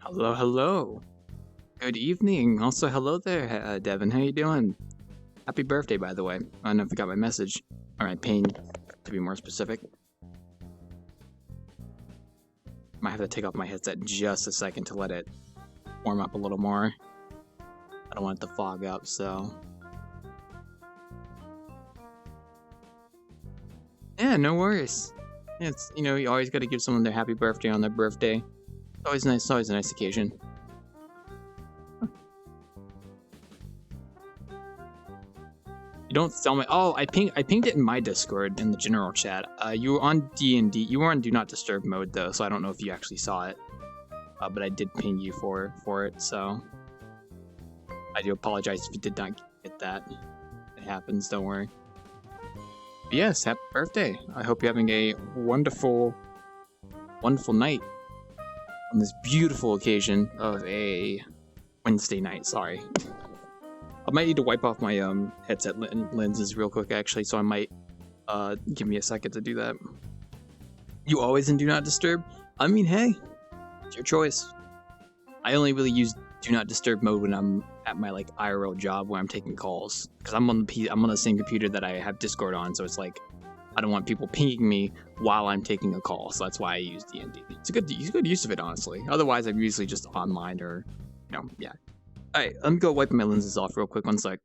Hello, hello. Good evening. Also, hello there, Devin. How you doing? Happy birthday, by the way. I don't know if you got my message. All right, pain, to be more specific. Might have to take off my headset just a second to let it warm up a little more. I don't want it to fog up, so... Yeah, no worries. It's, you always got to give someone their happy birthday on their birthday. It's always nice. It's always a nice occasion. You don't tell me. Oh, I pinged it in my Discord in the general chat. You were on D&D. You were on Do Not Disturb mode though, so I don't know if you actually saw it. But I did ping you for it, so I do apologize if you did not get that. It happens. Don't worry. But yes, happy birthday. I hope you're having a wonderful, wonderful night on this beautiful occasion of a Wednesday night. Sorry. I might need to wipe off my headset lenses real quick, actually, so I might give me a second to do that. You always in Do Not Disturb? I mean, hey, it's your choice. I only really use Do Not Disturb mode when I'm at my like IRL job where I'm taking calls, because I'm on the same computer that I have Discord on, so it's like I don't want people pinging me while I'm taking a call, so that's why I use D&D. It's a good use of it, honestly. Otherwise, I'm usually just online or, yeah. Alright, let me go wipe my lenses off real quick, 1 sec.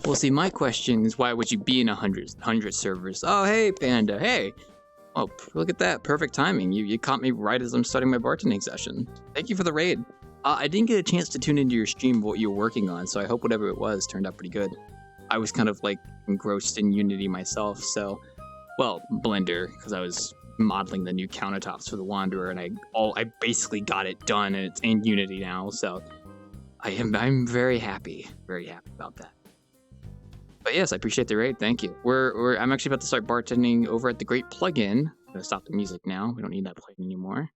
Well, see, my question is, why would you be in 100 servers? Oh, hey, Panda, hey! Oh, look at that, perfect timing. You caught me right as I'm starting my bartending session. Thank you for the raid. I didn't get a chance to tune into your stream of what you were working on, so I hope whatever it was turned out pretty good. I was kind of, like, engrossed in Unity myself, so... Well, Blender, because I was modeling the new countertops for the Wanderer, and I basically got it done, and it's in Unity now, so... I'm very happy about that. But yes, I appreciate the raid. Thank you. I'm actually about to start bartending over at the Great Plugin. I'm gonna stop the music now. We don't need that plugin anymore.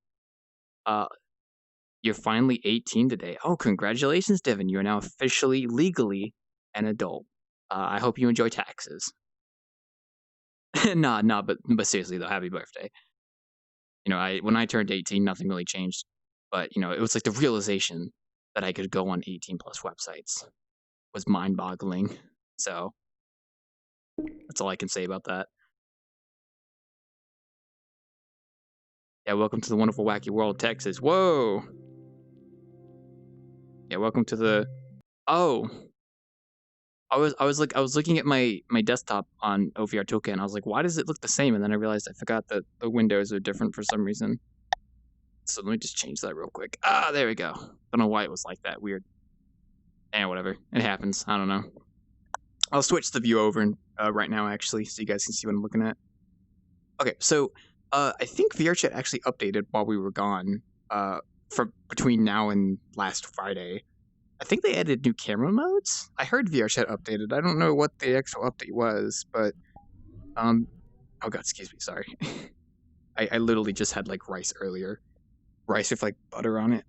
You're finally 18 today. Oh, congratulations, Devin. You are now officially, legally, an adult. I hope you enjoy taxes. nah, but seriously though, happy birthday. When I turned 18, nothing really changed. But it was like the realization that I could go on 18 plus websites was mind-boggling. So that's all I can say about that. Yeah, welcome to the wonderful, wacky world of Texas. Whoa! Yeah, welcome to the... Oh! I was looking at my desktop on OVR Token, and I was like, why does it look the same? And then I realized I forgot that the windows are different for some reason. So let me just change that real quick. Ah, there we go. Don't know why it was like that. Weird. Whatever. It happens. I don't know. I'll switch the view over right now, actually, so you guys can see what I'm looking at. Okay, so I think VRChat actually updated while we were gone for between now and last Friday. I think they added new camera modes. I heard VRChat updated. I don't know what the actual update was, but oh god, excuse me, sorry. I literally just had like rice earlier. Rice with like butter on it,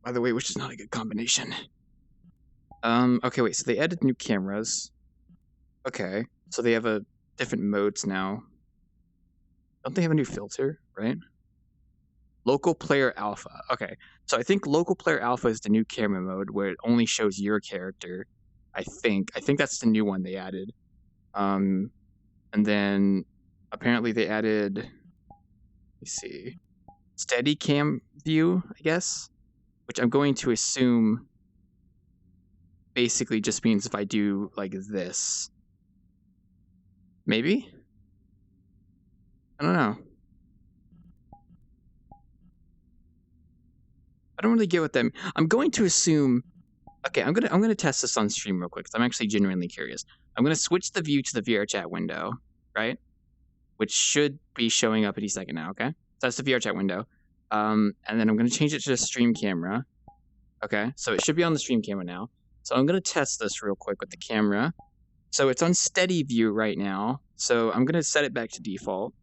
by the way, which is not a good combination. Okay, wait, so they added new cameras. Okay, so they have different modes now. Don't they have a new filter, right? Local player alpha. Okay, so I think local player alpha is the new camera mode where it only shows your character. I think that's the new one they added. And then apparently they added, let me see, steady cam view, I guess, which I'm going to assume basically just means if I do like this, maybe? I don't know. I don't really get what that means. I'm going to assume Okay, I'm gonna test this on stream real quick because I'm actually genuinely curious. I'm gonna switch the view to the VR chat window, right? Which should be showing up any second now. Okay, so that's the VR chat window. And then I'm gonna change it to the stream camera. Okay, so it should be on the stream camera now. So I'm gonna test this real quick with the camera. So it's on steady view right now. So I'm gonna set it back to default.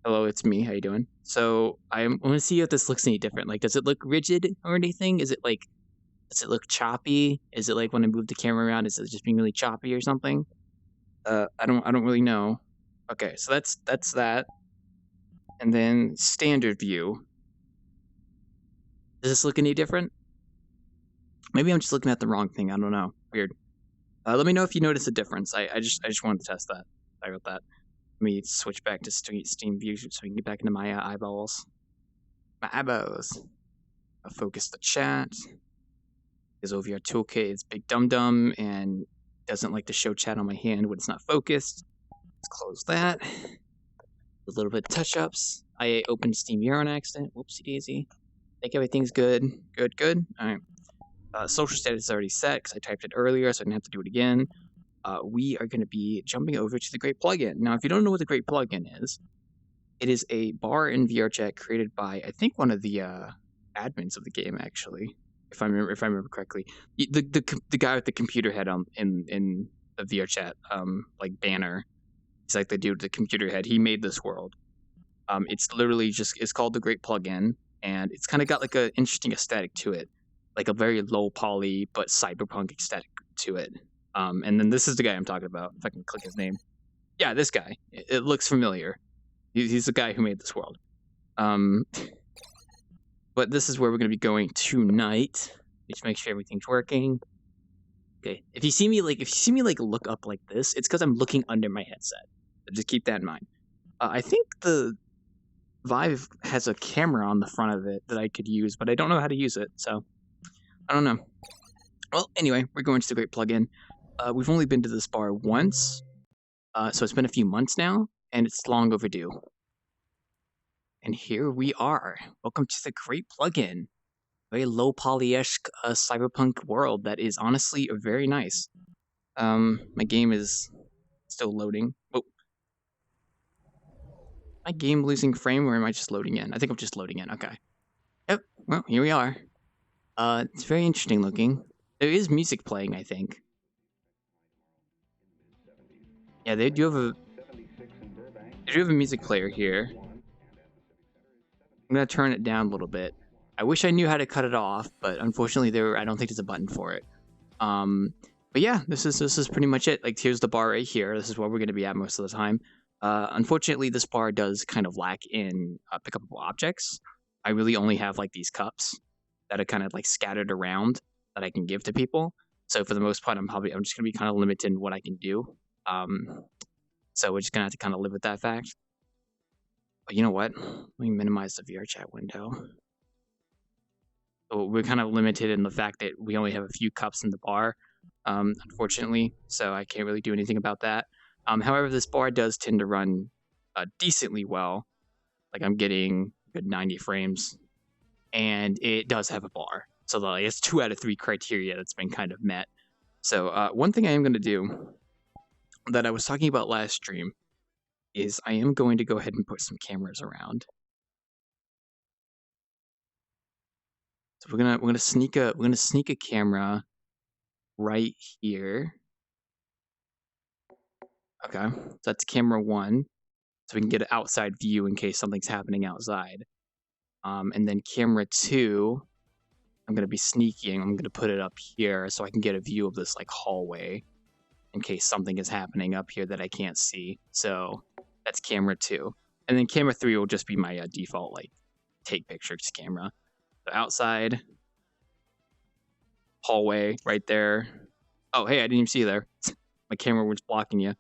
Hello, it's me. How you doing? So I want to see if this looks any different. Like, does it look rigid or anything? Is it like, does it look choppy? Is it like when I move the camera around, is it just being really choppy or something? I don't really know. Okay, so that's that. And then standard view. Does this look any different? Maybe I'm just looking at the wrong thing. I don't know. Weird. Let me know if you notice a difference. I just wanted to test that. Sorry about that. Let me switch back to Steam view so we can get back into my eyeballs. My eyeballs. I'll focus the chat. Because OVR Toolkit is big dum dum and doesn't like to show chat on my hand when it's not focused. Let's close that. A little bit of touch ups. I opened Steam VR on accident. Whoopsie daisy. I think everything's good. Good. All right. Social status is already set because I typed it earlier, so I didn't have to do it again. We are going to be jumping over to the Great Plugin. Now, if you don't know what the Great Plugin is, it is a bar in VRChat created by, I think, one of the admins of the game, actually, if I remember correctly. The guy with the computer head in the VRChat like banner. He's like the dude with the computer head. He made this world. It's literally it's called the Great Plugin, and it's kind of got like an interesting aesthetic to it, like a very low poly but cyberpunk aesthetic to it. And then this is the guy I'm talking about. If I can click his name, yeah, this guy. It looks familiar. He's the guy who made this world. But this is where we're gonna be going tonight. Just make sure everything's working. Okay. If you see me like look up like this, it's because I'm looking under my headset. So just keep that in mind. I think the Vive has a camera on the front of it that I could use, but I don't know how to use it, so I don't know. Well, anyway, we're going to the Great Plugin. We've only been to this bar once, so it's been a few months now, and it's long overdue. And here we are. Welcome to the Great Plugin. Very low poly-esque cyberpunk world that is honestly very nice. My game is still loading. Oh. My game losing frame, or am I just loading in? I think I'm just loading in. Okay. Yep. Well, here we are. It's very interesting looking. There is music playing, I think. Yeah, they do have a music player here. I'm gonna turn it down a little bit. I wish I knew how to cut it off, but unfortunately, I don't think there's a button for it. But yeah, this is pretty much it. Like, here's the bar right here. This is where we're gonna be at most of the time. Unfortunately, this bar does kind of lack in pickupable objects. I really only have like these cups that are kind of like scattered around that I can give to people. So for the most part, I'm just gonna be kind of limited in what I can do. So we're just gonna have to kind of live with that fact. But you know what? Let me minimize the VR chat window. So we're kind of limited in the fact that we only have a few cups in the bar, unfortunately. So I can't really do anything about that. However, this bar does tend to run decently well. Like, I'm getting good 90 frames, and it does have a bar. So like, it's 2 out of 3 criteria that's been kind of met. So one thing I am going to do that I was talking about last stream is I am going to go ahead and put some cameras around. So we're gonna sneak a camera right here. Okay, so that's camera 1, so we can get an outside view in case something's happening outside. And then camera 2, I'm gonna be sneaking. I'm gonna put it up here so I can get a view of this like hallway in case something is happening up here that I can't see. So that's camera 2, and then camera 3 will just be my default like take pictures camera. So outside, hallway right there. Oh, hey, I didn't even see you there. My camera was blocking you.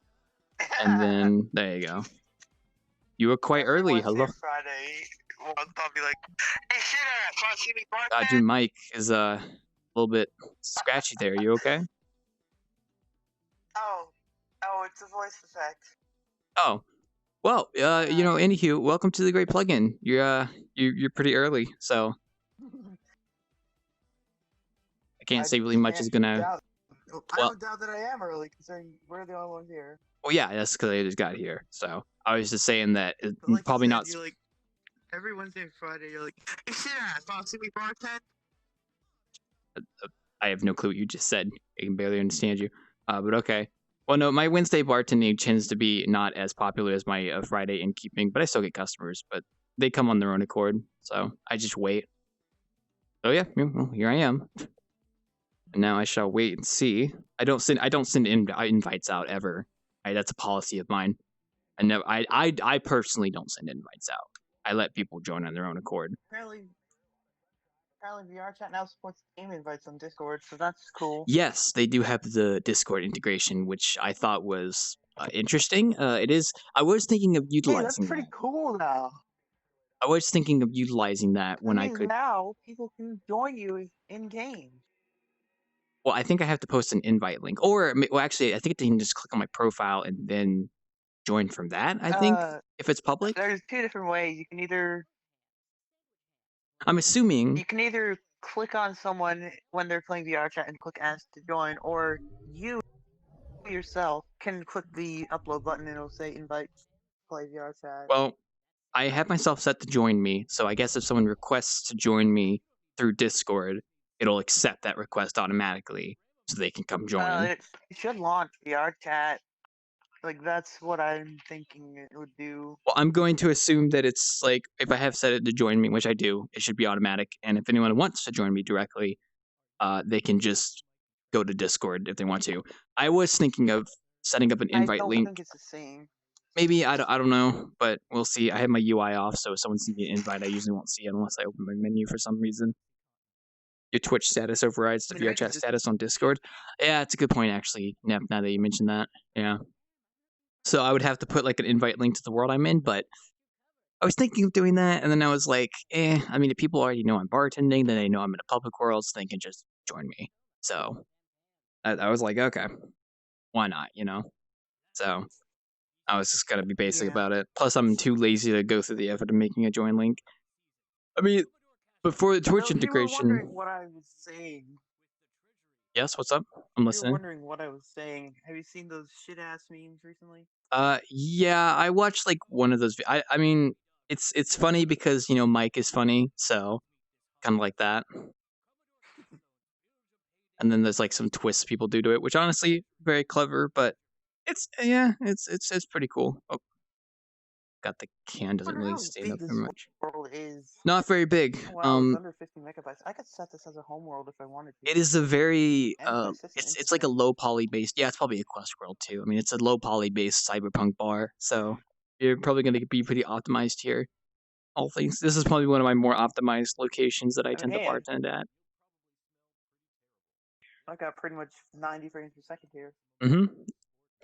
And then there you go. You were quite early. Hello. Friday, I'll be like, "Hey, shit ass, want to see me bartend?" Your mic is a little bit scratchy there. You okay? Oh, it's a voice effect. Oh, well, you know, anywho, welcome to the Great Plugin. You're pretty early, so I can't I say really much can't is gonna. doubt. I Well, don't doubt that I am early, considering we're the only ones here. well, yeah, that's because I just got here. So I was just saying that But like you probably said, not. you're like every Wednesday and Friday. You're like, hey, shit ass, want to see me bartend? I have no clue what you just said. I can barely understand you. But okay. Well, no, my Wednesday bartending tends to be not as popular as my Friday innkeeping, but I still get customers. But they come on their own accord, so I just wait. Oh yeah, well, here I am. And now I shall wait and see. I don't send invites out ever. That's a policy of mine. I personally don't send invites out. I let people join on their own accord. Apparently, VR chat now supports game invites on Discord, so that's cool. Yes, they do have the Discord integration, which I thought was interesting. It is. I was thinking of Hey, that's utilizing pretty that. cool now. I was thinking of utilizing that That when I means could. now people can join you in game. Well, I think I have to post an invite link, or well, actually, I think they can just click on my profile and then join from that. I think Uh, if it's public. there's two different ways. I'm assuming. You can either click on someone when they're playing VR chat and click ask to join, or you yourself can click the upload button and it'll say invite play VR chat. Well, I have myself set to join me, so I guess if someone requests to join me through Discord, it'll accept that request automatically, so they can come join. It should launch VR chat. Like that's what I'm thinking it would do. Well, I'm going to assume that it's like if I have set it to join me, which I do, it should be automatic. And if anyone wants to join me directly, they can just go to Discord if they want to. I was thinking of setting up an I invite don't link. think it's the same. Maybe I don't know, but we'll see. I have my UI off, so if someone sends me an invite, I usually won't see it unless I open my menu for some reason. Your Twitch status overrides the I mean, I VR could chat just status on Discord. Yeah, it's a good point actually. Now that you mentioned that, yeah. So I would have to put like an invite link to the world I'm in, but I was thinking of doing that, and then I was like, I mean, if people already know I'm bartending, then they know I'm in a public world, so they can just join me. So I was like, okay, why not, So I was just gonna be basic yeah. about it. Plus, I'm too lazy to go through the effort of making a join link. I mean, before the So Twitch if you were wondering integration. what I was saying, Yes, what's up? I'm listening. have you seen those shit ass memes recently? Yeah, I watched like one of those. I mean, it's funny because Mike is funny, so kind of like that. And then there's like some twists people do to it, which honestly very clever, but it's pretty cool. Oh, got the can I doesn't wonder really how stand big up very this much. world is. Not very big. Oh wow, it's under 50 megabytes. I could set this as a home world if I wanted to. It is a very And if I set some it's like a internet. low poly based. Yeah, it's probably a Quest world too. I mean, it's a low poly based cyberpunk bar, so you're probably going to be pretty optimized here. All things. This is probably one of my more optimized locations that I I mean, tend to hey, bartend at. I got pretty much 90 frames per second here.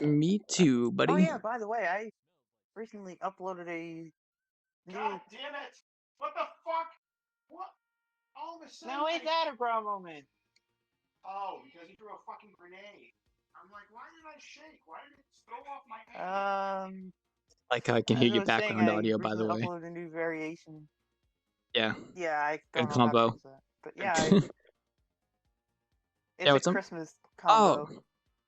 Me too, Oh buddy. yeah, by the way, I recently uploaded a new. God damn it! What the fuck? What? All of a sudden. Now ain't that a bra moment? Oh, because he threw a fucking grenade. I'm like, why did I shake? Why did it throw off my hand? Like I can hear As I your was saying, background I audio, by the recently way. uploaded a new variation. Yeah, Yeah, I good don't know how to combo. fix that. But yeah, Yeah, it's a what's up? Christmas Oh, combo.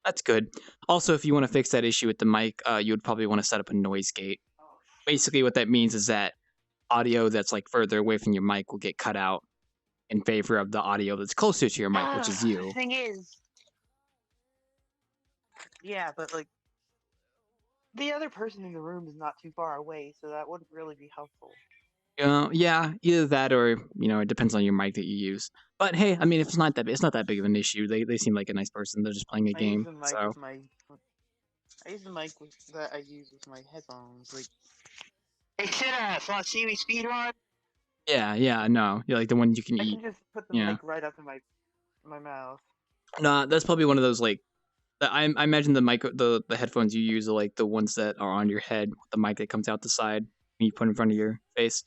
that's good. Also, if you want to fix that issue with the mic, you would probably want to set up a noise gate. Oh, Basically, what that means is that audio that's like further away from your mic will get cut out in favor of the audio that's closer to your mic, which is the you. thing is, yeah, but like the other person in the room is not too far away, so that wouldn't really be helpful. Yeah, either that or it depends on your mic that you use. But hey, I mean, if it's not that big of an issue. They seem like a nice person. They're just playing a I use game, the mic so with my. I use the mic that I use with my headphones. Like, hey, shit ass, wanna see me speedrun? yeah, no, you're like the one you can I eat. can just put the Yeah, mic right up in my mouth. nah, that's probably one of those like. I imagine the headphones you use are like the ones that are on your head with the mic that comes out the side and you put in front of your face.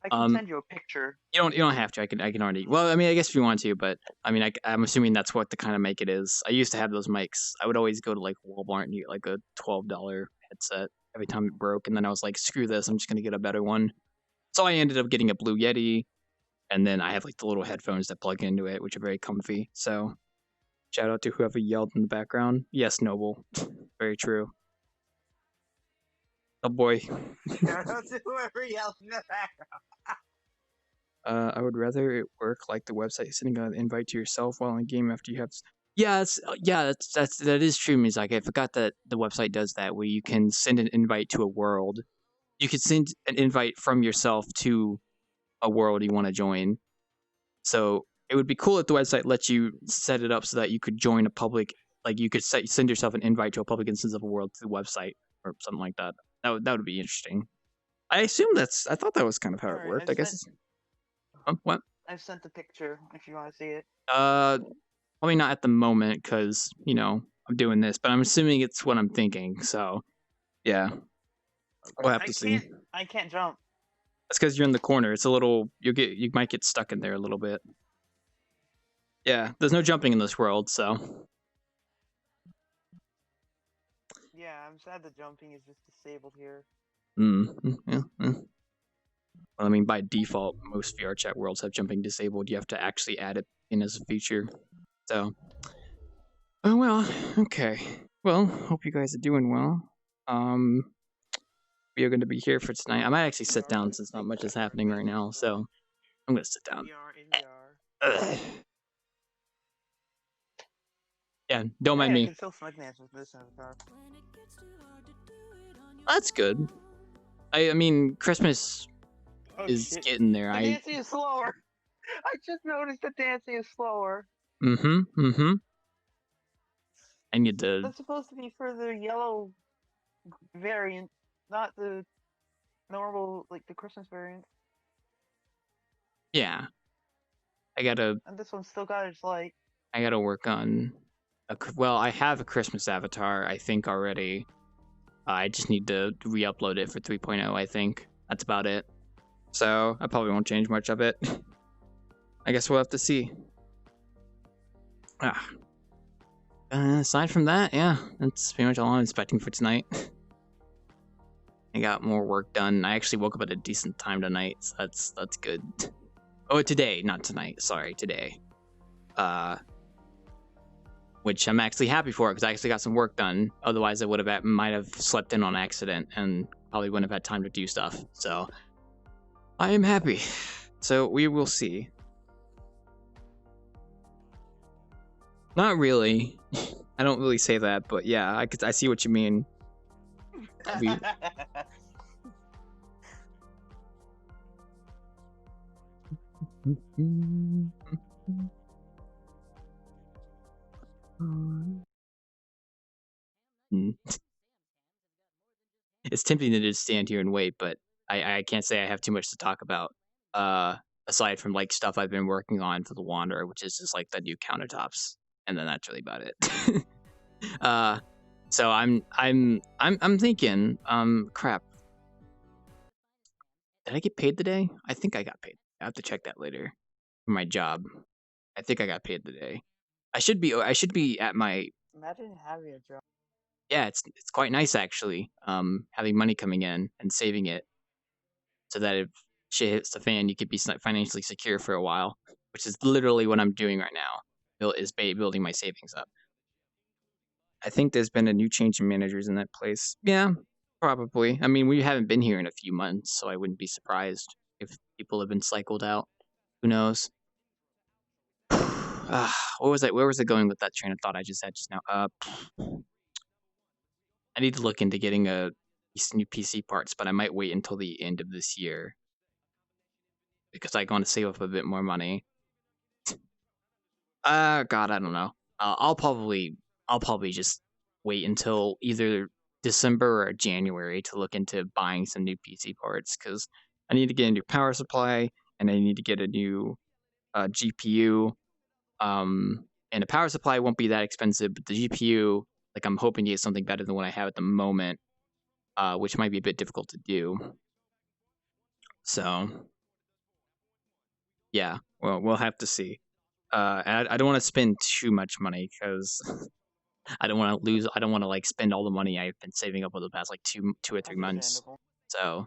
I can Um, send you a picture. you don't have to. I can already. Well, I mean, I guess if you want to, but I mean, I'm assuming that's what the kind of mic it is. I used to have those mics. I would always go to like Walmart and get like a $12 headset every time it broke, and then I was like, screw this, I'm just gonna get a better one. So I ended up getting a Blue Yeti, and then I have like the little headphones that plug into it, which are very comfy. So Shout out to whoever yelled in the background. Yes, Noble. Very true. Oh boy. Shout out to whoever yelled in the background. I would rather it work like the website sending an invite to yourself while in game after you have. Yeah, that is true, Mizaki. I forgot that the website does that, where you can send an invite to a world. You could send an invite from yourself to a world you want to join. So it would be cool if the website lets you set it up so that you could join a public, like you could send yourself an invite to a public instance of a world through the website or something like that. That would be interesting. I thought that was kind of how All it right, worked. I guess it's what? I've sent the picture if you want to see it. Probably not at the moment because I'm doing this, but I'm assuming it's what I'm thinking. So yeah, we'll have to see. I can't jump. That's because you're in the corner. It's a little. You might get stuck in there a little bit. Yeah, there's no jumping in this world, so. Yeah, I'm sad the jumping is just disabled here. Yeah. Well, I mean, by default, most VR chat worlds have jumping disabled. You have to actually add it in as a feature. So. Oh well. Okay. Well, hope you guys are doing well. We are going to be here for tonight. I might actually sit down since not much is happening right now, so I'm going to sit down. VR in VR. Ugh. Yeah, don't mind me. I can still smoke dance with this avatar. That's good. I mean, Christmas is getting there. The dancing is slower. I just noticed the dancing is slower. Mm-hmm. I need to. That's supposed to be for the yellow variant, not the normal, like the Christmas variant. Yeah. I gotta. And this one's still got its light. I gotta work on. Well, I have a Christmas avatar, I think already. I just need to re-upload it for 3.0. I think that's about it. So I probably won't change much of it. I guess we'll have to see. Aside from that, yeah, that's pretty much all I'm expecting for tonight. I got more work done. I actually woke up at a decent time tonight, so that's good. Oh, today, not tonight. Sorry, today. Which I'm actually happy for because I actually got some work done. Otherwise, I might have slept in on accident and probably wouldn't have had time to do stuff. So I am happy. So we will see. Not really. I don't really say that, but yeah, I see what you mean. It's tempting to just stand here and wait, but I can't say I have too much to talk about. Aside from like stuff I've been working on for the Wanderer, which is just like the new countertops, and then that's really about it. So I'm thinking, crap. Did I get paid today? I think I got paid. I have to check that later. For my job, I think I got paid today. I should be at my. Imagine having a job. Yeah, it's quite nice actually. Having money coming in and saving it, so that if shit hits the fan, you could be financially secure for a while, which is literally what I'm doing right now. Building my savings up. I think there's been a new change in managers in that place. Yeah, probably. I mean, we haven't been here in a few months, so I wouldn't be surprised if people have been cycled out. Who knows? What was it? Where was it going with that train of thought I just had just now? I need to look into getting these new PC parts, but I might wait until the end of this year because I want to save up a bit more money. God, I don't know. I'll probably just wait until either December or January to look into buying some new PC parts because I need to get a new power supply and I need to get a new GPU. And the power supply won't be that expensive, but the GPU, like I'm hoping to get something better than what I have at the moment, which might be a bit difficult to do. So, yeah, well, we'll have to see. I don't want to spend too much money because I don't want to lose. I don't want to like spend all the money I've been saving up over the past like two or 3 months. So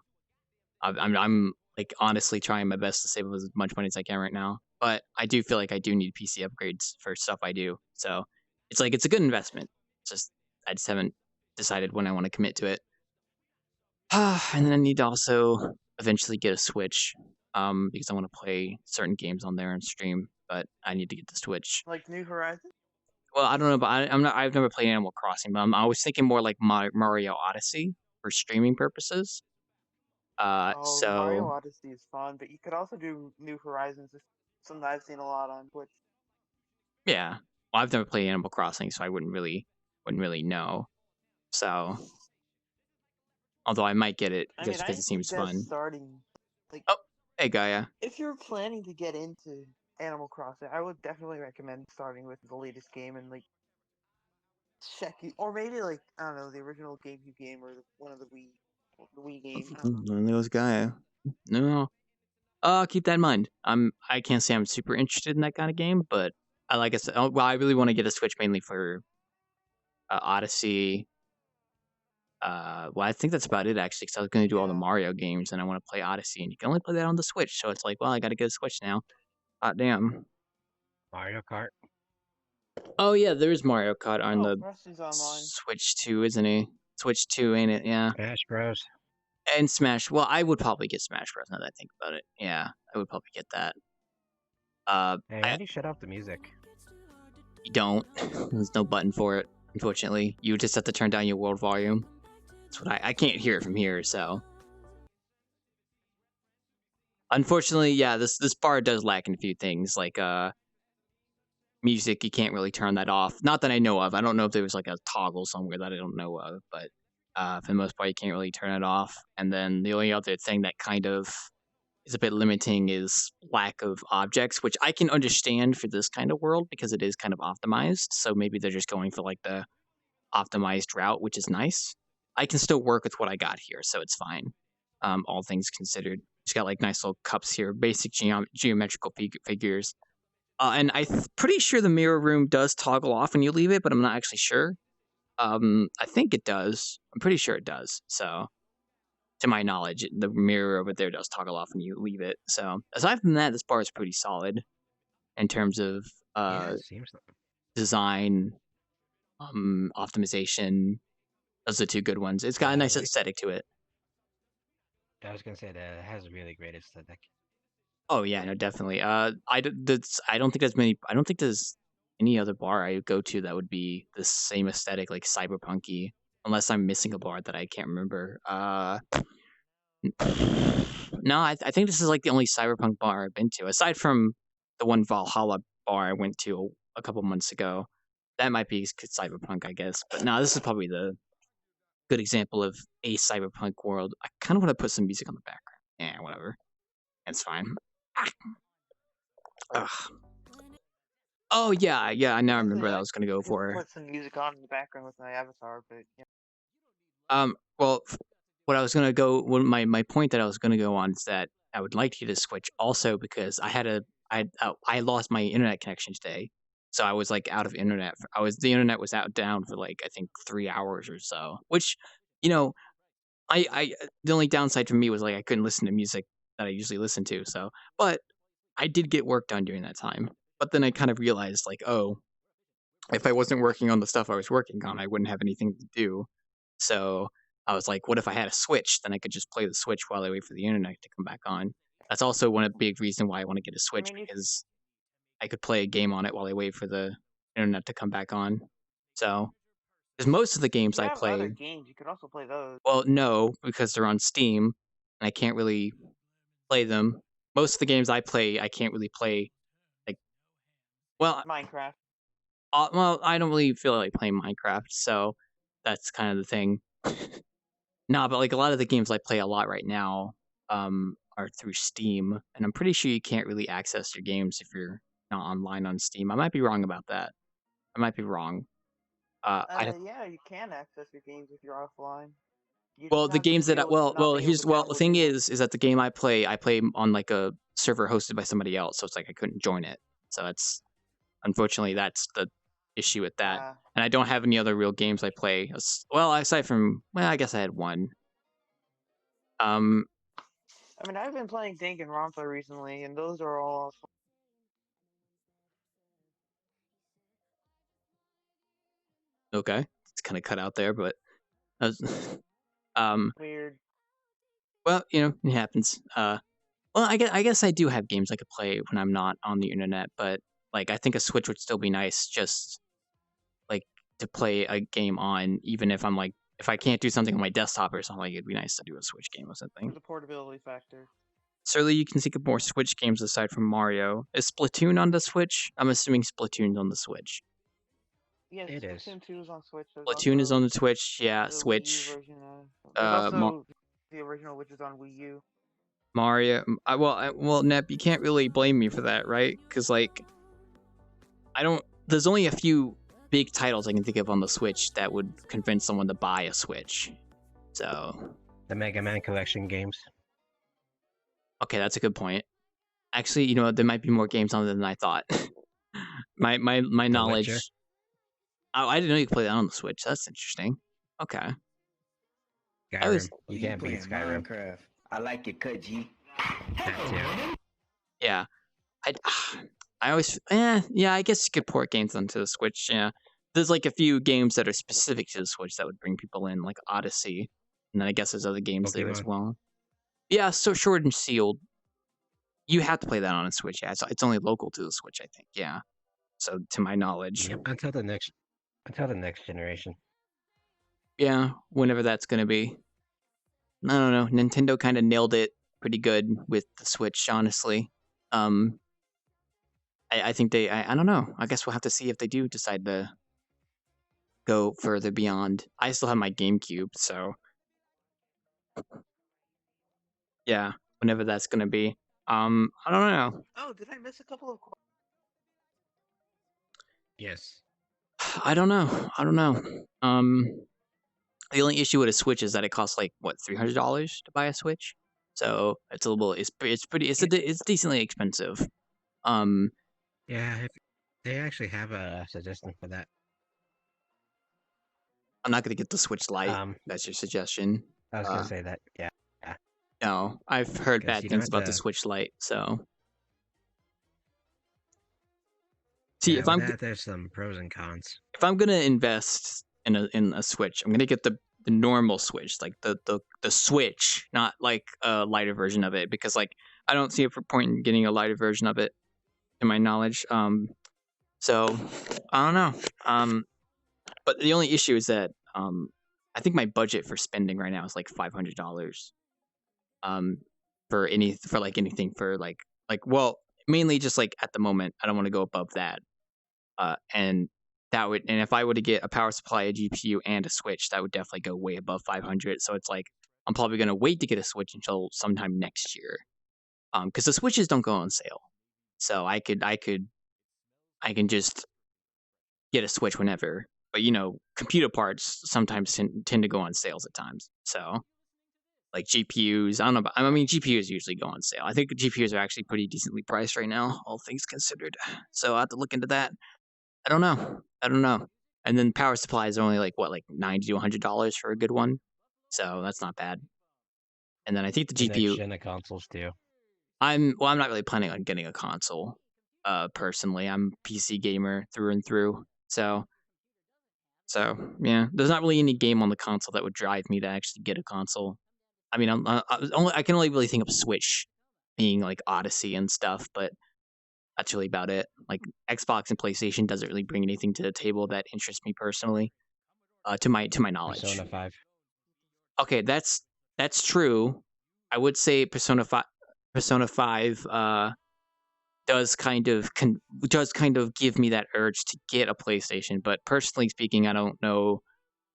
I'm like honestly trying my best to save as much money as I can right now. But I do feel like I do need PC upgrades for stuff I do. So it's like it's a good investment. It's just I just haven't decided when I want to commit to it. And then I need to also eventually get a Switch, because I want to play certain games on there and stream. But I need to get the Switch. Like New Horizons? Well, I don't know, but I'm not. I've never played Animal Crossing, but I was thinking more like Mario Odyssey for streaming purposes. Oh, Mario So Odyssey is fun, but you could also do New Horizons. It's something I've seen a lot on Twitch. yeah, well, I've never played Animal Crossing, so I wouldn't really know. So although I might get it I just mean, because I it seems suggest fun. starting, like, Oh, hey Gaia. if you're planning to get into Animal Crossing, I would definitely recommend starting with the latest game and, like, check it. Or maybe, like, I don't know, the original GameCube game or one of the Wii game. I don't know. There goes Gaia. No, keep that in mind. I can't say I'm super interested in that kind of game, but like I said, well, I really want to get a Switch mainly for Odyssey. Well, I think that's about it actually, because I was going to do all the Yeah. Mario games, and I want to play Odyssey, and you can only play that on the Switch. So it's like, well, I got to get a Switch now. Hot damn. Mario Kart. Oh yeah, there is Mario Kart on Oh, the Rusty's online. Switch 2, isn't he? Switch 2, ain't it? Yeah. Smash Bros. And Smash. Well, I would probably get Smash Bros. Now that I think about it. Yeah, I would probably get that. Hey, how do you shut off the music? You don't. There's no button for it, unfortunately. You just have to turn down your world volume. That's what I can't hear it from here, so. Unfortunately, yeah, this bar does lack in a few things, like music, you can't really turn that off. Not that I know of. I don't know if there was like a toggle somewhere that I don't know of, but for the most part, you can't really turn it off. And then the only other thing that kind of is a bit limiting is lack of objects, which I can understand for this kind of world because it is kind of optimized. So maybe they're just going for like the optimized route, which is nice. I can still work with what I got here, so it's fine. All things considered, it's got like nice little cups here, basic geometrical figures. And pretty sure the mirror room does toggle off when you leave it, but I'm not actually sure. I think it does. I'm pretty sure it does. So, to my knowledge, the mirror over there does toggle off when you leave it. So, aside from that, this bar is pretty solid in terms of Yeah, it seems like. design, optimization. Those are two good ones. It's got a nice aesthetic to it. I was gonna say that it has a really great aesthetic. Oh yeah, no, definitely. I don't think there's many. I don't think there's any other bar I go to that would be the same aesthetic, like cyberpunky, unless I'm missing a bar that I can't remember. No, I think this is like the only cyberpunk bar I've been to, aside from the one Valhalla bar I went to a couple months ago. That might be cyberpunk, I guess. But no, this is probably the good example of a cyberpunk world. I kind of want to put some music on the background. Yeah, whatever. It's fine. Ugh. Oh yeah, yeah. I now remember Actually, what I I was gonna go could for. put some music on in the background with my avatar, but yeah. Well, what I was gonna go. Well, my point that I was gonna go on is that I would like to get a Switch also because I lost my internet connection today, so I was like out of internet. The internet was out down for like I think 3 hours or so. Which, you know, I the only downside for me was like I couldn't listen to music that I usually listen to. So, but I did get work done during that time. But then I kind of realized like, oh, if I wasn't working on the stuff I was working on, I wouldn't have anything to do. So I was like, what if I had a Switch? Then I could just play the Switch while I wait for the internet to come back on. That's also one of the big reason why I want to get a I Switch mean, because I could play a game on it while I wait for the internet to come back on. So, because most of the if games you I have other play, games, you could also play those. well, no, because they're on Steam and I can't really play them. Most of the games I play, I can't really play. Like, well, Minecraft. I don't really feel like playing Minecraft, so that's kind of the thing. Nah, but like a lot of the games I play a lot right now, are through Steam, and I'm pretty sure you can't really access your games if you're not online on Steam. I might be wrong about that. I might be wrong. I Yeah, you can access your games if you're offline. You just well the have to games that deal with not well being able here's to well the download thing new ones. is that the game I play on like a server hosted by somebody else, so it's like I couldn't join it. So that's unfortunately that's the issue with that. Uh, And I don't have any other real games I play. Well, aside from I guess I had one. Um, I mean, I've been playing Danganronpa recently, and those are all. Okay, it's kind of cut out there, but um, Weird. well, it happens. Well, I guess I do have games I could play when I'm not on the internet, but like I think a Switch would still be nice, just like to play a game on, even if I'm like if I can't do something on my desktop or something, like it'd be nice to do a Switch game or For something. the portability factor. Certainly, you can think of more Switch games aside from Mario. Is Splatoon on the Switch? I'm assuming Splatoon's on the Switch. Yes, It is. Splatoon 2 is on Switch. There's Splatoon is also on the Switch, yeah. the Wii U Switch. version. There's Mar- also the original, which is on Wii U. Mario. Well, Nep, you can't really blame me for that, right? Because like, I don't. There's only a few big titles I can think of on the Switch that would convince someone to buy a Switch. So, The Mega Man collection games. okay, that's a good point. Actually, there might be more games on it than I thought. my The Witcher. knowledge. Oh, I didn't know you could play that on the Switch. That's interesting. Okay. I was Skyrim. You can't beat Skyrim. Minecraft. I like your cut, G. That too. Yeah. I always yeah, I guess you could port games onto the Switch. Yeah. There's like a few games that are specific to the Switch that would bring people in, like Odyssey. And then I guess there's other games there as Pokemon. well. Yeah, so Sword and Shield. You have to play that on a Switch. Yeah, it's only local to the Switch, I think. Yeah. So to my knowledge. Yep. Until the next generation. Yeah, whenever that's gonna be. I don't know. Nintendo kind of nailed it pretty good with the Switch, honestly. I think I don't know. I guess we'll have to see if they do decide to go further beyond. I still have my GameCube, so yeah, whenever that's gonna be. I don't know. Oh, did I miss a couple of? Yes. I don't know. The only issue with a Switch is that it costs like what $300 to buy a Switch. So it's a little. It's pretty. It's decently expensive. Um, Yeah. They actually have a suggestion for that. I'm not gonna get the Switch Lite. That's your suggestion. I was gonna say that. Yeah. No, I've heard 'Cause bad you don't things have about the to- Switch Lite. So, see, Yeah, if with I'm that, there's some pros and cons. gonna invest in a Switch, I'm gonna get the normal Switch, like the Switch, not like a lighter version of it, because like I don't see a point in getting a lighter version of it, to my knowledge. So I don't know. But the only issue is that I think my budget for spending right now is like $500. For anything for well, mainly just like at the moment I don't want to go above that. And if I were to get a power supply, a GPU, and a Switch, that would definitely go way above 500. So it's like I'm probably gonna wait to get a Switch until sometime next year. Because the Switches don't go on sale, so I can just get a Switch whenever. But computer parts sometimes tend to go on sales at times. So like GPUs, I don't know. I mean, GPUs usually go on sale. I think GPUs are actually pretty decently priced right now, all things considered. So I have to look into that. I don't know. And then power supplies are only like $90 to $100 for a good one. So that's not bad. And then I think the The next GPU. gen of consoles too. I'm not really planning on getting a console. Personally, I'm a PC gamer through and through. So yeah, there's not really any game on the console that would drive me to actually get a console. I mean, I can only really think of Switch being like Odyssey and stuff, but that's really about it. Like Xbox and PlayStation doesn't really bring anything to the table that interests me personally, to my knowledge. Persona 5. Okay, that's true. I would say Persona 5 does kind of give me that urge to get a PlayStation, but personally speaking, I don't know.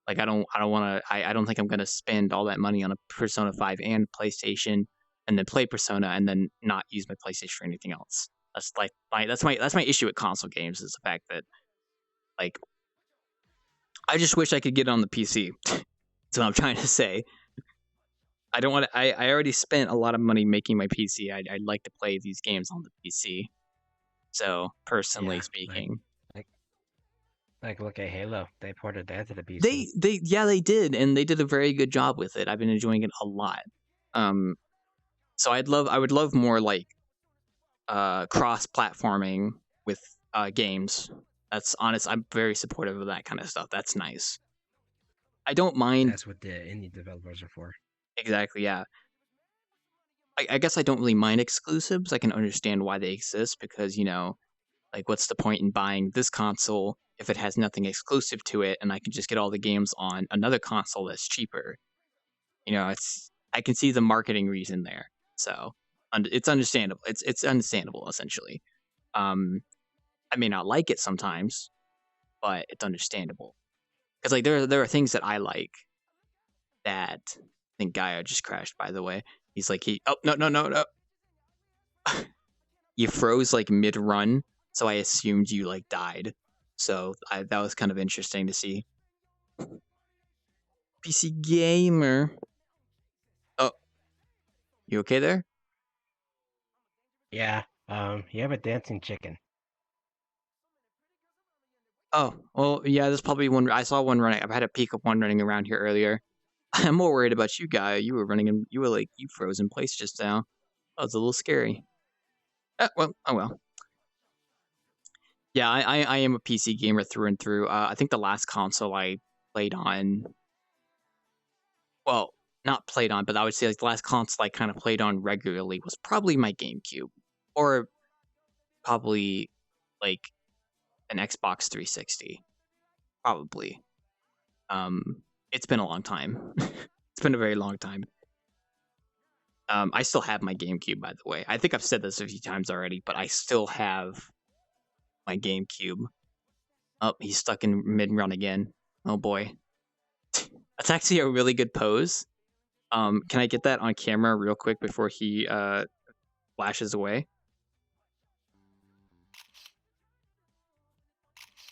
Like I don't want to. I don't think I'm gonna spend all that money on a Persona 5 and PlayStation, and then play Persona and then not use my PlayStation for anything else. That's like that's my issue with console games, is the fact that like I just wish I could get on the PC. That's what I'm trying to say. I don't want to. I already spent a lot of money making my PC. I'd like to play these games on the PC. So personally Yeah, speaking, Like look at Halo. They ported that to the PC. they did, and they did a very good job with it. I've been enjoying it a lot. So I would love more like cross platforming with games. That's honest. I'm very supportive of that kind of stuff. That's nice. I don't mind. That's what the indie developers are for. Exactly, yeah. I guess I don't really mind exclusives. I can understand why they exist because, you know, like, what's the point in buying this console if it has nothing exclusive to it and I can just get all the games on another console that's cheaper? You know, I can see the marketing reason there. So, it's understandable. It's understandable essentially. Um, I may not like it sometimes, but it's understandable. Because like there are things that I like that I think Gaia just crashed, by the way. He's like oh no. You froze like mid run, so I assumed you like died. So that was kind of interesting to see. PC gamer. Oh, you okay there? Yeah. You have a dancing chicken. Oh, well, yeah, there's probably one. I saw one running. I've had a peek of one running around here earlier. I'm more worried about you, Gaia. You were running and you were like you froze in place just now. That was a little scary. Well, oh well. Yeah, I am a PC gamer through and through. I think the last console I played on, well, not played on, but I would say like the last console I kind of played on regularly was probably my GameCube, or probably like an Xbox 360. Probably. It's been a long time. It's been a very long time. I still have my GameCube, by the way. I think I've said this a few times already, but I still have my GameCube. Oh, he's stuck in mid-run again. Oh boy. That's actually a really good pose. Can I get that on camera real quick before he flashes away?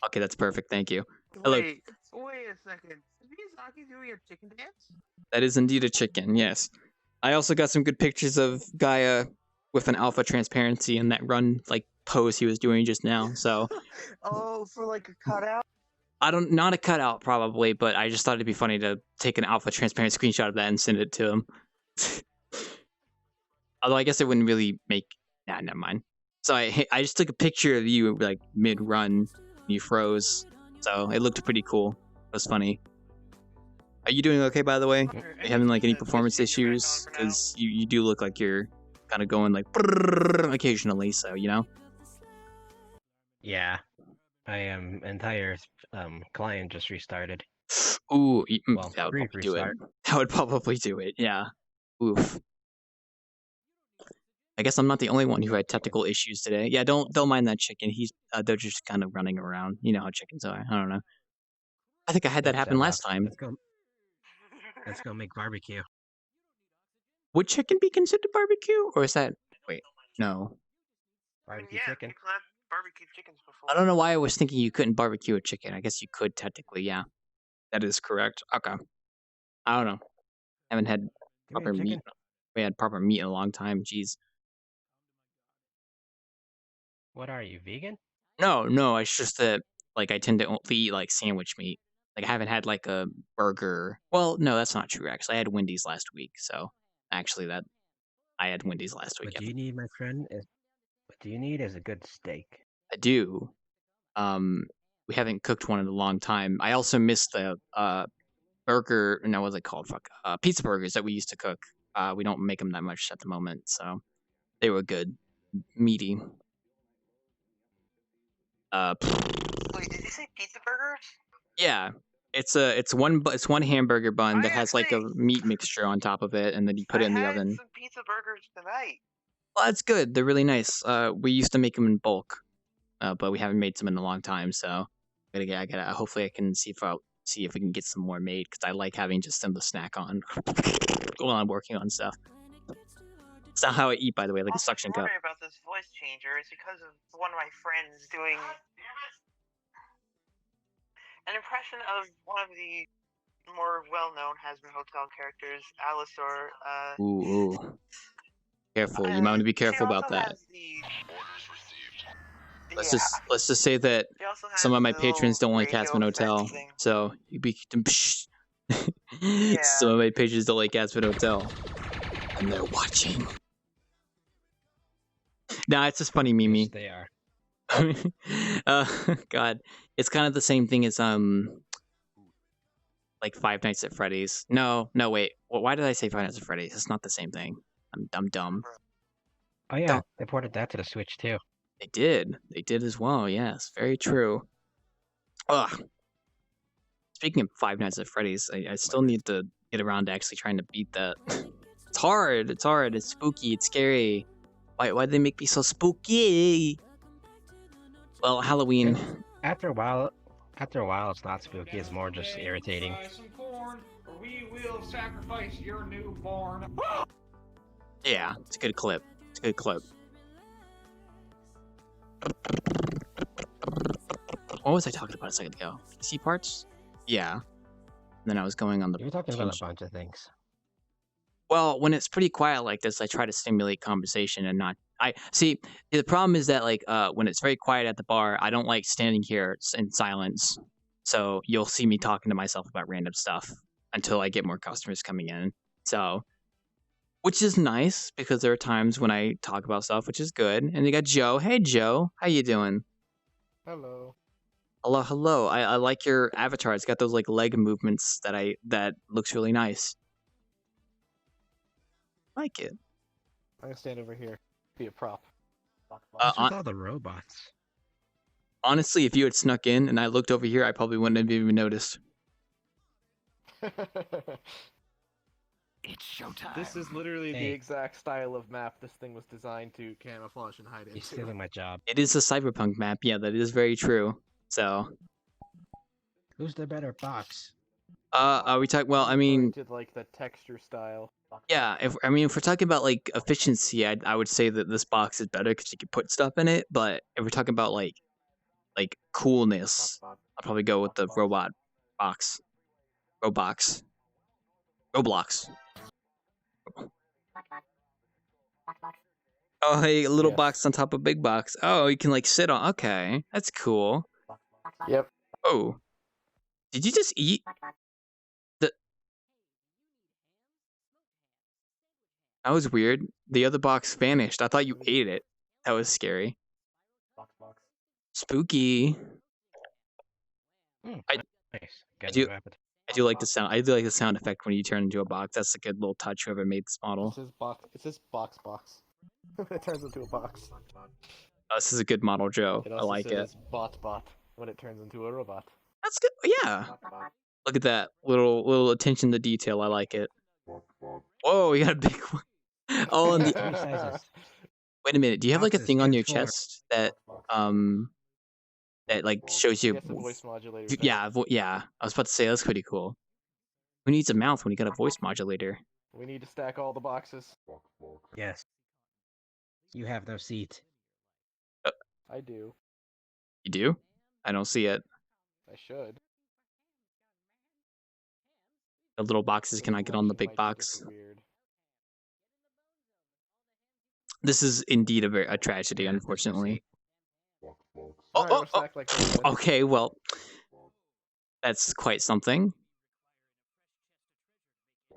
Okay, that's perfect. Thank you. Hello. Wait a second. Is Miyazaki doing a chicken dance? That is indeed a chicken, yes. I also got some good pictures of Gaia with an alpha transparency in that run like pose he was doing just now. So Oh, for like a cutout? not a cutout probably, but I just thought it'd be funny to take an alpha transparent screenshot of that and send it to him. Although I guess it wouldn't really make never mind. So I just took a picture of you like mid run, you froze. So it looked pretty cool. It was funny. Are you doing okay, by the way? Are you having like any performance issues? Because you do look like you're kind of going like occasionally. So you know. Yeah. My entire client just restarted. Ooh, Well, that would brief probably do it. restart. That would probably do it. Yeah. Oof. I guess I'm not the only one who had technical issues today. Yeah, don't mind that chicken. They're just kind of running around. You know how chickens are. I don't know. I think I had that Let's happen last time. Let's go make barbecue. Would chicken be considered barbecue, or is that? Wait, no. Barbecue Yeah, chicken. people have barbecued chickens before. I don't know why I was thinking you couldn't barbecue a chicken. I guess you could technically. Yeah, that is correct. Okay. I don't know. Haven't had Give me proper a meat. chicken. We had proper meat in a long time. Jeez. What are you, vegan? No. It's just that like I tend to only eat like sandwich meat. Like I haven't had like a burger. Well, no, that's not true. Actually, I had Wendy's last week. So actually, that I had Wendy's last week. What do you need, my friend? What do you need is a good steak. I do. We haven't cooked one in a long time. I also missed the burger. No, what's it called? Fuck. Pizza burgers that we used to cook. We don't make them that much at the moment, so they were good, meaty. Wait, did you say pizza burgers? Yeah, it's one hamburger bun that has like a meat mixture on top of it, and then you put it in the I oven. had some pizza burgers tonight. Well, that's good. They're really nice. We used to make them in bulk, but we haven't made some in a long time. So I gotta. Hopefully, I can see if we can get some more made because I like having just them to snack on while I'm working on stuff. It's not how I eat, by the way, like a suction cup. About this voice changer is because of one of my friends doing an impression of one of the more well-known Hasbro Hotel characters, Allosaur. Ooh. Careful. You might want to be careful about that. Let's just say that some of my patrons don't like Casman Hotel, so you be some of my patrons don't like Casman Hotel, and they're watching. Nah, it's just funny, Mimi. Yes, they are. uh, God, it's kind of the same thing as like Five Nights at Freddy's. No, wait. Well, why did I say Five Nights at Freddy's? It's not the same thing. I'm dumb. Oh yeah, Don't. they ported that to the Switch too. They did. They did as well. Yes, very true. Ugh. Speaking of Five Nights at Freddy's, I still need to get around to actually trying to beat that. It's hard. It's hard. It's spooky. It's scary. Why'd they make me so spooky? Well, Halloween. After a while, it's not spooky. It's more just irritating. Some corn, or we will sacrifice your newborn. Yeah, it's a good clip. It's a good clip. What was I talking about a second ago? PC parts? Yeah. And then I was going on the. You're talking about a bunch of things. Well, when it's pretty quiet like this, I try to stimulate conversation and not. I see. The problem is that when it's very quiet at the bar, I don't like standing here in silence. So you'll see me talking to myself about random stuff until I get more customers coming in. So, which is nice because there are times when I talk about stuff, which is good. And you got Joe. Hey, Joe, how you doing? Hello. Hello, hello. I like your avatar. It's got those like leg movements that looks really nice. Like it. I'm gonna stand over here. Be a prop. What's with all the robots? Honestly, if you had snuck in and I looked over here, I probably wouldn't have even noticed. It's showtime. This is literally the Hey. exact style of map this thing was designed to camouflage and hide You're into. stealing my job. It is a cyberpunk map. Yeah, that is very true. So, Who's the better box? we talk. Well, I I'm mean, referring to like the texture style. yeah. If we're talking about like efficiency, I would say that this box is better because you can put stuff in it. But if we're talking about like coolness, I'll probably go with the robot box. Roblox. Oh, hey, a little Yes. box on top of big box. Oh, you can like sit on. Okay, that's cool. Yep. Oh, did you just eat? That was weird. The other box vanished. I thought you ate it. That was scary. Spooky. Nice. I do like the sound. I do like the sound effect when you turn into a box. That's a good little touch. Whoever made this model. It says box. It turns into a box. This is a good model, Joe. It I also like it. says bot when it turns into a robot. That's good. Yeah. Look at that little attention to detail. I like it. Whoa, you got a big one. Oh, and Three the sizes. wait a minute. Do you have like a Boxes, thing on your transform. chest that like shows you? Yes, a voice modulator. Yeah, yeah. I was about to say that's pretty cool. Who needs a mouth when you got a voice modulator? We need to stack all the boxes. Yes. You have no seat. I do. You do? I don't see it. I should. The little boxes. Can I get on the big Might be box? just weird. This is indeed a tragedy, unfortunately. Alright, we're stacked like this then. Okay, well, that's quite something.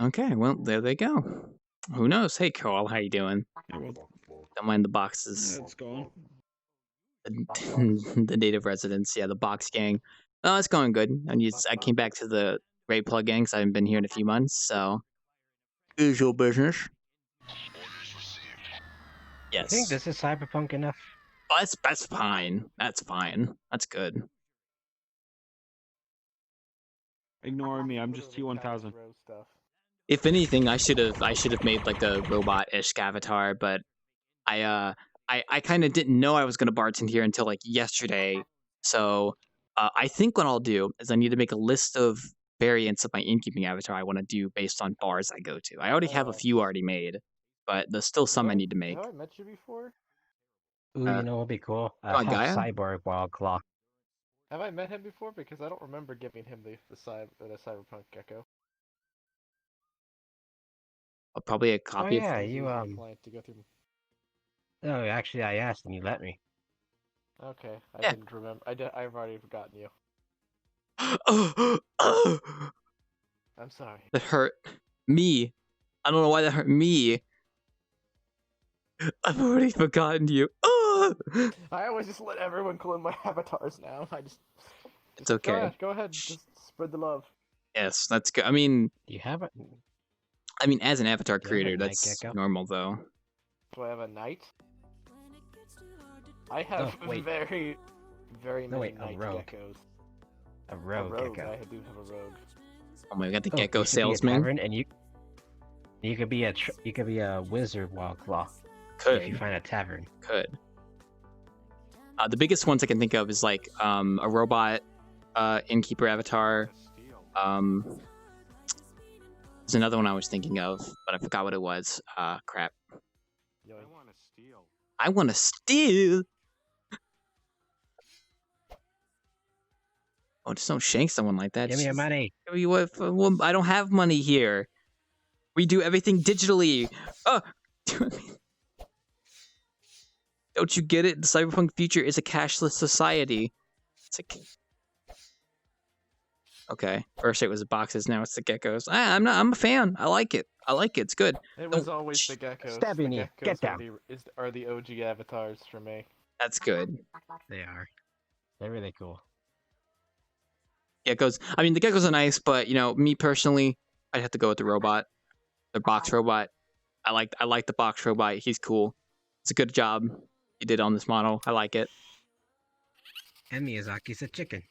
Okay, well, there they go. Who knows? Hey, Carl, how you doing? Don't mind the boxes. It's going. The native residents, yeah, the box gang. Oh, it's going good. I came back to the Ray Plug gang because I haven't been here in a few months, so usual business. I think Yes. this is cyberpunk enough. Oh, that's fine. That's fine. That's good. Ignore me. I'm just T1000. Row stuff. If anything, I should have made like a robot-ish avatar, but I kind of didn't know I was gonna bartend here until like yesterday. So I think what I'll do is I need to make a list of variants of my innkeeping avatar I want to do based on bars I go to. I already have a few already made, but there's still some I need to make. Have I met you before? Ooh, you know what'd be cool? come on, Half Gaia? cyborg wild clock. Have I met him before? Because I don't remember giving him the cyberpunk gecko. Probably a copy yeah, of. you Client to go through. No, actually, I asked and you let me. Okay, I Yeah. didn't remember. I've already forgotten you. I'm sorry. That hurt me. I don't know why that hurt me. I've already forgotten you. I always just let everyone clone my avatars now. It's okay. Go ahead, just spread the love. Yes, that's good. I mean, Do you have a as an avatar Do you have a creator, night that's gecko? normal though. Do I have a knight? I have wait. very No, many wait, a night rogue. geckos. a rogue rogue. gecko? I do have a rogue. Oh my, we got the Oh, gecko you could be a salesman. tavern, and you could be a wizard wildclaw if you Could. find a tavern. Could. The biggest ones I can think of is like a robot innkeeper avatar. There's another one I was thinking of, but I forgot what it was. Crap. I want to steal. I want to steal. Oh, just don't shank someone like that. Give me your money. Well, I don't have money here. We do everything digitally. Oh. Don't you get it? The cyberpunk future is a cashless society. It's like, okay. First it was the boxes, now it's the geckos. I'm a fan. I like it. It's good. It was always the geckos. Stab your the knee. geckos Get down. are the OG avatars for me. That's good. They are. They're really cool. Geckos. I mean, the geckos are nice, but me personally, I'd have to go with the robot, the box robot. I like the box robot. He's cool. It's a good job he did on this model. I like it. And Miyazaki's a chicken.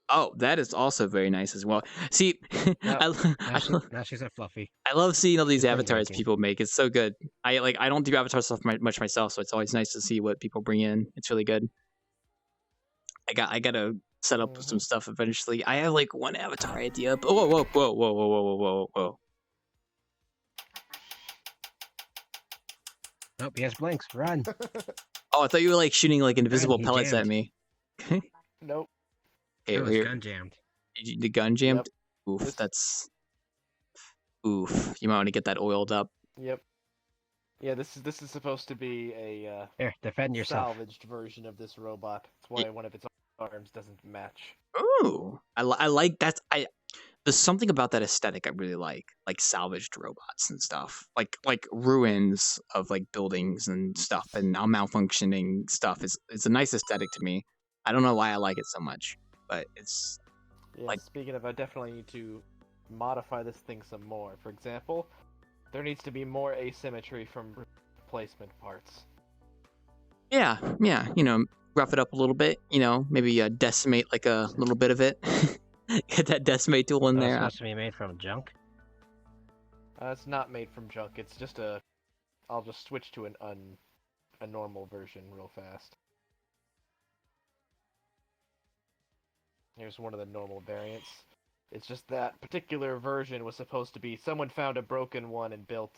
Oh, that is also very nice as well. See, Now she's a fluffy. I love seeing all these She's been avatars drinking. people make. It's so good. I don't do avatar stuff much myself, so it's always nice to see what people bring in. It's really good. I gotta set up some stuff eventually. I have like one avatar idea. But whoa. Nope, he has blinks. Run. Oh, I thought you were like shooting like invisible he pellets at jammed. me. Nope. Okay, It was here. gun jammed. The gun jammed. Yep. Oof, that's. Oof. You might want to get that oiled up. Yep. Yeah, this is supposed to be a Here, defend yourself. salvaged version of this robot. That's why one of its arms doesn't match. Ooh, I like that. There's something about that aesthetic I really like salvaged robots and stuff, like ruins of like buildings and stuff, and now malfunctioning stuff. It's a nice aesthetic to me. I don't know why I like it so much, but it's Yeah, like- speaking of, I definitely need to modify this thing some more. For example, there needs to be more asymmetry from replacement parts. yeah, rough it up a little bit. Maybe decimate like a little bit of it. Get that decimate tool in It's there. supposed to be made from junk. It's not made from junk. It's just I'll just switch to a normal version real fast. Here's one of the normal variants. It's just that particular version was supposed to be someone found a broken one and built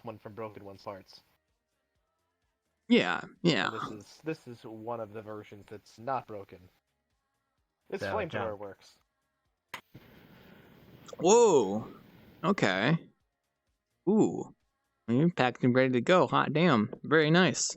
one from broken one's parts. Yeah. And this is one of the versions that's not broken. This So, flamethrower junk. works. Whoa. Okay. Ooh. You're packed and ready to go. Hot damn. Very nice.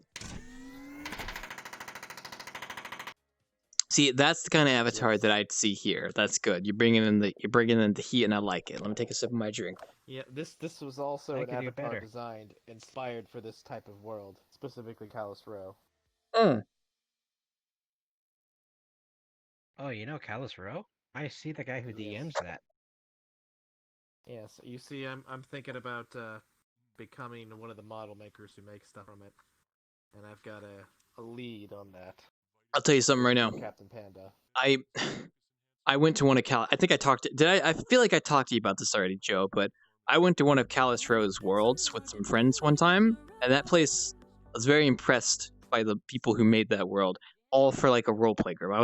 See, that's the kind of avatar that I'd see here. That's good. You're bringing in the heat, and I like it. Let me take a sip of my drink. Yeah, this was also I an could do avatar better. designed inspired for this type of world, specifically Callus Row. Oh, you know Callus Row? I see the guy who DMs that. Yes, you see, I'm thinking about becoming one of the model makers who make stuff from it, and I've got a lead on that. I'll tell you something right now. Captain Panda. I went to one of I think I talked. I feel like I talked to you about this already, Joe. But I went to one of Callus Row's worlds with some friends one time, and that place, I was very impressed by the people who made that world, all for like a role play group. I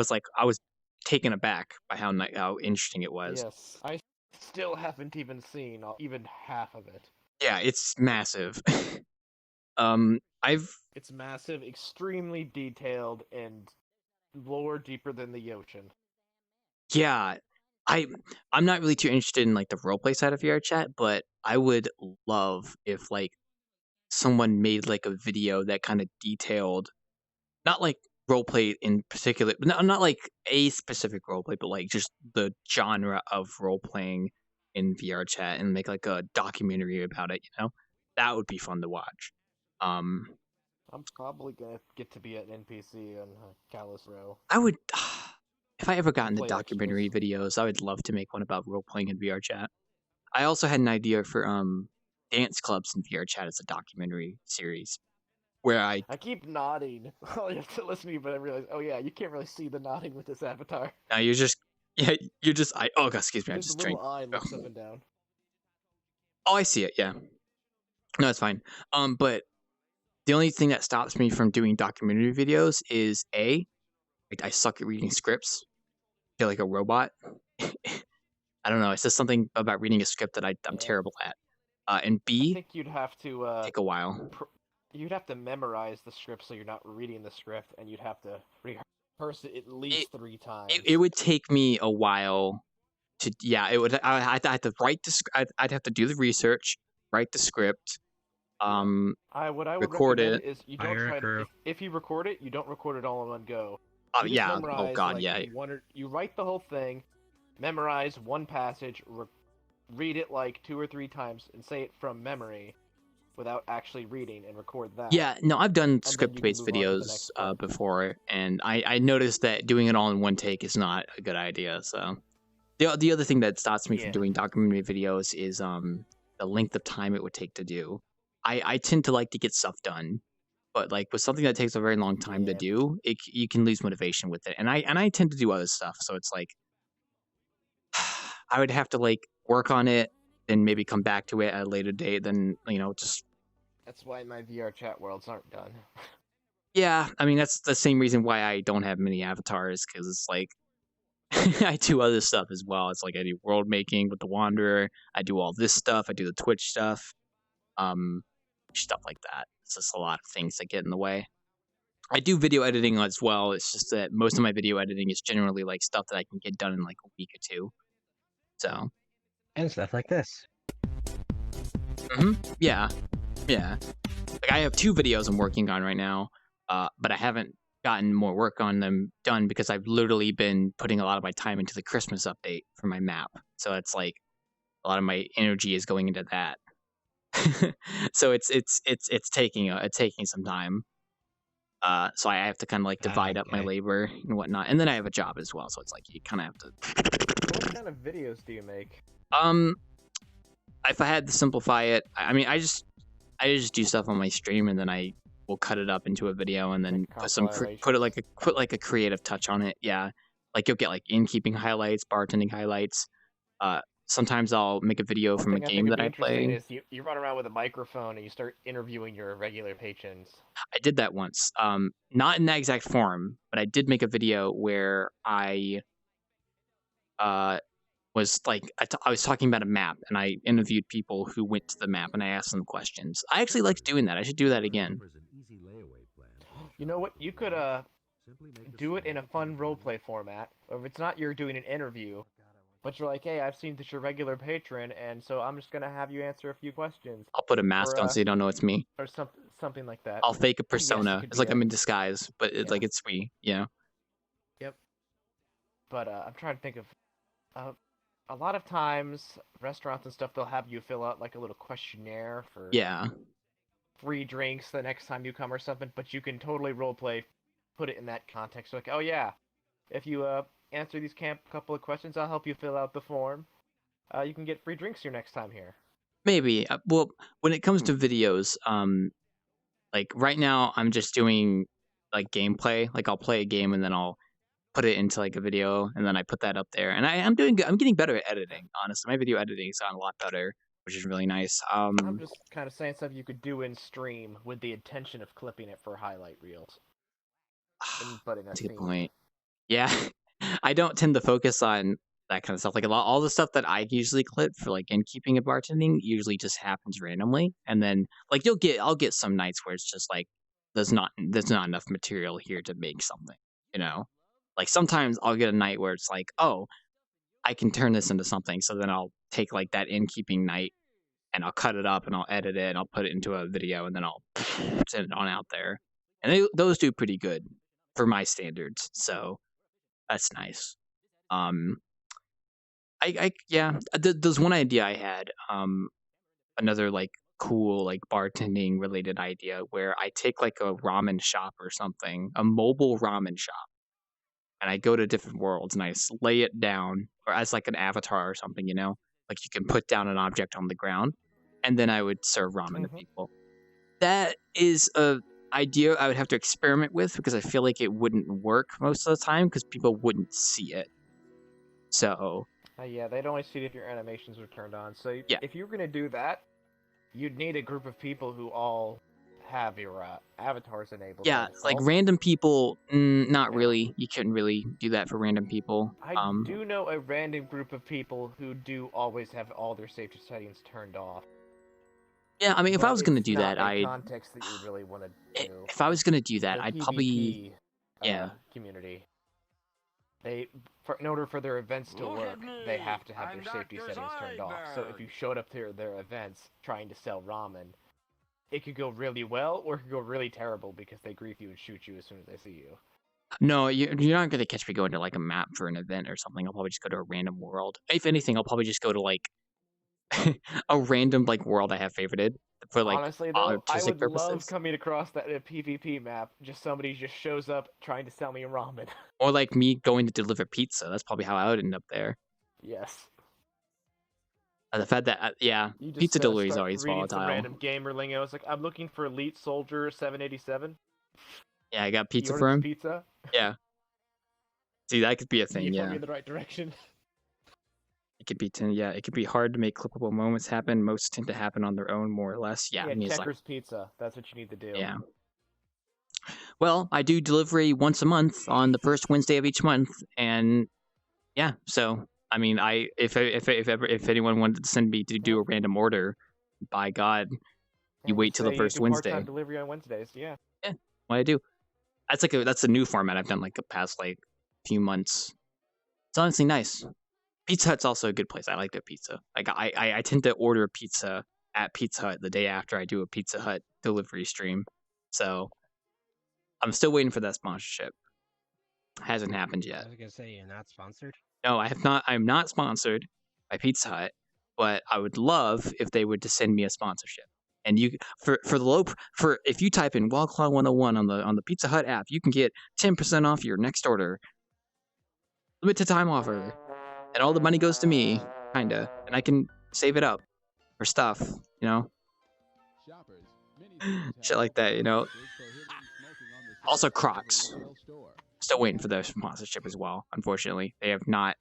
was taken aback by how interesting it was. Yes, I still haven't even seen even half of it. Yeah, it's massive. It's massive, extremely detailed, and lore deeper than the ocean. Yeah, I'm not really too interested in like the roleplay side of VR chat, but I would love if like someone made like a video that kind of detailed, not like roleplay in particular, not like a specific roleplay, but like just the genre of role playing in VR chat, and make like a documentary about it. That would be fun to watch. Um, I'm probably gonna get to be an NPC on Callus Row. I would, if I ever got into play documentary extras. videos, I would love to make one about role playing in VR chat. I also had an idea for dance clubs in VR chat as a documentary series where I keep nodding. Oh, you have to listen to me, but I realize, oh yeah, you can't really see the nodding with this avatar. you're just yeah you're just oh god, excuse me, I There's a just little drank. eye Oh. looks up and down. Oh, I see it. Yeah, no, it's fine. But the only thing that stops me from doing documentary videos is I suck at reading scripts. I feel like a robot. I don't know. It's just something about reading a script that I'm Yeah. terrible at. And I B, think you'd have to take a while. you'd have to memorize the script so you're not reading the script, and you'd have to rehearse it at least 3 times. It would take me a while to it would I'd have to write the I'd have to do the research, write the script, What I would record recommend it. is you don't try to, if you record it, you don't record it all in one go. You just Yeah. memorize, Oh god, like, yeah. you write the whole thing, memorize one passage, read it like 2 or 3 times, and say it from memory without actually reading, and record that. Yeah, no, I've done then you can script-based move on to the videos next part. before, and I noticed that doing it all in one take is not a good idea. So the other thing that stops me from doing documentary videos is the length of time it would take to do. I tend to like to get stuff done, but like with something that takes a very long time to do, you can lose motivation with it. And I tend to do other stuff, so it's like I would have to like work on it and maybe come back to it at a later date. Then just That's why my VR chat worlds aren't done. yeah. I mean that's the same reason why I don't have many avatars, because it's like I do other stuff as well. It's like I do world making with the Wanderer. I do all this stuff. I do the Twitch stuff, stuff like that. It's just a lot of things that get in the way. I do video editing as well. It's just that most of my video editing is generally like stuff that I can get done in like a week or two. So. And stuff like this. Yeah. Like I have 2 videos I'm working on right now, but I haven't gotten more work on them done because I've literally been putting a lot of my time into the Christmas update for my map. So it's like a lot of my energy is going into that. So it's taking some time. So I have to kind of like divide up my labor and whatnot, and then I have a job as well. So it's like you kind of have to. What kind of videos do you make? If I had to simplify it, I mean, I just do stuff on my stream, and then I will cut it up into a video, and then put like a creative touch on it. Yeah, like you'll get like innkeeping highlights, bartending highlights. Sometimes I'll make a video from a game that I play. Is you run around with a microphone and you start interviewing your regular patrons. I did that once. Not in that exact form, but I did make a video where I was like I was talking about a map, and I interviewed people who went to the map, and I asked them questions. I actually liked doing that. I should do that again. You know what? You could do it in a fun roleplay format. Or if it's not you're doing an interview, but you're like, hey, I've seen that you're a regular patron, and so I'm just gonna have you answer a few questions. I'll put a mask on so you don't know it's me. Or something like that. I'll fake a persona. It's like I'm in disguise, but yeah. like it's me. Yeah. Yep. But I'm trying to think of. A lot of times, restaurants and stuff, they'll have you fill out like a little questionnaire for free drinks the next time you come or something. But you can totally roleplay, put it in that context. Like, oh yeah, if you answer these couple of questions, I'll help you fill out the form. You can get free drinks your next time here. Maybe. Well, when it comes to videos, like right now, I'm just doing like gameplay. Like I'll play a game and then I'll put it into like a video, and then I put that up there. And I'm doing good. I'm getting better at editing. Honestly, my video editing has gotten a lot better, which is really nice. I'm just kind of saying stuff you could do in stream with the intention of clipping it for highlight reels. That's a good point. Yeah, I don't tend to focus on that kind of stuff. Like all the stuff that I usually clip for like innkeeping and bartending usually just happens randomly, and then like I'll get some nights where it's just like there's not enough material here to make something, you know. Like sometimes I'll get a night where it's like, oh, I can turn this into something. So then I'll take like that innkeeping night and I'll cut it up and I'll edit it and I'll put it into a video and then I'll send it on out there. And those do pretty good for my standards. So that's nice. There's one idea I had. Another like cool like bartending related idea where I take like a ramen shop or something, a mobile ramen shop, and I go to different worlds and I lay it down or as like an avatar or something, you know? Like you can put down an object on the ground and then I would serve ramen to people. That is a idea I would have to experiment with because I feel like it wouldn't work most of the time because people wouldn't see it. So Yeah, they'd only see it if your animations were turned on. So yeah, if you were gonna do that, you'd need a group of people who all have your avatars enabled. yeah, By like default. random people, not Yeah. really. You couldn't really do that for random people. I do know a random group of people who do always have all their safety settings turned off. Yeah, I mean, if I But was gonna it's do not that, a context that you would really want to do. if I was gonna do that, The I'd PvP, probably yeah. community. In order for their events to work, they have to have their safety settings turned off. So if you showed up to their events trying to sell ramen, it could go really well or it could go really terrible because they grief you and shoot you as soon as they see you. No, you're not gonna catch me going to like a map for an event or something. I'll probably just go to a random world. If anything, I'll probably just go to like a random like world I have favorited for like Honestly, though, I artistic would love purposes. coming across that PvP map. Just somebody just shows up trying to sell me ramen. Or like me going to deliver pizza. That's probably how I would end up there. Yes. The fact that yeah, You just pizza delivery is start always reading some volatile. random gamer lingo. It's like, I'm looking for Elite Soldier 787. Yeah, I got pizza You for ordered him. pizza? Yeah. See, that could be a Can you thing. point Yeah, me in the right direction? it could be. Yeah, it could be hard to make clippable moments happen. Most tend to happen on their own, more or less. Yeah, Yeah, I mean, it's like Checkers Pizza. That's what you need to do. yeah. Well, I do delivery once a month on the first Wednesday of each month, and yeah. So I mean, if anyone wanted to send me to do a random order, by God, you wait till the Say you first do Wednesday. part-time delivery on Wednesdays. Yeah. Yeah, what I do. That's a new format I've done like the past like few months. It's honestly nice. Pizza Hut's also a good place. I like their pizza. Like I tend to order pizza at Pizza Hut the day after I do a Pizza Hut delivery stream. So I'm still waiting for that sponsorship. Hasn't happened I yet. was gonna say you're not sponsored. No, I have not. I'm not sponsored by Pizza Hut, but I would love if they would to send me a sponsorship. And you for the for if you type in Wildclaw 101 on the Pizza Hut app, you can get 10% off your next order. Limited time offer. And all the money goes to me, kinda. And I can save it up for stuff, you know? Shit like that, you know? Also Crocs. Still waiting for their sponsorship as well, unfortunately. They have not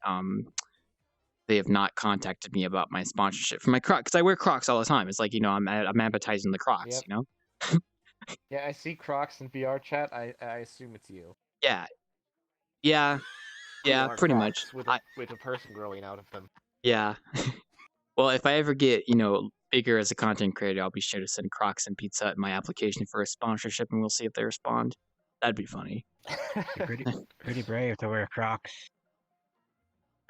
contacted me about my sponsorship for my Crocs because I wear Crocs all the time. It's like, you know, I'm advertising the Crocs, Yep. you know? Yeah, I see Crocs in VR chat. I assume it's you. Yeah. Yeah. Yeah, VR pretty Crocs much. With a person growing out of them. Yeah. Well, if I ever get, you know, bigger as a content creator, I'll be sure to send Crocs and Pizza Hut my application for a sponsorship, and we'll see if they respond. That'd be funny. You're pretty brave to wear Crocs.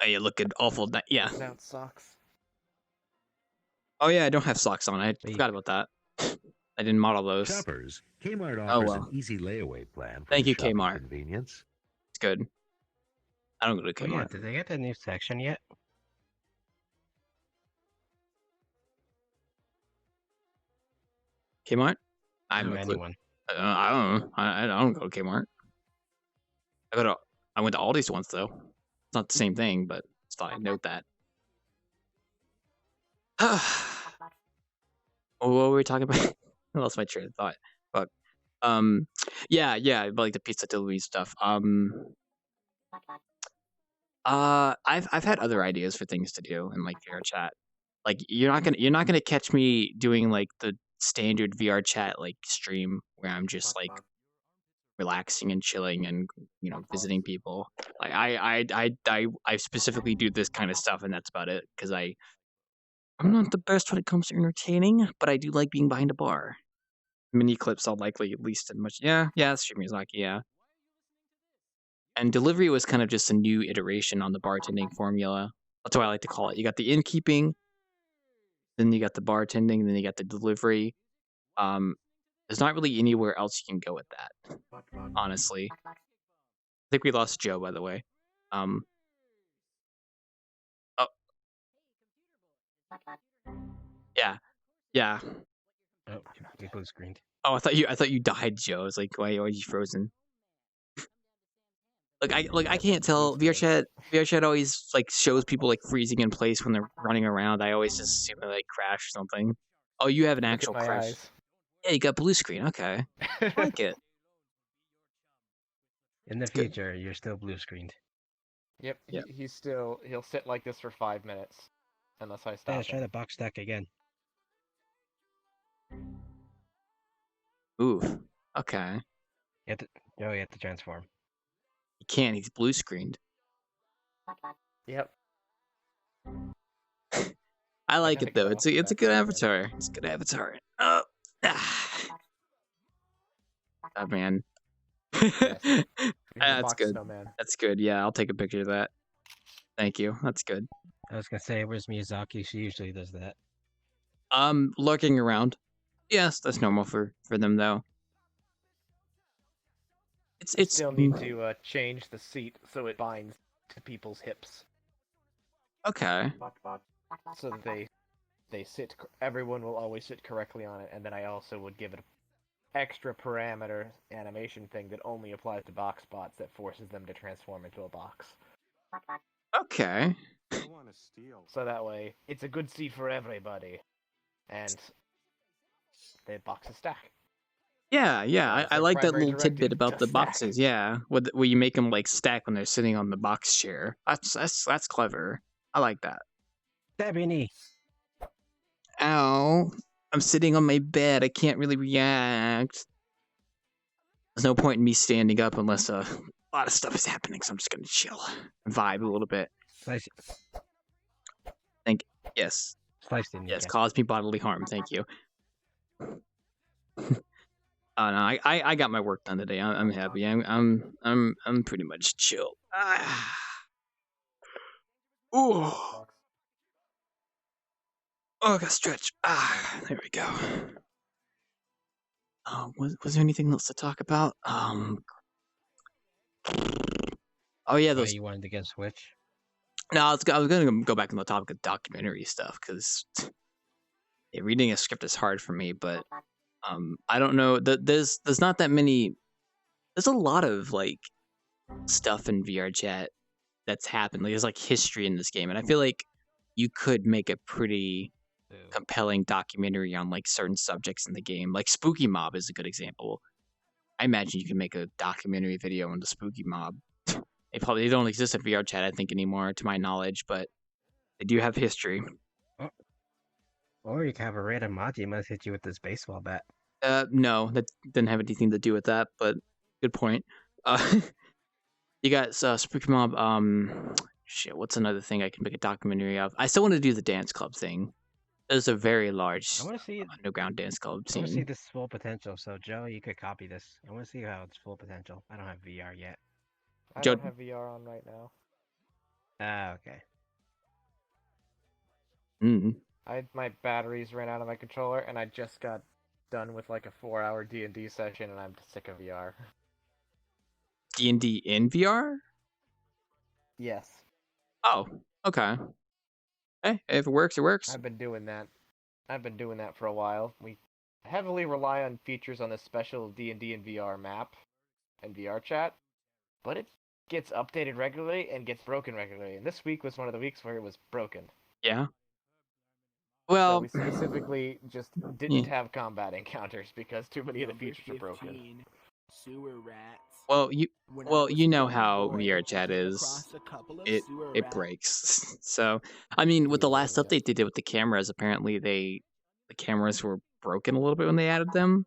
Oh, you looking awful. Yeah. Without socks. Oh yeah, I don't have socks on. I Wait. forgot about that. I didn't model those. Shoppers, Kmart Oh, offers well. an easy layaway plan for Thank your you, shopping Kmart. convenience. It's good. I don't go to Oh yeah, Kmart. did they get the new section yet? Kmart? I No, have no clue. anyone. I don't know. I don't go to Kmart. I went to Aldi's once though. It's not the same thing, but just thought I'd note that. What were we talking about? I lost my train of thought. Fuck. Yeah, like the pizza delivery stuff. I've had other ideas for things to do in like VR chat. Like you're not gonna catch me doing like the standard VR chat like stream where I'm just like relaxing and chilling and you know visiting people. Like I specifically do this kind of stuff and that's about it because I'm not the best when it comes to entertaining, but I do like being behind a bar. Mini clips I'll likely at least in much stream Miyazaki, yeah. And delivery was kind of just a new iteration on the bartending formula. That's what I like to call it. You got the innkeeping, then you got the bartending, then you got the delivery. There's not really anywhere else you can go with that, honestly. I think we lost Joe, by the way. Oh. Yeah. Oh, we blue screened. Oh, I thought you died, Joe. I was like, why are you frozen? I can't tell. VR chat always like shows people like freezing in place when they're running around. I always just assume they like crash or something. Oh, you have an Look actual at my crash. eyes. Yeah, you got blue screen. Okay, I like it. In the It's good. future, you're still blue screened. Yep. Yep. He'll sit like this for 5 minutes, unless I Yeah, stop let's try him. the box stack again. Ooh. Okay. You have to transform. He can't. He's blue screened. Yep. I like it though. gotta It's go a back good in again. avatar. It's a good avatar. Oh, oh man. Yes. We have a That's box good. snowman. That's good. Yeah, I'll take a picture of that. Thank you. That's good. I was gonna say, where's Miyazaki? She usually does that. Lurking around. Yes, that's normal for them though. I It's still need to change the seat so it binds to people's hips, okay. so that they sit. Everyone will always sit correctly on it, and then I also would give it an extra parameter animation thing that only applies to box bots that forces them to transform into a box. Okay. I want to steal. So that way, it's a good seat for everybody, and the boxes stack. Yeah, That is I their like that primary little tidbit directive, about to the stack. boxes. Yeah, where you make them like stack when they're sitting on the box chair. That's clever. I like that. Stabby. Ow! I'm sitting on my bed. I can't really react. There's no point in me standing up unless a lot of stuff is happening. So I'm just gonna chill, vibe a little bit. Slice. Yes, Sliced in. yes. Cause me bodily harm. Thank you. Oh no, I got my work done today. I'm happy. I'm pretty much chill. Ooh. Oh, I got stretch. There we go. Was there anything else to talk about? Oh yeah, Why those. you wanted to get Switch? No, I was gonna go back on the topic of documentary stuff because reading a script is hard for me. But I don't know. There's not that many. There's a lot of like stuff in VR chat that's happened. Like there's like history in this game, and I feel like you could make a pretty compelling documentary on like certain subjects in the game. Like Spooky Mob is a good example. I imagine you can make a documentary video on the Spooky Mob. They don't exist in VR chat, I think, anymore, to my knowledge, but they do have history. Or you can have a random Majima hit you with this baseball bat. No, that didn't have anything to do with that, but good point. You got Spooky Mob. Shit, what's another thing I can make a documentary of? I still want to do the dance club thing. There's a very large I want to see underground dance club I want to see scene. this full potential. So Joe, you could copy this. I want to see how it's full potential. I don't have VR yet. I Joe- don't have VR on right now. Ah, okay. My batteries ran out of my controller, and I just got done with like a 4-hour D&D session, and I'm sick of VR. D&D in VR? Yes. Oh, okay. Hey, if it works, it works. I've been doing that. For a while. We heavily rely on features on the special D&D and VR map and VR chat, but it gets updated regularly and gets broken regularly. And this week was one of the weeks where it was broken. Yeah. So Well, we specifically just didn't have combat encounters because too many of the features are broken. Sewer rats. well, you know how boy, VR chat I came is. across a couple of It sewer it rats. breaks. So, I mean, with the last Yeah. update they did with the cameras, apparently the cameras were broken a little bit when they added them.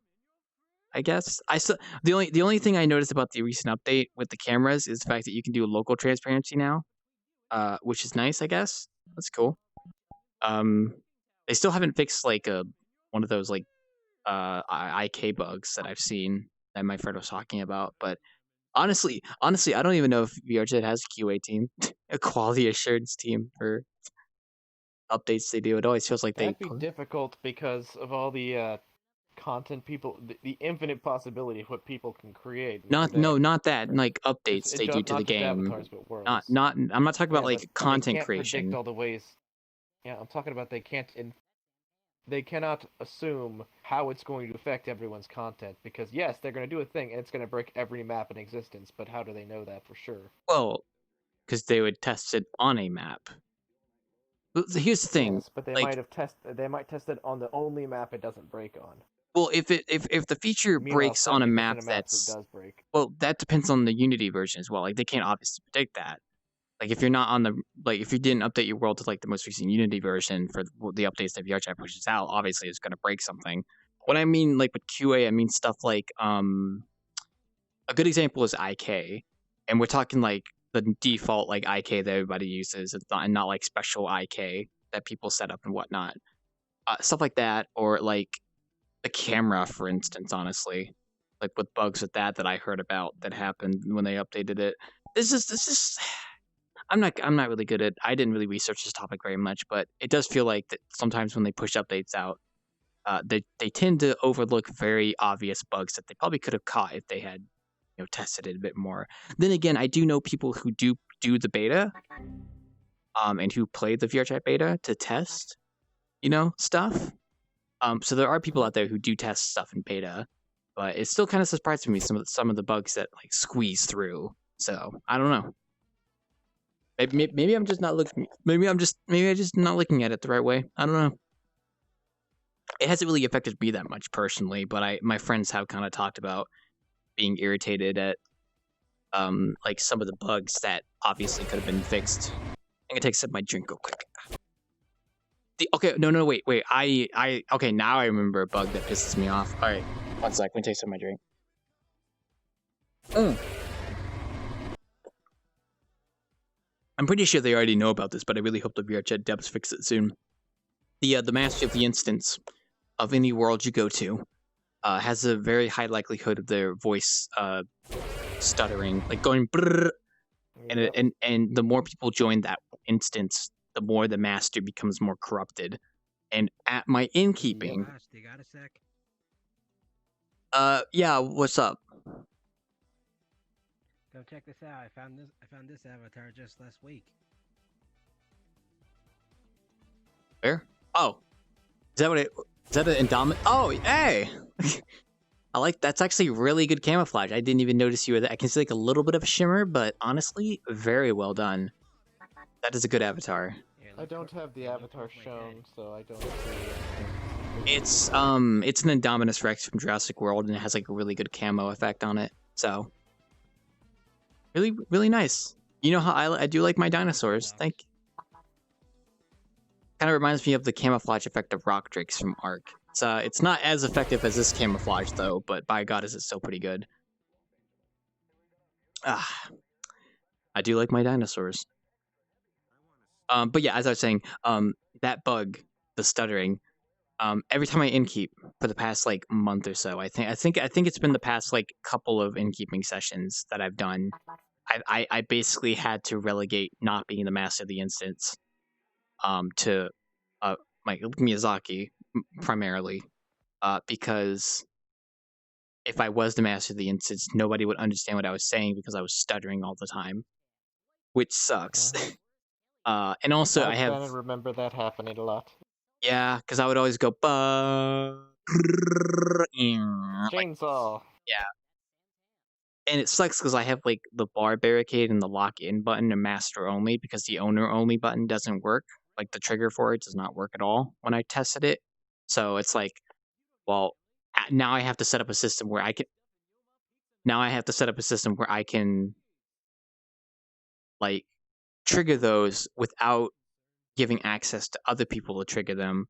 I guess the only thing I noticed about the recent update with the cameras is the fact that you can do local transparency now, which is nice. I guess that's cool. They still haven't fixed like one of those like IK bugs that I've seen that my friend was talking about. But honestly, I don't even know if VRChat has a QA team, a quality assurance team for updates they do. It always feels like That'd be difficult because of all the content people, the infinite possibility of what people can create. not that like updates they do to the not just game. avatars, but worlds. I'm not talking about Yeah, like but content they can't creation. predict all the ways. Yeah, I'm talking about they can't they cannot assume how it's going to affect everyone's content, because yes, they're going to do a thing and it's going to break every map in existence, but how do they know that for sure? Well, because they would test it on a map. But here's the thing. Yes, but they like, might test it on the only map it doesn't break on. well, if the feature Meanwhile, breaks on a 70% map of maps that's it does break. well, that depends on the Unity version as well. Like they can't obviously predict that. Like if you're not on the if you didn't update your world to like the most recent Unity version for the updates that VRChat pushes out, obviously it's gonna break something. What I mean like with QA, I mean stuff like a good example is IK, and we're talking like the default like IK that everybody uses. It's not like special IK that people set up and whatnot. Stuff like that, or like the camera, for instance. Honestly, like with bugs with that I heard about that happened when they updated it. This is. I'm not really good at. I didn't really research this topic very much, but it does feel like that sometimes when they push updates out, they tend to overlook very obvious bugs that they probably could have caught if they had tested it a bit more. Then again, I do know people who do the beta, and who play the VRChat beta to test, stuff. So there are people out there who do test stuff in beta, but it's still kind of surprising me some of the bugs that like squeeze through. So I don't know. Maybe I'm just not looking. Maybe I'm just not looking at it the right way. I don't know. It hasn't really affected me that much personally, but my friends have kind of talked about being irritated at like some of the bugs that obviously could have been fixed. I'm gonna take a sip of my drink real quick. Wait. Okay, now I remember a bug that pisses me off. All right, 1 sec. Let me take some of my drink. I'm pretty sure they already know about this, but I really hope the VRChat devs fix it soon. The master of the instance of any world you go to has a very high likelihood of their voice stuttering, like going brrr, and the more people join that instance, the more the master becomes more corrupted. And at my innkeeping, You got a sec? yeah, what's up? Go check this out. I found this avatar just last week. Where? Oh, is that an Indominate? Oh, hey! I like that's actually really good camouflage. I didn't even notice you were there. I can see like a little bit of a shimmer, but honestly, very well done. That is a good avatar. I don't have the avatar shown, so I don't see it. It's an Indominus Rex from Jurassic World, and it has like a really good camo effect on it. So really, really nice. You know how I do like my dinosaurs. Thank you. Kind of reminds me of the camouflage effect of rock drakes from Ark. It's not as effective as this camouflage though, but by God, is it still pretty good. I do like my dinosaurs. But yeah, as I was saying, that bug, the stuttering, every time I innkeep for the past like month or so, I think it's been the past like couple of innkeeping sessions that I've done. I basically had to relegate not being the master of the instance, to my Miyazaki primarily, because if I was the master of the instance, nobody would understand what I was saying because I was stuttering all the time, which sucks. And also I have remember that happening a lot. Yeah, because I would always go Chainsaw. Yeah. And it sucks because I have like the bar barricade and the lock-in button and master only, because the owner only button doesn't work. Like the trigger for it does not work at all when I tested it. So it's like, well, now I have to set up a system where I can like trigger those without giving access to other people to trigger them,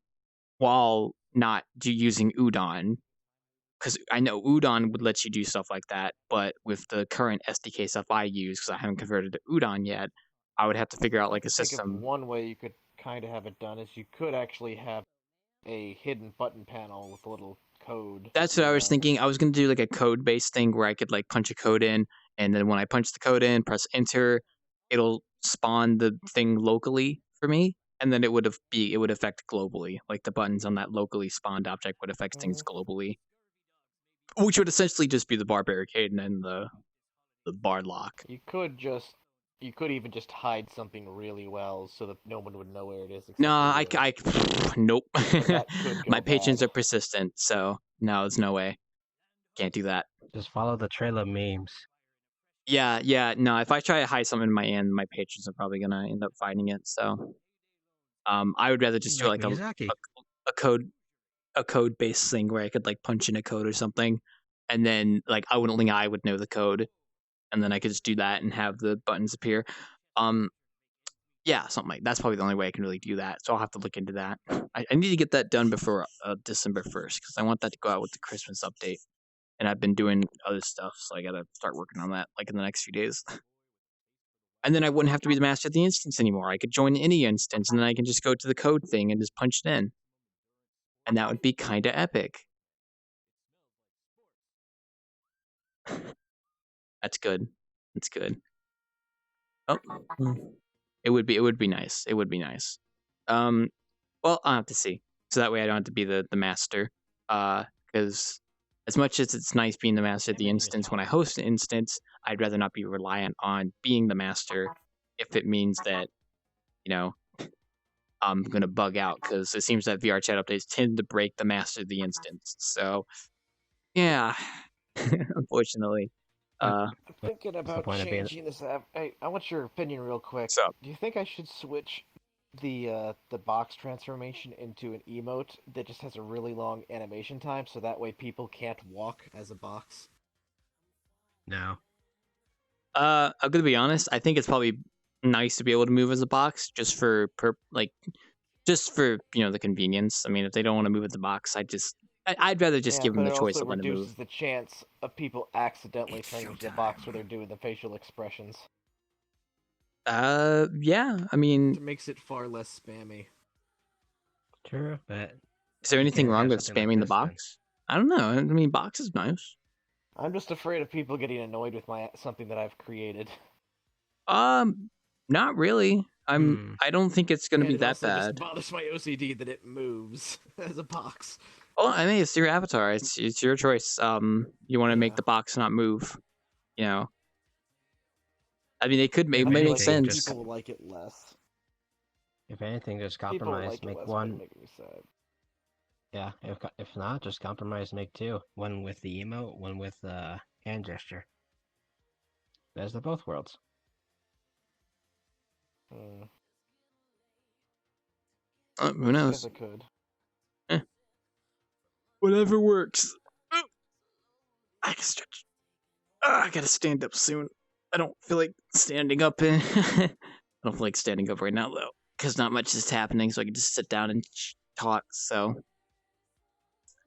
while not using Udon. Because I know Udon would let you do stuff like that, but with the current SDK stuff I use, because I haven't converted to Udon yet, I would have to figure out like a system. One way you could kind of have it done is you could actually have a hidden button panel with a little code. That's what I was thinking. I was going to do like a code-based thing where I could like punch a code in, and then when I punch the code in, press enter, it'll spawn the thing locally for me, and then it would affect globally. Like the buttons on that locally spawned object would affect things globally, which would essentially just be the bar barricade and then the bar lock. You could just You could even just hide something really well so that no one would know where it is except No, for you. nope. But that could go My patrons bad. are persistent, so no, there's no way. Can't do that. Just follow the trail of memes. Yeah, no. If I try to hide something in my end, my patrons are probably gonna end up finding it. So, I would rather just do Like like Miyazaki. a code based thing where I could like punch in a code or something, and then like only I would know the code, and then I could just do that and have the buttons appear. Yeah, something like that's probably the only way I can really do that. So I'll have to look into that. I need to get that done before December 1st because I want that to go out with the Christmas update. And I've been doing other stuff, so I gotta start working on that like in the next few days. And then I wouldn't have to be the master of the instance anymore. I could join any instance, and then I can just go to the code thing and just punch it in, and that would be kind of epic. That's good. That's good. Oh, it would be nice. It would be nice. Well, I'll have to see. So that way I don't have to be the master. Because as much as it's nice being the master of the instance when I host an instance, I'd rather not be reliant on being the master if it means that, I'm gonna bug out because it seems that VR chat updates tend to break the master of the instance. So yeah, unfortunately. I'm thinking What's the about point of being? changing this app. Hey, I want your opinion real quick. So Do you think I should switch the box transformation into an emote that just has a really long animation time, so that way people can't walk as a box? No. I'm gonna be honest. I think it's probably nice to be able to move as a box just for the convenience. I mean, if they don't want to move as a box, I'd rather just Yeah, give them but the it choice also of when to move. reduces the chance of people accidentally turning into a box where they're doing the facial expressions. Yeah. I mean, It makes it far less spammy. True, but is there you anything can't wrong have with something like spamming the this then. box? I don't know. I mean, box is nice. I'm just afraid of people getting annoyed with something that I've created. Not really. I don't think it's gonna And be it that also just bad. bothers my OCD that it moves as a box. Oh, I mean, it's your avatar. It's your choice. You want to make Yeah. the box not move. You know. I mean, it I may feel make like other sense. people will like it less. If anything, just People will compromise. like it Make less, but one. it'll make me sad. Yeah. If not, just compromise. Make two. One with the emote. One with the hand gesture. There's the both worlds. Hmm. Who I knows? guess I could. Whatever works. I can stretch. I gotta stand up soon. I don't feel like standing up. I don't feel like standing up right now though, because not much is happening. So I can just sit down and talk. So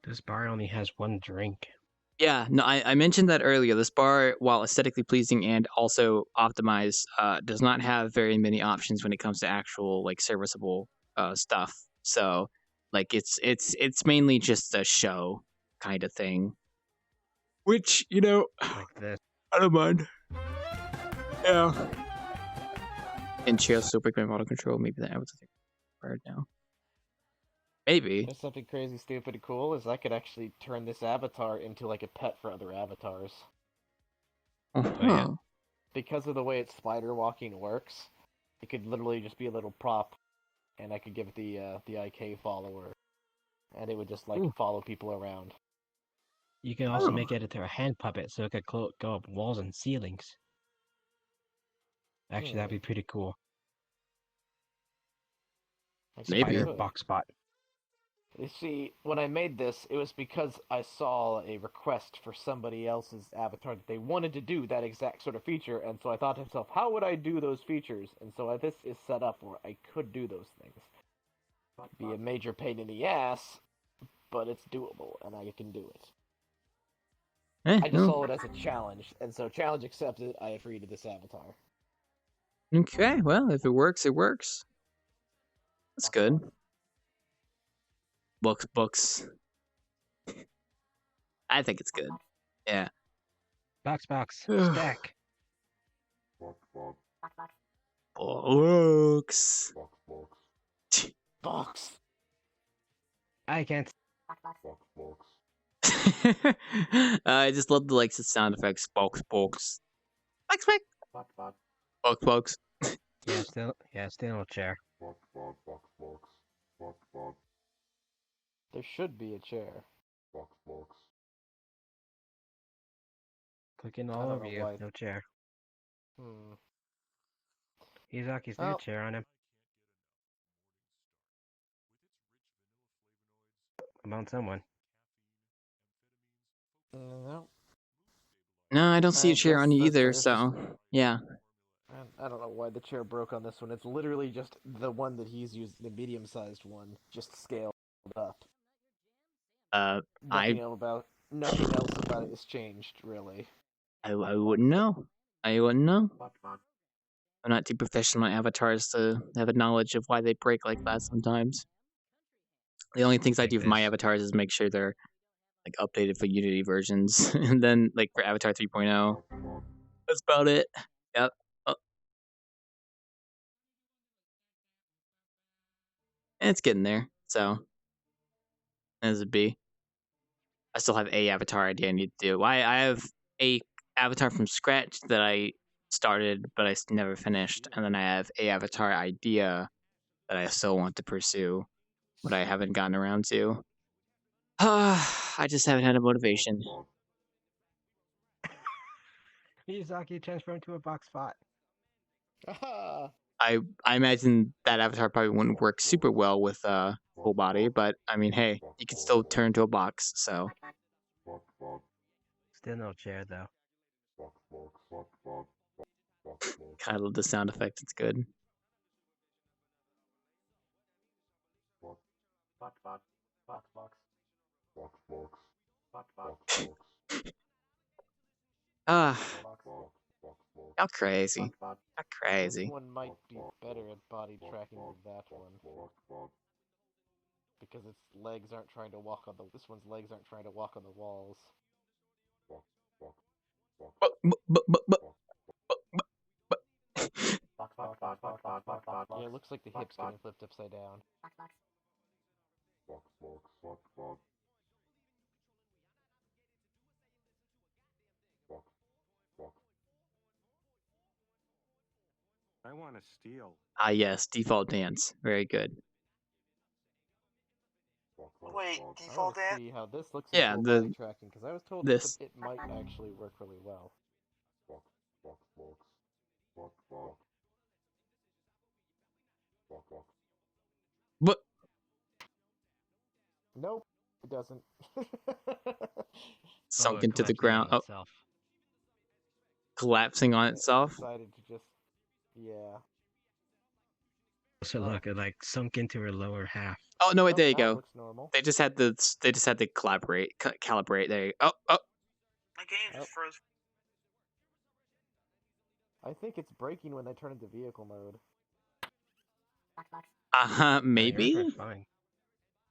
This bar only has one drink. yeah, no, I mentioned that earlier. This bar, while aesthetically pleasing and also optimized, does not have very many options when it comes to actual like serviceable stuff. So like it's mainly just a show kind of thing. Which, Like this. I don't mind. Yeah. And chill super quick auto control. Maybe that was right now. Maybe. There's something crazy, stupid, and cool is I could actually turn this avatar into like a pet for other avatars. Uh-huh. Because of the way its spider walking works, it could literally just be a little prop, and I could give it the IK follower, and it would just like follow people around. You can also make it into a hand puppet, so it could go up walls and ceilings. Actually, that'd be pretty cool. Maybe. Spider box spot. You see, when I made this, it was because I saw a request for somebody else's avatar that they wanted to do that exact sort of feature, and so I thought to myself, how would I do those features? And so this is set up where I could do those things. It'd be a major pain in the ass, but it's doable, and I can do it. I just saw it as a challenge, and so challenge accepted, I have created this avatar. Okay, well, if it works, it works. That's good. Books. I think it's good. Yeah. Box, stack. Books. Box. I can't. I just love the sound effects. Box. Folks. Yeah, still in a chair. There should be a chair. Clicking I all don't over know you. why. No chair. Hmm. Izaki's new Well, chair on him. I'm on someone. no. No, I don't see I a chair guess on you that either. there's just So yeah. I don't know why the chair broke on this one. It's literally just the one that he's used, the medium-sized one, just scaled up. I Nothing else about it is changed, really. I wouldn't know. I wouldn't know. I'm not too professional at avatars to have a knowledge of why they break like that sometimes. The only things I Like do for my this. avatars is make sure they're like updated for Unity versions, and then like for Avatar 3.0, that's about it. Yep. Oh, and it's getting there. So as it be, I still have a avatar idea I need to do. I have a avatar from scratch that I started, but I never finished, and then I have a avatar idea that I still want to pursue, but I haven't gotten around to. I just haven't had a motivation. Izaki transformed to a box spot. Aha! I imagine that avatar probably wouldn't work super well with full body, but I mean, hey, you can still turn to a box. So Still no chair though. kind of love the sound effect. It's good. Ah, y'all crazy. Y'all This crazy. one might be better at body tracking than that one. Because its legs aren't trying to walk on the. This one's legs aren't trying to walk on the walls. Yeah, it looks like the hip's getting flipped upside down. I want to steal. Ah, yes, default dance. Very good. Wait, I want default to dance? see how this looks in Yeah, full body tracking, because I was told this. it might actually work really well. But Nope, it doesn't. sunk it into the collapsing ground. on Oh, itself. collapsing on It itself. decided to just, yeah. So look, it like sunk into her lower half. Oh no, wait, Oh, there you now it go. looks normal. They just had to calibrate. There you go. Oh. My game just froze. I think it's breaking when they turn into vehicle mode. Maybe. You're fine.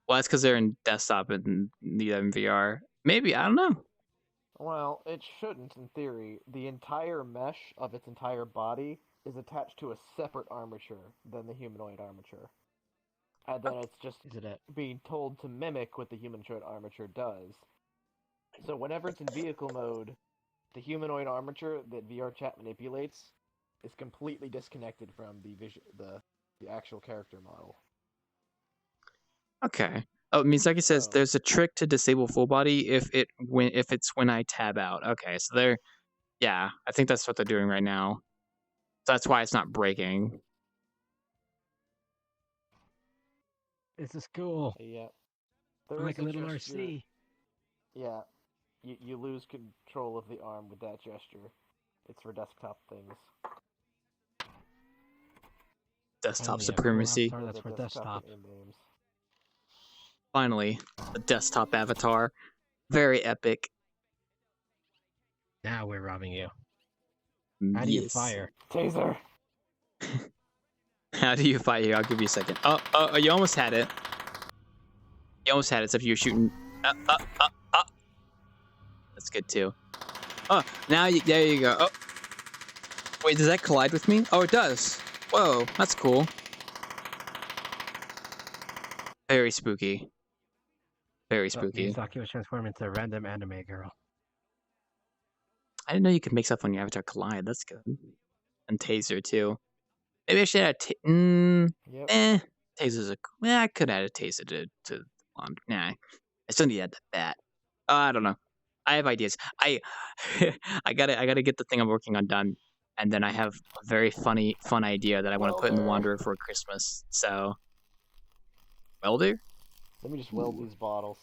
Well, that's because they're in desktop and the VR. Maybe, I don't know. Well, it shouldn't, in theory. The entire mesh of its entire body is attached to a separate armature than the humanoid armature. And then it's just Is it a being told to mimic what the humanoid armature does. So whenever it's in vehicle mode, the humanoid armature that VR chat manipulates is completely disconnected from the actual character model. Okay. Oh, Miyazaki says So- there's a trick to disable full body if it's when I tab out. Okay, so they're yeah, I think that's what they're doing right now. So that's why it's not breaking. This is cool. Yeah. I'm There like is a little gesture. RC. Yeah. You lose control of the arm with that gesture. It's for desktop things. Desktop Finally, a cool supremacy. avatar that's for desktop. and in-games. Finally, a desktop avatar. Very epic. Now we're robbing you. How do you Yes. fire? Taser! How do you fight here? I'll give you a second. Oh, you almost had it. You almost had it, except you were shooting. That's good too. Oh, now there you go. Oh, wait, does that collide with me? Oh, it does. Whoa, that's cool. Very spooky. Very spooky. Miyazaki was transformed into a random anime girl. I didn't know you could make stuff on your avatar collide. That's good. and taser too. Maybe I should add. Yep. Taser's a. I could add a taser to wand. Nah, I still need to add the bat. I don't know. I have ideas. I gotta get the thing I'm working on done, and then I have a very fun idea that I want to put in the Wanderer for Christmas. So, welder, Let me just weld these bottles.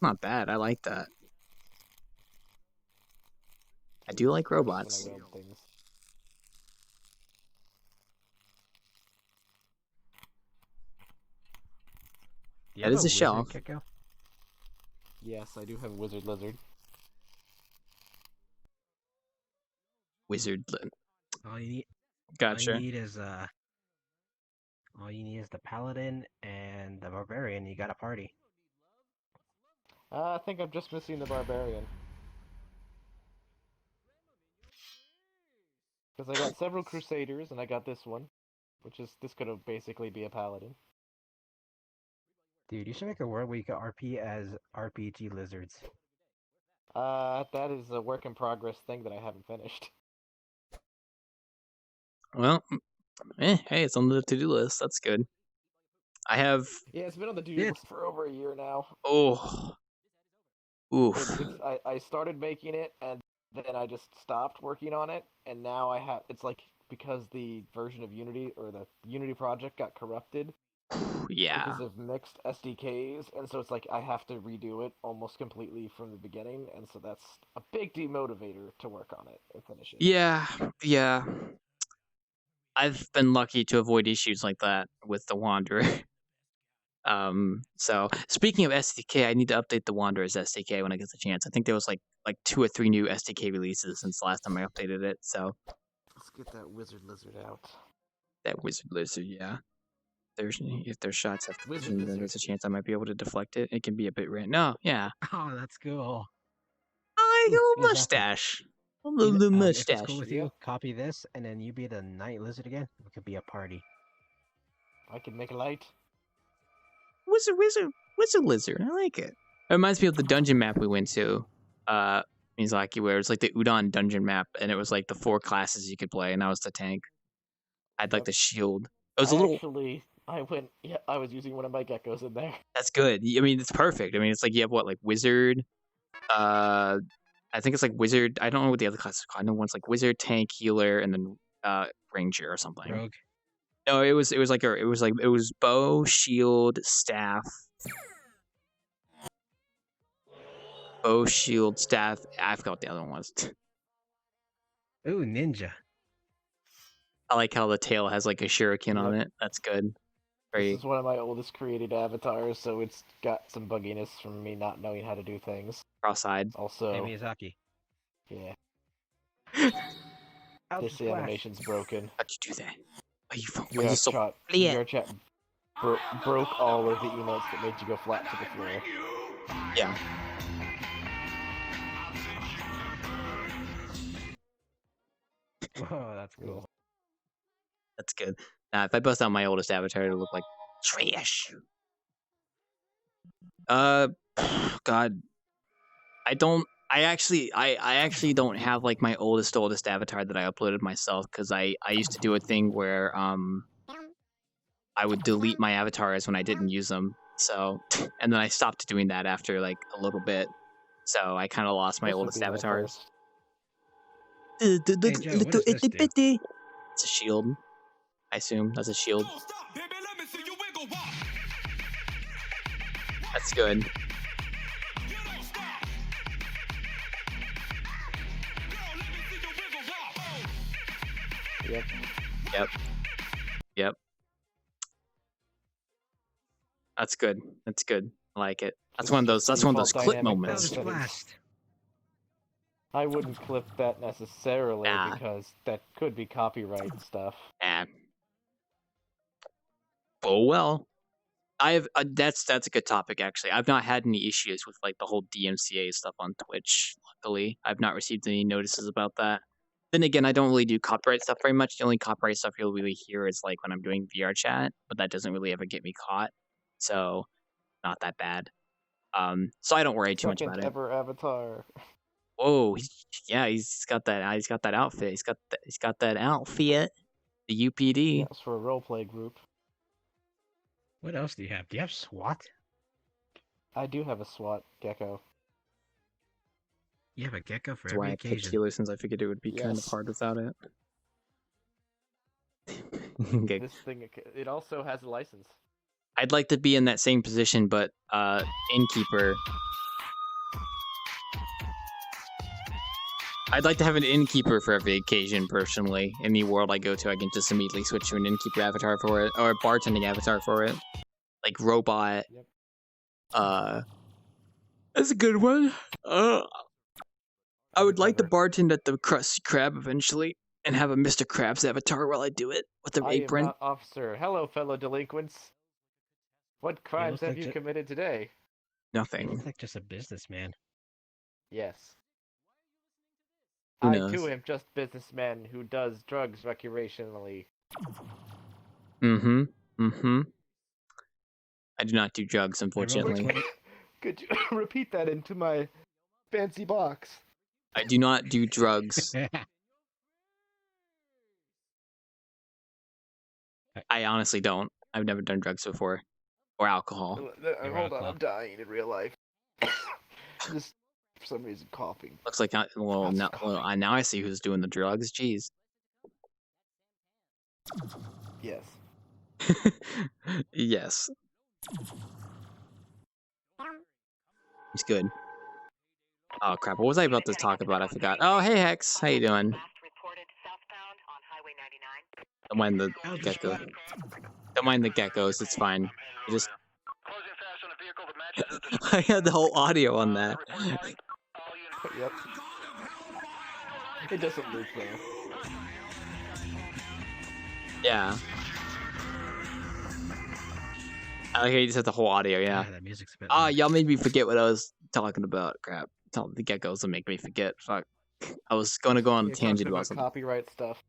not bad. I like that. I do like robots. When I weld things. Do you That have is a wizard, shelf. Kiko? Yes, I do have Wizard Lizard. Wizard. All you need. Gotcha. All you need is the paladin and the barbarian. You got a party. I think I'm just missing the barbarian. Because I got several crusaders, and I got this one, this could basically be a paladin. Dude, you should make a world where you can RP as RPG lizards. That is a work in progress thing that I haven't finished. Well, hey, it's on the to-do list. That's good. I have. Yeah, it's been on the to-do list for over a year now. Oh. Oof. I started making it, and then I just stopped working on it, and now I have. It's like because the version of Unity or the Unity project got corrupted. Yeah. Because of mixed SDKs, and so it's like I have to redo it almost completely from the beginning, and so that's a big demotivator to work on it and finish it. Yeah. I've been lucky to avoid issues like that with the Wanderer. So speaking of SDK, I need to update the Wanderer's SDK when I get the chance. I think there was like 2 or 3 new SDK releases since last time I updated it. So let's get that Wizard Lizard out. That Wizard Lizard, yeah. If there's shots have Wizard then there's a chance I might be able to deflect it. It can be a bit random. No, yeah. Oh, that's cool. I like a little exactly. mustache. A little mustache. If it's cool with you, copy this, and then you be the night lizard again. It could be a party. I can make a light. Wizard Lizard. I like it. It reminds me of the dungeon map we went to. Mizaki, where it's like the Udon dungeon map, and it was like the 4 classes you could play, and I was the tank. I'd like the shield. It was a little. Actually, I was using one of my geckos in there. That's good. I mean, it's perfect. I mean, it's like you have what, like wizard. I think it's like wizard. I don't know what the other classes are called. I know one's like wizard, tank, healer, and then ranger or something. Rogue. No, it was bow, shield, staff. Bow, shield, staff. I forgot what the other one was. Ooh, ninja. I like how the tail has like a shuriken on it. That's good. This is one of my oldest created avatars, so it's got some bugginess from me not knowing how to do things. Cross-eyed. Also, Hey, Miyazaki. Yeah. This animation's broken. How'd you do that? Why are you so Your chat broke all of the emotes that made you go flat to the floor. Yeah. Whoa, that's cool. That's good. Now, if I bust out my oldest avatar, it'll look like trash. God. I actually don't have like my oldest avatar that I uploaded myself, because I used to do a thing where I would delete my avatars when I didn't use them. So, and then I stopped doing that after like a little bit. So I kind of lost my oldest avatars. Hey, Joe, what does this do? It's a shield. I assume that's a shield. That's good. Yep. That's good. That's good. I like it. That's one of those clip moments. I wouldn't clip that necessarily because that could be copyright stuff. Oh well. That's a good topic actually. I've not had any issues with like the whole DMCA stuff on Twitch. Luckily, I've not received any notices about that. Then again, I don't really do copyright stuff very much. The only copyright stuff you'll really hear is like when I'm doing VR chat, but that doesn't really ever get me caught. So, not that bad. So I don't worry too much about it. Second ever avatar. Whoa, he's got that. He's got that outfit. He's got that outfit. The UPD. That's for a roleplay group. What else do you have? Do you have SWAT? I do have a SWAT gecko. You have a gecko for That's every why I picked occasion. Healer, since I figured it would be kind of Yes. hard without it. Okay. This thing, it also has a license. I'd like to be in that same position, but innkeeper. I'd like to have an innkeeper for every occasion, personally. Any world I go to, I can just immediately switch to an innkeeper avatar for it, or a bartending avatar for it. Like robot. Yep. That's a good one. I would like to Clever. bartend at the Krusty Krab eventually, and have a Mr. Krabs avatar while I do it with an I am apron. not officer. Hello, fellow delinquents. What crimes have you committed today? You Nothing. look like just a businessman. Yes. Who I knows? too am just businessman who does drugs recreationally. Mm-hmm. Mm-hmm. I do not do drugs, unfortunately. Could you repeat that into my fancy box? I do not do drugs. I honestly don't. I've never done drugs before. Or alcohol. Hold on, I'm dying in real life. Just for some reason coughing. Looks like now I see who's doing the drugs. Jeez. Yes. Yes. It's good. Oh crap! What was I about to talk about? I forgot. Oh hey Hex, how you doing? Don't mind the gecko. Don't mind the geckos. It's fine. You just. I had the whole audio on that. Yep. It doesn't loop though. Yeah. I like how you just had the whole audio. Yeah. That music's a bit. Y'all made me forget what I was talking about. Crap. Tell the geckos to make me forget. Fuck. I was gonna go on a tangent about something. Copyright stuff.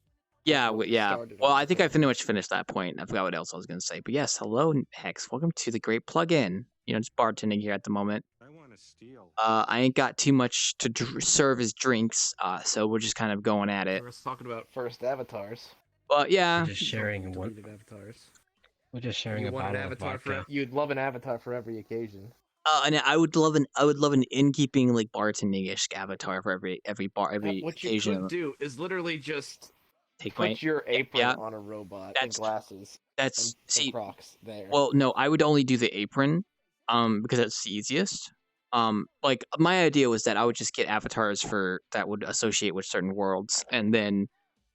Yeah, Yeah. Well, I think I pretty much finished that point. I forgot what else I was gonna say. But yes, hello Hex. Welcome to the great plug-in. You know, just bartending here at the moment. I want to steal. I ain't got too much to serve as drinks, so we're just kind of going at it. We were talking about first avatars. But yeah, We're just sharing one. Deleted avatars. We're just sharing a bottle of vodka. You'd love an avatar for every occasion. and I would love an innkeeping like bartending-ish avatar for every What you occasion. could do is literally just Take put your apron on a robot and glasses. That's and Crocs there. Well, no, I would only do the apron, because that's the easiest. Like my idea was that I would just get avatars that would associate with certain worlds, and then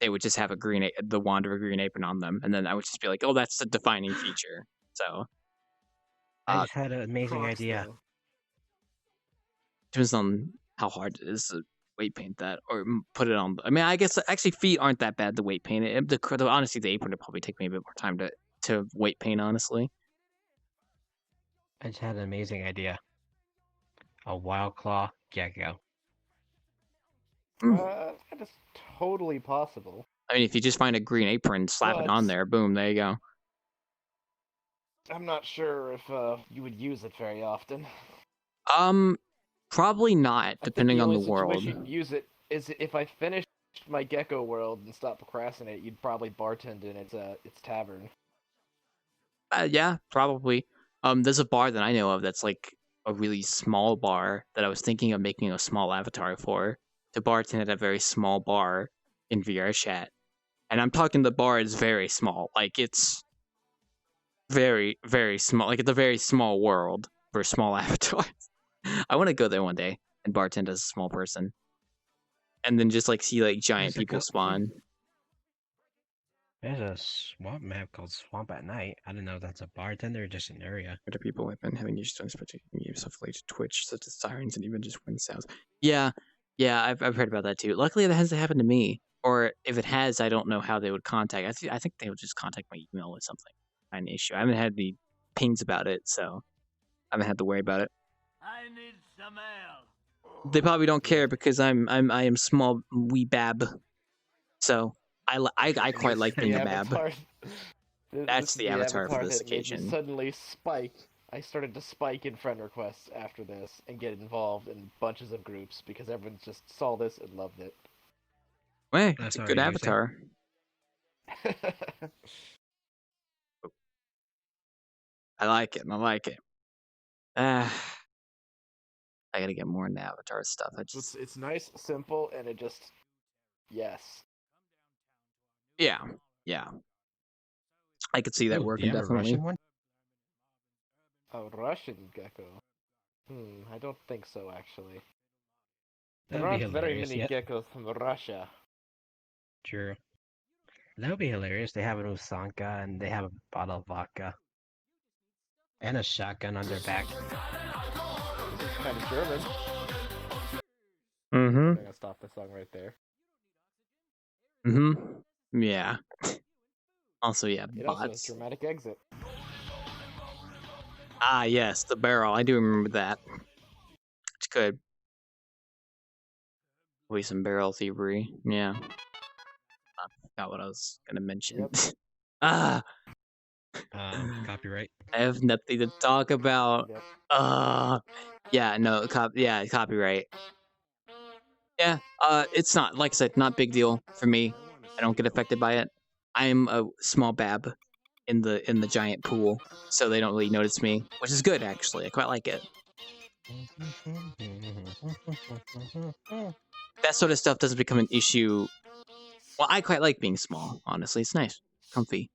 they would just have the wand of a green apron on them, and then I would just be like, oh, that's the defining feature. So. I just had an amazing Crocs, idea. though. Depends on how hard it is to weight paint that, or put it on. I mean, I guess actually feet aren't that bad to weight paint it. Honestly, the apron would probably take me a bit more time to weight paint. Honestly, I just had an amazing idea. A wild claw gecko. That is totally possible. I mean, if you just find a green apron, slap it on there, boom, there you go. I'm not sure if you would use it very often. Probably not, depending on the world. You'd use it is if I finished my gecko world and stopped procrastinating, you'd probably bartend in its tavern. Yeah, probably. There's a bar that I know of that's like a really small bar that I was thinking of making a small avatar for to bartend at a very small bar in VR chat. And I'm talking the bar is very small. Like it's very, very small. Like it's a very small world for small avatars. I want to go there one day and bartend as a small person. And then just like see like giant people spawn. There's a swamp map called Swamp at Night. I don't know if that's a bartender or just an area. Other people have been having used to especially games affiliated to Twitch, such as sirens and even just wind sounds. Yeah, I've heard about that too. Luckily, that hasn't happened to me. Or if it has, I don't know how they would contact. I think they would just contact my email or something. An issue. I haven't had any pings about it, so I haven't had to worry about it. I need some ale. They probably don't care because I am small wee bab, so I quite like being a bab. That's the avatar for this occasion. Suddenly spike I started to spike in friend requests after this and get involved in bunches of groups because everyone just saw this and loved it. Hey, it's That's a how good I use it. avatar. I like it. I like it. I gotta get more into avatar stuff. It's nice, simple, and it just yes. Yeah. I could see that Ooh, do working you have a definitely. Russian one? A Russian gecko? I don't think so actually. There That'd be aren't very hilarious. many Yeah, geckos from Russia. true. That would be hilarious. They have an Usanka and they have a bottle of vodka and a shotgun on their back. It's kind of German. Mm-hmm. I'm gonna stop the song right there. Mm-hmm. Yeah. Also, yeah, It also has bots. dramatic exit. Ah, yes, the barrel. I do remember that. It's good. Maybe some barrel thievery. Yeah. I forgot what I was gonna mention. Yep. Ah, Copyright. I have nothing to talk about. Yep. Yeah, no, copyright. Yeah, it's not, like I said, not big deal for me. I don't get affected by it. I'm a small bab in the giant pool, so they don't really notice me, which is good actually. I quite like it. That sort of stuff doesn't become an issue. Well, I quite like being small, honestly. It's nice, comfy.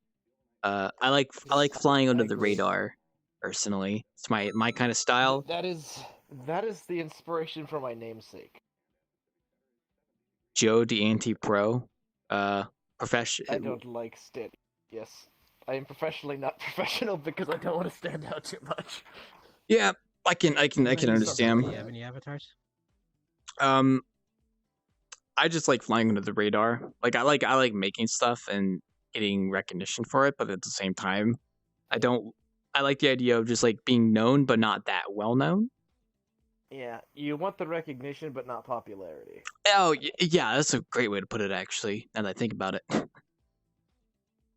I like flying under the agree. radar, personally. It's my kind of style. That is the inspiration for my namesake. Joe the anti-pro, I professional. don't like stand. Yes, I am professionally not professional because I don't want to stand out too much. Yeah, I can understand. Do you have any avatars? I just like flying under the radar. Like I like making stuff and getting recognition for it, but at the same time, I like the idea of just like being known but not that well known. Yeah, you want the recognition but not popularity. Oh yeah, that's a great way to put it actually, now that I think about it.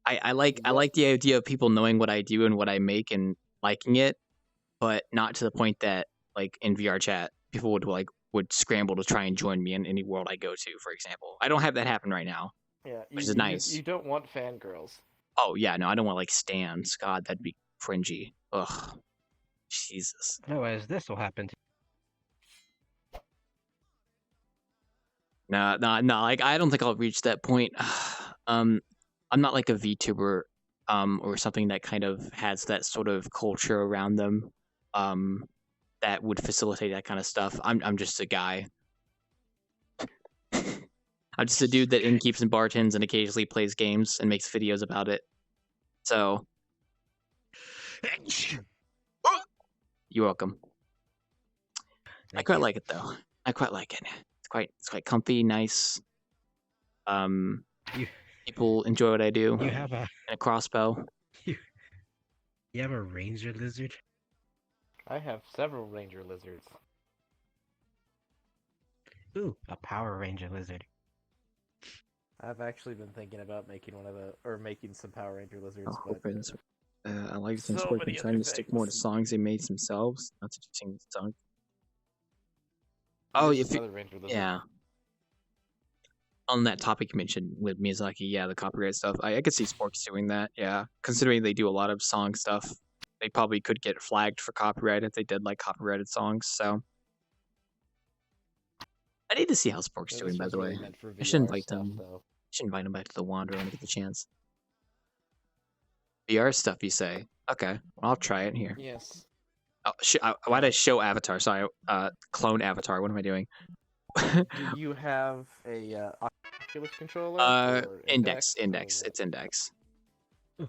I like the idea of people knowing what I do and what I make and liking it, but not to the point that like in VR chat people would scramble to try and join me in any world I go to, for example. I don't have that happen right now, Yeah, which is nice. You don't want fangirls. Oh yeah, no, I don't want like stans. God, that'd be cringy. Ugh, Jesus. Otherwise, this will happen. No. Like I don't think I'll reach that point. I'm not like a VTuber, or something that kind of has that sort of culture around them, that would facilitate that kind of stuff. I'm just a guy. I'm just a dude that innkeeps and bartends and occasionally plays games and makes videos about it. So, you're welcome. I quite like it though. I quite like it. It's quite comfy, nice. People enjoy what I do. You have and a crossbow. You have a ranger lizard? I have several ranger lizards. Ooh, a Power Ranger lizard. I've actually been thinking about making making some Power Ranger lizards, Oh, but friends. I like them so many trying other to stick more to things. songs they made themselves, not to just sing the song. There's Oh, if another ranger lizard. yeah. On that topic you mentioned with Miyazaki, yeah, the copyright stuff, I could see Sporks doing that, yeah. Considering they do a lot of song stuff, they probably could get flagged for copyright if they did like copyrighted songs, so. I need to see how Spork's doing, by the way. I should invite him. I should invite him back to the Wanderer when I get the chance. VR stuff, you say? Okay, I'll try it here. Yes. Oh, why did I show Avatar? Sorry, clone Avatar. What am I doing? Do you have a Oculus controller? Or Index. It's Index.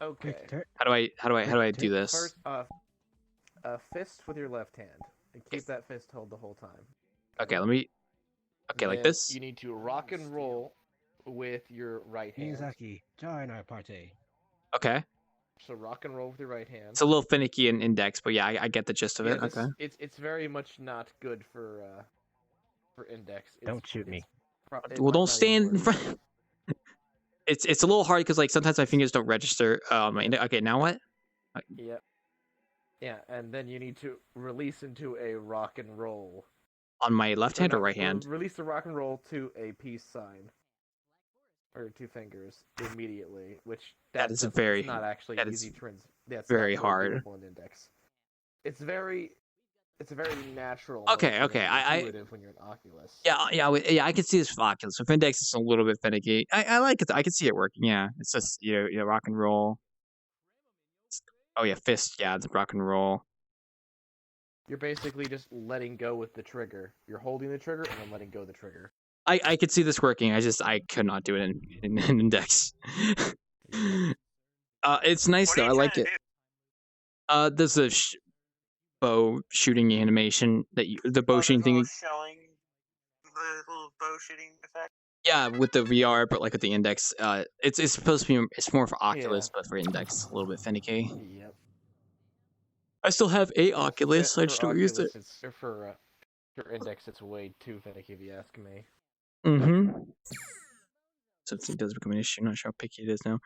Okay. How do I do this? First, fist with your left hand, and keep that fist held the whole time. Okay, let me. Okay, like Then this. You need to rock and roll with your right hand. Miyazaki, join our party. Okay. So rock and roll with your right hand. It's a little finicky in Index, but yeah, I get the gist of it. Okay. It's very much not good for Index. Don't shoot me. Well, don't stand in front. It's a little hard because like sometimes my fingers don't register. Okay, now what? Yep. Yeah, and then you need to release into a rock and roll. On my left hand or right Or hand? release the rock and roll to a peace sign. Or 2 fingers immediately, which That is it's not actually easy to that's not very really hard. doable in Index. It's a very natural Okay, motion, okay. very intuitive when you're in Oculus. Yeah. I can see this with Oculus. With Index, it's a little bit finicky. I like it. I can see it working. Yeah, it's just rock and roll. Oh yeah, fist. Yeah, it's rock and roll. You're basically just letting go with the trigger. You're holding the trigger and then letting go of the trigger. I could see this working. I could not do it in Index. It's nice though. I like it. There's a bow shooting animation that the bow shooting thing. Showing the little bow shooting effect. Yeah, with the VR, but like with the Index, it's supposed to be. It's more for Oculus, but for Index, a little bit finicky. Yep. I still have a Oculus. I just don't use it. For Index, it's way too finicky if you ask me. So it does become an issue. I'm not sure how picky it is now.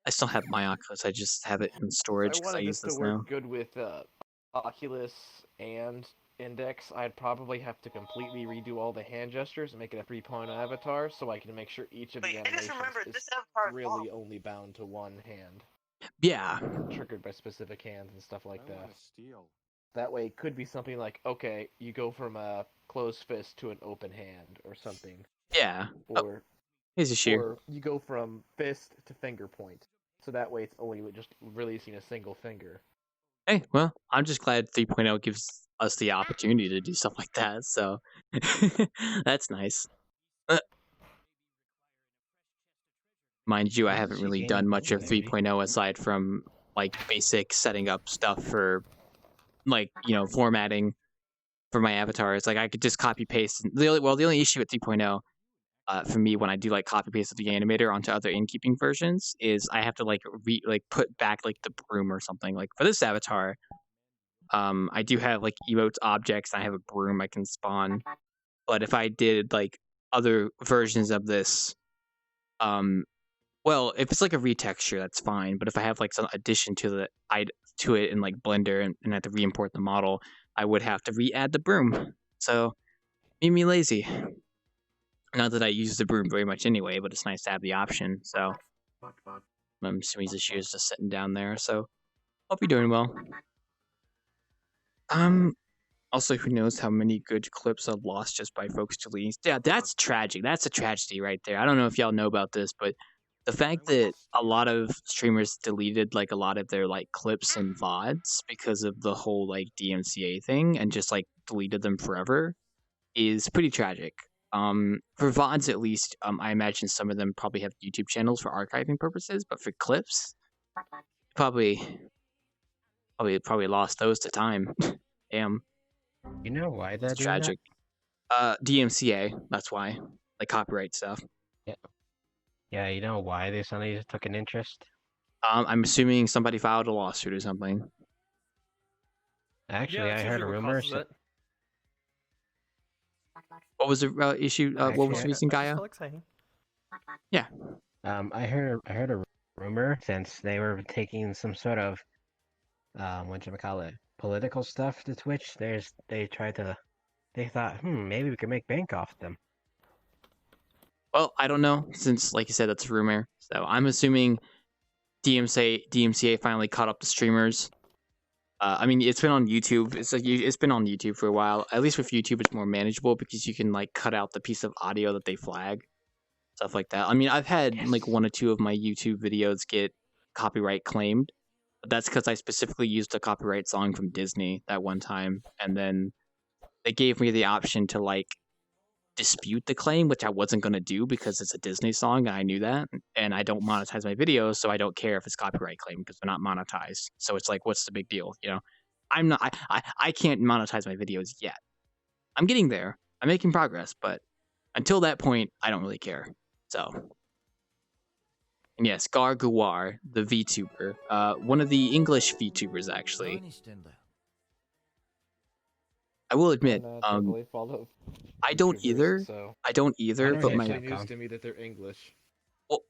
I still have my Oculus. I just have it in storage because I use this now. I wanted this to work good with Oculus and Index. I'd probably have to completely redo all the hand gestures and make it a 3.0 avatar, so I can make sure each of the animations is really only bound to one hand. Yeah. Triggered by specific hands and stuff like that. That way, it could be something like, okay, you go from a closed fist to an open hand or something. Yeah. Or here's a shear. Or you go from fist to finger point. So that way, it's only just releasing a single finger. Hey, well, I'm just glad 3.0 gives us the opportunity to do stuff like that, so that's nice. Mind you, I haven't really done much of 3.0 aside from like basic setting up stuff for like, formatting for my avatars. Like I could just copy paste. The only issue with 3.0 for me when I do like copy paste of the animator onto other in-keeping versions is I have to put back like the broom or something. Like for this avatar, I do have like emotes objects. I have a broom I can spawn, but if I did like other versions of this, well, if it's like a retexture, that's fine. But if I have like some addition to it in like Blender and have to re-import the model, I would have to re-add the broom. So, made me lazy. Not that I use the broom very much anyway, but it's nice to have the option. So, I'm assuming this is just sitting down there. So, hope you're doing well. Also, who knows how many good clips I've lost just by folks deleting. Yeah, that's tragic. That's a tragedy right there. I don't know if y'all know about this, but the fact that a lot of streamers deleted like a lot of their like clips and VODs because of the whole like DMCA thing and just like deleted them forever is pretty tragic. For VODs at least, I imagine some of them probably have YouTube channels for archiving purposes, but for clips, probably lost those to time. Damn. You know why that's tragic? DMCA. That's why, like copyright stuff. Yeah. Yeah, you know why they suddenly took an interest? I'm assuming somebody filed a lawsuit or something. Actually, I heard a rumor. What was the issue? What was the reason, Gaia? Yeah. I heard a rumor since they were taking some sort of whatchamacallit, political stuff to Twitch. They thought, maybe we could make bank off them. Well, I don't know, since like you said, that's a rumor. So I'm assuming DMCA finally caught up to streamers. I mean, it's been on YouTube. It's been on YouTube for a while. At least with YouTube, it's more manageable because you can like cut out the piece of audio that they flag, stuff like that. I mean, I've had like 1 or 2 of my YouTube videos get copyright claimed, but that's because I specifically used a copyright song from Disney that one time, and then they gave me the option to like dispute the claim, which I wasn't going to do because it's a Disney song and I knew that, and I don't monetize my videos, so I don't care if it's copyright claim because they're not monetized. So it's like, what's the big deal? I can't monetize my videos yet. I'm getting there. I'm making progress, but until that point, I don't really care. So, and yes, Garguar, the VTuber, one of the English VTubers actually. I will admit, I don't either. I don't either. But my news to me that they're English.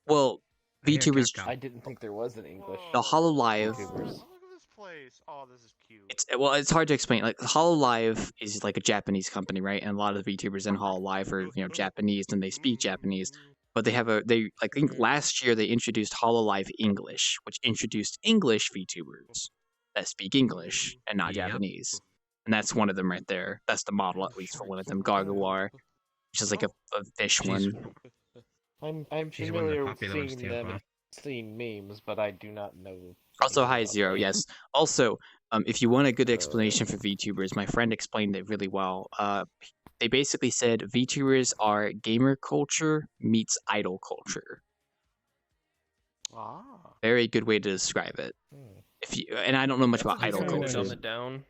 Well, VTubers. I didn't think there was an English. The HoloLive. place. Oh, this is cute. It's hard to explain. Like Hololive is like a Japanese company, right? And a lot of the VTubers in Hololive are Japanese and they speak Japanese. But they have I think last year they introduced Hololive English, which introduced English VTubers that speak English and not Japanese. And that's one of them right there. That's the model, at least for one of them, Gargawar, which is like a fish one. I'm She's one of the familiar with popular ones seeing too, them, Bob. seeing memes, but I do not know. Also, anything Hi about Zero, them. yes. Also, if you want a good explanation for VTubers, my friend explained it really well. They basically said VTubers are gamer culture meets idol culture. Ah. Very good way to describe it. And I don't know much about idol culture. Dumb it down.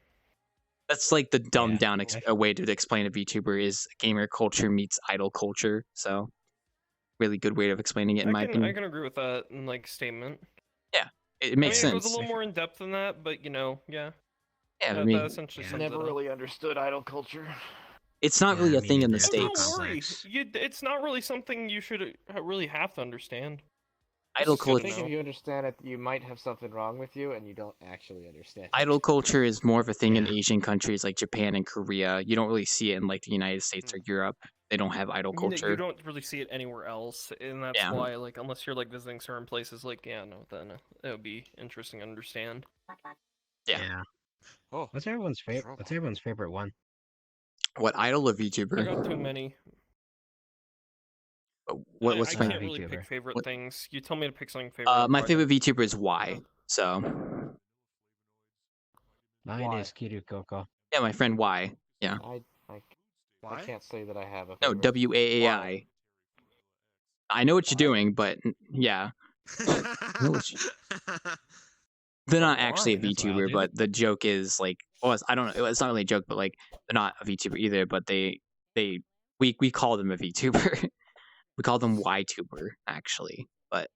That's like the dumbed down a way to explain a VTuber is gamer culture meets idol culture. So, really good way of explaining it in my opinion. I can agree with that statement. Yeah, it makes sense. It goes a little more in depth than that, but yeah. Yeah, that essentially sums never it up. really understood idol culture. It's not really a thing in the Don't States. worry, it's not really something you should really have to understand. Idol I culture. think if you understand it, you might have something wrong with you, and you don't actually understand it. Idol culture is more of a thing in Asian countries like Japan and Korea. You don't really see it in like the United States or Europe. They don't have idol culture. You don't really see it anywhere else, and that's why, like, unless you're like visiting certain places, like, then it would be interesting to understand. Yeah. Oh, what's everyone's favorite? What's everyone's favorite one? What idol or VTuber? I got too many. What's I my can't really pick favorite things. You tell me to pick something favorite. My favorite VTuber is Y. So. Mine is Kirukoko. Yeah, my friend Y. Yeah. I can't say that I have a No, favorite. WAAI. I know what you're doing, but yeah. They're not actually a VTuber, but the joke is like, well, I don't know. It's not really a joke, but like they're not a VTuber either. But we call them a VTuber. We call them YTuber actually. But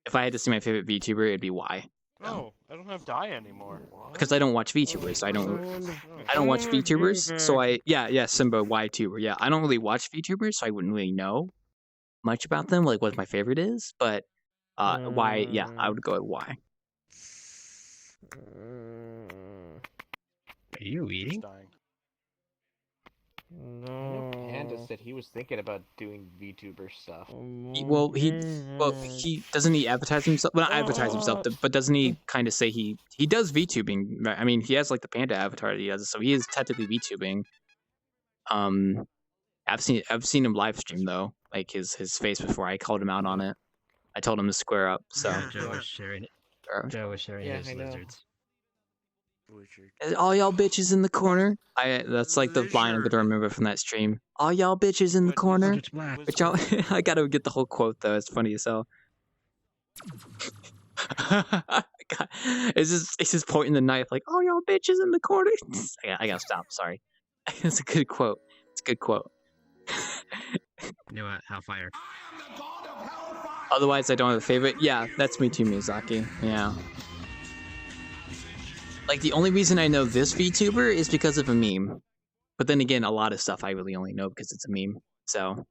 if I had to say my favorite VTuber, it'd be Y. No, I don't have Dai anymore. Because I don't watch VTubers. So I don't watch VTubers. So Simba YTuber. Yeah, I don't really watch VTubers, so I wouldn't really know much about them, like what my favorite is. But Y, yeah, I would go with Y. Are you eating? No. Panda said he was thinking about doing VTuber stuff. He doesn't he advertise himself? Well, not advertise himself, but doesn't he kind of say he does VTubing? I mean, he has like the Panda avatar that he does, so he is technically VTubing. I've seen him live stream though, like his face before. I called him out on it. I told him to square up. So Joe was sharing it. Joe was sharing his lizards. All y'all bitches in the corner. That's like the line I'm gonna remember from that stream. All y'all bitches in the corner. But y'all, I gotta get the whole quote though. It's funny as hell. It's just pointing the knife like, all y'all bitches in the corner. I gotta stop. Sorry. It's a good quote. It's a good quote. You know what? Hellfire. Otherwise, I don't have a favorite. Yeah, that's me too, Miyazaki. Yeah. Like, the only reason I know this VTuber is because of a meme. But then again, a lot of stuff I really only know because it's a meme. So.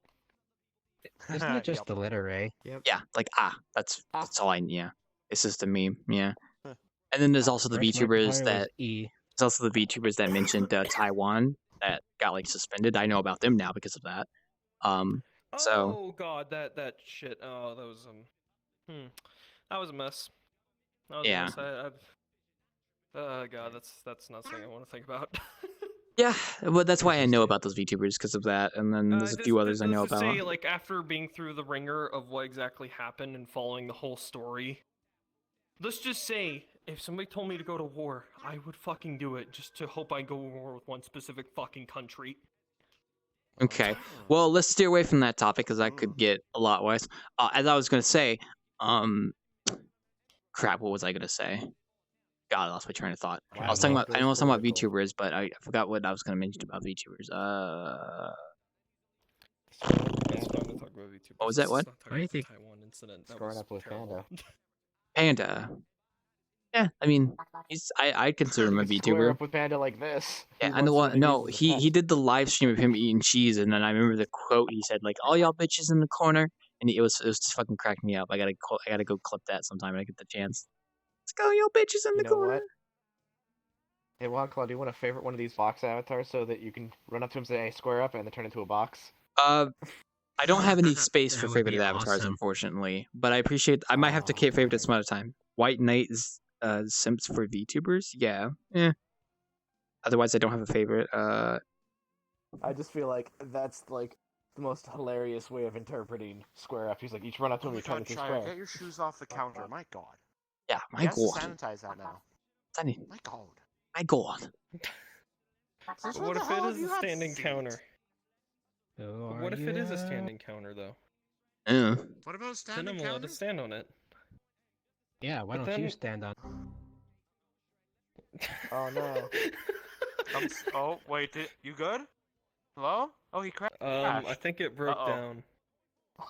Isn't it just the letter A? Yep. Yeah, like, that's all I, yeah. It's just a meme, yeah. And then there's also the VTubers that. There's also the VTubers that mentioned Taiwan that got, like, suspended. I know about them now because of that. So. Oh, God, that shit. Oh, that was, that was a mess. That was a mess. God, that's not something I want to think about. Yeah, but that's why I know about those VTubers because of that, and then there's a few others I know about. Say, like, after being through the ringer of what exactly happened and following the whole story, let's just say, if somebody told me to go to war, I would fucking do it just to hope I go to war with one specific fucking country. Okay, well, let's steer away from that topic because that could get a lot worse. As I was gonna say, crap, what was I gonna say? God, I lost my train of thought. I was talking about VTubers, but I forgot what I was going to mention about VTubers. What was that? What? What do you think? Growing up with Panda. Panda. Yeah, I mean, I consider him a VTuber. Square up with Panda like this. Yeah, I know. No, he did the live stream of him eating cheese, and then I remember the quote he said, like, "All y'all bitches in the corner," and it was just fucking cracking me up. I gotta go clip that sometime when I get the chance. Let's go, yo bitches in You the know corner. what? Hey, Claw, do you want to favorite one of these box avatars so that you can run up to him and say, hey, square up, and then turn into a box? I don't have any space for That would favorite be avatars, awesome. unfortunately. But I appreciate. I might have to favorite it some other time. White Knight is simps for VTubers. Yeah. Otherwise, I don't have a favorite. I just feel like that's like the most hilarious way of interpreting square up. He's like, each run up to him, you turn into a square. Get your shoes off the counter. My God. Yeah, my He has to God. sanitize that now. My God. My God. Since But when what the if hell it have is you a had standing feet? counter? But what if it is a standing counter, though? What about Then standing I'm allowed counter? to stand on it. Yeah, why But don't you then- stand on? Oh no. Oh, wait, you good? Hello? Oh, he crashed. I think it broke down.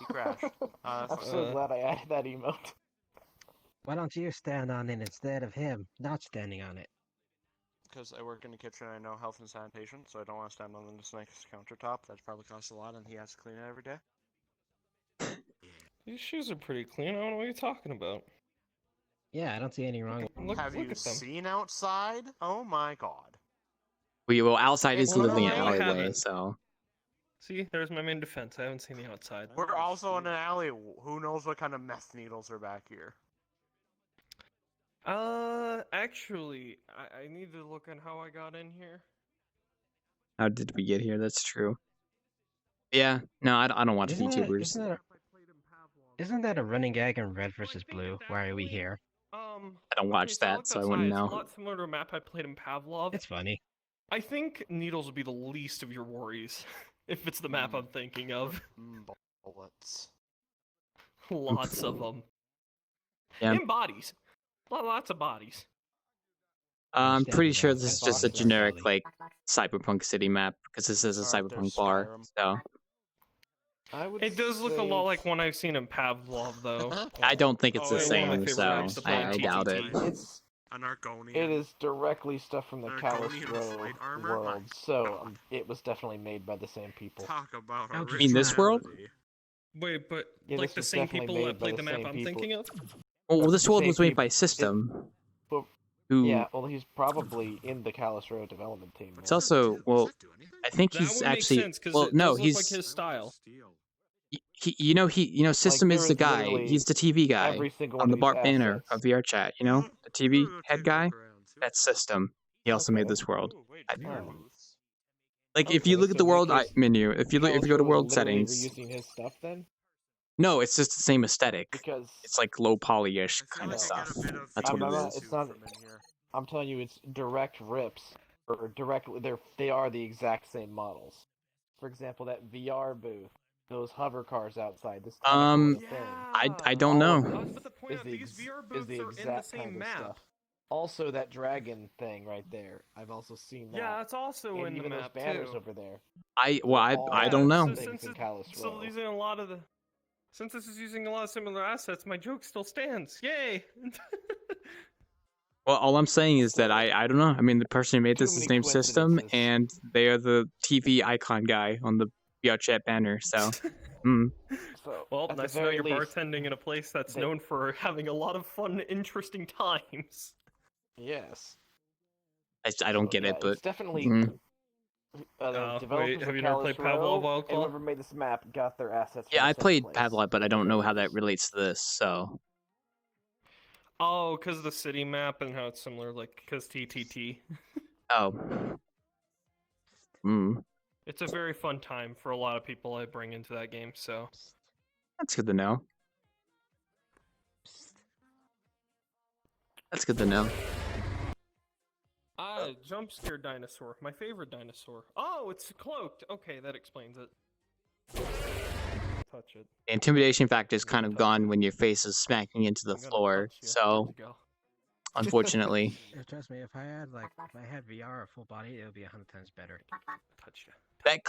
He crashed. I'm so glad I added that emote. Why don't you stand on it instead of him not standing on it? Because I work in the kitchen and I know health and sanitation, so I don't want to stand on this nice countertop. That probably costs a lot, and he has to clean it every day. These shoes are pretty clean. I don't know what you're talking about. Yeah, I don't see anything wrong. Have you at them. seen outside? Oh my God. Well, outside is Well, literally an no, I alleyway, haven't. so. See, there's my main defense. I haven't seen the outside. We're also in an alley. Who knows what kind of meth needles are back here? Actually, I need to look on how I got in here. How did we get here? That's true. Yeah, no, I don't watch VTubers. Isn't that a running gag in Red versus Blue? Why are we here? I don't watch I that, looked so I outside. wouldn't It's know. a lot similar to a map I played in Pavlov. It's funny. I think needles would be the least of your worries, if it's the map I'm thinking of. Bullets. Lots of them. Yeah. And bodies. Lots of bodies. I'm pretty sure this is just a Boxes are generic, silly. like, Cyberpunk city map, because this is a Aren't there Cyberpunk bar, Skyrim? so. It does look a lot like one I've seen in Pavlov, though. I don't think it's the one of my same, favorite so maps to play I in doubt it. TTT. It's An Argonian. It is directly stuff from the Argonian Calistro plate armor? world, so it was definitely made by the same people. Talk about You mean this world? originality. Wait, but Yeah, like this the was same definitely people made that by played the the map same I'm people. thinking of? Well, this the world same was made by peop- System, But who... yeah, well, he's probably in the Calistro development team. It's now. also, well, I think That he's would actually... make sense, because well, it no, does look he's... like his style. System there is the is guy. literally He's the TV guy every single on one the of these Bart banner assets. of VR chat, you know? The TV head guy? That's System. He also made this world. Like, if you Okay, look at so the world Nick is- menu, if you go to Calistro world was literally settings, reusing his stuff then, no, it's just the same aesthetic. because It's like low polyish I feel kind of like I get stuff. a bit of That's what I'm it not- is. it's not- from in here. I'm telling you, it's direct rips or directly. They are the exact same models. For example, that VR booth, those hover cars outside, this Um, thing. I don't All of know. I was about to point is out the these ex- VR is booths the are in the exact same kind of map. stuff. Also, that dragon thing right there. I've also seen that. Yeah, that's also and in the even map those banners too. over there. I Yeah, don't know. So, Things in Calistro. so using a lot of the, since this is using a lot of similar assets, my joke still stands. Yay! Well, all I'm saying is that I don't know. I mean, the person who made Too this is many named System, coincidences. and they are the TV icon guy on the VR chat banner. So, So, Well, at the nice to know very you're least, bartending in a place that's they- known for having a lot of fun, interesting times. yes. I don't So, get yeah, it, but it's definitely. mm. The Wait, developers have of you never played Calistro Pavlov Wild and Claw? whoever made this map got their assets. From Yeah, the I same played place. Pavlov, but I don't know how that Developers. relates to this. So, Oh, because of the city map and how it's similar, like, because TTT. oh, It's a very fun time for a lot of people I bring into that game, so. that's good to know. That's good to know. Jump scare dinosaur. My favorite dinosaur. Oh, it's cloaked. Okay, that explains it. Touch it. The intimidation factor is kind of gone when your face is smacking into the I'm gonna floor. touch you. So, Where'd you go? unfortunately, Trust me, if I had VR or full body, it would be 100 times better. Touch you.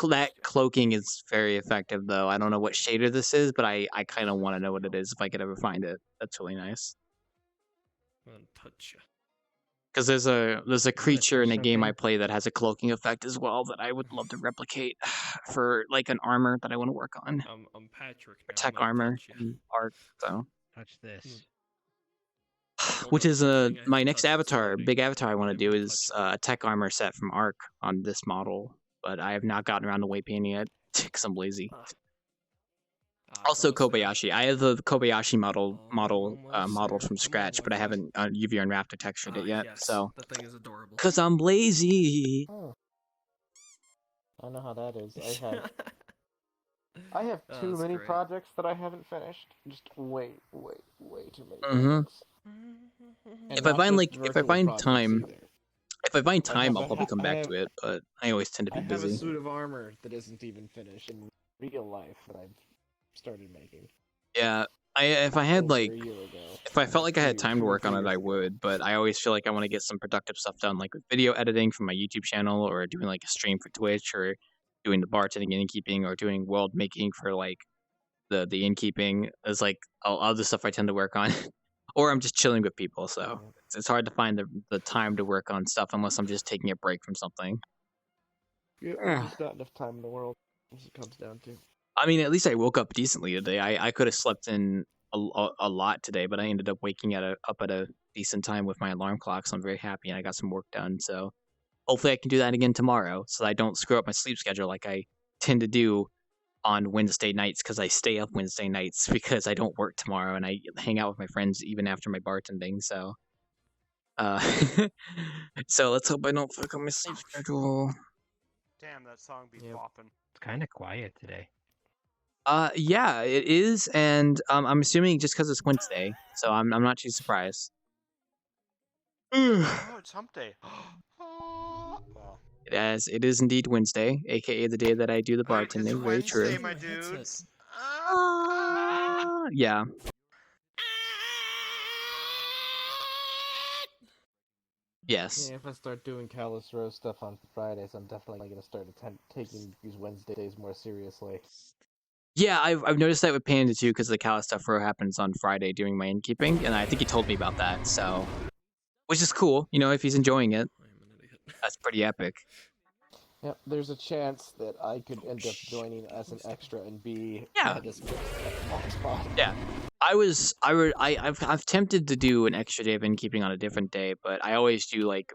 that cloaking is very effective, though. I don't know what shader this is, but I kind of want to know what it is if I could ever find it. That's really nice. I'm gonna touch you. Because there's a creature in a game I something? play that has a cloaking effect as well that I would love to replicate for like an armor that I want to work on. I'm Patrick. Or Now. tech I'm gonna armor touch you. in art, so. Touch this. which is my next avatar, big avatar I want to do is a tech armor set from Arc on this model, but I have not gotten around to weight painting it because I'm lazy. Also Kobayashi. I have the Kobayashi modeled from scratch, but I haven't UV unwrapped or textured it yet. So that thing is adorable. because I'm lazy. Oh. I know how that is. I have too many projects that I haven't finished. Just way too many projects. And If I find time, I I'll probably come back to it. But I always tend to be busy. I have a suit of armor that isn't even finished in real life that I've started making. Yeah, if I had over like, a year ago. if I felt like I had time to 2 or work 3 on it, years I ago. would. But I always feel like I want to get some productive stuff done, like with video editing for my YouTube channel, or doing like a stream for Twitch, or doing the bartending and innkeeping, or doing world making for like the innkeeping. Is like all the stuff I tend to work on, or I'm just chilling with people. So it's hard to find the time to work on stuff unless I'm just taking a break from something. Yeah, there's not enough time in the world, as it comes down to. I mean, at least I woke up decently today. I could have slept in a lot today, but I ended up waking up at a decent time with my alarm clock, so I'm very happy and I got some work done. So hopefully I can do that again tomorrow, so I don't screw up my sleep schedule like I tend to do on Wednesday nights, because I stay up Wednesday nights because I don't work tomorrow and I hang out with my friends even after my bartending. So, so let's hope I don't fuck up my sleep schedule. Damn, that song be bopping. It's kind of quiet today. Yeah, it is, and I'm assuming just because it's Wednesday, so I'm not too surprised. Oh, it's hump day. Well, It is indeed Wednesday, aka the day that I do the bartending. Very true. my dudes. Yeah. Yes. Yeah, if I start doing Callus Rose stuff on Fridays, I'm definitely gonna start taking these Wednesdays more seriously. Yeah, I've noticed that with Panda too, because the Callus stuff row happens on Friday during my innkeeping, and I think he told me about that. So, which is cool, you know, if he's enjoying it. That's pretty epic. Yep, there's a chance that I could end up joining as an extra and be this spot. Yeah. I've tempted to do an extra day of innkeeping on a different day, but I always do like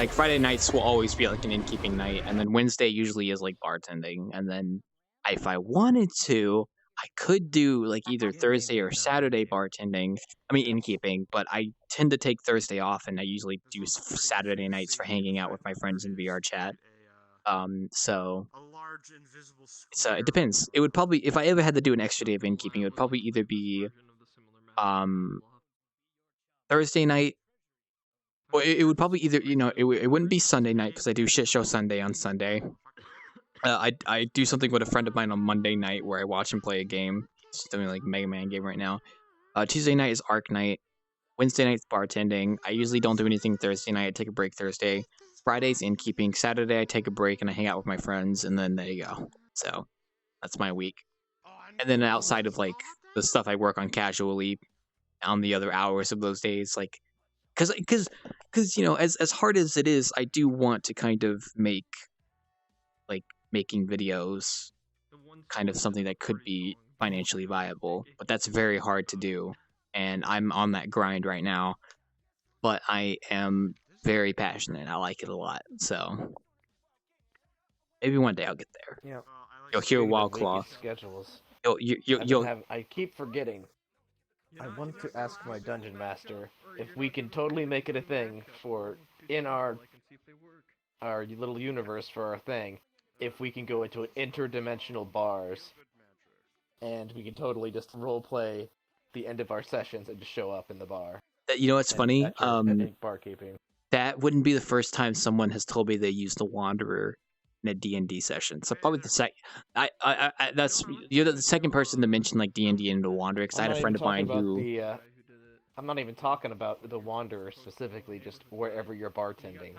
Friday nights will always be like an innkeeping night, and then Wednesday usually is like bartending, and then if I wanted to, I could do like either Thursday or Saturday bartending. I mean innkeeping, but I tend to take Thursday off, and I usually do Saturday nights for hanging out with my friends in VR chat. So it depends. It would probably, if I ever had to do an extra day of innkeeping, it would probably either be Thursday night, or it would probably either, you know, it wouldn't be Sunday night because I do shit show Sunday on Sunday. I do something with a friend of mine on Monday night where I watch him play a game. He's doing like Mega Man game right now. Tuesday night is Arc night. Wednesday night's bartending. I usually don't do anything Thursday night. I take a break Thursday. Friday's innkeeping. Saturday I take a break and I hang out with my friends, and then there you go. So that's my week. And then outside of like the stuff I work on casually on the other hours of those days, like because you know, as hard as it is, I do want to kind of make like making videos kind of something that could be financially viable, but that's very hard to do, and I'm on that grind right now. But I am very passionate. I like it a lot, so maybe one day I'll get there. Yeah. You'll hear Wildclaw. Schedules. I keep forgetting. I want to ask my dungeon master if we can totally make it a thing for in our little universe for our thing. If we can go into interdimensional bars, and we can totally just roleplay the end of our sessions and just show up in the bar. You know what's funny? Barkeeping. That wouldn't be the first time someone has told me they used the Wanderer in a D&D session. So probably the second. You're the second person to mention like D&D and the Wanderer, because I had a friend of mine who. I'm not even talking about the Wanderer specifically, just wherever you're bartending.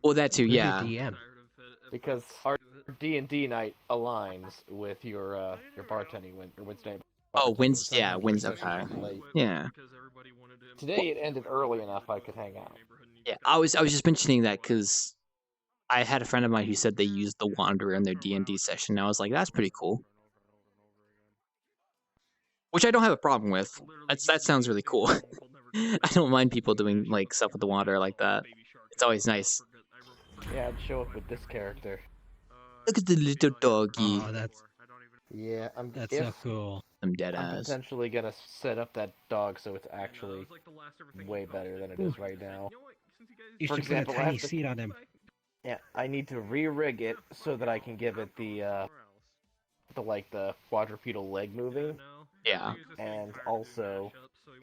Well, that too, yeah. DM. Because our D&D night aligns with your bartending Wednesday. Oh, Wednesday, yeah, Wednesday. Okay. Yeah. Today it ended early enough I could hang out. Yeah, I was just mentioning that because I had a friend of mine who said they used the Wanderer in their D&D session. And I was like, that's pretty cool. Which I don't have a problem with. That sounds really cool. I don't mind people doing like stuff with the water like that. It's always nice. Yeah, I'd show up with this character. Look at the little doggy. Oh, Yeah, that's so cool. I'm dead I'm ass. potentially gonna set up that dog so it's actually way better than it is right now. You For should example, put a I tiny have to- seat on him. Yeah, I need to re-rig it so that I can give it the quadrupedal leg moving, Yeah. and also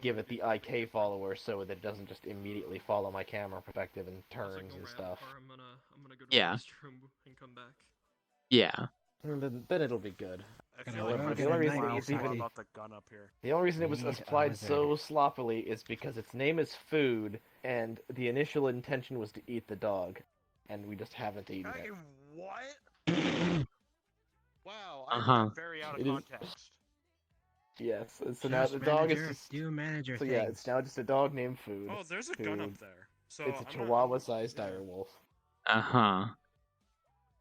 give it the IK follower so that it doesn't just immediately follow my camera perspective and turns and stuff. Yeah. Yeah. And then it'll be good. Gonna However, work the at only night, reason you it was even puppy. about the gun up here. the only reason it was Need a applied wizard. so sloppily is because its name is food, and the initial intention was to eat the dog, and we just haven't eaten it. What? Wow, I Uh-huh. heard very out of It is- context. Yes, so now the dog is just do manager so things. yeah, it's now just a dog named Food. Oh, there's a gun up Food. there. So It's a I'm not- Chihuahua-sized direwolf. Uh-huh.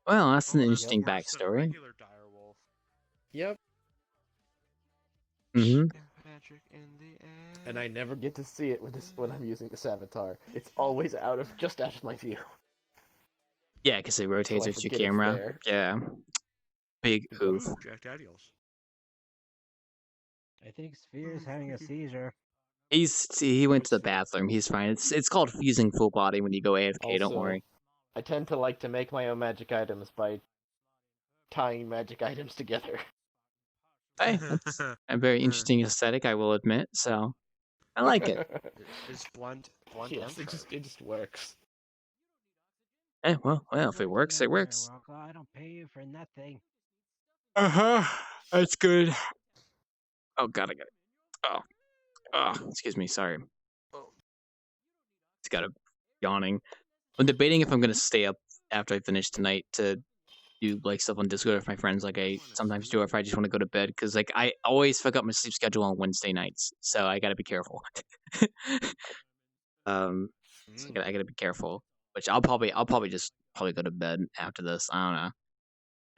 Well, that's an Oh, interesting worse than a backstory. regular direwolf. Yep. Mm-hmm. Magic in the air. And I never get to see it when I'm using this avatar. It's always just out of my view. Yeah, because it rotates So I with your forget it's camera. there. Yeah. Big oof. Ooh, Jack Daniels. I think Sphere is having a seizure. He went to the bathroom. He's fine. It's called fusing full body when you go AFK. Don't Also, worry. I tend to like to make my own magic items by tying magic items together. Hey, that's a very interesting aesthetic, I will admit. So I like it. Is blunt Yes, it just works. Well, if it works, it works. I don't pay you for nothing. Uh-huh. That's good. Oh god, I got it. Oh, excuse me, sorry. It's got a yawning. I'm debating if I'm gonna stay up after I finish tonight to do like stuff on Discord with my friends, like I sometimes do, or if I just want to go to bed, because like I always fuck up my sleep schedule on Wednesday nights, so I gotta be careful. So I gotta be careful. Which I'll probably just go to bed after this. I don't know.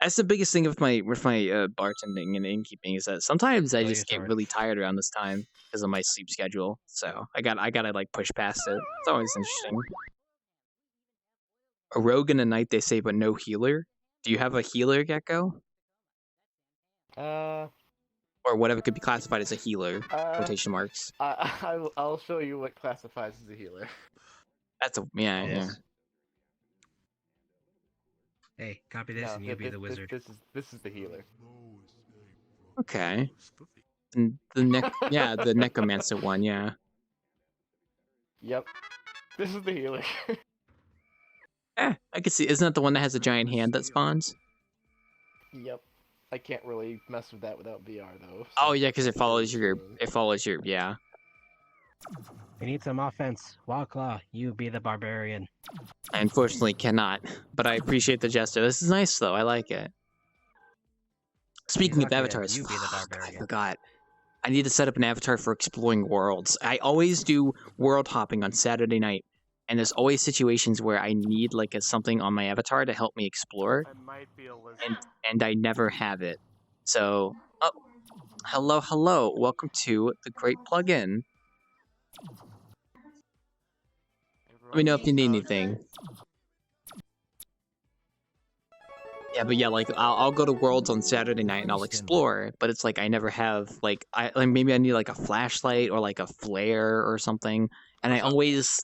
That's the biggest thing with my bartending and innkeeping is that sometimes I just get really tired around this time because of my sleep schedule. So I gotta like push past it. It's always interesting. A rogue and a knight, they say, but no healer. Do you have a healer, Gecko? Or whatever could be classified as a healer. Quotation marks. I'll show you what classifies as a healer. That's a yeah. Hey, copy this and you'll be the wizard. This is the healer. Okay. And the the necromancer one, yeah. Yep. This is the healer. I can see. Isn't that the one that has a giant hand that spawns? Yep. I can't really mess with that without VR though. Oh yeah, because it follows your yeah. We need some offense. Wildclaw, you be the barbarian. I unfortunately cannot, but I appreciate the gesture. This is nice though. I like it. Speaking of avatars, you be the I barbarian. forgot. I need to set up an avatar for exploring worlds. I always do world hopping on Saturday night, and there's always situations where I need like something on my avatar to help me explore, I might be a lizard. and I never have it. So, hello, welcome to the Great Plugin. Let me know if you need anything. Yeah, but yeah, like I'll go to worlds on Saturday night and I'll explore, but it's like I never have like maybe I need like a flashlight or like a flare or something, and I always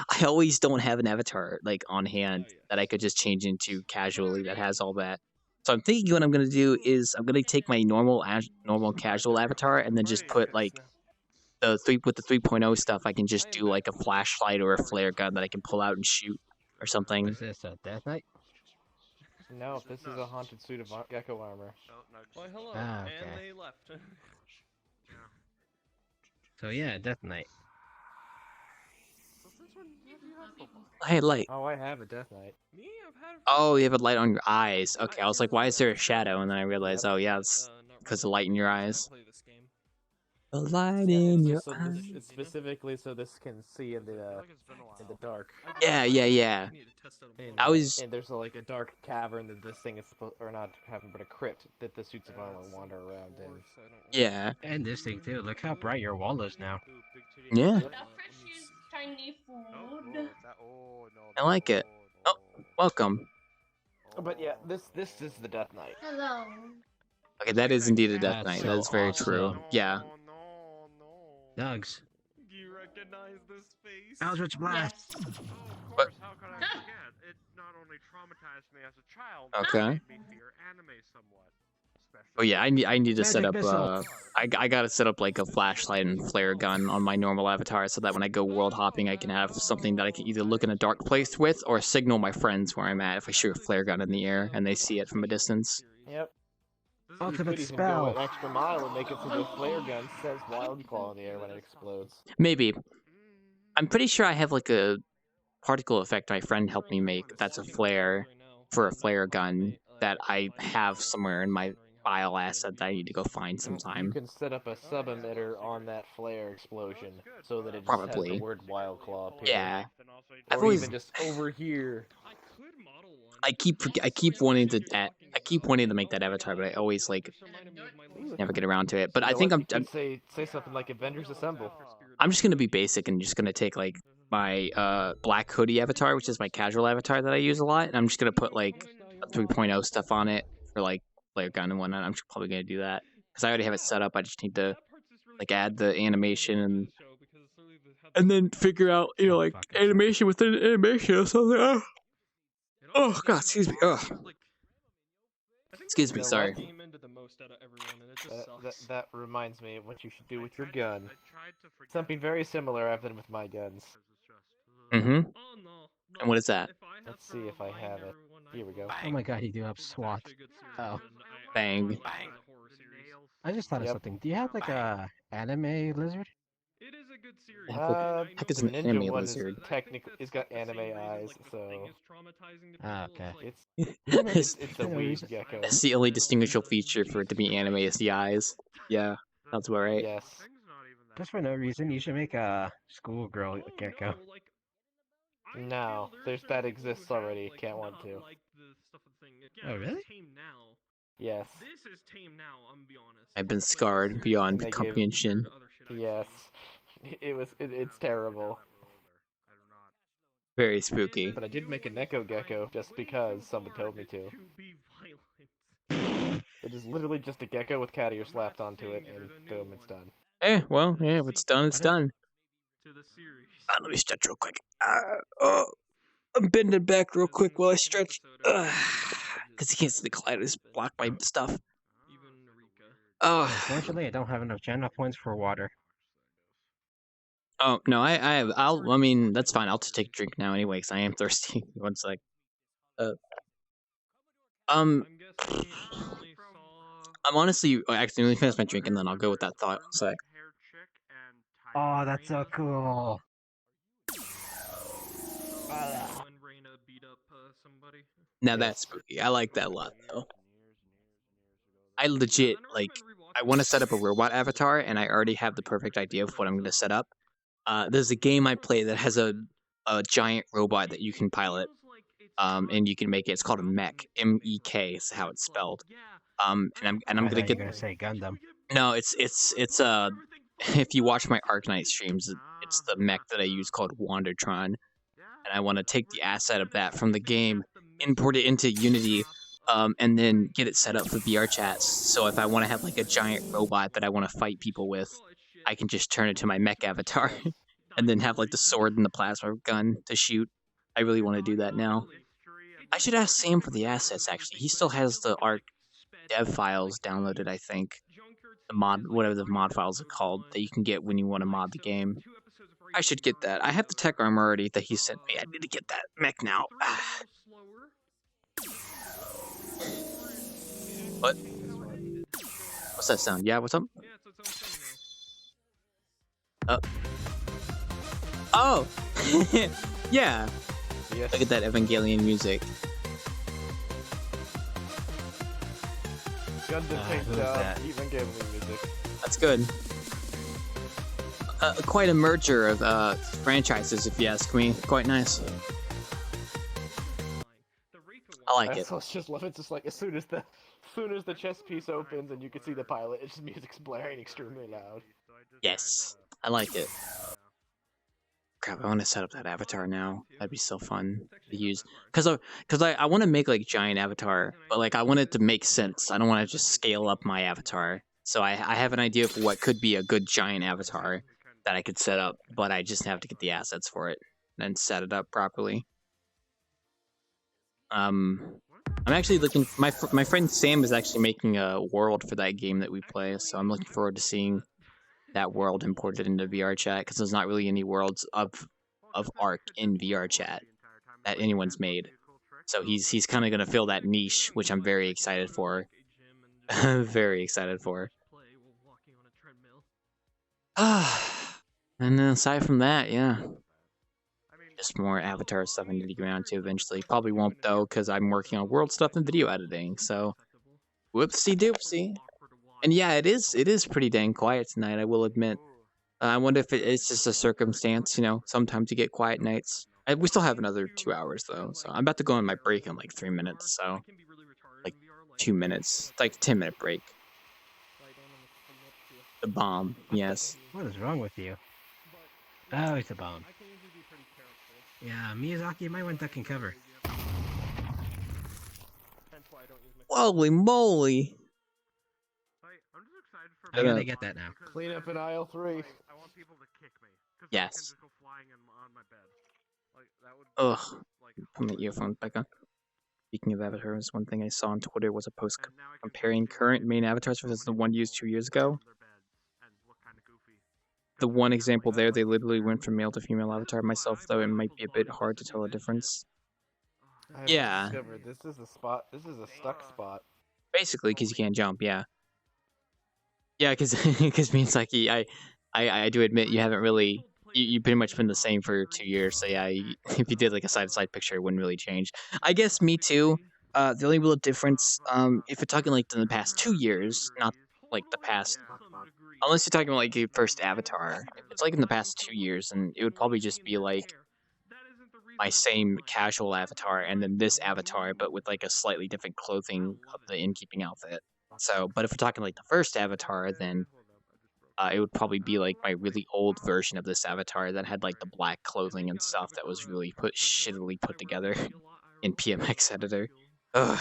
I always don't have an avatar like on hand that I could just change into casually that has all that. So I'm thinking what I'm gonna do is I'm gonna take my normal casual avatar and then just put like the 3.0 stuff. I can just do like a flashlight or a flare gun that I can pull out and shoot or something. Is this a death knight? No, this is a haunted suit of gecko armor. Well, hello, Ah, and okay. they left. So yeah, death knight. Hey, light. Oh, I have a death knight. Me, I've had. Oh, you have a light on your eyes. Okay, I was like, why is there a shadow? And then I realized, oh yeah, it's Not because the really. light in your I eyes. play this game. The light Yeah, in it's your just so eyes. it's specifically so this can see in the dark. Yeah. I need to test out a And, I was- and there's like a dark cavern that this thing is supposed, or not cavern, but a crypt that the suits of armor wander around in. Yeah. And this thing too. Look how bright your wall is now. Yeah. Let me see. Chinese food. I like it. Oh, welcome. But yeah, this is the Death Knight. Hello. Okay, that is indeed a Death That's Knight. so That is very true. awesome. Yeah. Nugs. Do you recognize this face? Eldritch Blast. Yes. Oh, of What? course. How could I forget? It not only traumatized me as a child, Okay. but made me fear anime somewhat. Oh yeah, I need to set Magic up. missile. I gotta set up like a flashlight and flare gun on my normal avatar so that when I go world hopping, I can have something that I can either look in a dark place with or signal my friends where I'm at if I shoot a flare gun in the air and they see it from a distance. Yep. You Ultimate could even go spell. an extra mile and make it so the flare gun says Wild Claw in the air when it explodes. Maybe. I'm pretty sure I have like a particle effect my friend helped me make. That's a flare for a flare gun that I have somewhere in my file asset that I need to go find You sometime. can set up a sub emitter on that flare explosion so that it just has the Probably. word Wild Claw appear. Yeah. I've Or always even just over here. I keep wanting to make that avatar, but I always like never get around to it. But You I know think what? You could say something like Avengers Assemble. I'm just gonna be basic and just gonna take like my black hoodie avatar, which is my casual avatar that I use a lot, and I'm just gonna put like 3.0 stuff on it for like flare gun and whatnot. I'm just probably gonna do that because I already have it set up. I just need to like add the animation and then figure out like animation within animation or something. Oh god, excuse me. Oh. Excuse me, You know sorry. what? That reminds me of what you should do with your gun. Something very similar I've done with my guns. Mm-hmm. And what is that? Let's see if I have it. Here we go. Oh my god, you do have SWAT. Oh. Bang. I just thought of Yep. something. Do you have like a anime lizard? It is a good series. Heck is The an ninja anime one lizard. is technically it's got anime eyes, so Ah, okay. it's a weed reason. gecko. That's the only distinguishable feature for it to be anime is the eyes. Yeah, that's about right. Yes. Just for no reason, you should make a schoolgirl gecko. No, that exists already. Can't want to. Oh, really? Yes. This is tame now, I'm gonna be honest. I've been scarred beyond They gave- comprehension. Yes. It's terrible. Very spooky. But I did make a Neko gecko just because someone told me to. It is literally just a gecko with cat ear slapped onto it, and boom, it's done. Well, yeah, if it's done, it's done. Let me stretch real quick. Oh, I'm bending back real quick while I stretch. Because you can't see the colliders block my stuff. Oh. Unfortunately, I don't have enough Janna points for water. Oh no, I mean that's fine. I'll just take a drink now anyway, because I am thirsty. One sec. I'm honestly actually let me finish my drink and then I'll go with that thought. Sec. Oh, that's so cool. Now that's spooky. I like that a lot though. I legit I want to set up a robot avatar and I already have the perfect idea of what I'm going to set up. There's a game I play that has a giant robot that you can pilot. And you can make it. It's called a mech. MEK is how it's spelled. And I'm gonna get. You're gonna say Gundam. No, it's if you watch my Arknight streams, it's the mech that I use called Wandertron, and I want to take the asset of that from the game, import it into Unity, and then get it set up for VR chats. So if I want to have like a giant robot that I want to fight people with, I can just turn it to my mech avatar, and then have like the sword and the plasma gun to shoot. I really want to do that now. I should ask Sam for the assets, actually. He still has the Arc dev files downloaded, I think. The mod, whatever the mod files are called, that you can get when you want to mod the game. I should get that. I have the tech armor already that he sent me. I need to get that mech now. What? What's that sound? Yeah, what's up? Oh! Yeah! Yes. Look at that Evangelion music. Gundam takes who's down that? Evangelion music. That's good. Quite a merger of franchises, if you ask me. Quite nice. I like it. I just love it. It's just like as soon as the chess piece opens and you can see the pilot, it's just music's blaring extremely loud. Yes, I like it. crap! I want to set up that avatar now. That'd be so fun to use. Cause I want to make like giant avatar, but like I want it to make sense. I don't want to just scale up my avatar. So I have an idea of what could be a good giant avatar that I could set up, but I just have to get the assets for it and set it up properly. I'm actually looking. My friend Sam is actually making a world for that game that we play, so I'm looking forward to seeing that world imported into VR chat because there's not really any worlds of Ark in VR chat that anyone's made. So he's kind of gonna fill that niche, which I'm very excited for. Very excited for. And then aside from that, yeah, just more Avatar stuff I need to get around to eventually. Probably won't though, because I'm working on world stuff and video editing. So, whoopsie doopsie. And yeah, it is pretty dang quiet tonight. I will admit. I wonder if it's just a circumstance. Sometimes you get quiet nights. We still have another 2 hours though, so I'm about to go on my break in like 3 minutes. So, like 2 minutes, it's like 10-minute break. The bomb, yes. What is wrong with you? Oh, it's a bomb. Yeah, Miyazaki might want duck and cover. Holy moly! I gotta get that now. Clean up in aisle 3. I want people to kick me. Yes. Go flying on my bed. Like, that would Ugh. Put my earphones back on. Speaking of avatars, one thing I saw on Twitter was a post comparing current main avatars versus the one used 2 years ago. The one example there, they literally went from male to female avatar. Myself, though, it might be a bit hard to tell the difference. I Yeah. discovered this is a spot. This is a stuck spot. Basically, because you can't jump, yeah. Yeah, because me and Saki, I do admit you haven't really... You pretty much been the same for 2 years, so yeah, if you did like a side-to-side picture, it wouldn't really change. I guess me too. The only real difference, if you're talking like in the past 2 years, not like the past... Unless you're talking about like the first Avatar, if it's like in the past 2 years, then it would probably just be like my same casual avatar and then this avatar, but with like a slightly different clothing of the innkeeping outfit. So, but if we're talking like the first Avatar, then it would probably be like my really old version of this avatar that had like the black clothing and stuff that was really shittily put together in PMX editor. Ugh.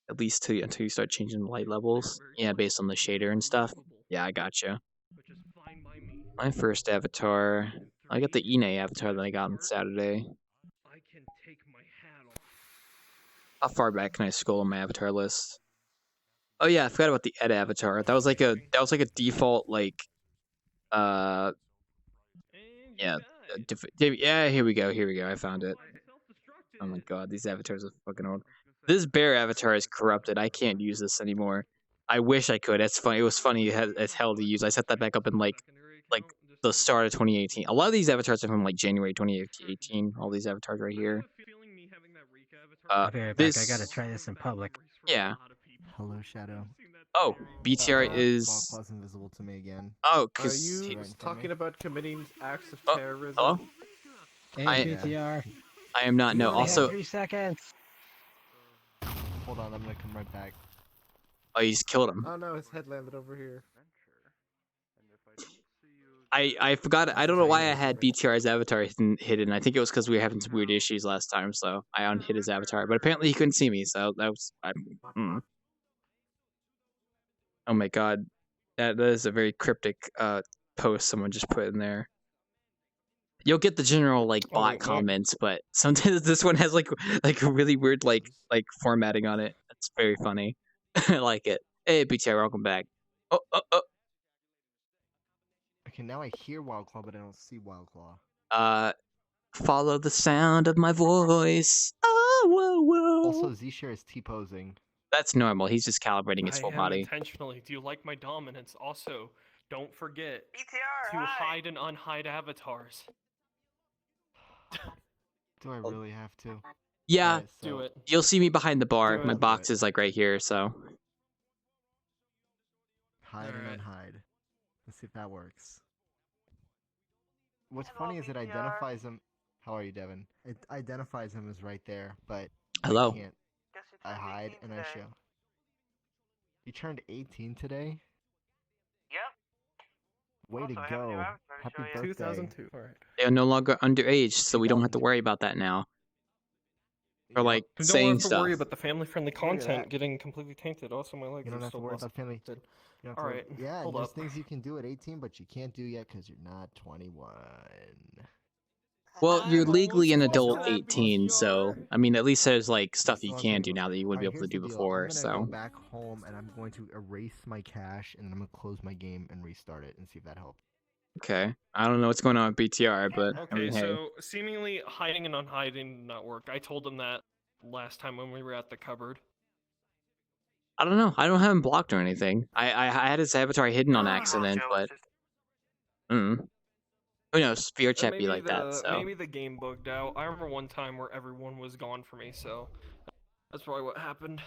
At least until you start changing the light levels. Yeah, based on the shader and stuff. Yeah, I gotcha. My first avatar, I got the Ine avatar that I got on Saturday. How far back can I scroll on my avatar list? Oh yeah, I forgot about the Ed avatar. That was like a default like yeah, yeah, here we go. I found it. Oh my god, these avatars are fucking old. This bear avatar is corrupted. I can't use this anymore. I wish I could. That's funny. It was funny as hell to use. I set that back up in like the start of 2018. A lot of these avatars are from like January 2018. All these avatars right here. I'll be right back. I gotta try this in public. Yeah. Hello, Shadow. Oh, BTR is... Ballclaw's invisible to me again. Oh, Are because... you talking about committing acts of terrorism? Hello? Hey, BTR. I am not. No, also... 3 seconds. Hold on, I'm gonna come right back. Oh, you just killed him. Oh no, his head landed over here. I forgot. I don't know why I had BTR's avatar hidden. I think it was because we were having some weird issues last time, so I unhid his avatar. But apparently he couldn't see me, so that was... Oh my god. That is a very cryptic post someone just put in there. You'll get the general like bot comments, but sometimes this one has like a really weird like formatting on it. It's very funny. I like it. Hey BTR, welcome back. Oh. Okay, now I hear Wildclaw, but I don't see Wildclaw. Follow the sound of my voice. Oh, whoa, whoa. Also, Z-Share is T-posing. That's normal. He's just calibrating his full body. Intentionally. Do you like my dominance? Also, don't forget BTR, to hide and unhide avatars. Do I really have to? Yeah, Right, so... do it. You'll see me behind the bar. My box is like right here, so. Hide and unhide. Let's see if that works. What's funny is it identifies him. How are you, Devin? It identifies him as right there, but Hello. I can't. I hide and I show. You turned 18 today? Yep. Way to Also, I have a new go. avatar to Happy show you. birthday. 2002. All right. They are no longer underage, so we don't have to 2002. worry about that now. Or Yep. like We don't saying have to stuff. worry about the family-friendly Look at content that. getting completely tainted. Also, my legs You don't are have to still worry busted. about family. You don't have to Alright, yeah, hold there's up. things you can do at 18, but you can't do yet because you're not 21. Well, you're I'm legally almost an close to adult that 18, so BTR. I mean, at least there's like That's stuff the you one can thing. do now that you wouldn't be Alright, able to here's the do deal. before. I'm gonna So go back home and I'm going to erase my cache and then I'm gonna close my game and restart it and see if that helps. okay, I don't know what's going on with BTR, but I Okay, mean, hey, so seemingly hiding and unhiding did not work. I told him that last time when we were at the cupboard. I don't know. I don't have him blocked or anything. I had his avatar hidden on accident, but who knows? Fear chat be like that. So Maybe the game bugged out. I remember one time where everyone was gone for me, so that's probably what happened.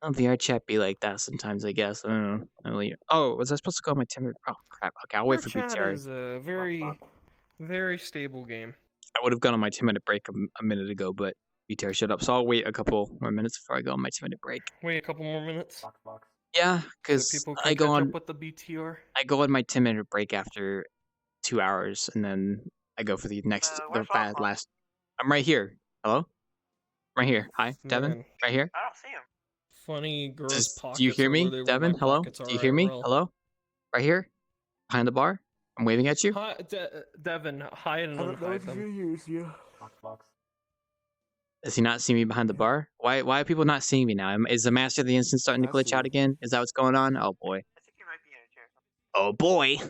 VR chat be like that sometimes. I guess I don't know. Oh, was I supposed to go on my Timber? Oh crap! Okay, I'll wait for Chat BTR. is a very, very stable game. I would have gone on my 10-minute break a minute ago, but BTR showed up, so I'll wait a couple more minutes before I go on my 10-minute break. Wait a couple more minutes. Yeah, So because people I can go catch on up with the BTR. I go on my 10-minute break after 2 hours, and then I go for the next Where's Wildclaw? last. I'm right here. Hello, right here. Hi, Devin. Man, Right here. I don't see him. funny gross Do you pockets hear are me, literally where my Devin? Hello. pockets are Do you hear me? IRL. Hello. Right here, behind the bar. I'm waving at you. Hi, Devin, hide and unhide them. use you. Does he not see me behind the bar? Why are people not seeing me now? Is the master of the instant starting to I glitch see out you. again? Is that what's going on? Oh boy. I think he might be in a chair. Oh boy. There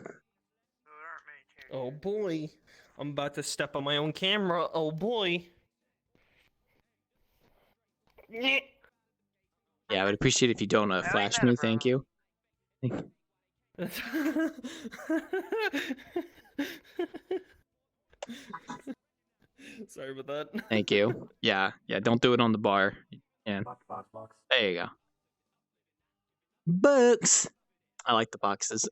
aren't many chairs. Oh boy, I'm about to step on my own camera. Oh boy. Yeah, I would appreciate if you don't Now flash ain't that me. a Thank problem? you. Sorry about that. Thank you. Yeah. Don't do it on the bar. Yeah. There you go. Books. I like the boxes.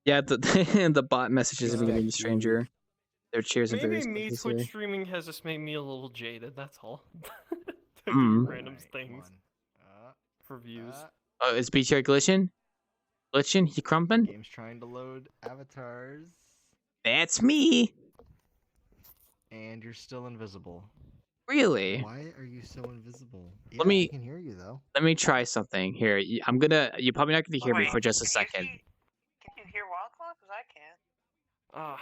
Yeah, the the bot messages Just me to that be a stranger. huge. Their chairs are very Maybe me expensive Twitch here. streaming has just made me a little jaded. That's all. To Mm. do random Alright, come things on. for views. Oh, is BTR glitching? Glitching? He crumping? Game's trying to load avatars. That's me. And you're still invisible. Really? Why are you so invisible? Yeah, Let me- I can hear you though. Let me try something here. You're probably not going to hear me Wait, for just a can you second. Can you hear Wildclaw? Because I can. Ah,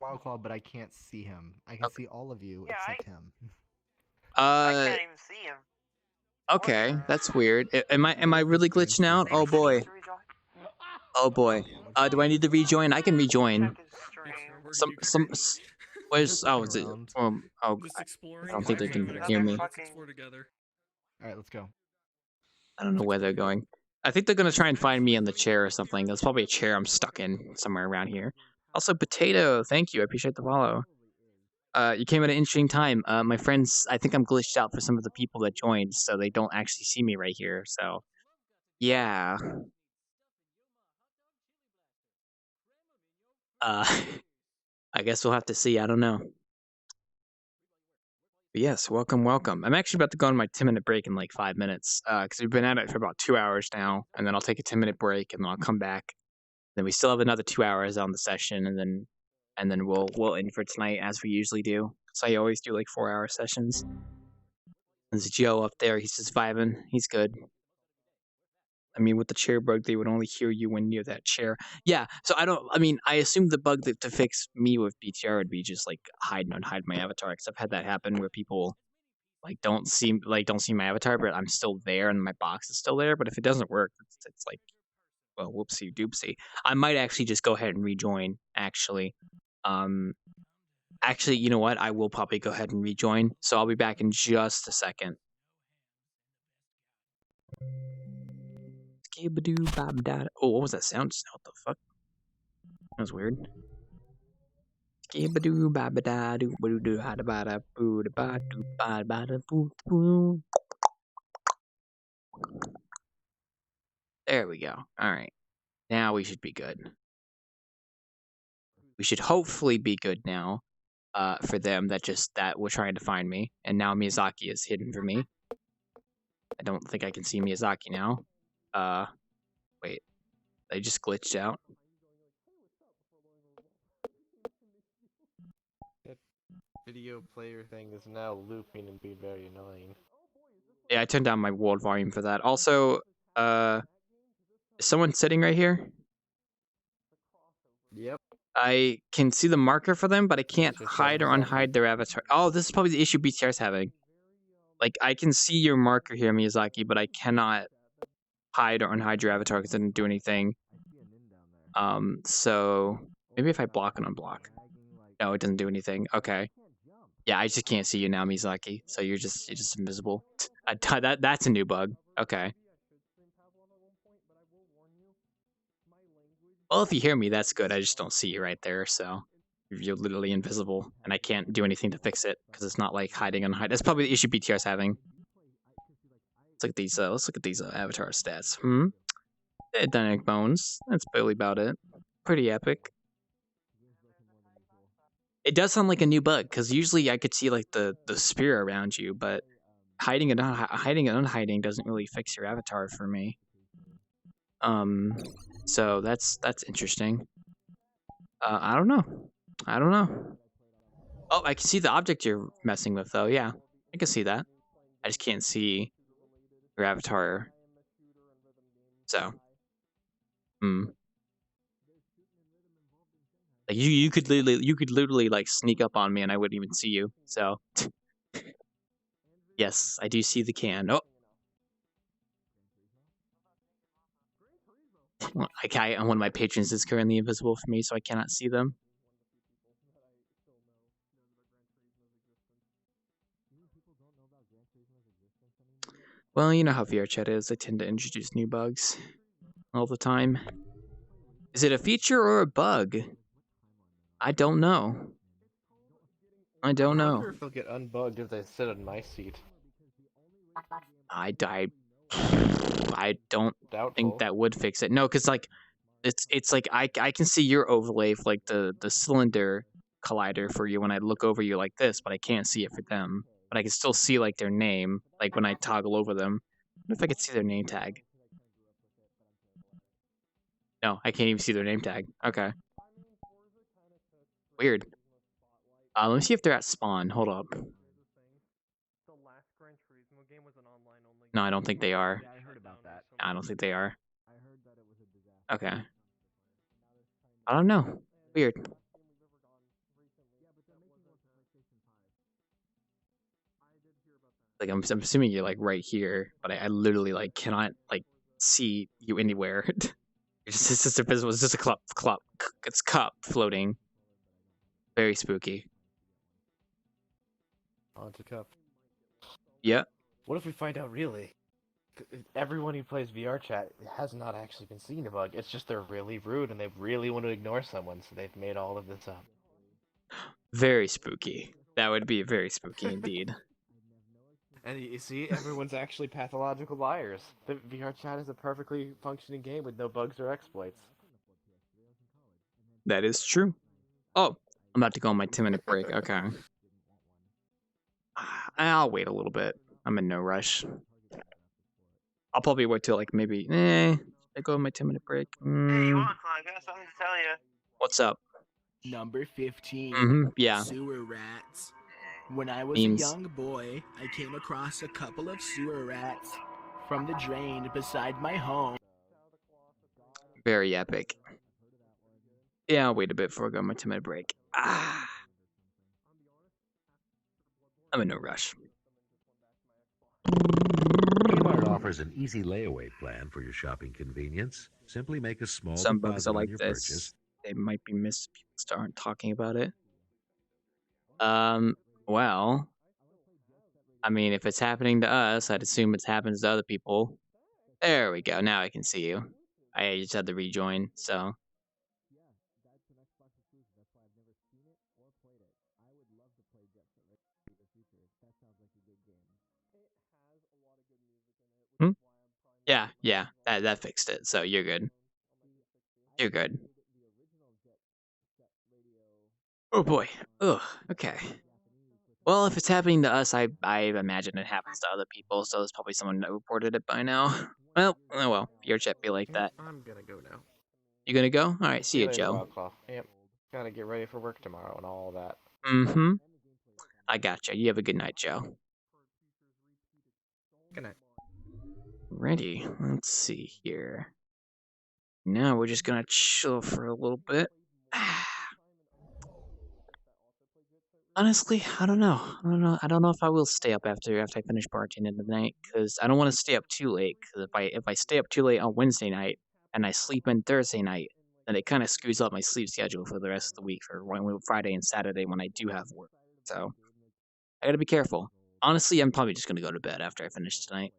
Wildclaw, but I can't see him. I can see all of you Yeah, except him. I can't even see him. Okay, that's weird. Am I really glitching out? Maybe Oh he boy. needs to rejoin. Oh boy. Do I need to rejoin? I can rejoin. Check his stream. Where's Just is it? around. Oh, just exploring. I don't think they can Another hear me. Let's explore together. Alright, let's go. I don't know where they're going. I think they're gonna try and find me in the chair or something. There's probably a chair I'm stuck in somewhere around here. Also, Potato, thank you. I appreciate the follow. You came at an interesting time. My friends, I think I'm glitched out for some of the people that joined, so they don't actually see me right here. So, yeah. I guess we'll have to see. I don't know. But yes, welcome. I'm actually about to go on my 10-minute break in like 5 minutes, because we've been at it for about 2 hours now, and then I'll take a 10-minute break, and then I'll come back. Then we still have another 2 hours on the session, and then we'll end for tonight as we usually do. So I always do like 4-hour sessions. There's Joe up there. He's just vibing. He's good. I mean, with the chair bug, they would only hear you when near that chair. Yeah, so I assume the bug to fix me with BTR would be just like hide and unhide my avatar, because I've had that happen where people like don't see my avatar, but I'm still there and my box is still there. But if it doesn't work, it's like, well, whoopsie doopsie. I might actually just go ahead and rejoin, actually. Actually, you know what? I will probably go ahead and rejoin, so I'll be back in just a second. Oh, what was that sound? What the fuck? That was weird. There we go. Alright. Now we should be good. We should hopefully be good now. For them that were trying to find me. And now Miyazaki is hidden for me. I don't think I can see Miyazaki now. Wait. They just glitched out. Video player Thing is now looping and being very annoying. Yeah, I turned down my world volume for that. Also, is someone sitting right here? Yep. I can see the marker for them, but I can't Just hide or unhide their avatar. Oh, this is probably the issue BTR's having. Like, I can see your marker here, Miyazaki, but I cannot hide or unhide your avatar because I didn't do anything. So maybe if I block and unblock. No, it doesn't do anything. Okay. Yeah, I just can't see you now, Miyazaki. So you're just invisible. That's a new bug. Okay. Well, if you hear me, that's good. I just don't see you right there, so you're literally invisible, and I can't do anything to fix it because it's not like hiding and hide. That's probably the issue BTR's having. Let's look at these. Avatar stats. Dynamic bones. That's barely about it. Pretty epic. It does sound like a new bug because usually I could see like the spear around you, but hiding and unhiding doesn't really fix your avatar for me. So that's interesting. I don't know. Oh, I can see the object you're messing with though. Yeah, I can see that. I just can't see your avatar. So, like you could literally like sneak up on me and I wouldn't even see you. So, yes, I do see the can. Oh. Okay, one of my patrons is currently invisible for me, so I cannot see them. Well, you know how VRChat is. They tend to introduce new bugs all the time. Is it a feature or a bug? I don't know. I wonder if they'll get unbugged if they sit in my seat. I don't think that would fix it. No, because like it's like I can see your overlay for like the cylinder collider for you when I look over you like this, but I can't see it for them. But I can still see like their name, like when I toggle over them. What if I could see their name tag? No, I can't even see their name tag. Okay. Weird. Let me see if they're at spawn. Hold up. No, I don't think they are. Yeah, I heard about that. I don't think they are. Okay. I don't know. Weird. Like I'm assuming you're like right here, but I literally like cannot like see you anywhere. It's just invisible. It's just a cup. It's cup floating. Very spooky. Oh, it's a cup. Yeah. What if we find out really? Everyone who plays VRChat has not actually been seeing a bug. It's just they're really rude and they really want to ignore someone, so they've made all of this up. Very spooky. That would be very spooky indeed. And you see, everyone's actually pathological liars. The VRChat is a perfectly functioning game with no bugs or exploits. That is true. Oh, I'm about to go on my 10-minute break. Okay. I'll wait a little bit. I'm in no rush. I'll probably wait till like maybe. I go on my 10-minute break. Hey, you want? I got something to tell you. What's up? Number 15. Yeah. Sewer rats. When I was Memes. a young boy, I came across a couple of sewer rats from the drain beside my home. Very epic. Yeah, I'll wait a bit before I go on my 10-minute break. I'm in no rush. Kmart offers an easy layaway plan for your shopping convenience. Simply make a small Some bugs deposit are like on your this. purchase. They might be missed. People aren't talking about it. Well, I mean, if it's happening to us, I'd assume it happens to other people. There we go. Now I can see you. I just had to rejoin, so. Yeah, that fixed it. So you're good. You're good. Oh boy. Ugh. Okay. Well, if it's happening to us, I imagine it happens to other people. So there's probably someone that reported it by now. Well, oh well. Your chat be like that. I'm gonna go now. You gonna go? All right. See you, later, Joe. Wildclaw. Yep. Gotta get ready for work tomorrow and all that. I gotcha. You have a good night, Joe. Good night. Ready? Let's see here. Now we're just gonna chill for a little bit. Honestly, I don't know. I don't know if I will stay up after I finish bartending tonight because I don't want to stay up too late. Because if I stay up too late on Wednesday night and I sleep in Thursday night, then it kind of screws up my sleep schedule for the rest of the week for Friday and Saturday when I do have work. So I gotta be careful. Honestly, I'm probably just gonna go to bed after I finish tonight.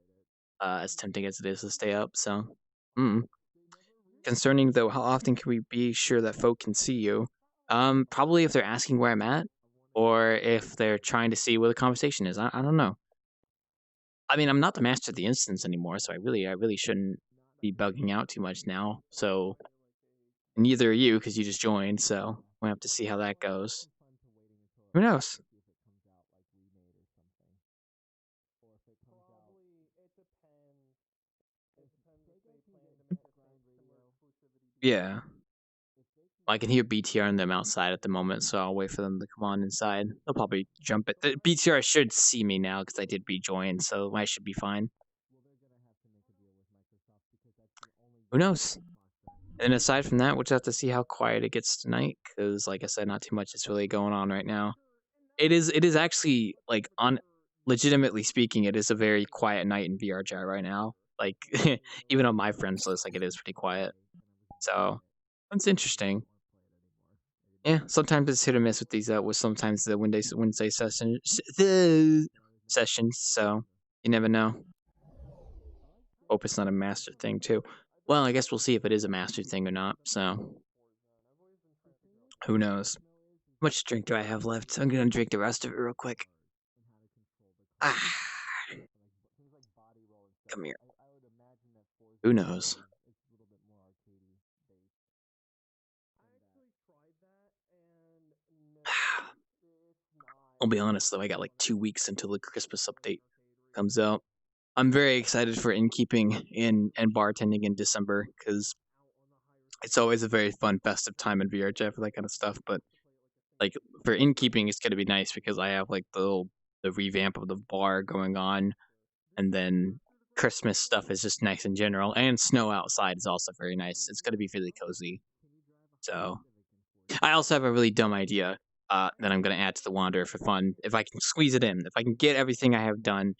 As tempting as it is to stay up. So, mm. Concerning though, how often can we be sure that folk can see you? Probably if they're asking where I'm at, or if they're trying to see where the conversation is. I don't know. I mean, I'm not the master of the instance anymore, so I really shouldn't be bugging out too much now. So neither are you because you just joined. So we'll have to see how that goes. Who knows? Yeah. I can hear BTR and them outside at the moment, so I'll wait for them to come on inside. They'll probably jump it. The BTR should see me now because I did rejoin, so I should be fine. Who knows? And aside from that, we'll just have to see how quiet it gets tonight, because like I said, not too much is really going on right now. It is actually like on legitimately speaking, it is a very quiet night in VRJ right now. Like even on my friends list, like it is pretty quiet. So it's interesting. Yeah, sometimes it's hit or miss with these. With sometimes the Wednesday sessions. So you never know. Hope it's not a master thing too. Well, I guess we'll see if it is a master thing or not. So who knows? How much drink do I have left? I'm gonna drink the rest of it real quick. Ah, come here. Who knows? I'll be honest though, I got like 2 weeks until the Christmas update comes out. I'm very excited for innkeeping and bartending in December because it's always a very fun festive time in VRJ for that kind of stuff. But like for innkeeping, it's gonna be nice because I have like the revamp of the bar going on, and then Christmas stuff is just nice in general, and snow outside is also very nice. It's gonna be really cozy. So I also have a really dumb idea that I'm gonna add to the Wanderer for fun. If I can squeeze it in, if I can get everything I have done,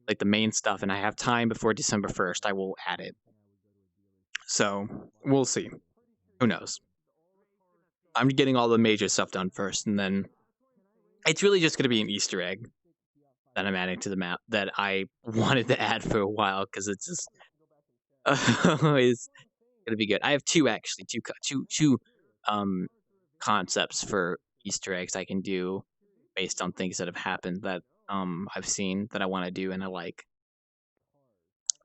like the main stuff, and I have time before December 1st, I will add it. So we'll see. Who knows? I'm getting all the major stuff done first, and then it's really just gonna be an Easter egg that I'm adding to the map that I wanted to add for a while because it's just it's gonna be good. I have two actually, two concepts for Easter eggs I can do based on things that have happened that I've seen that I want to do and I like.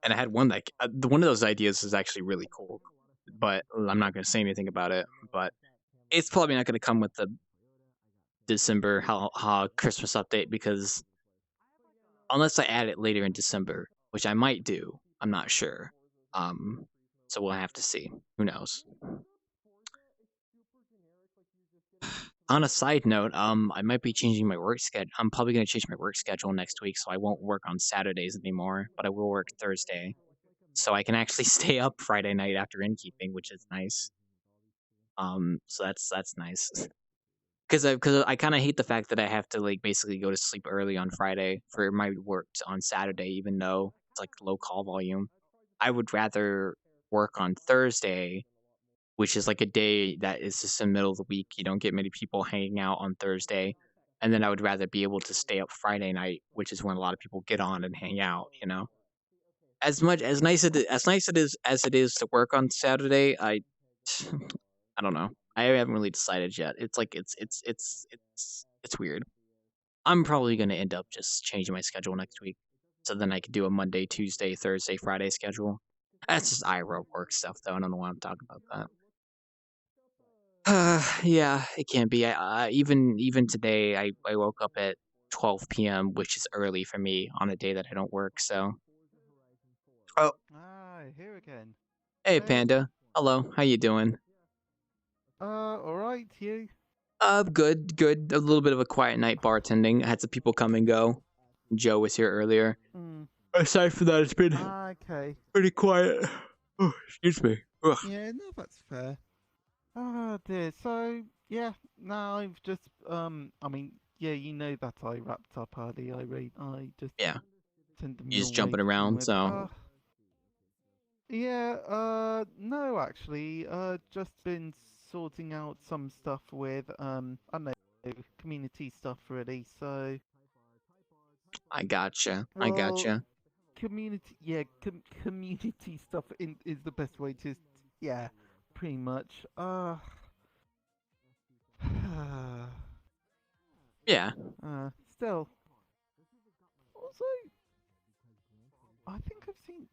And I had one that one of those ideas is actually really cool, but I'm not gonna say anything about it. But it's probably not gonna come with the December how Christmas update because unless I add it later in December, which I might do, I'm not sure. So we'll have to see. Who knows? On a side note, I might be changing my work schedule. I'm probably gonna change my work schedule next week, so I won't work on Saturdays anymore, but I will work Thursday, so I can actually stay up Friday night after innkeeping, which is nice. So that's nice. Because I kind of hate the fact that I have to like basically go to sleep early on Friday for my work on Saturday, even though it's like low call volume. I would rather work on Thursday, which is like a day that is just in the middle of the week. You don't get many people hanging out on Thursday. And then I would rather be able to stay up Friday night, which is when a lot of people get on and hang out, you know. As much as nice it is to work on Saturday, I don't know. I haven't really decided yet. It's like it's weird. I'm probably gonna end up just changing my schedule next week. So then I could do a Monday, Tuesday, Thursday, Friday schedule. That's just IRO work stuff though. I don't know why I'm talking about that. Yeah, it can be. Even today, I woke up at 12 p.m., which is early for me on a day that I don't work. So, oh, Ah, here again. hey Hey. Panda, hello, how you doing? Alright, you? Good, good. A little bit of a quiet night bartending. I had some people come and go. Joe was here earlier. Aside from that, it's been Okay. pretty quiet. Oh, excuse me. Ugh. Yeah, no, that's fair. Oh dear. So yeah, no, I've just I mean, yeah, you know that I wrapped up early. I just Yeah. tend to You're just mill away jumping to begin around, with. so. Yeah, no, actually, just been sorting out some stuff with, I don't know, community stuff really, so. I gotcha. I Well, gotcha. community, yeah, community stuff is the best way to, yeah, pretty much. Yeah. Still. Also, I think I've seen,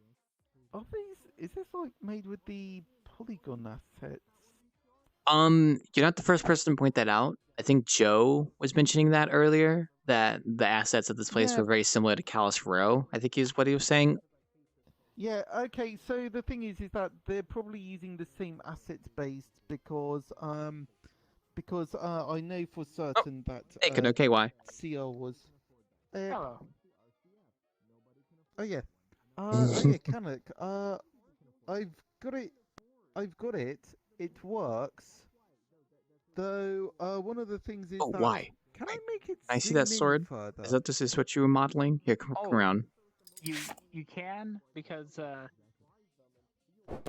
is this like made with the polygon assets? You're not the first person to point that out. I think Joe was mentioning that earlier, that the assets of this place Yeah. were very similar to Callus Row, I think is what he was saying. Yeah, okay, so the thing is that they're probably using the same assets base because I know for certain that Hey, okay, why? CL was Hello. oh yeah. Oh yeah, Canuck. I've got it. It works. Though one of the things is Oh, that why? can I make it I see zoom that in sword. further? Is that this is what you were modeling? Here, come around. You can because Yeah,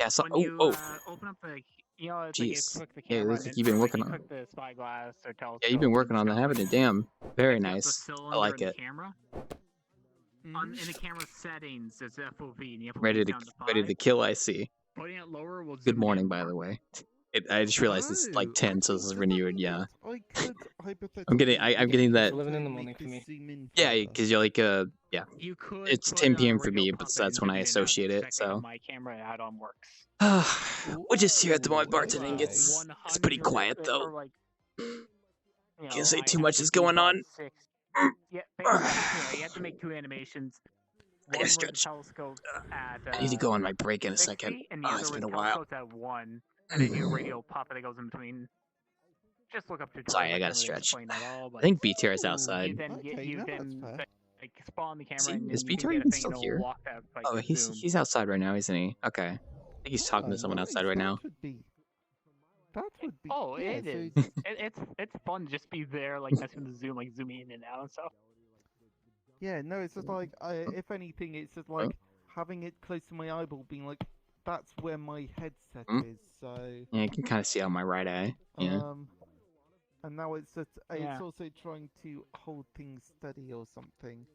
so when you open up the it's like you jeez. click the Yeah, it camera looks and like you've been like working you on. click the spyglass or telescope. Yeah, you've been working on that, haven't you? Damn, very It's got the nice. I cylinder like in it. the camera. In the camera settings, there's FOV, and the FOV Ready is to down to 5. ready to kill. I see. Putting it lower will Good zoom morning, in by more. the way. I just realized it's like 10, so this is renewed. Yeah. I could hypothetically. I'm getting that. living in the morning for me. Yeah, because you're like yeah. You could It's put 10 a p.m. for radio me, but puppet that's and when zoom I in and out. associate That's it. exactly how So my camera add-on works. we're just here at the moment You, bartending. It's pretty 100 quiet though. or like, Can't say too I much is basically going bought on. 6. Yeah, basically, you have to make 2 animations. One where the stretch. telescope's at I need to go on my break in a 60, second. and the Oh, other it's where been the a while. telescope's at 1, and then you do a radio puppet that goes in between. Just look up tutorials. Sorry, I gotta can't really stretch. explain that all, but I think BTR is outside. You then like spawn the camera, and Is then you can BTR get a even thing still and it'll here? lock that like Oh, a zoom. he's outside right now, isn't he? Okay. I think he's talking to someone outside right now. That would be. Oh, yeah, it is. It's fun to just be there, like messing with the zoom, like zooming in and out and stuff. Yeah, no, it's just like if anything, it's just like having it close to my eyeball, being like, that's where my headset is. So yeah, you can kind of see out my right eye. Yeah. And now it's just it's also trying to hold things steady or something.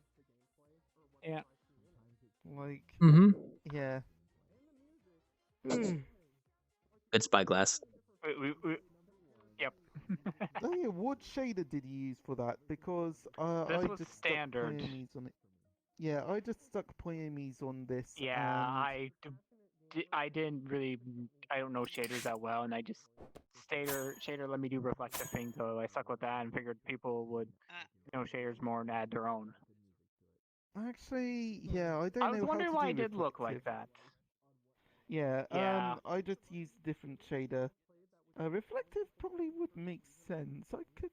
Yeah. Like. Yeah. Good spyglass. Yep. Oh yeah, what shader did you use for that? Because this I was just standard. stuck Pyomes on it. Yeah, I just stuck Pyomes on this. Yeah, I didn't really. I don't know shaders that well, and I just shader let me do reflective things, so I stuck with that and figured people would know shaders more and add their own. Actually, yeah, I don't know. I was wondering why it did look like that. Yeah, Yeah. I just used a different shader. Reflective probably would make sense. I could.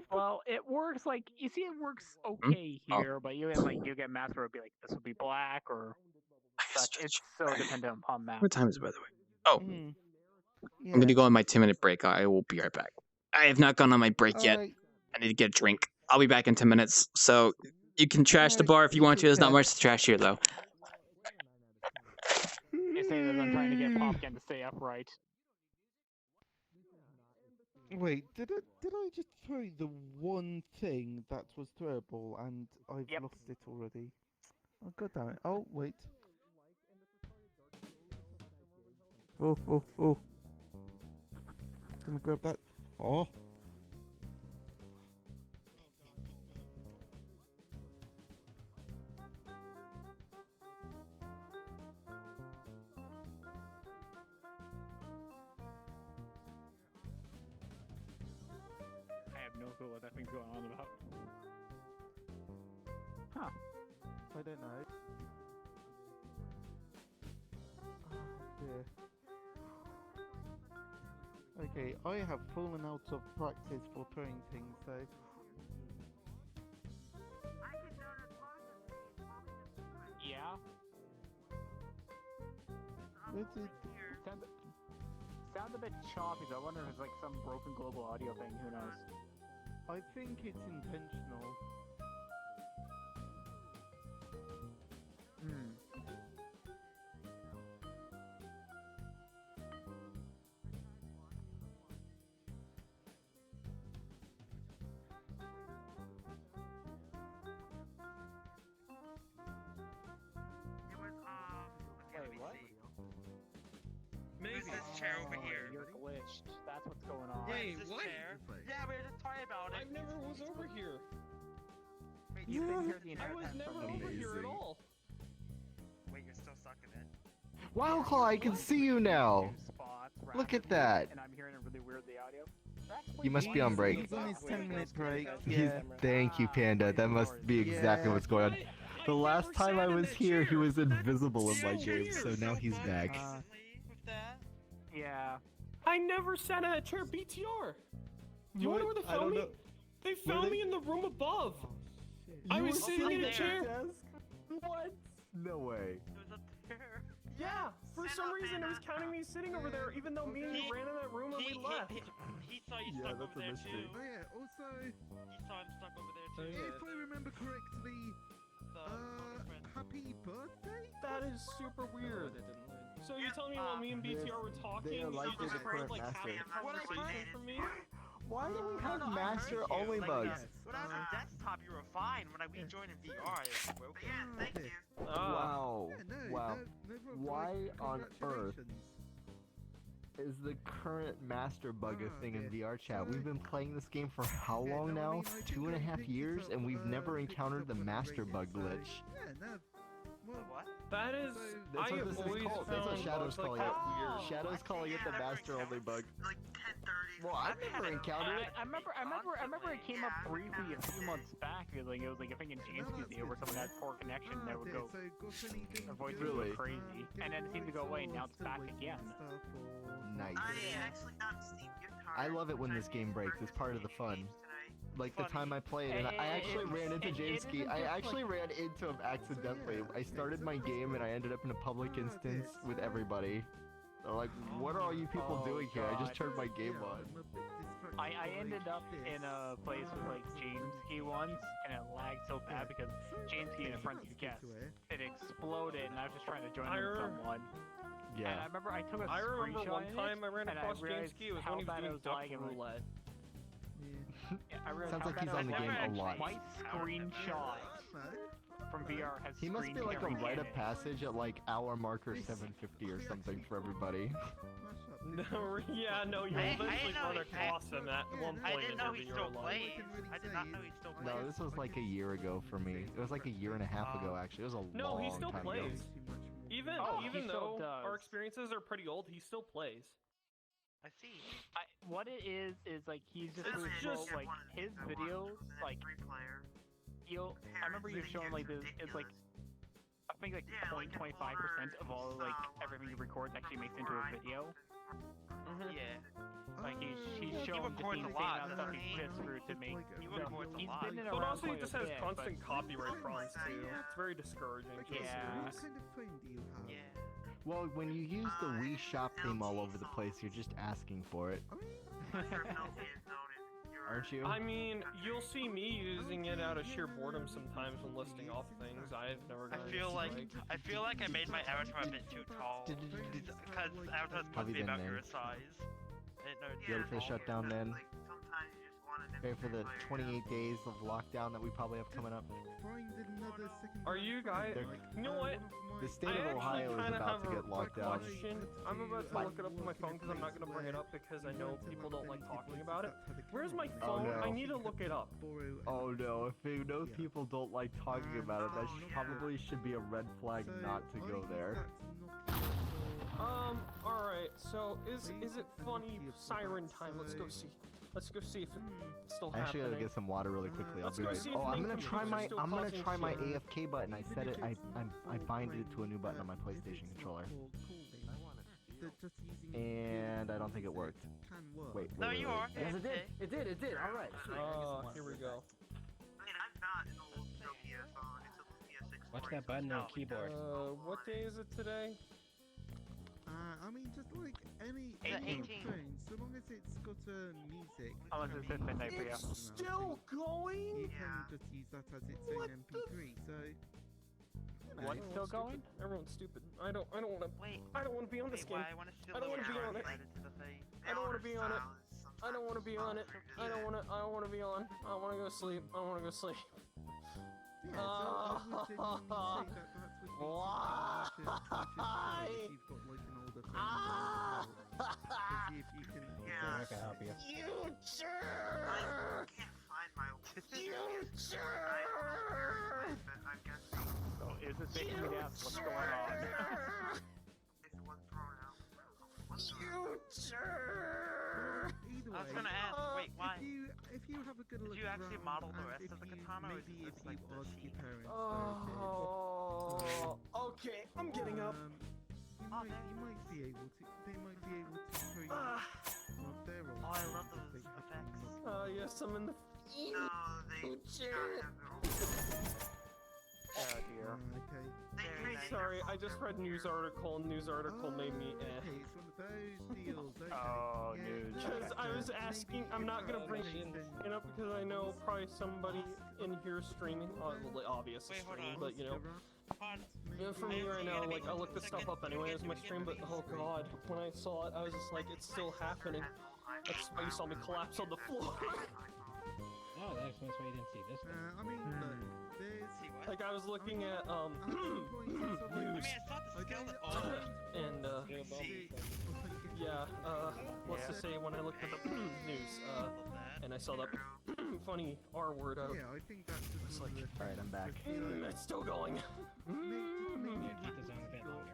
Well, it works like you see, it works okay here, but you get maps where it'd be like this would be black or such. It's so dependent upon maps. What time is it, by the way? Oh, Yeah. I'm gonna go on my 10-minute break. I will be right back. I have not gone on my break yet. Alright. I need to get a drink. I'll be back in 10 minutes. So you can trash the bar if you want to. There's not much to trash here, though. You say that I'm trying to get Popkin to stay upright. Wait, did I just throw the one thing that was throwable and I've lost it already? Oh god damn it. Oh wait. Oh. Gonna grab that. Oh. I have no clue what that thing's going on about. Huh. I don't know. Oh dear. Okay, I have fallen out of practice for throwing things, so... Yeah. Sounds a bit choppy, so I wonder if it's like some broken global audio thing, who knows? I think it's intentional. Wait, what? Maybe this chair over here. You're glitched. That's what's going on. Wait, This what? chair? Yeah, we were just talking about it. I never was over here. Wait, You've been here the I entire was time. never over here at all. Wait, you're still stuck in it. Wow, Claw, I can see you now. Look at that. And I'm hearing it really weird, the audio. You must be on break. He's on his 10-minute break. Thank you, Panda. That must be exactly what's going on. The last time I was here, he was invisible in my game, so now he's back. Yeah. I never sat in that chair, BTR. Do you wonder where they found me? They found me in the room above. I was sitting in a chair. What? No way. It was up there. Yeah, for some reason it was counting me sitting over there, even though me and you ran in that room and we left. He saw you stuck over there too. Oh yeah, also... He saw him stuck over there too. If I remember correctly, happy birthday? That is super weird. So you're telling me while me and BTR were talking, you just heard like half the conversation from me? Why do we have master only bugs? When I was on desktop, you were fine. When we joined in VR, it was broken. Yeah, thank you. Wow. Wow. Why on earth is the current master bug a thing in VR chat? We've been playing this game for how long now? 2.5 years, and we've never encountered the master bug glitch. What? That is, That's I what have this is always called. That's what found Shadow's bugs like calling it. that weird. Shadow's calling it the master only bug. Well, I've never encountered it. I remember it came up briefly a few months back. It was like I think in James Museum where someone had poor connection that would go, their voice would go crazy, and then it seemed to go away. And now it's back again. Nice. I love it when this game breaks. It's part of the fun. Like the time I played, and I actually ran into Jameski. I actually ran into him accidentally. I started my game and I ended up in a public instance with everybody. They're like, what are all you people doing here? I just turned my game on. I ended up in a place with like Jameski once, and it lagged so bad because Jameski and a friend guest, it exploded, and I was just trying to join with someone. Yeah. And I remember I took a I remember screenshot one time I ran across Jameski. Jameski, it was when he was doing duck roulette. Yeah, I realized Sounds how like he's bad on the it was. game a lot. My screenshot from VR has He must be like a screen rite in of it. passage at like hour marker 750 or something for everybody. No, yeah, no, you'll eventually run across him at one point I didn't in know your he still life. plays. I did not know he still plays. No, this was like a year ago for me. It was like a year and a half ago actually. It was a No, long he still time plays. ago. Even he still though does. our experiences are pretty old, he still plays. I see. What it is like he's just It's really just- slow, like his videos, like I remember you showing like this. It's like I think like 0.25% of all like everything he records actually makes into a video. Yeah. Like he's He showing just the records a insane lot, amount of stuff doesn't he he? puts through to make. He records a He's lot. been in But around also, he quite just a has bit, constant but- copyright problems too. It's very discouraging. to Yeah. experience. What kind of phone do you have? Yeah. Well, when you use the Wii Shop theme all over the place, you're just asking for it. Aren't you? I mean, you'll see me using it out of sheer boredom sometimes when listing off things. I've never gotten I feel like I made my avatar a bit too tall. Because avatar's supposed Have to you be been about then? your size. I didn't know it'd be Ready for the tall. shutdown then? Ready for the 28 days of lockdown that we probably have coming up? Are you guys? You know what? The state I of Ohio is kind of about have to get locked down. question. I'm about to look it up on my phone because I'm not going to bring it up because I know people don't like talking about it. Where's my phone? no. I need to look it up. Oh no, if you know people don't like talking about it, that probably should be a red flag not to go there. Alright, so is it funny siren time? Let's go see. Let's go see if it's still I actually happening. gotta get some water really quickly. I'll Let's be go right. see if Oh, I'm main gonna try computers are my still I'm gonna causing try my shit. AFK button. I set it. I binded it to a new button on my PlayStation controller. And I I don't think it worked. Can work. Wait. No, you are. Yes, it did. It did. It did. All right. Oh, here we go. I mean, I'm not an old Nokia phone. It's a Nokia 6. Watch that button on the keyboard. What day is it today? I mean, just like any 18. phone, so long as it's got music. How long has it been midnight for you? It's still going? You can just use that as its own MP3. So. What's still going? Everyone's stupid. I don't want to. Wait. I don't want to be on this game. I want to I don't want to be on it. I don't want to be on it. I don't want to be on it. I don't want to. I don't want to be on. I want to go sleep. I want to go sleep. Yeah, so I would genuinely say that that's what Why? if you've got like an older phone. See if you can. I can help you. I can't find my old. I'm guessing. So is this making me ask what's going on? It's one thrown out. Either I was way, gonna ask. Wait, why? If you have a good look Did you actually around, model the and rest if of the you- katana, or is maybe it if just you like the ask your sheath? parents Oh, okay. I'm getting up. you might be able to. They might be able to show you what they're all. Oh, I love those effects. Yes, I'm in the. No, they don't have their own. Oh dear. Okay. Very nice. Sorry, I just read news article. News article made me. Okay, it's one of those deals. Okay. Oh, yeah, dude. Because I was asking, I'm not gonna bring it up because I know probably somebody in here streaming, obviously Wait, hold streaming, on. but you know, Pod. for me right now, like I look this stuff up anyway as my stream, but oh god, when I saw it, I was just like, it's still happening. That's why you saw me collapse on the floor. Oh, that explains why you didn't see this one. I mean, look, there's. See what? Like I was looking at I news, mean, I saw the skeleton. Oh. and See. yeah, let's just say when I looked at the news, and I saw that funny R word out. Yeah, I think that's just like, Alright, I'm back. It's still going. Yeah, keep this on a bit longer.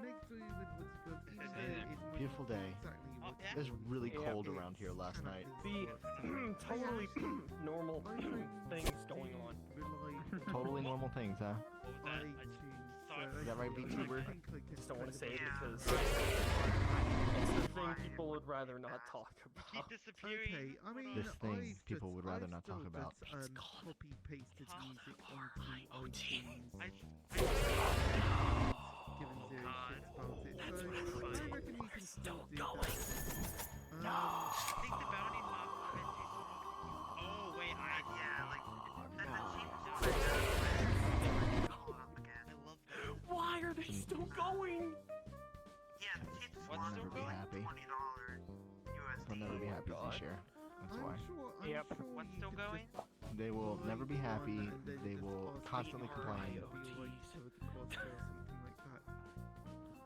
Make do with what you got, even though it might Beautiful not be day. exactly what yeah. It was really Yeah. cold around here last night. The totally normal things going on. Totally normal things, huh? Is that right, VTuber? Just don't want to say it because it's the thing people would rather not talk about. Keep disappearing. Okay, I mean, This thing I've people just- would rather I've not talk still about. just, copy pasted music onto iTunes. Given zero shits about it, so I reckon you can still do that. I think the bounty top had 2 songs. Oh wait, yeah, like that seems to I love that. Why are they still going? Yeah, the cheap I'll ones never are be like happy. $20 I'll USD. never be happy this year. That's I'm why. sure, I'm Yep. sure What's you still could going? just They will buy never be one happy. and then They just will ask constantly for complain. it to be like over the cost or something like that.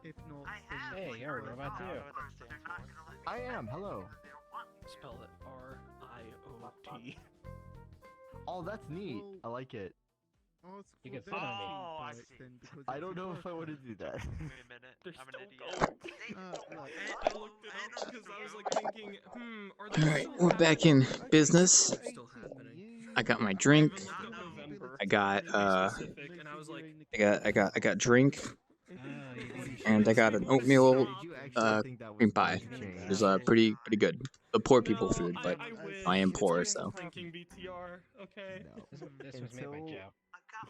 If not, I then have. Hey, like, you're a robot too. but they're not gonna let me I am. Hello. because they don't want me to. Spell it R-I-O-T. Oh, that's neat. I like it. ask You for can them sit on to me. Oh, I buy it see. then, because I it's don't your know if I want to birthday. do that. Wait a minute. They're I'm an still idiot. going. Look, I looked it up because I was like thinking, are they Alright, still we're back in happening? business. Still happening. I got my I drink. even looked up November. I got Specific, and I was like, I got drink, and I got an oatmeal Did you actually think that was cream pie. going to change? It was pretty good. The poor people no, food, but I wish. I am It's poor, wishful so. thinking BTR, okay? No. This was made by Until- Joe.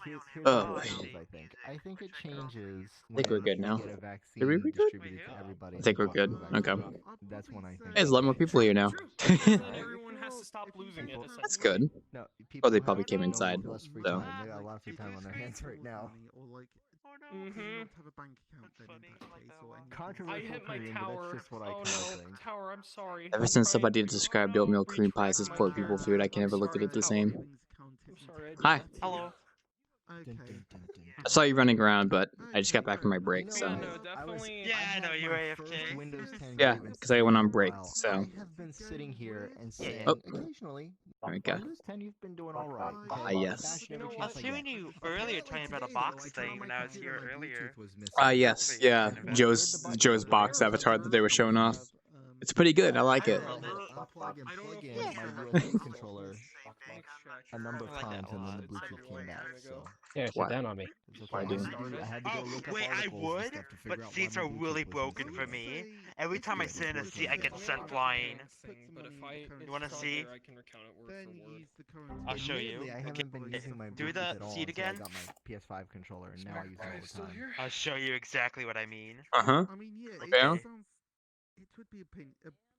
Here's Oh, what boy. happens, I think. I think it changes I think we're when good we now. get a Did vaccine we be good? distributed to everybody. I think we're and good. possible Okay. vaccine. That's when I think. Hey, there's a lot more people here now. True. Because then everyone has to stop losing it. That's good. No, Oh, they people probably have came no inside, less free so. time. They got a lot of free time on their hands right now. Or like, Mm-hmm. not have a bank account then in that case, or anything. I Controversial hit my opinion, but tower. that's just what I Oh kind of no, think. tower, I'm sorry. Ever I'm since trying somebody to- described oh, no, oatmeal cream pies as retract poor my people tower. food, I can I'm never look at sorry, it the tower. same. I'm sorry, I did Hi. that to you. Hello. Okay. I saw you running around, but I just got back from my break, You so. know Yeah, what? no, I was- definitely. Yeah, I had know, you my were first AFK. Windows 10 Yeah, game 'cause I went on in a break, while. so. I have been sitting here and saying, Oh. occasionally, There we go. Windows 10, you've been doing all right. Ah, yes. I was hearing you earlier talking about a box thing when I was here earlier. Yes, yeah. Joe's box avatar that they were showing off. It's pretty good. I like it. Unplug and plug in my USB controller a number of times, and then the Bluetooth came back. So Yeah, sit Why? down on me. Why do? I had to go look up Wait, I articles and would, stuff to but figure out seats why are my really Bluetooth broken wasn't for working. me. Every time I sit in a seat, I get sent flying. But if I You wanna see? I can recount it word for word. I'll show you. Admittedly, I haven't been using my Do Bluetooth the at all seat until I again. got my PS5 controller, and now I use it all the time. I'll show you exactly what I mean. Uh-huh. I mean, yeah, Okay. it sounds. It would be a pain.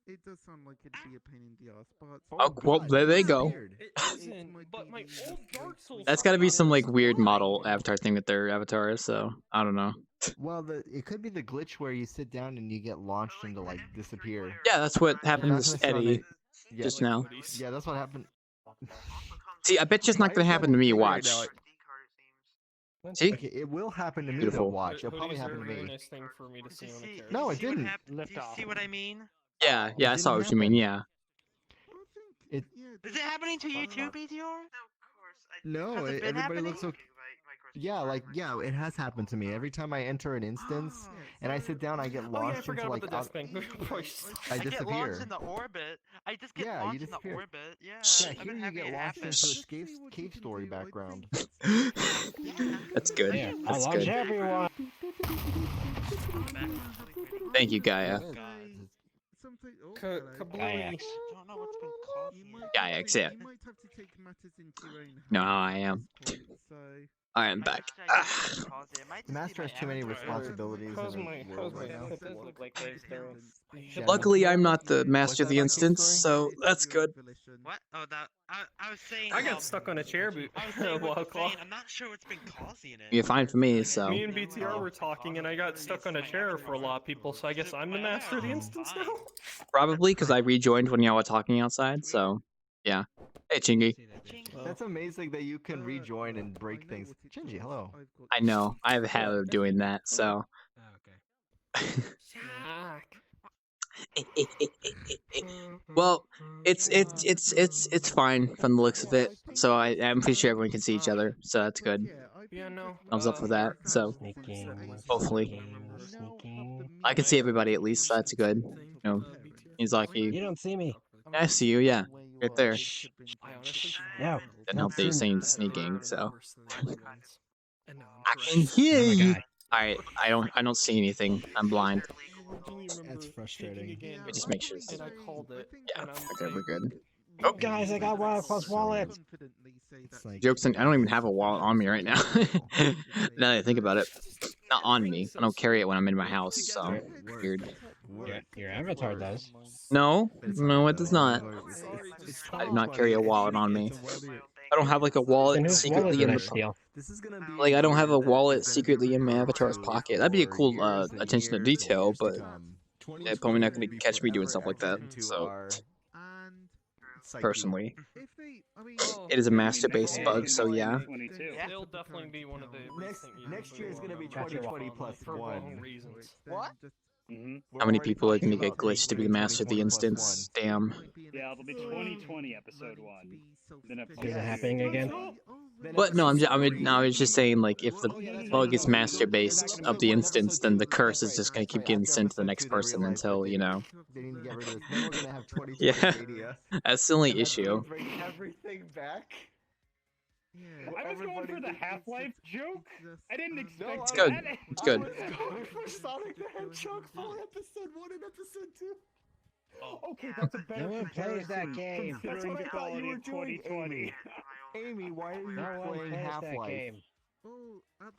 It does sound like it'd be a pain in the ass, but. Oh, well, there they go. It isn't, but my old Dark Souls. That's got to be some like weird model avatar thing with their avatars. So I don't know. Well, it could be the glitch where you sit down and you get launched into like disappear. Yeah, that's what happened That's with what I saw on Eddie it. Yeah. just now. Yeah, that's what happened. See, I bet you it's not gonna happen to me. Watch. See? Okay, it will happen to me. Beautiful. Though, watch. It'll probably happen to me. Nice thing for me to see on the character. No, it didn't. Do you see what I mean? Yeah, I saw what you mean. Yeah. It. Is it happening to you too, BTR? No, Has it been everybody happening? looks okay. Yeah, it has happened to me. Every time I enter an instance and I sit down, I get Oh yeah, I launched forgot into about like the desk out, thing. I I get disappear. launched in the orbit. I just get Yeah, you launched in the disappear. orbit. Yeah, Yeah, I've here been you having get it launched happen. into a cave story background. That's good. Yeah, I That's love good. everyone. Thank you, Gaia. Kayaks. Don't know what's been called. Kayaks, yeah. You might have to take matters into your own hands No, at I am. this point, so. I am back. The master has too many responsibilities How's in my the world right now. Look like they're Yeah. Luckily, I'm not the master of the that about instance, Cave so that's good. What? Oh, that I was saying. I got stuck on a chair I was saying what while you're saying. I'm not sure what's been causing it. You're fine for me, so. Me and BTR were talking, and I got stuck on a chair for a lot of people, so I guess I'm the master of the instance now? Probably because I rejoined when y'all were talking outside, so. Yeah. Hey, Chingy. That's amazing that you can rejoin and break things. Shinji, hello. I know. I have a habit of doing that, so. Well, it's fine from the looks of it. So I'm pretty sure everyone can see each other, so that's good. Yeah, no. Thumbs up for that. So hopefully, I can see everybody at least. So that's good. You know, he's like You don't see me. I see you. Yeah, right there. I honestly No. Didn't help that you're saying sneaking. So And now I I'm can hear Oh my you. God. Alright, I don't see anything. I'm blind. That's frustrating. We just make sure. And I called it. Yeah, and I'm okay, we're good. Oh, guys, I got Wild Plus wallet. It's like, Jokes on. I don't even have a wallet on me right now. Now that I think about it, not on me. I don't carry it when I'm in my house. So weird. Your avatar does. No, it does not. I do not carry a wallet on me. I don't have like a Then wallet whose wallet secretly did in I the steal? This is gonna be like. I don't have a weird that wallet it's gonna secretly be in my avatar's retro pocket. That'd be a for cool years and attention to years and detail, years to but come. they're probably not 2020 gonna will be catch me doing forever stuff like that. etched into So our And psyche. personally, if they, I mean, it is a master-based Yeah, bug. So yeah. It'll definitely be one of the Next year is gonna be Got your 2020 wallet. plus for wrong one. reasons. What? How many people are gonna get glitched to be the master of the instance? Damn. Yeah, it'll be 2020 episode 1. Then episode Is it 2. happening again? But no, I was just saying, like, if the bug is master based of the instance, then the curse is just gonna keep getting sent to the next person until, you know. They need to get rid of this. Then we're gonna have 2020 Yeah. media. That's the only And that's gonna issue. bring everything back. I was going for the Half-Life joke. I didn't expect It's that. good. It's good. I was going for Sonic the Hedgehog for episode 1 and episode 2. Okay, that's a better No one plays that comparison, game. That's what considering I the thought you quality were of doing, 2020. Amy. Amy, why are you No one playing plays that Half-Life? game.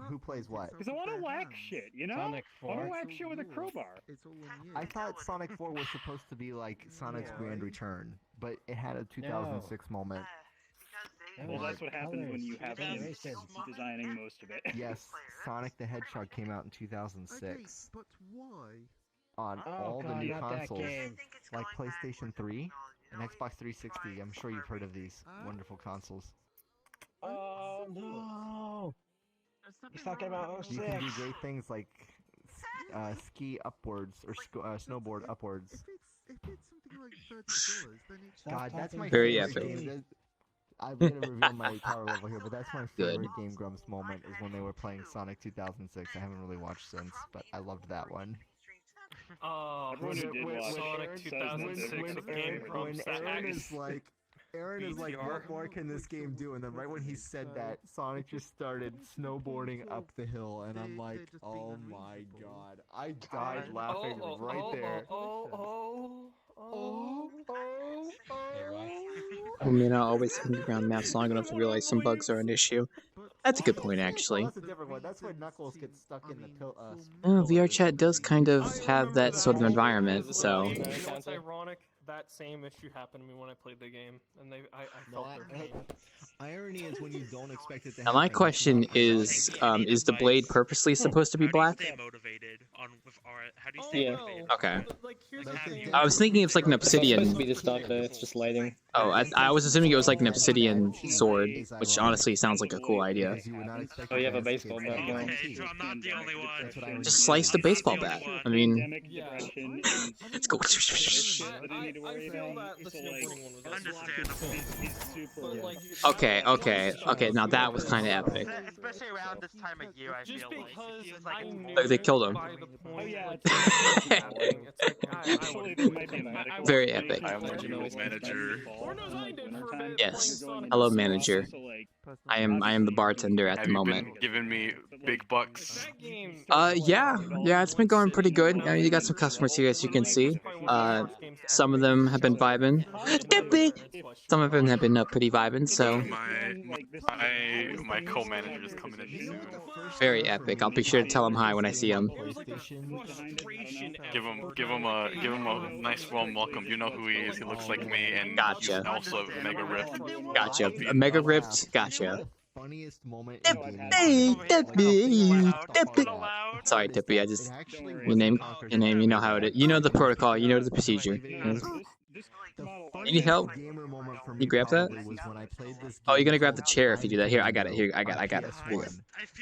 Who plays what? Because I want to whack shit, you know? Sonic I want 4. to whack shit with a crowbar. I thought Sonic 4 was supposed to be like Sonic's Grand Return, but it had a 2006 moment. Well, that's what happens when you have him Racist. designing most of it. Yes, Sonic the Hedgehog came out in 2006 but why? on Oh, all God, the new not that consoles, game. like PlayStation 3 and Xbox 360. I'm sure you've heard of these wonderful consoles. Oh no! He's talking about You can do 06. great things like ski upwards or snowboard upwards. If it's something like $30, then it's God, that's my Very favorite epic. game. I'm gonna reveal my power level here, but that's my Good. favorite Game Grumps moment is when they were playing Sonic 2006. I haven't really watched since, but I loved that one. Everyone who did watch Sonic 2006 with Game Grumps. When Aaron is Nice. like, what more can this game do? And then right when he said that, Sonic just started snowboarding up the hill, and I'm like, oh my god. I died laughing right there. I may not always hang around maps long enough to realize some bugs are an issue. That's a good point, actually. That's a different one. That's when Knuckles gets stuck in the VR chat does kind of have that sort of environment, so. You know what's ironic? That same issue happened to me when I played the game, and I felt their pain. Irony is when you don't expect it to Now happen. my question is the blade purposely supposed to be black? Yeah. Okay. I was thinking it's like an obsidian. It's supposed to be the stock, though. It's just lighting. Oh, I was assuming it was like an obsidian sword, which honestly sounds like a cool idea. Oh, you have a baseball bat going. Just slice the baseball bat. I mean, let's go. I feel that the snowboarding one was Okay. Now that was kind of epic. Especially around this time of year, I feel like. Just like They killed him. Very epic. Manager. Yes. Hello, manager. I am the bartender at the moment. Giving me big bucks. Yeah, it's been going pretty good. You got some customers here, as you can see. Some of them have been vibing. Some of them have been pretty vibing. So My co-manager is coming in soon. very epic. I'll be sure to tell him hi when I see him. Give him a nice warm welcome. You know who he is. He looks like me, and Gotcha. he's also Mega Rift. Gotcha. A Mega Rift. Gotcha. Funniest moment Sorry, Tippy. I just your name. You know how it is. You know the protocol. You know the procedure. You need help? You grab that? Oh, you're gonna grab the chair if you do that. Here, I got it. Here, I got it. Here you go.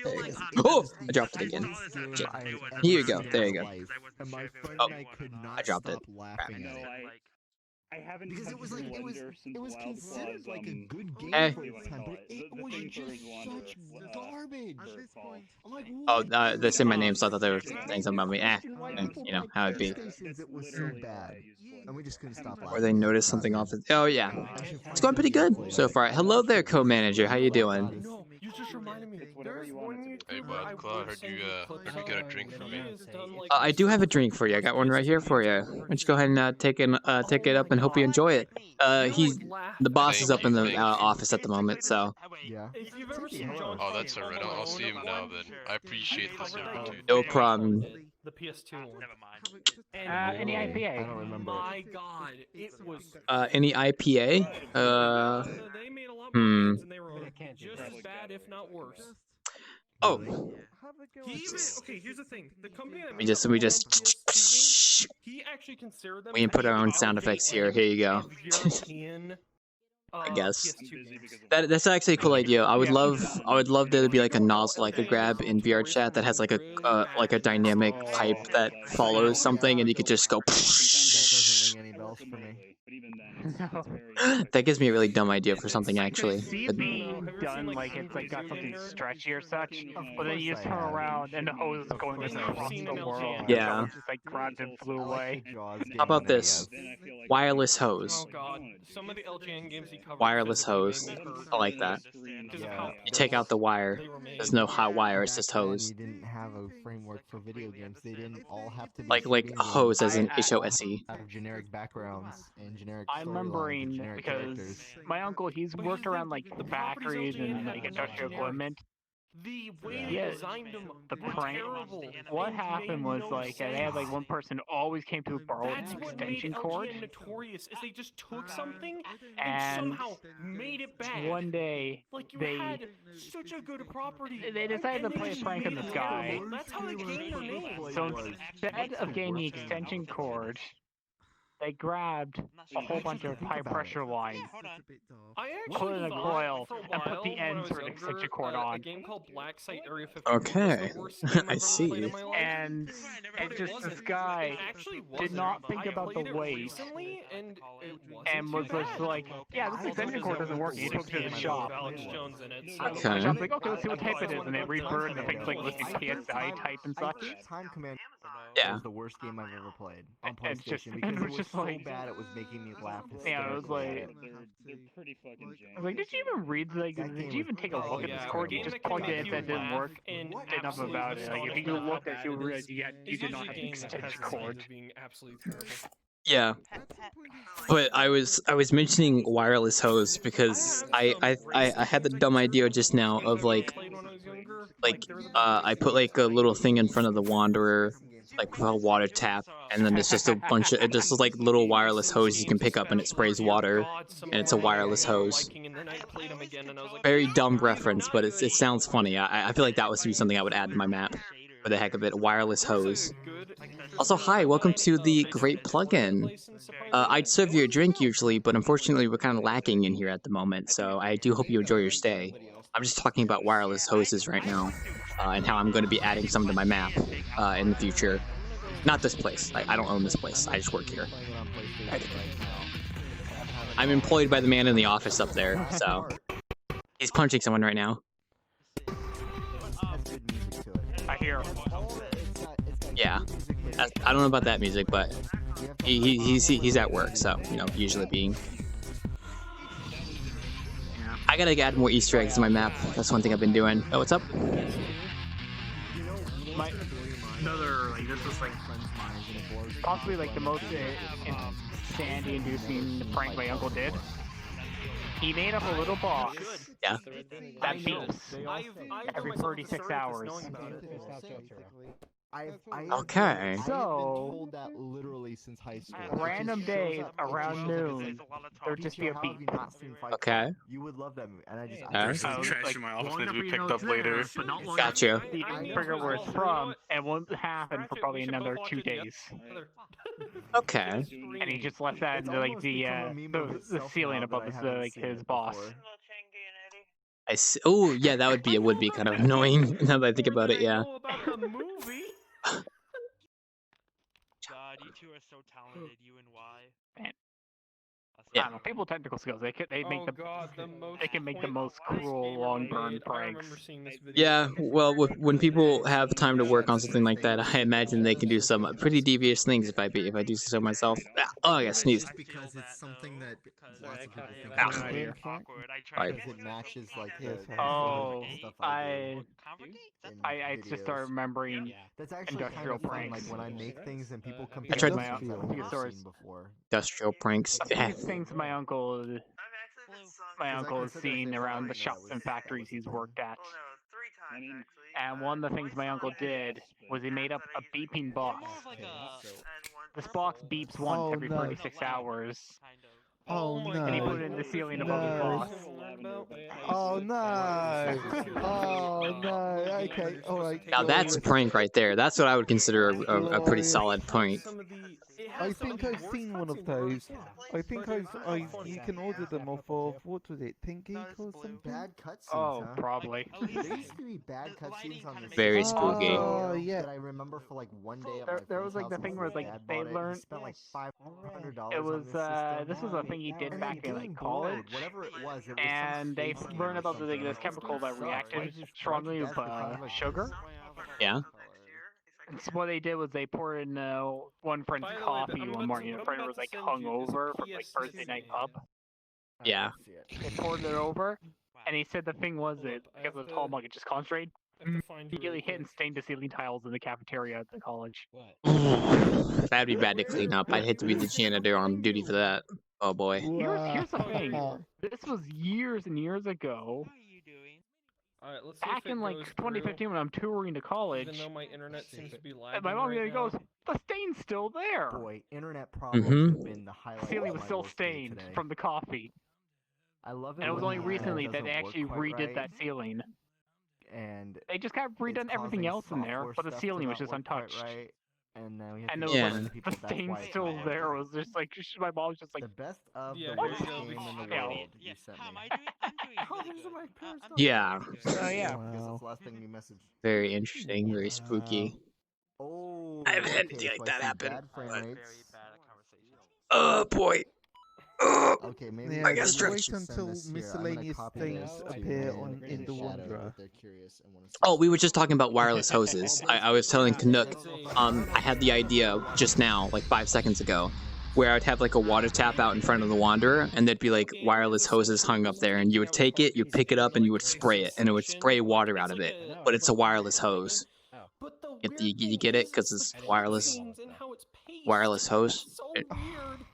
There you go. Oh, I dropped it again. Shit. Here you go. There you go. Oh, I dropped it. I haven't because it was considered like a good game Eh. for its time, but it was just such garbage. I'm like, Oh, they say my name, so I thought they were saying something about me. You know how it be. It was so bad, and we just couldn't stop laughing. Or they noticed something off it. Oh yeah, it's going pretty good so far. Hello there, co-manager. How you doing? You just reminded me. There's one Hey, bud, Claude, heard you get a drink from me. I do have a drink for you. I got one right here for you. Why don't you go ahead and take it up and hope you enjoy it. The boss is up in the office at the moment, so. Yeah. Oh, that's alright. I'll see him now then. I appreciate the servitude. No problem. The PS2 one. Never mind. Any IPA? I don't remember. My God, it was. Any IPA? They made a lot more games and they were just as bad, if not worse. Oh. Okay, here's the thing. The company that We just. he actually considered them. We input our own sound effects here. Here you go. European, I guess. PS2 games. That's actually a cool idea. I would love there to be like a nozzle I could grab in VR chat that has like a dynamic pipe that follows something, and you could just go. That doesn't ring any bells for me. That gives me a really dumb idea for something actually. See it being done like it's like got something stretchy or such, but then you just turn around and the hose is going across the world. Yeah. Just like grabbed and flew away. How about this? Wireless hose. Oh God, some of the LGN games he covered. Wireless hose. I like that. You take out the wire. There's no hot wire. It's just hose. You didn't have a framework for video games. They didn't all have to be Like a hose as in HOSE. out of generic backgrounds and generic. I'm remembering because my uncle, he's worked around like the factories and like industrial equipment. The way Yeah, they designed them, the were prank. terrible. What happened was like they had like one person always came to borrow an That's what made extension cord, LGN notorious. Is they just took something and somehow made it bad. one day Like you they had such a good property. they decided to and they play a just prank on made this it guy. terrible. That's how they gained their name. So instead of getting the extension cord, they grabbed a whole bunch of high pressure lines, I put in actually a thought coil, for a and put while the when I ends was for an younger, extension cord a on. game called Black Site Area 51 Okay. was the worst game I've I ever see. played in my life. And it's just this guy did not think about the weight recently, and it and was just like, yeah, this extension cord doesn't work. He took it to the shop. Alex Jones in it. So the shop's like, okay, let's see what type it is, and they reburned the things like listing PSI type and such. Time command. It Yeah. was the worst game I've ever played on And it's just- PlayStation because and it it was was just so like- bad it was making me laugh Yeah, it was hysterically at like- it. They're pretty fucking janky. I was like, did you even read? Like, That did game you even was take a bad. look at Yeah, this a code? You game just that can plugged it make in, you that didn't laugh work. and Did nothing absolutely about it. Like, if you nostalgic looked about at, you how bad it realized is, you it's did not usually have a the game that has extension the signs cord. of being absolutely terrible. Yeah. But I was mentioning wireless hose because I had the dumb idea just now of like I put like a little thing in front of the Wanderer, like a water tap, and then it's just a bunch of it just like little wireless hose you can pick up and it sprays water, and it's a wireless hose. Very dumb reference, but it sounds funny. I feel like that would be something I would add to my map for the heck of it. A wireless hose. Also, hi, welcome to the Great Plugin. I'd serve you a drink usually, but unfortunately we're kind of lacking in here at the moment, so I do hope you enjoy your stay. I'm just talking about wireless hoses right now, and how I'm going to be adding some to my map in the future. Not this place. I don't own this place. I just work here. I'm employed by the man in the office up there, so he's punching someone right now. I hear. Yeah, I don't know about that music, but he's at work, so you know, usually being. I gotta add more Easter eggs to my map. That's one thing I've been doing. Oh, what's up? Another, like, this was like possibly like the most insanity-inducing prank my uncle did. He made up a little box. Yeah. That beeps every 36 hours. Okay. So told that literally since high school. Random days around noon, there'd just be a beep. Okay. You would love that movie, and I just. There's some trash in my office needs to be picked up later. Got you. You can figure where it's from, and won't happen for probably another 2 days. Okay. And he just left that in like the ceiling above his boss. I see. Oh, yeah, that would be kind of annoying now that I think about it. Yeah. God, you two are so talented, you and Y. I don't know, people with technical skills, they can make the most cruel long burn pranks. Yeah, well, when people have time to work on something like that, I imagine they can do some pretty devious things if I do so myself. Oh, I got sneezed. Because it's something that lots of people think Right. because it matches like Oh, stuff I just started remembering that's actually industrial kind of fun, pranks. like when I make things and people compare I tried my seen before. industrial pranks. Things my uncle has seen around the shops and factories he's worked at. And one of the things my uncle did was he made up a beeping box. This box beeps once every 36 hours. Oh no! And he put it in the ceiling above his boss. Oh no! Oh no! Okay, all right. Now that's a prank right there. That's what I would consider a pretty solid prank. I think I've seen one of those. I think you can order them off of, what was it, ThinkGeek or something? Bad cutscenes. Oh, probably. There used to be bad cutscenes on this. Very spooky. Oh yeah. That I remember for like one day. There was like the thing where like they learned. Spent like $500. It was this was a thing he did back in like college. Whatever it was, and they learned about this chemical that reacted strongly with sugar. Yeah. And so what they did was they poured in one friend's coffee one morning. The friend was like hungover from like Thursday night pub. Yeah. They poured it over, and he said the thing was that because of the tall mug, it just concentrated. Immediately hit and stained the ceiling tiles in the cafeteria at the college. That'd be bad to clean up. I'd hate to be the janitor on duty for that. Oh boy. Here's the thing. This was years and years ago. Back in like 2015 when I'm touring to college. Even though my internet seems to be And lagging my mom right goes, now. the stain's still there. Boy, internet problems have been the highlight. Ceiling of was my still work day stained today. from the coffee. I love it. And it was when only the recently internet that they doesn't actually work quite redid right, that ceiling. And They just got redone it's everything causing else in there, software but the stuff ceiling to was not just work quite untouched. right. And now we have And to it was explain like, to people the that's stain's why it's still not there. It working. was just like, my mom was just like, The best of Yeah, the there worst you go. game in the Yeah. world you sent me. Yeah. Oh yeah. Because that's the last thing you messaged. Very interesting. Very spooky. Oh, I haven't had okay, anything like so I that see happen, bad frame but- rates. Oh boy. Okay, maybe Yeah, I gotta just stretch. wait until miscellaneous things appear in the Wanderer. Oh, we were just talking about wireless hoses. I was telling Canuck, I had the idea just now, like 5 seconds ago, where I'd have like a water tap out in front of the Wanderer, and there'd be like wireless hoses hung up there, and you would take it, you pick it up, and you would spray it, and it would spray water out of it. But it's a wireless hose. You get it? Because it's wireless. Wireless hose. It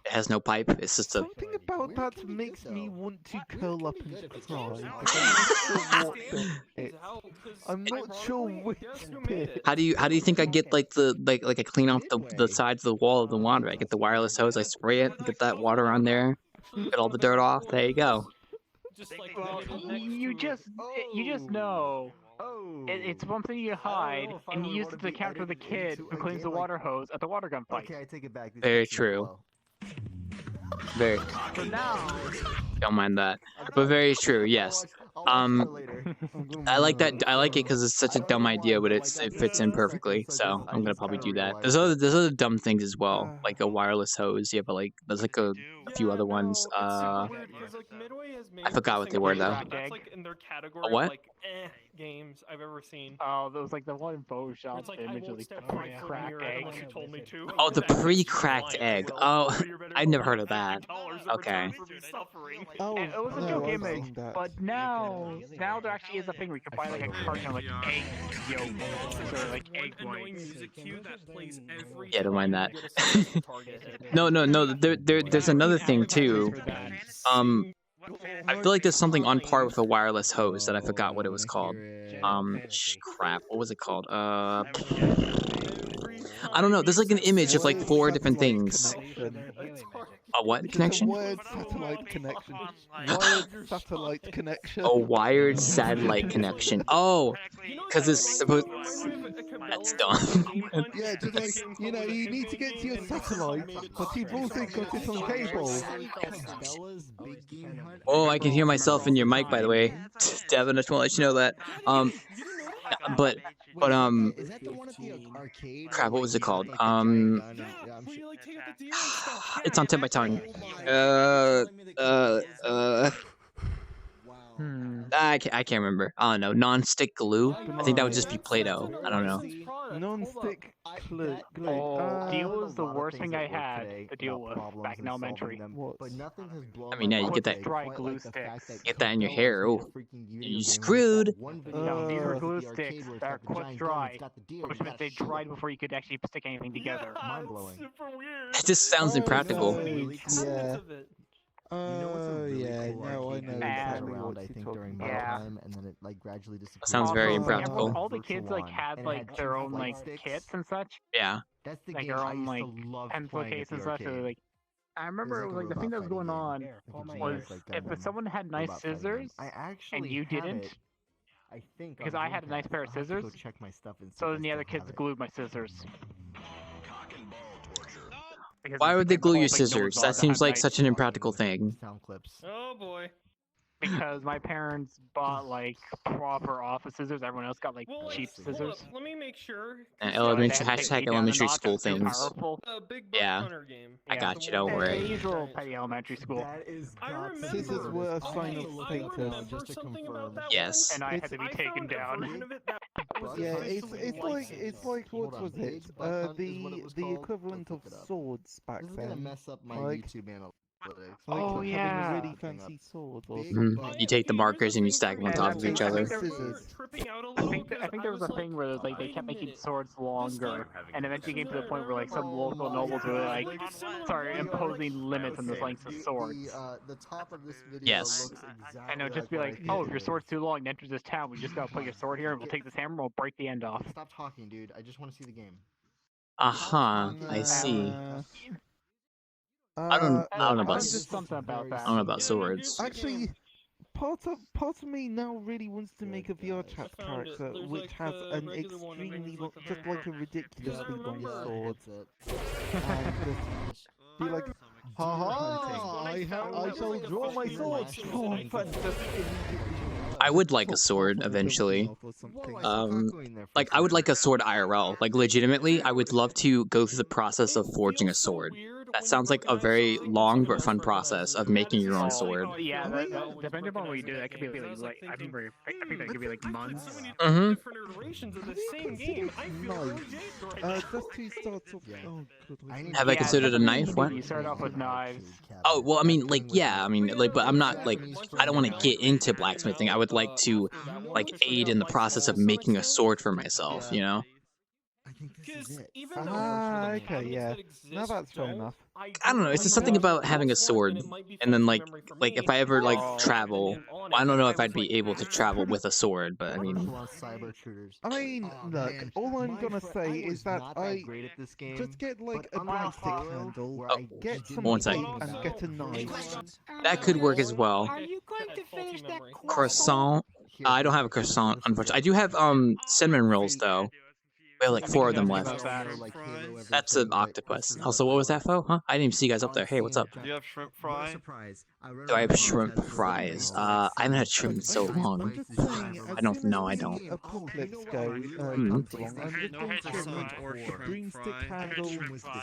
has no pipe. It's just a. Something about that makes me want to curl up and cry. I'm not sure which bit. How do you think I get like I clean off the sides of the wall of the Wanderer? I get the wireless hose, I spray it, get that water on there, get all the dirt off. There you go. Well, you just know. It's something you hide, and you use it to counter the kid who cleans the water hose at the water gun fight. Okay, I take it back. Very true. Very. So now. Don't mind that, but very true. Yes. I like that. I like it because it's such a dumb idea, but it fits in perfectly. So I'm gonna probably do that. There's other dumb things as well, like a wireless hose. Yeah, but like there's like a few other ones. I forgot what they were though. That's like in their category A what? of like games I've ever seen. Oh, there was like the one in Photoshop It's like I image of won't the step right from cracked here egg. unless you told me to. Oh, the pre-cracked egg. Oh, I'd never heard of that. Okay. Oh, And it was a no, joke I've image, seen that. but now there actually is a thing where you can buy like a carton of like egg yolk or like egg whites. Yeah, don't mind that. No. There's another thing too. I feel like there's something on par with a wireless hose that I forgot what it was called. Crap. What was it called? I don't know. There's like an image of like 4 different things. A what connection? A wired satellite connection. Wired satellite connection. A wired satellite connection. Oh, because it's supposed. That's dumb. Yeah, just like, you know, you need to get to your satellite, but you've also got it on cable. Oh, I can hear myself in your mic, by the way. Devin, I just want to let you know that. Crap, what was it called? It's on tip of my tongue. I can't remember. I don't know. Non-stick glue? I think that would just be Play-Doh. I don't know. Non-stick glue. Deal was the worst thing I had to deal with back in elementary. I mean, yeah, you get that. Dry glue sticks. Get that in your hair. Oh, you screwed. No, these were glue sticks that are quick dry, which meant they dried before you could actually stick anything together. Mind blowing. It just sounds impractical. Yeah. Yeah, no, I know exactly around, what I you're think, talking during about. my time, and then it like gradually disappeared. Sounds very Also, impractical. All the kids like had like their own like kits and such. Yeah. That's the Like game their I own used like to love pencil playing case at and the such. So, arcade. like I remember it was like the thing that was going on was if someone had nice scissors and you didn't. I think Because I had a nice pair of scissors, check my stuff and so then the other kids glued my scissors. Why would they glue your scissors? That seems like such an impractical thing. Sound clips. Oh boy. Because my parents bought like proper office scissors, everyone else got like cheap Hold scissors. up, let me make sure. And So they had to take me down a elementary notch, school it was too things. powerful. Big Buck Yeah. Hunter game. I got you, don't The worry. usual petty elementary school. Scissors were a sign of status. Just to confirm. Yes. And I had to be taken down. Yeah, it's like what was it? The equivalent of swords back This is gonna then. mess up my Like, YouTube analytics. like Oh, having yeah. a really fancy sword or something. You take the markers and you stack them on top of each other. Scissors. I think there was a thing where there's like they kept making swords longer, and eventually came to the point where like some local nobles were like, sorry, imposing limits on the length of swords. The top of this video Yes. looks exactly And it would just be like, oh, if your sword's too long, enter this town. We just gotta put your sword here, and we'll take this hammer, and we'll break the end off. Stop talking, dude. I just want to see the game. I see. I don't know about something about that. I don't know about swords. Actually, part of me now really wants to make a VR chat character which has an extremely long, just like a ridiculously long sword. And just be like, haha, I shall draw my sword. Oh, fantastic. I would like a sword eventually. Like I would like a sword IRL. Like legitimately, I would love to go through the process of forging a sword. That sounds like a very long but fun process of making your own sword. Yeah, depending upon what you do, that could be like I remember, I think that could be like months. Mm-hmm. Different iterations of the same game. I feel really jaded right now. Just to start off. Oh, God. Have I considered a knife? What? You start off with knives. Oh well, I mean, like, yeah, I mean, like, but I'm not like I don't want to get into blacksmithing. I would like to, like, aid in the process of making a sword for myself. You know. Okay, yeah. Now that's fair enough. I don't know. It's just something about having a sword, and then like if I ever like travel, well, I don't know if I'd be able to travel with a sword, but I mean, look, all I'm gonna say is that I just get like a nightstick handle, get some one sec. tape, and get a knife. That could work as well. Are you going to finish that Croissant. I don't have a croissant, unfortunately. I do have cinnamon rolls though. We have like 4 of them left. That's an octopus. Also, what was that, Fo? Huh? I didn't even see you guys up there. Hey, what's up? Do you have shrimp fry? Do I have shrimp fries? I haven't had shrimp in so long. I don't know. I don't.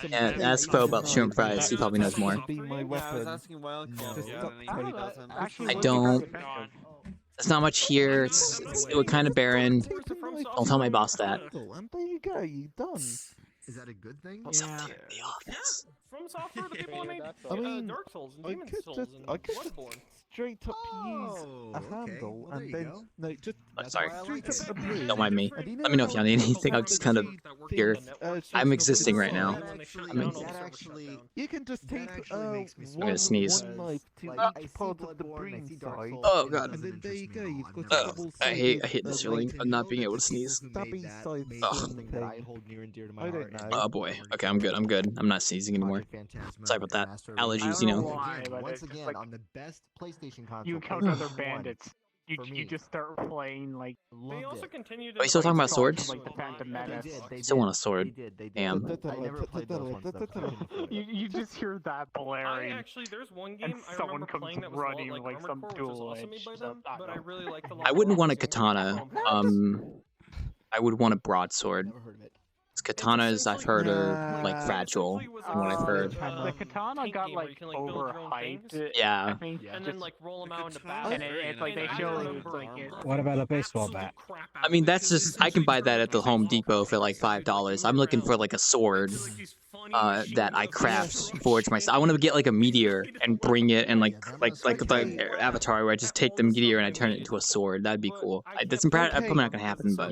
Yeah, ask Fo about shrimp fries. He probably knows more. I don't. There's not much here. It was kind of barren. Don't tell my boss that. And there you go, you done. Is that a good thing? What's up there in the office? From software, the people who I made mean, Dark Souls and I Demon could Souls just, and I could just Bloodborne. straight up use a handle and then just Sorry. straight up a blade. Don't mind me. Let me know if y'all need anything. I'm just kind of here. I'm existing right now. You can just tape I'm gonna sneeze. one knife to each part of the brain side. Oh god. And then there you go. You've got a double I hate this feeling of not being able to sneeze. stabby side Ugh. thing. I don't know. Oh boy. Okay, I'm good. I'm not sneezing anymore. Sorry about that. Allergies, you know. Once again, on the best PlayStation console. You encounter other bandits. You just start playing like. They also continued. Are you still talking about swords? Like the Phantom Menace. Still want a sword. Damn. You just hear that blaring. There's one and game I someone remember comes playing that was running a lot like like some Armored Core, which dual was also edge. made by So, them, but I really like the. I wouldn't want a katana. I would want a broadsword. Katanas, I've heard, are like fragile, from what I've heard. The katana got like overhyped. Yeah. I think And then like roll them out into and battle. it's like they show like it. What about a baseball bat? I mean, that's just I can buy that at the Home Depot for like $5. I'm looking for like a sword that I forge myself. I want to get like a meteor and bring it and like the Avatar where I just take the meteor and I turn it into a sword. That'd be cool. That's probably not gonna happen, but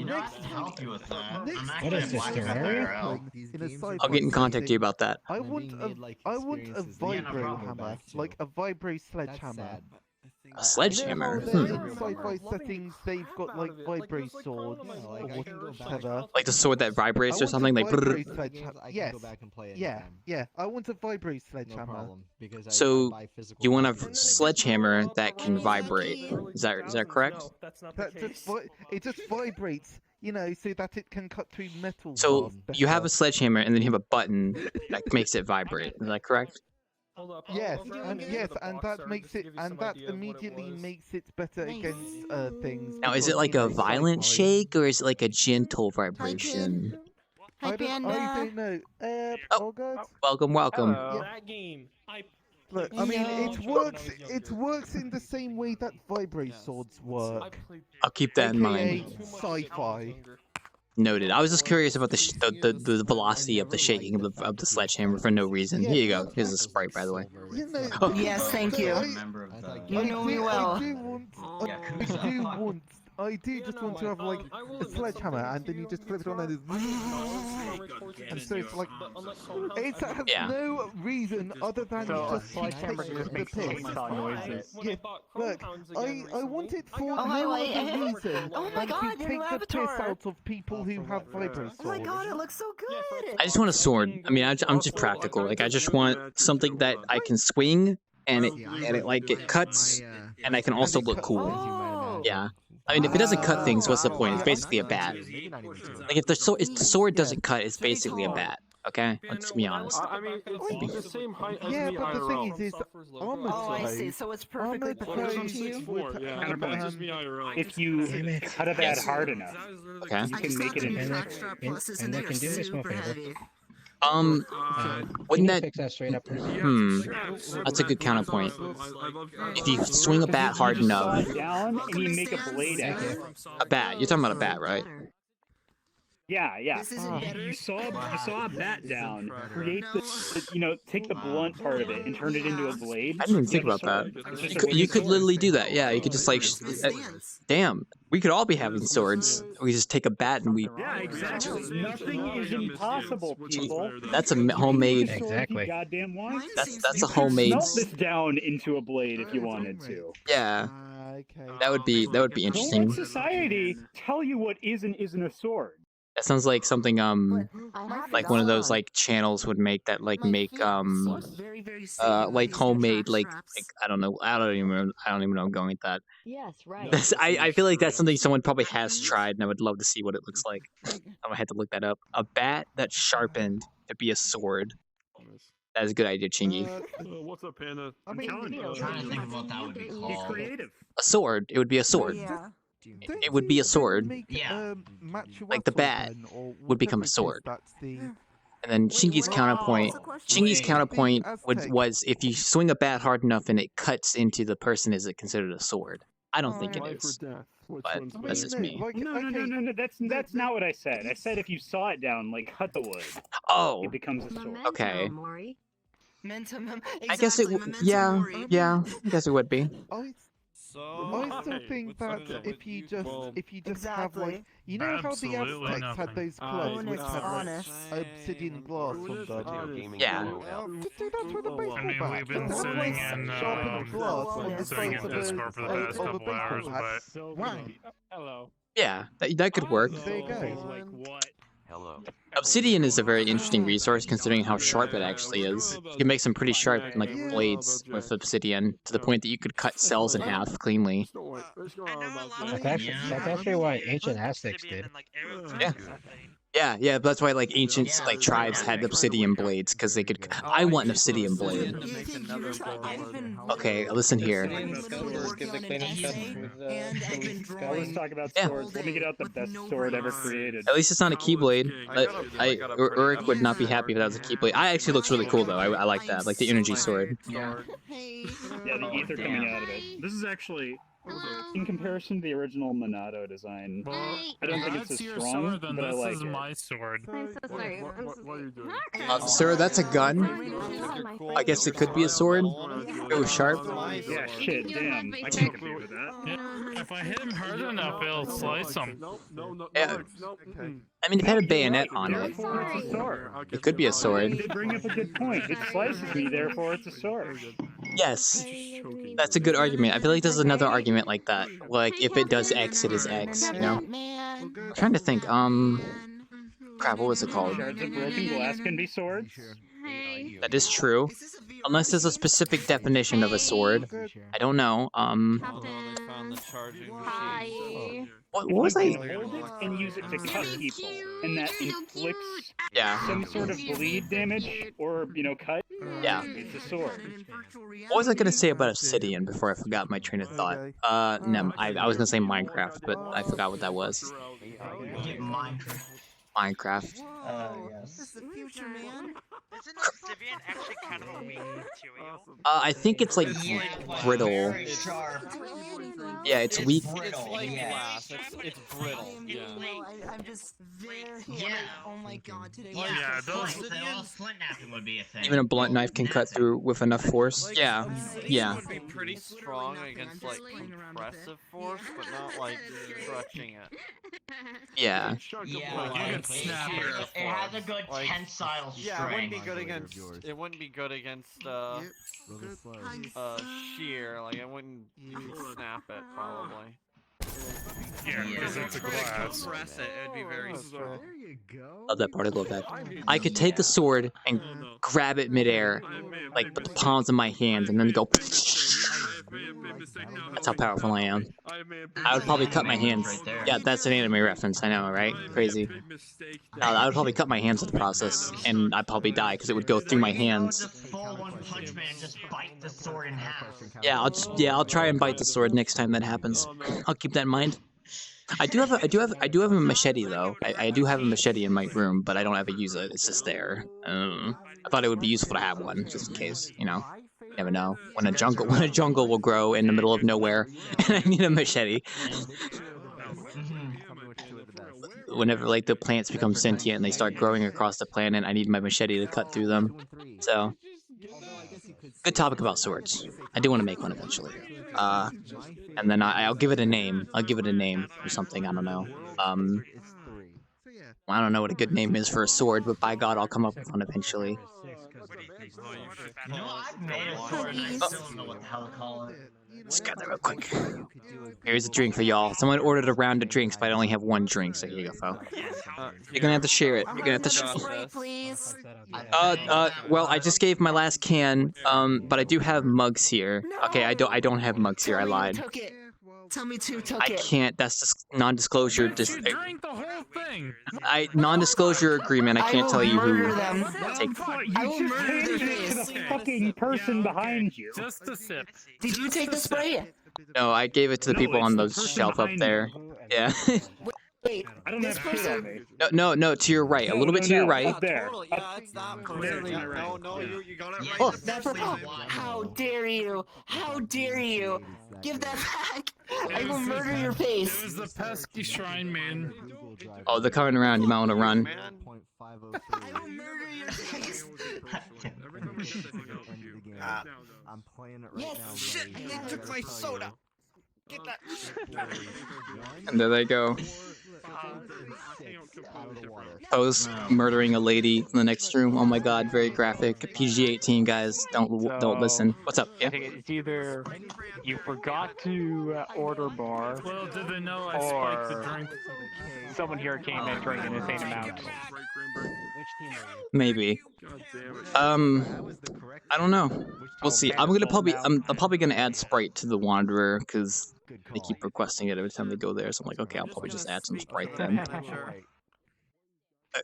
What is this, Terraria? I'll get in contact with you about that. I want a vibro hammer, like a vibro sledgehammer. A sledgehammer? In sci-fi settings, they've got like vibro swords or whatever. Like the sword that vibrates or something, like. Yes. Yeah. I want a vibro sledgehammer. So you want a sledgehammer that can vibrate? Is that correct? It just vibrates. You know, so that it can cut through metal. So you have a sledgehammer and then you have a button that makes it vibrate. Is that correct? Yes, and that makes it, and that immediately makes it better against things. Now, is it like a violent shake or is it like a gentle vibration? I don't know. Welcome. That game. Look, I mean, it works in the same way that vibro swords work. I'll keep that in mind. Sci-fi. Noted. I was just curious about the velocity of the shaking of the sledgehammer for no reason. Here you go. Here's a Sprite, by the way. Yes, thank you. You know me well. I do just want to have like a sledgehammer, and then you just flip it on, and so it's like it has no reason other than just to take the piss. Yeah, look, I want it for no other reason than to take the piss out of people who have vibro swords. Oh my god, it looks so good! I just want a sword. I mean, I'm just practical. Like, I just want something that I can swing, and it cuts, and I can also look cool. Yeah. I mean, if it doesn't cut things, what's the point? It's basically a bat. Like, if the sword doesn't cut, it's basically a bat. Okay? Let's be honest. I mean, it's the same height as yeah, the but the IRL. thing is, Oh, I see. So it's perfectly proportional to you. If you cut a bat hard enough, okay, you can make it and they can do this one favor. Wouldn't that? Fix that straight up. That's a good counterpoint. If you swing a bat hard You enough, saw it down and you make a blade out of it. a bat. You're talking about a bat, right? Yeah. You saw a bat down. Create take the blunt part of it and turn it into a blade. I didn't even think about that. You could literally do that. Yeah, you could just like, damn, we could all be having swords. We just take a bat and we. Yeah, exactly. Nothing is impossible, people. That's a homemade. Exactly. Goddamn one. That's a homemade. Melt this down into a blade if you wanted to. Yeah. That would be interesting. Don't let society tell you what is and isn't a sword. That sounds like something like one of those like channels would make that like like homemade like I don't know I don't even know I'm going with that. Yes, right. I feel like that's something someone probably has tried, and I would love to see what it looks like. I'm gonna have to look that up. A bat that's sharpened to be a sword. That's a good idea, Chingy. What's up, Panda? I mean, I'm trying to think of what that would be called. Be creative. A sword. It would be a sword. Yeah. It would be a sword. Yeah. Like the bat would become a sword. And then Chingy's counterpoint. Chingy's counterpoint was if you swing a bat hard enough and it cuts into the person, is it considered a sword? I don't think it is. But that's just me. No. That's not what I said. I said if you saw it down, like cut the wood. Oh. It becomes a sword. Okay. Exactly. I guess it. Yeah. I guess it would be. I still think that if you just have like how the Aztecs had those clubs which had like obsidian glass on them. Yeah. That's where the baseball bat. We've been sitting in sitting in Discord for the past couple hours, but Hello. Yeah, that could work. There you go. Hello. Obsidian is a very interesting resource considering how sharp it actually is. You can make some pretty sharp like blades with obsidian to the point that you could cut cells in half cleanly. That's actually what ancient Aztecs did. Yeah, that's why like ancient like tribes had obsidian blades because they could. I want an obsidian blade. Okay, listen here. Let's talk about swords. Let me get out the best sword ever created. At least it's not a keyblade. Uruk would not be happy if that was a keyblade. It actually looks really cool though. I like that, like the energy sword. Yeah, the ether coming out of it. This is actually, in comparison to the original Monado design, I don't think it's as strong, but I like it. This is my sword. I'm so sorry. What are you doing? Sir, that's a gun. I guess it could be a sword. It was sharp. Yeah, shit, damn. I can't compete with that. Yeah, if I hit him hard enough, it'll slice him. Yeah. I mean, it had a bayonet on it. It could be a sword. They bring up a good point. It slices me, therefore it's a sword. Yes, that's a good argument. I feel like there's another argument like that. Like, if it does X, it is X, you know? I'm trying to think, crap, what was it called? Shards of broken glass can be swords. That is true. Unless there's a specific definition of a sword. I don't know, What was I? Hold it and use it to cut people, and that inflicts Yeah. some sort of bleed damage or cut. Yeah. It's a sword. What was I gonna say about obsidian before I forgot my train of thought? No, I was gonna say Minecraft, but I forgot what that was. Minecraft. This is the future, man. Isn't obsidian actually kind of a weak material? I think it's like brittle. Yeah, it's weak. It's like glass. It's brittle. Yeah. I'm just very. Oh my god, today. Yeah, those. Flint knife would be a thing. Even a blunt knife can cut through with enough force. Yeah, yeah. It would be pretty strong against like compressive force, but not like stretching it. Yeah. It has a good tensile strength. Yeah, it wouldn't be good against. It wouldn't be good against shear. Like it wouldn't snap it probably. Yeah, because it's a glass. Press it, it'd be very strong. There you go. Love that part. I love that. I could take the sword and grab it midair, like with the palms of my hands, and then go. That's how powerful I am. I would probably cut my hands. Yeah, that's an anime reference. I know, right? Crazy. I would probably cut my hands in the process, and I'd probably die because it would go through my hands. Full One Punch Man, just bite the sword in half. Yeah, I'll try and bite the sword next time that happens. I'll keep that in mind. I do have a machete though. I do have a machete in my room, but I don't ever use it. It's just there. I thought it would be useful to have one, just in case. You know, you never know when a jungle will grow in the middle of nowhere, and I need a machete. Whenever like the plants become sentient and they start growing across the planet, I need my machete to cut through them. So, good topic about swords. I do want to make one eventually. And then I'll give it a name. I'll give it a name or something. I don't know. I don't know what a good name is for a sword, but by God, I'll come up with one eventually. You know, I've made a sword and I still don't know what the hell to call it. Let's get that real quick. Here's a drink for y'all. Someone ordered a round of drinks, but I only have one drink, so here you go, fo. You're gonna have to share it. You're gonna have to share. Please. Well, I just gave my last can, but I do have mugs here. Okay, I don't have mugs here. I lied. Tell me who took I can't. That's just non-disclosure. Drink the whole thing. Non-disclosure agreement. I can't tell you who. I will murder their face. The fucking person behind you. Just a sip. Did you take the spray? No, I gave it to the people on the shelf up there. Yeah. Wait, I don't have shit on me. No, to your right. A little bit to your right. Up there. Yeah, it's that person. No, you got it right. Oh, that's how dare you? How dare you? Give that back! I will murder your face. It was the pesky shrine man. Oh, they're coming around. You might want to run. I will murder your face. I'm playing it right Yes, now. shit! They took my soda. Get that. And there they go. Post murdering a lady in the next room. Oh my God, very graphic. PG-18 guys, don't listen. What's up? Yeah. It's either you forgot to order more, Well, did they know I spiked the drink? Someone here came in drinking an insane amount. Maybe. I don't know. We'll see. I'm probably gonna add Sprite to the Wanderer because they keep requesting it every time they go there. So I'm like, okay, I'll probably just add some Sprite then.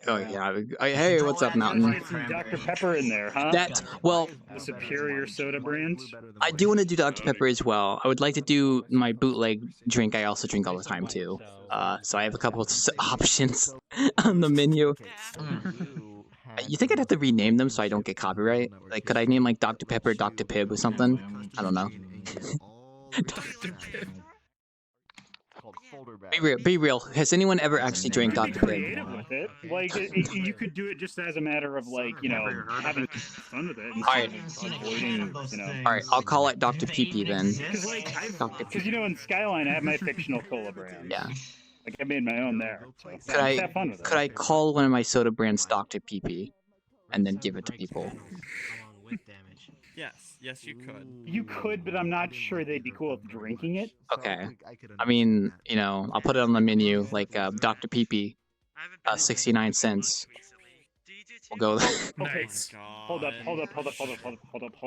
Oh yeah. Hey, what's up, Mountain? Some Dr. Pepper in there, huh? Well, the superior soda brand. I do want to do Dr. Pepper as well. I would like to do my bootleg drink. I also drink all the time too. So I have a couple of options on the menu. You think I'd have to rename them so I don't get copyright? Like, could I name like Dr. Pepper, Dr. Pibb, or something? I don't know. Dr. Pibb. Be real. Has anyone ever actually drank Dr. Pibb? Creative with it. Like, you could do it just as a matter of like, you know, having fun with it. Alright. Avoiding, you know. Alright, I'll call it Dr. Pee-Pee then. Because you know, in Skyline, I have my fictional cola brand. Yeah. Like I made my own there. So Could I call one of my soda brands Dr. Pee-Pee and then give it to people? Yes, you could. You could, but I'm not sure they'd be cool with drinking it. Okay. I mean, you know, I'll put it on the menu, like Dr. Pee-Pee, 69 cents. We'll go there. Okay, hold up.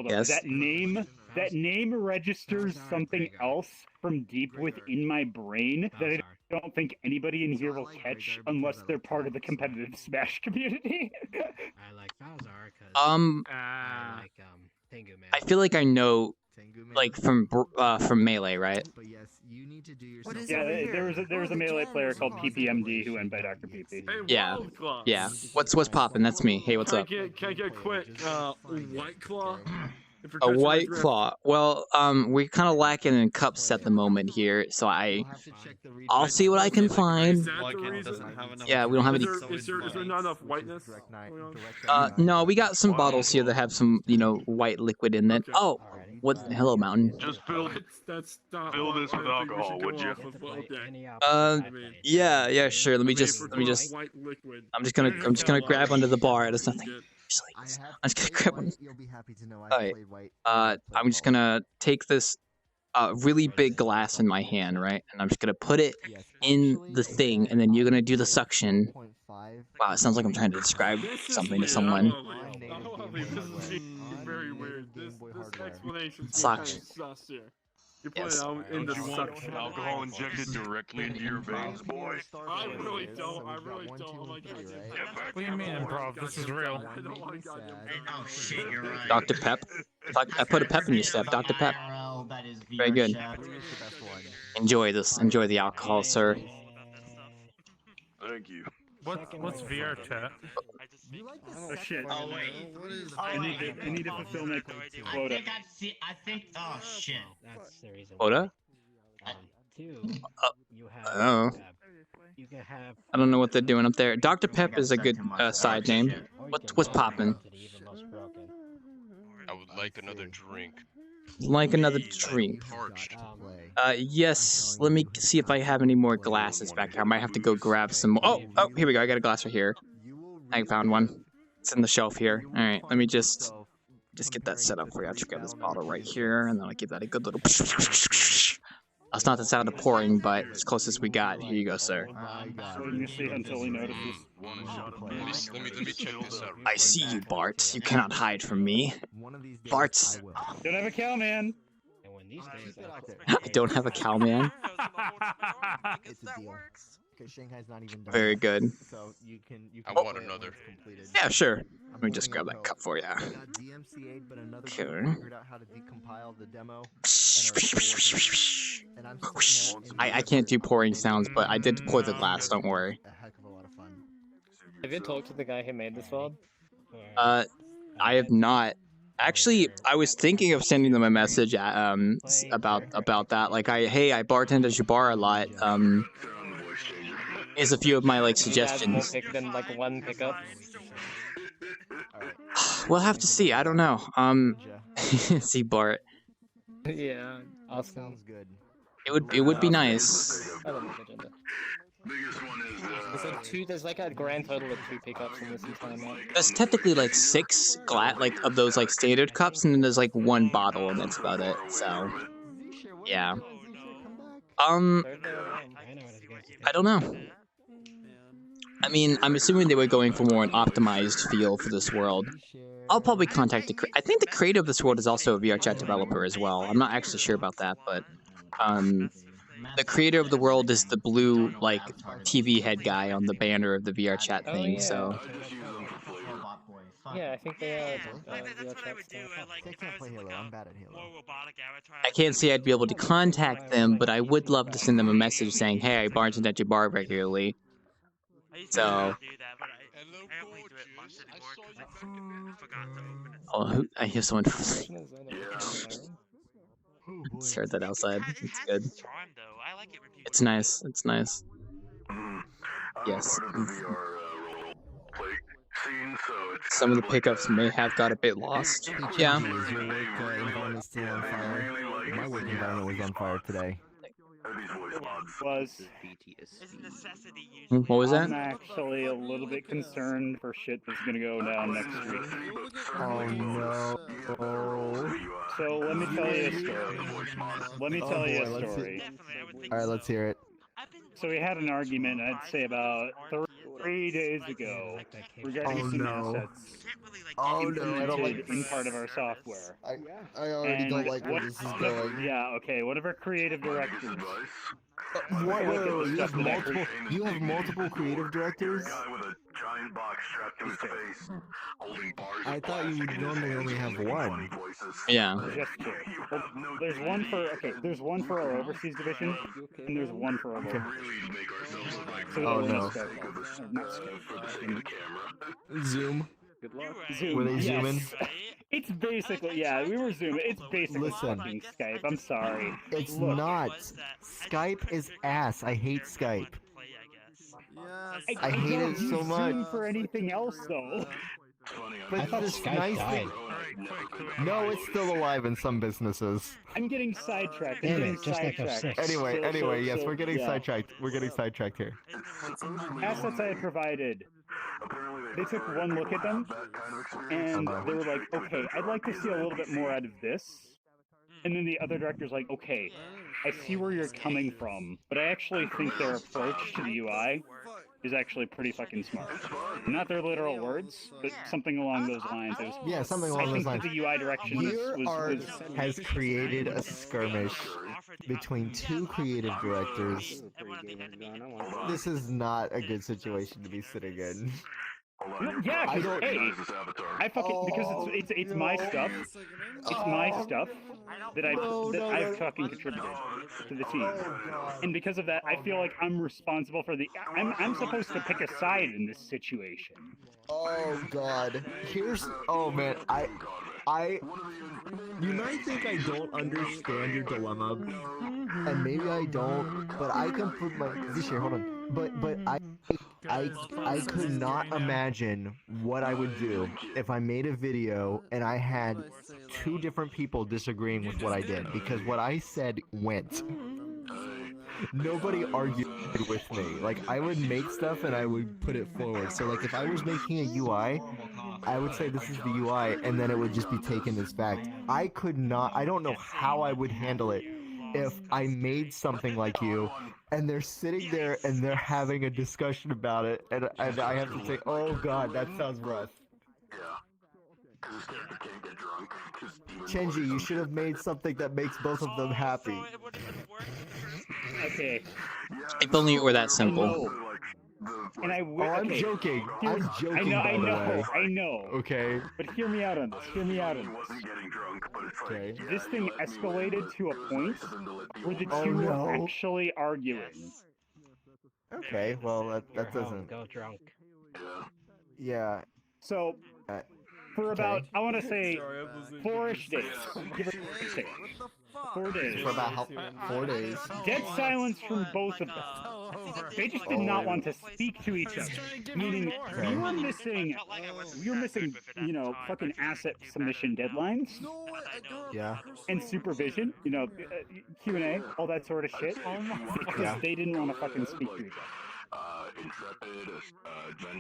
Yes? That name registers something else from deep within my brain that I don't think anybody in here will catch unless they're part of the competitive Smash community. I like Bowser because I like Tengu Man. I feel like I know, like from Melee, right? Yeah, there was a Melee player called PPMD who went by Dr. PP. Yeah, yeah. What's poppin'? That's me. Hey, what's up? Can I get a quick White Claw? A White Claw. Well, we're kind of lacking in cups at the moment here, so I'll see what I can find. Yeah, we don't have any. Is there not enough whiteness? No, we got some bottles here that have some, you know, white liquid in it. Oh, what? Hello, Mountain. Just fill this with alcohol, would you? Yeah, sure. Let me just. I'm just gonna grab under the bar. There's nothing. I'm just gonna grab one. Alright. I'm just gonna take this really big glass in my hand, right? And I'm just gonna put it in the thing, and then you're gonna do the suction. Wow, it sounds like I'm trying to describe something to someone. Very weird. This explanation's Sucks. sus here. You put it out in the suction. Alcohol injected directly into your veins, boy. I really don't. Oh my God. What do you mean, improv? This is real. Oh shit, you're right. Dr. Pep. I put a pep in your step, Dr. Pep. That is Very good. It's the best one. Enjoy this. Enjoy the alcohol, sir. Thank you. What's VR chat? Oh shit. Oh wait, what is? I need to fulfill my quota. I think. Oh shit. That's the reason. Quota? Two, you have. Oh. You can have. I don't know what they're doing up there. Dr. Pep is a good side name. What's poppin'? I would like another drink. Like another drink. Parched. Yes. Let me see if I have any more glasses back here. I might have to go grab some more. Oh, here we go. I got a glass right here. I found one. It's in the shelf here. All right, let me just get that set up for you. I'll just grab this bottle right here, and then I'll give that a good little. That's not the sound of pouring, but as close as we got. Here you go, sir. Let me see until he notices. Let me check this out. I see you, Bart. You cannot hide from me. Bart's. Don't have a cow, man. I don't have a cow, man. It's a deal. Because Shanghai's not even done. Very good. So you can I want another. Yeah, sure. Let me just grab that cup for you. but another Okay. figured out how to decompile the demo. And I'm I can't do pouring sounds, but I did pour the glass. Don't worry. a heck of a lot of fun. Have you talked to the guy who made this world? I have not. Actually, I was thinking of sending them a message about that. Like, hey, I bartend at your bar a lot. Here's a few of my like suggestions. More than like one pickup. We'll have to see. I don't know. See Bart. Yeah, awesome. Sounds good. It would be nice. I love the agenda. There's like a grand total of 2 pickups in this entire map. There's technically like 6 of those like standard cups, and then there's like 1 bottle, and that's about it. So, yeah. I don't know. I mean, I'm assuming they were going for more an optimized feel for this world. I'll probably contact I think the creator of this world is also a VRChat developer as well. I'm not actually sure about that, but the creator of the world is the blue like TV head guy on the banner of the VRChat thing. Yeah. So Yeah, I think they are. I'm bad at Halo. I can't say I'd be able to contact them, but I would love to send them a message saying, "Hey, I bartend at your bar regularly." So. Oh, I hear someone. Just heard that outside. It's good. It's nice. It's nice. Yes. Some of the pickups may have got a bit lost. Yeah. Is your work environment still on fire? My work environment was on fire today. What was that? I'm actually a little bit concerned for shit that's gonna go down next week. Oh no. So let me tell you a story. Alright, let's hear it. So we had an argument, I'd say about 3 days ago, regarding some assets implemented in part of our software. I already don't like where this is going. Yeah, okay, one of our creative directors. You have multiple creative directors? I thought you would normally only have one. Yeah. Just two. Well, there's one for our overseas division, and there's one for our local. So Oh no. Zoom? Zoom. Were they zooming? It's basically, yeah, we were zooming. It's basically fucking Skype. I'm sorry. It's not. Skype is ass. I hate Skype. I hate it so much. Zoom for anything else, though. But this nice thing. No, it's still alive in some businesses. I'm getting sidetracked. Anyway, yes, we're getting sidetracked. We're getting sidetracked here. Assets I had provided. They took one look at them, and they were like, okay, I'd like to see a little bit more out of this. And then the other director's like, okay, I see where you're coming from, but I actually think their approach to the UI is actually pretty fucking smart. Not their literal words, but something along those lines. Yeah, something along those lines. The UI direction has created a skirmish between 2 creative directors. This is not a good situation to be sitting in. Yeah, I don't. I fucking because it's my stuff. It's my stuff that I've fucking contributed to the team, and because of that, I feel like I'm responsible for the. I'm supposed to pick a side in this situation. Oh God. Oh man. You might think I don't understand your dilemma, and maybe I don't, but I can put my. Zishir, hold on. But I could not imagine what I would do if I made a video and I had two different people disagreeing with what I did, because what I said went. Nobody argued with me. Like, I would make stuff and I would put it forward. So like, if I was making a UI, I would say this is the UI, and then it would just be taken as fact. I don't know how I would handle it if I made something like you, and they're sitting there and they're having a discussion about it, and I have to say, oh God, that sounds rough. Chenji, you should have made something that makes both of them happy. Okay. If only it were that simple. And I'm joking. I'm joking. I know. Okay. But hear me out on this. Okay. This thing escalated to a point where the two were actually arguing. Okay, well that doesn't. Go drunk. Yeah. So, for about, I want to say, 4-ish days. Give or take. 4 days. For about 4 days. Dead silence from both of them. They just did not want to speak to each other. Meaning, you were missing, fucking asset submission deadlines. Yeah. And supervision, Q&A, all that sort of shit. Because they didn't want to fucking speak to each other.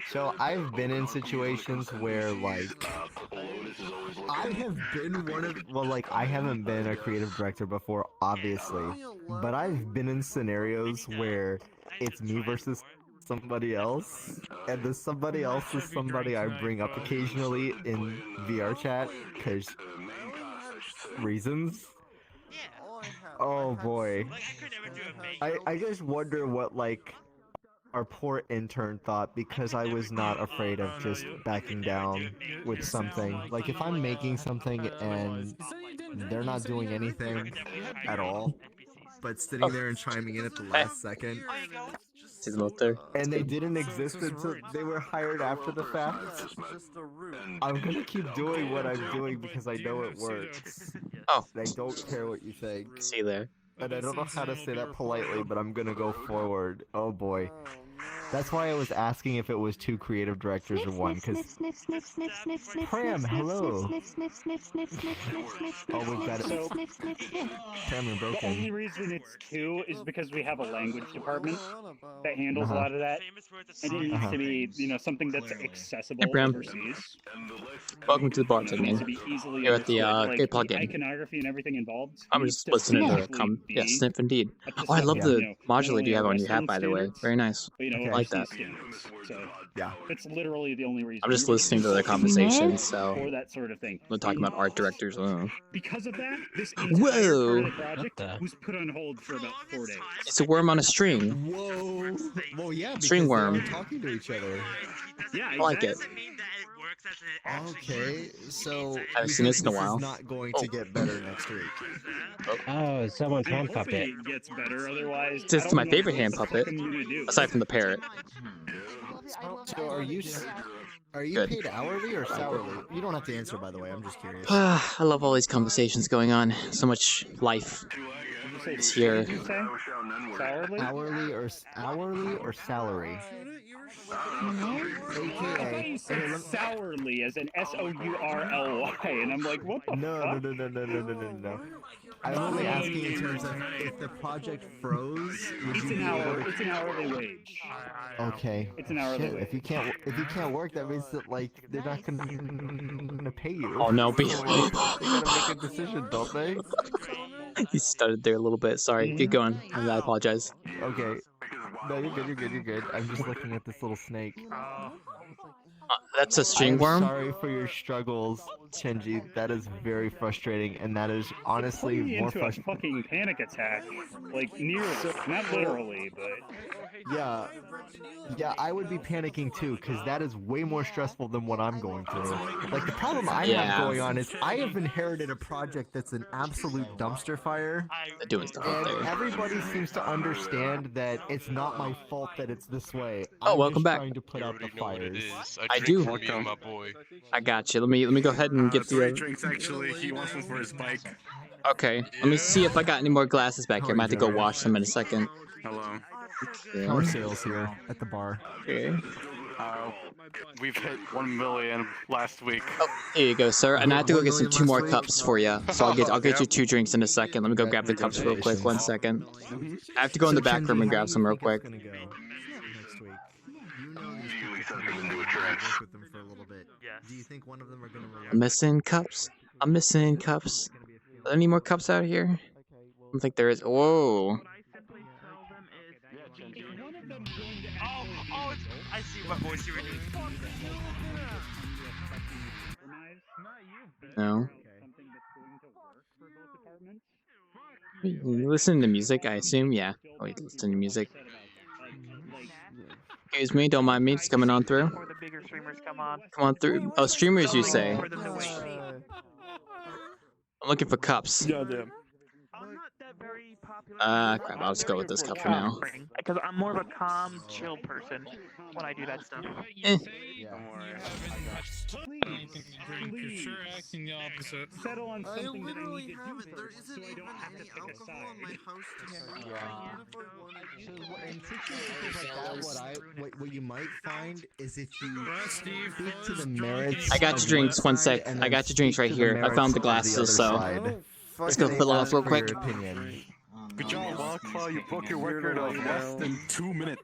So I've been in situations where, like, I have been I haven't been a creative director before, obviously, but I've been in scenarios where it's me versus somebody else, and the somebody else is somebody I bring up occasionally in VR chat, because reasons. Oh boy. I just wonder what, like, our poor intern thought, because I was not afraid of just backing down with something. Like, if I'm making something and they're not doing anything at all, but sitting there and chiming in at the last second, and they didn't exist until they were hired after the fact, I'm gonna keep doing what I'm doing because I know it works. Oh. I don't care what you think. See there. And I don't know how to say that politely, but I'm gonna go forward. Oh boy. That's why I was asking if it was two creative directors or one, because... Pram, hello! Oh, we've got it. Pram, you're broken. The only reason it's two is because we have a language department that handles a lot of that, and it needs to be, something that's accessible overseas. Welcome to the Bartending. Here at the Gay Plugin. Iconography and everything involved. I'm just listening to it Yeah, sniff indeed. Oh, I love the modulator you have on your hat, by the way. Very nice. I like that. So, yeah, it's literally the only reason. I'm just listening to their conversations, so... Or that sort of thing. We're talking about art directors. Because of that, this entire part of the project was put on hold for about 4 days. It's a worm on a string. Whoa! Well, yeah, string worm. They're talking to each other. Yeah, I like it. Okay, so I haven't seen this in a while. This is not going to get better next week. Oh, someone's hand puppet. It gets better, otherwise. This is my favorite hand puppet, aside from the parrot. So are you paid hourly or hourly? You don't have to answer, by the way. I'm just curious. I love all these conversations going on. So much life is here. Hourly or salary? AKA sourly, as in SOURLY, and I'm like, what the fuck? No. I'm only asking in terms of if the project froze. It's an hourly wage. Okay. It's an hourly wage. If you can't work, that means that, like, they're not gonna pay you. Oh no, they gotta make a decision, don't they? You stuttered there a little bit. Sorry. Keep going. I apologize. Okay. No, you're good. I'm just looking at this little snake. That's a string worm? I'm sorry for your struggles, Chenji. That is very frustrating, and that is honestly Putting me more into a frustrating. fucking panic attack, like nearly, not literally, but Yeah, I would be panicking too, because that is way more stressful than what I'm going through. Like, the problem I have going on is I have inherited a project that's an absolute dumpster fire. They're doing stuff up And there. everybody seems to understand that it's not my fault that it's this way. Oh, I'm welcome just back. trying to put out the fires. I do. For me and my boy. I got you. Let me go ahead and get 3 the. drinks actually. He wants one for his bike. Okay. Let me see if I got any more glasses back here. I might have to go wash them in a second. Hello. Car sales here at the bar. Okay. We've hit 1 million last week. Oh, here you go, sir. And I have to go get some 2 more cups for you. So I'll get you 2 drinks in a second. Let me go grab the cups real quick. 1 second. I have to go in the back room and grab some real quick. Next week. You know these with them for a little bit. Do you think one of them are going to I'm missing cups. I'm missing cups. Are there any more cups out here? I don't think there is. Whoa. Oh, I see what voice you were doing. No. You listen to music, I assume? Yeah. Oh, you listen to music. Excuse me, don't mind me. Just coming on through. Before the bigger streamers come on. Come on through. Oh, streamers, you say? For them to wait. I'm looking for cups. Crap, I'll just go with this cup for now. Because I'm more of a calm, chill person when I do that stuff. Eh. You're sure acting the opposite. Settle on something that I need to do There first, so isn't I even don't have to any pick a alcohol side. in my house to In situations like that, what you might find is if you speak to the merits. I got your drinks, 1 sec. I got your drinks right here. I found the glasses, so let's go fill it up real quick. Good job, Wildclaw. You broke your record of less than 2 minutes.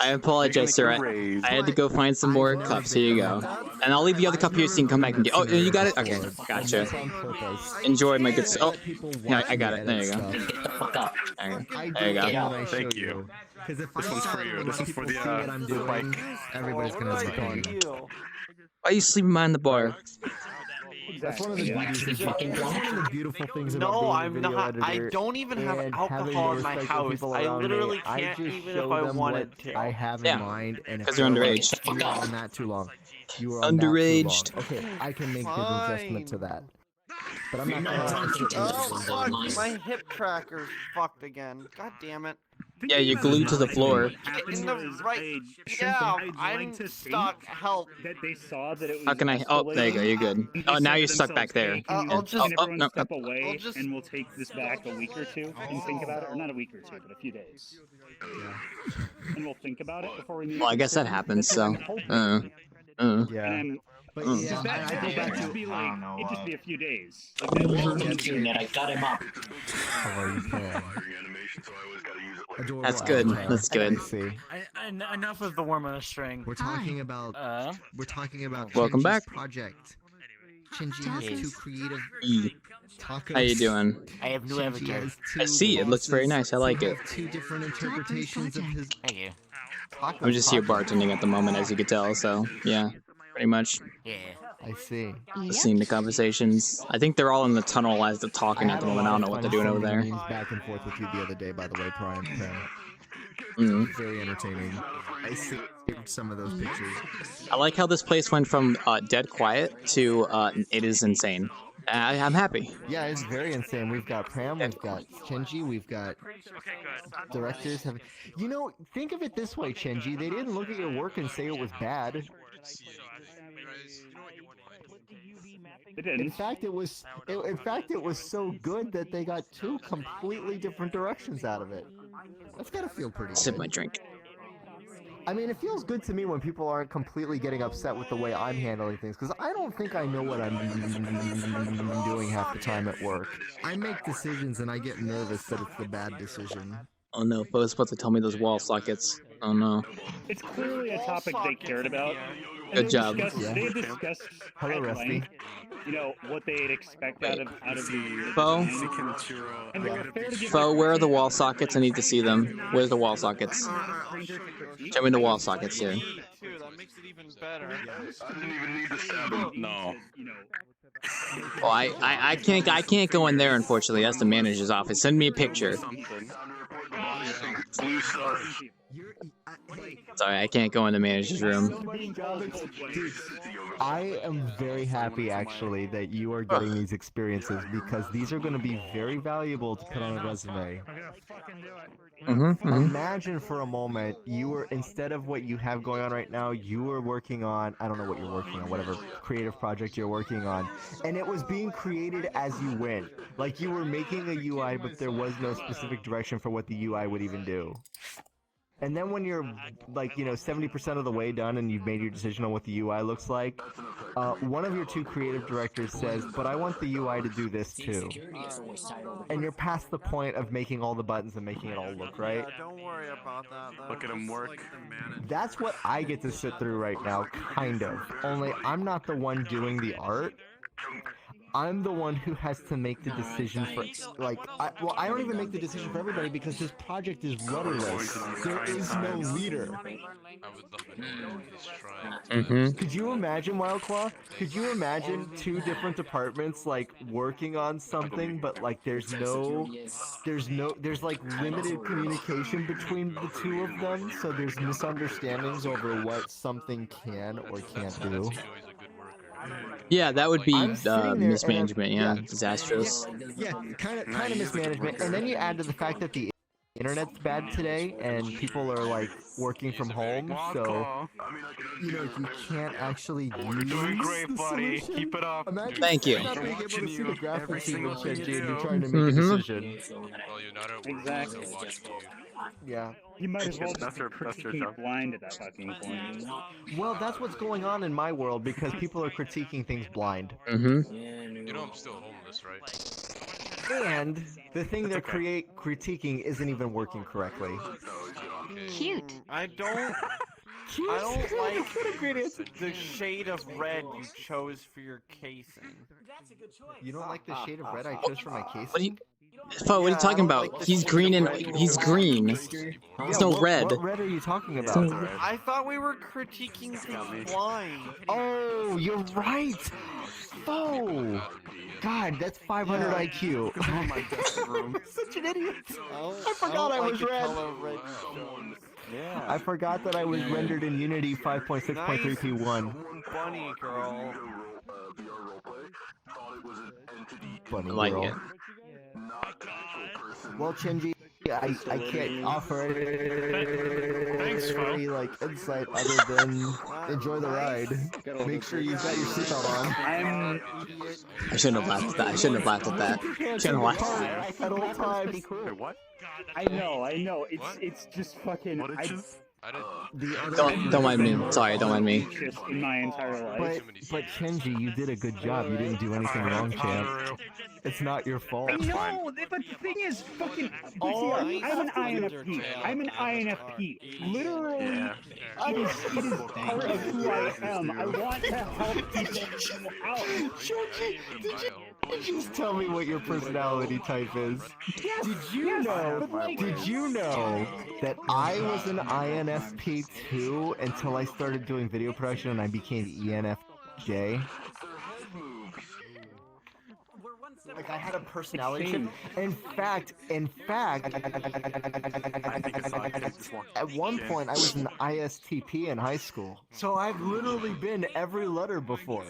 I apologize, sir. I had to go find some more cups. Here you go. And I'll leave the other cup here so you can come back and get. Oh, you got it? Okay, gotcha. Enjoy my good. Oh, yeah, I got it. There you go. Get the fuck up. There you go. Thank you. Because if This one's for you. This one's for the bike. Everybody's gonna be on. Why are you sleeping behind the bar? That's one of the beautiful things about No, being a I'm video not. editor I don't even have and alcohol having in my respect for house. people I around me. literally I can't just even show if I them wanted what to. I have Yeah, in mind, and if because you're underage. You are on that too long. You are on Underaged. that too long. Okay, I can make good adjustment to that. But I'm not Oh fuck! My hip tracker's fucked again. God damn it. Yeah, you're glued to the floor. In the right. Yeah, I'm stuck. Help. That they saw that it was. How can I? Oh, there you go. You're good. Oh, now you're stuck back there. I'll just. Oh, Everyone no. step away, and we'll take this back a week or two and think about it, or not a week or two, but a few days. And we'll think about it before we move. Well, I guess that happens. So. Yeah. But yeah, I go back to be like, it'd just be a few days. Like, that I got him up. That's good. That's good. Enough of the worm on a string. We're talking about. Welcome Shinji's back. Project. Shinji has two creative. Tacos. How you doing? I have new avatar. I see. It looks very nice. I like it. Two different interpretations of his. Thank you. I'm just here bartending at the moment, as you could tell. So yeah, pretty much. Yeah. I see. Just seeing the conversations. I think they're all in the tunnel as they're talking at the moment. I don't know what they're doing over there. Back and forth with you the other day, by the way, Prime. Very entertaining. I see some of those pictures. I like how this place went from dead quiet to it is insane. I'm happy. Yeah, it's very insane. We've got Pram, we've got Chenji, we've got directors. You know, think of it this way, Chenji. They didn't look at your work and say it was bad. In fact, it was so good that they got 2 completely different directions out of it. That's gotta feel pretty good. Sip my drink. I mean, it feels good to me when people aren't completely getting upset with the way I'm handling things, because I don't think I know what I'm doing half the time at work. I make decisions and I get nervous that it's the bad decision. Oh no, Bo was supposed to tell me those wall sockets. Oh no. It's clearly a topic they cared about. Good job. They discussed Hello, Rusty. You know, what they'd expect out of the Bo? And they were fair to give Bo, where are the wall sockets? I need to see them. Where's the wall sockets? Show me the wall sockets here. that makes it even better. I didn't even need the stab. No. Oh, I can't go in there, unfortunately. That's the manager's office. Send me a picture. Blue star. Sorry, I can't go in the manager's room. Dude, I am very happy actually that you are getting these experiences because these are going to be very valuable to put on a resume. Imagine for a moment you were, instead of what you have going on right now, you were working on, I don't know what you're working on, whatever creative project you're working on, and it was being created as you went. Like you were making a UI, but there was no specific direction for what the UI would even do. And then when you're, like, 70% of the way done and you've made your decision on what the UI looks like, one of your two creative directors says, but I want the UI to do this too. And you're past the point of making all the buttons and making it all look right. Yeah, don't worry about that. Look at him work. That's what I get to sit through right now, kind of. Only I'm not the one doing the art. I'm the one who has to make the decision for, like, I don't even make the decision for everybody because this project is rudderless. There is no leader. I would love to know he's trying. Could you imagine, Wildclaw? Could you imagine two different departments, like, working on something, but, like, there's like, limited communication between the two of them, so there's misunderstandings over what something can or can't do? Yeah, that would be mismanagement. yeah, Disastrous. Yeah, kind of mismanagement, and then you add to the fact that the internet's bad today, and people are like working from home, so you can't actually use Doing great, the buddy. solution. Keep it up. Imagine Thank you. not being able to see the graphics Every even single check, thing dude. you You're do. trying to make a decision. Well, you're not at work, Exactly. so watch you. Yeah. You might as well just That's be your critiquing job. it blind at that fucking point. Well, that's what's going on in my world because people are critiquing things blind. You know I'm still homeless, right? And the thing they're critiquing isn't even working correctly. Cute. I don't like the shade of red you chose for your casing. You don't like the shade of red I chose for my casing? What are you talking about? He's green and he's green. There's no red. What red are you talking about? I thought we were critiquing things blind. Oh, you're right. Oh, God, that's 500 IQ. Such an idiot. I forgot I was red. Yeah. I forgot that I was rendered in Unity 5.6.3p1. Bunny girl. Bunny like girl. it. Well, Chinji, I can't offer any like insight other than enjoy the ride. Make sure you've got your seatbelt on. I shouldn't have laughed at that. I shouldn't have laughed at that. Shouldn't have laughed. At all times. Wait, what? I know. It's just fucking. Don't mind me. Sorry, don't mind me. In my entire life. But Chinji, you did a good job. You didn't do anything wrong, champ. It's not your fault. No, but the thing is, fucking. I'm an INFP. I'm an INFP. Literally, it is part of who I am. I want to help people out. Just tell me what your personality type is. Yes, Did you know that I was an INFP too until I started doing video production and I became ENFJ? Like I had a personality shift. In fact, at one point I was an ISTP in high school. So I've literally been every letter before.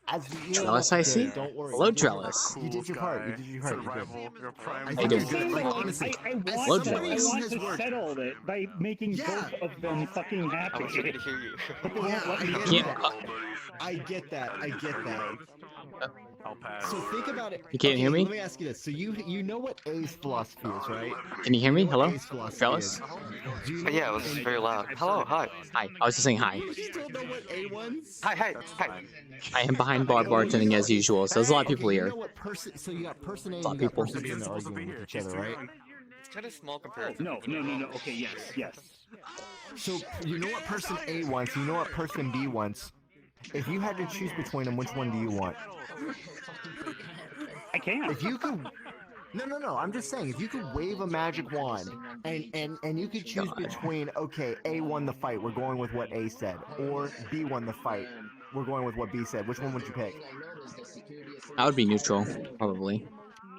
As the Trellis, I see. Don't worry. Hello, Trellis. You did your part. You did your part. I did. Honestly, I want to settle it by making both of them fucking happy. But they won't let me. I get that. So think about it. You can't hear me? Let me ask you this. So you know what A's philosophy is, right? Can you hear me? Hello, A's philosophy Trellis. Yeah, it was very loud. Hello, hi. Hi. I was just saying hi. You still know what A wants? Hi. I am behind bar bartending as usual, so there's a lot of people here. You know what so you got person A A lot and of you got people. person B and they're arguing with each other, right? It's kind of small compared. No. Okay, yes. So you know what person A wants, you know what person B wants. If you had to choose between them, which one do you want? I can't. If you could... No. I'm just saying, if you could wave a magic wand and you could choose between, okay, A won the fight, we're going with what A said, or B won the fight, we're going with what B said. Which one would you pick? I would be neutral, probably.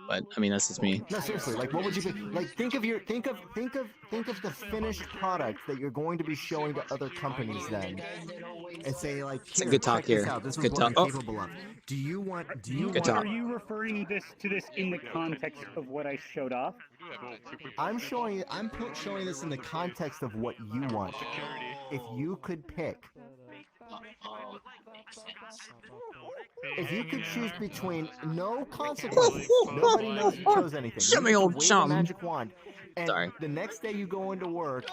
But I mean, that's just me. No, seriously. Like, what would you pick? Like, think of the finished product that you're going to be showing to other companies then, and say like, It's a here, good talk check this here. out. This is Good what talk. we're Oh. capable of. Do you want? Good talk. Are you referring to this in the context of what I showed off? I'm showing this in the context of what you want. If you could pick. If you could choose between no consequences, nobody knows you chose anything. Shut me, old chum. Magic wand, and Sorry. the next day you go into work,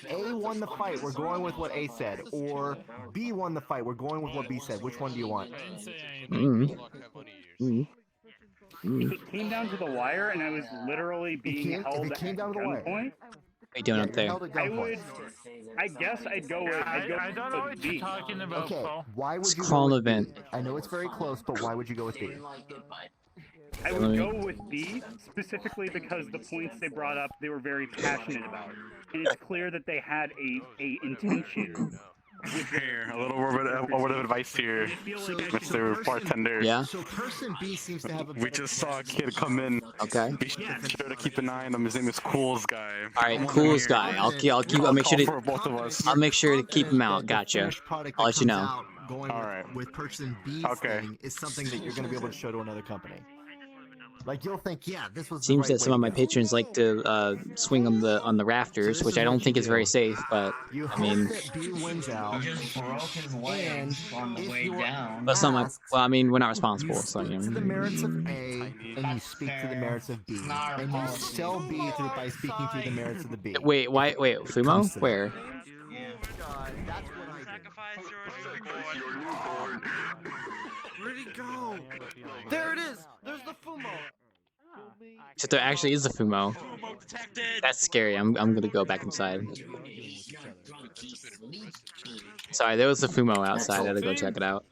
A won the fight, we're going with what A said, or B won the fight, we're going with what B said. Which one do you want? If it came down to the wire and I was literally being held at gunpoint, What are you doing up there? I guess I'd go with I don't know what B. you're talking about, Okay, Paul. why would It's you call go an with event. B? I know it's very close, but why would you go with B? I would go with B specifically because the points they brought up they were very passionate about, and it's clear that they had a intention. Here, a little word of advice here, Mr. Bartender. Yeah. So person B seems to have a. We just saw a kid come in. Okay. Be sure to keep an eye on him. His name is Cool's Guy. All right, Cool's Guy. I'll make sure for to. both of us. I'll make sure to keep him out. Gotcha. I'll let you know. Going with person B's thing is something that you're going to be able to show to another company. Like you'll think, yeah, this was. Seems the right that some of my patrons like to swing on the rafters, which I don't think is very safe. But I mean, B wins out. And on the way down. that's not my. Well, I mean, we're not responsible, so you to the know. merits of A, and you speak to the merits of B, and you sell B by speaking to the merits of the B. Wait, why? Wait, Fumo? Where? Where'd he go? There it is! There's the Fumo! So there actually is a Fumo. That's scary. I'm gonna go back inside. Sorry, there was a Fumo outside. I had to go check it out.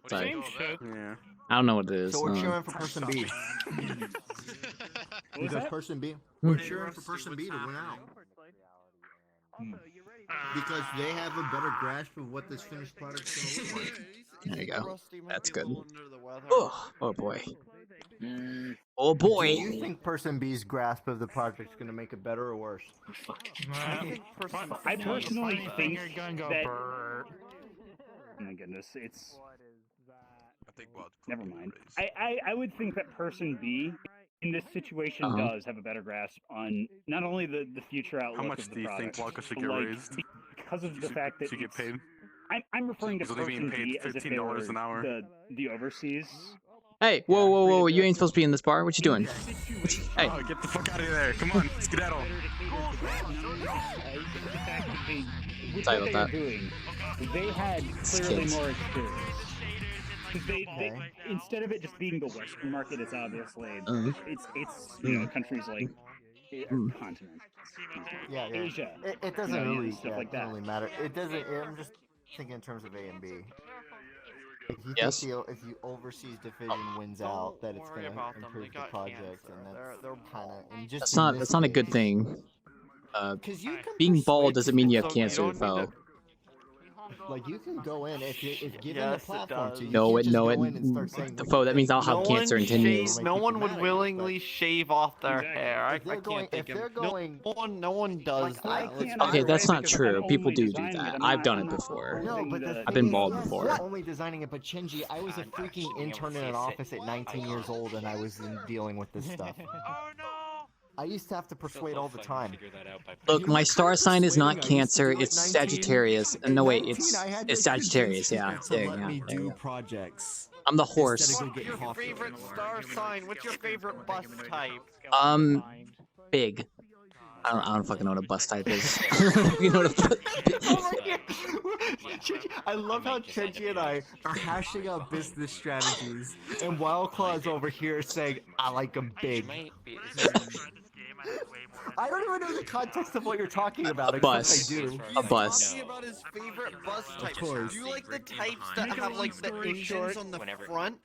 Sorry. I don't know what it is. So we're cheering for person B. Because person B. We're cheering for person B to win out. Because they have a better grasp of what this finished product's gonna look like. There you go. That's good. Oh boy. Oh boy. Do you think person B's grasp of the project is going to make it better or worse? I personally think that. Oh my goodness, it's. Never mind. I would think that person B in this situation does have a better grasp on not only the future outlook How much of the do you product, think Waka should but, get like, raised? because of the fact that to get paid? I'm referring to So they're being person paid B as if they were $15 an hour? the overseas. Hey, whoa! You ain't supposed to be in this bar. What you doing? Hey. Oh, get the fuck out of there! Come on, skedaddle. Sorry about that. They had clearly more experience. They instead of it just being the Western market, it's obviously it's you know countries like continents, Yeah. Asia. It doesn't you know, really, stuff like that. really matter. It doesn't. I'm just thinking in terms of A and B. If you Yes. think if the overseas division wins out, that it's going to improve the project, and that's kind of. And just That's not a good thing. Being bald doesn't mean you have cancer, though. Like you can go in if given the platform to. No, Foe, that means I'll have cancer in 10 years. No one would willingly shave off their hair. I can't think if of no one does that. Okay, that's not true. People do that. I've done it before. No, but I've been bald Not before. only designing it, but Shinji, I was a freaking intern in an office at 19 years old, and I was dealing with this stuff. I used to have to persuade all the time. Look, my star sign is not Cancer. It's Sagittarius. No, wait, it's Sagittarius. Yeah, there you go. Projects. I'm the horse. What's your favorite star sign? What's your favorite bus type? Big. I don't fucking know what a bus type is. You know what a I love how Chenji and I are hashing out business strategies, and Wildclaw's over here saying, I like them big. I don't even know the context of what you're talking about. A bus. I do. A bus. Talking about his favorite bus types. course. Do you like the types that Make a have long like the story engines short, on the front,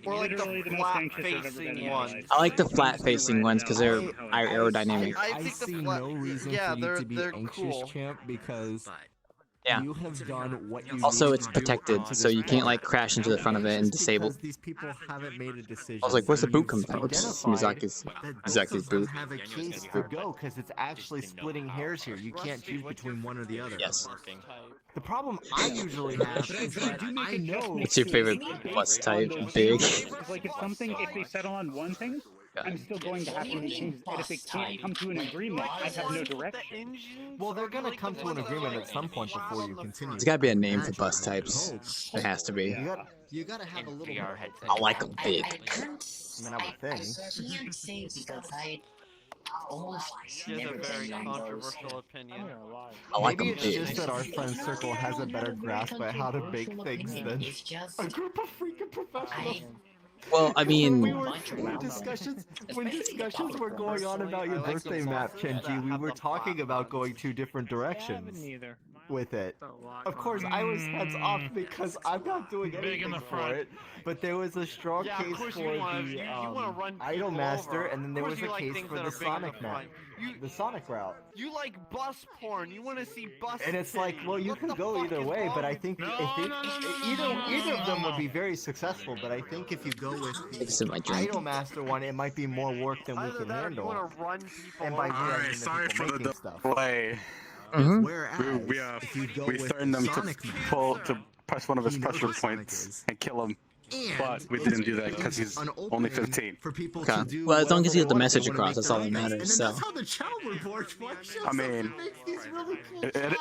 or like Literally the the most anxious I've ever been flat-facing in my ones? life. I like the flat-facing ones because they're aerodynamic. I think the flat, yeah, they're cool. champ, because Yeah. you have done what you Also, need it's to do protected, up to so this you can't point. like crash into the front of it and disable. Because these people haven't made a decision. I was like, "Where's the and boot you've coming from?" Oops, identified Mizaki's that Mizaki's both of them boot. have a case to go because it's actually splitting hairs here. You can't choose between one or the other. Yes. The problem I usually have is that I know. What's your favorite bus type? Big. Like if they settle on one thing, I'm still going to have to make changes. And if they can't come to an agreement, I have no direction. Well, they're gonna come to an agreement at some point before you continue. There's gotta be a name for bus types. There has to be. You gotta have a little. I like them big. I mean, I would think. can't say because I almost She has a never very been one of those. controversial opinion. I like Maybe them it's big. just that our friend circle has a better grasp at how to make things than a group of freaking professionals. Well, I mean, When discussions were going on about your birthday map, Chenji, we were talking about going two different directions with it. Of course, I was hands off because I'm not doing anything for it. But there was a strong case for the Idol Master, and then there was a case for the Sonic map, the Sonic route. You like bus porn. You want to see bus. And it's like, well, you can go either way, but I think either of them would be very successful. But I think if you go with the Idol Master one, it might be more work than we can handle. And by Alright, sorry for the stuff. delay. Whereas, We threatened them to press one of his pressure points and kill him. But we didn't do that because he's only 15. okay. Well, as long as you get the message across, that's all that matters. So. I mean,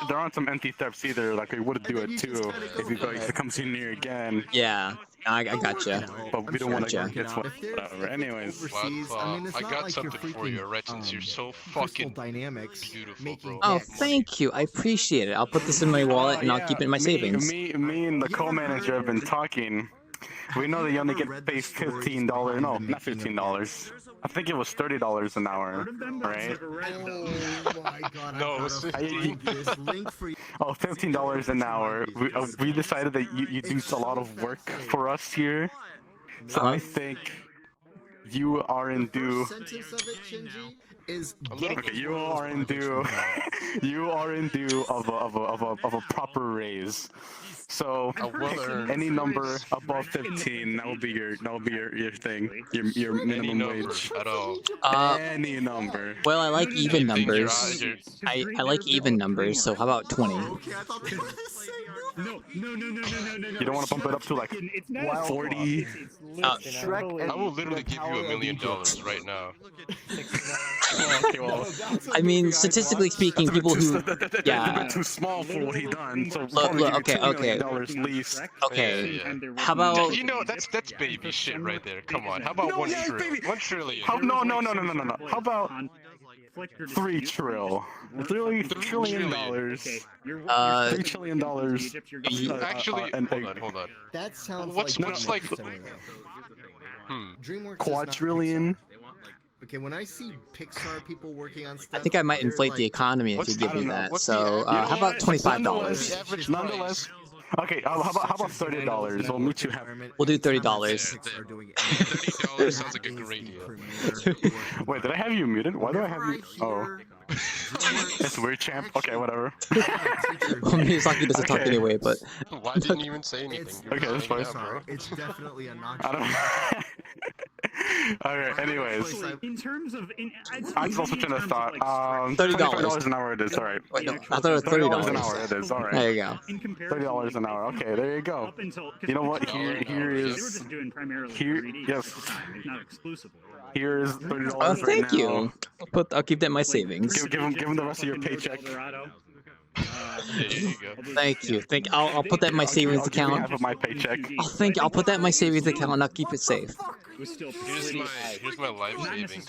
there aren't some empty thefts either. Like we would do it too if it comes too near again. Yeah, I gotcha. But we don't want to get whatever. Anyways, I got something for you, right? Since you're so fucking beautiful, bro. Oh, thank you. I appreciate it. I'll put this in my wallet and I'll keep it in my savings. Me and the co-manager have been talking. We know that you only get paid $15. No, not $15. I think it was $30 an hour, right? Oh my god! No, Oh, $15 an hour. We decided that you do a lot of work for us here, so I think you are in due. Okay, you are in due. You are in due of a proper raise. So any number above 15, that will be your thing, your minimum wage. At all. Any number. Well, I like even numbers. I like even numbers. So how about 20? No. You don't want to bump it up to like 40? I will literally give you $1 million right now. Okay, well, I mean, statistically speaking, people who, yeah, a bit too small for what he done. So look, okay. Least. Okay, Yeah. how about? You know, that's baby shit right there. Come on, how about 1 trillion? 1 trillion. No. How about 3 trill? $3 trillion. $3 trillion. Actually, hold on. That sounds What's like? DreamWorks Quadrillion. Okay, when I see Pixar people working on stuff, I think I might inflate the economy if you give me that. So how about $25? Nonetheless. Okay, how about $30? We'll meet you halfway. We'll do $30. $30 sounds like a great deal. Wait, did I have you muted? Why do I have you? Oh. It's weird, champ. Okay, whatever. Miyazaki doesn't talk anyway, but. Why didn't you even say anything? Okay, that's fine. It's definitely a notch. I don't. Alright, anyways. In terms of, I just also switching a thought. $30 an hour it is, alright. Wait, no, I thought it was $30 an hour it is, alright. There you go. $30 an hour, okay, there you go. You know what, here is, yes. Here is $30 Oh, right thank now. you. I'll keep that in my savings. Give him the rest of your paycheck. There you go. Thank you. I'll put that in my savings I'll give you account. half of my paycheck. I'll put that in my savings account and I'll keep it safe. Here's my life savings.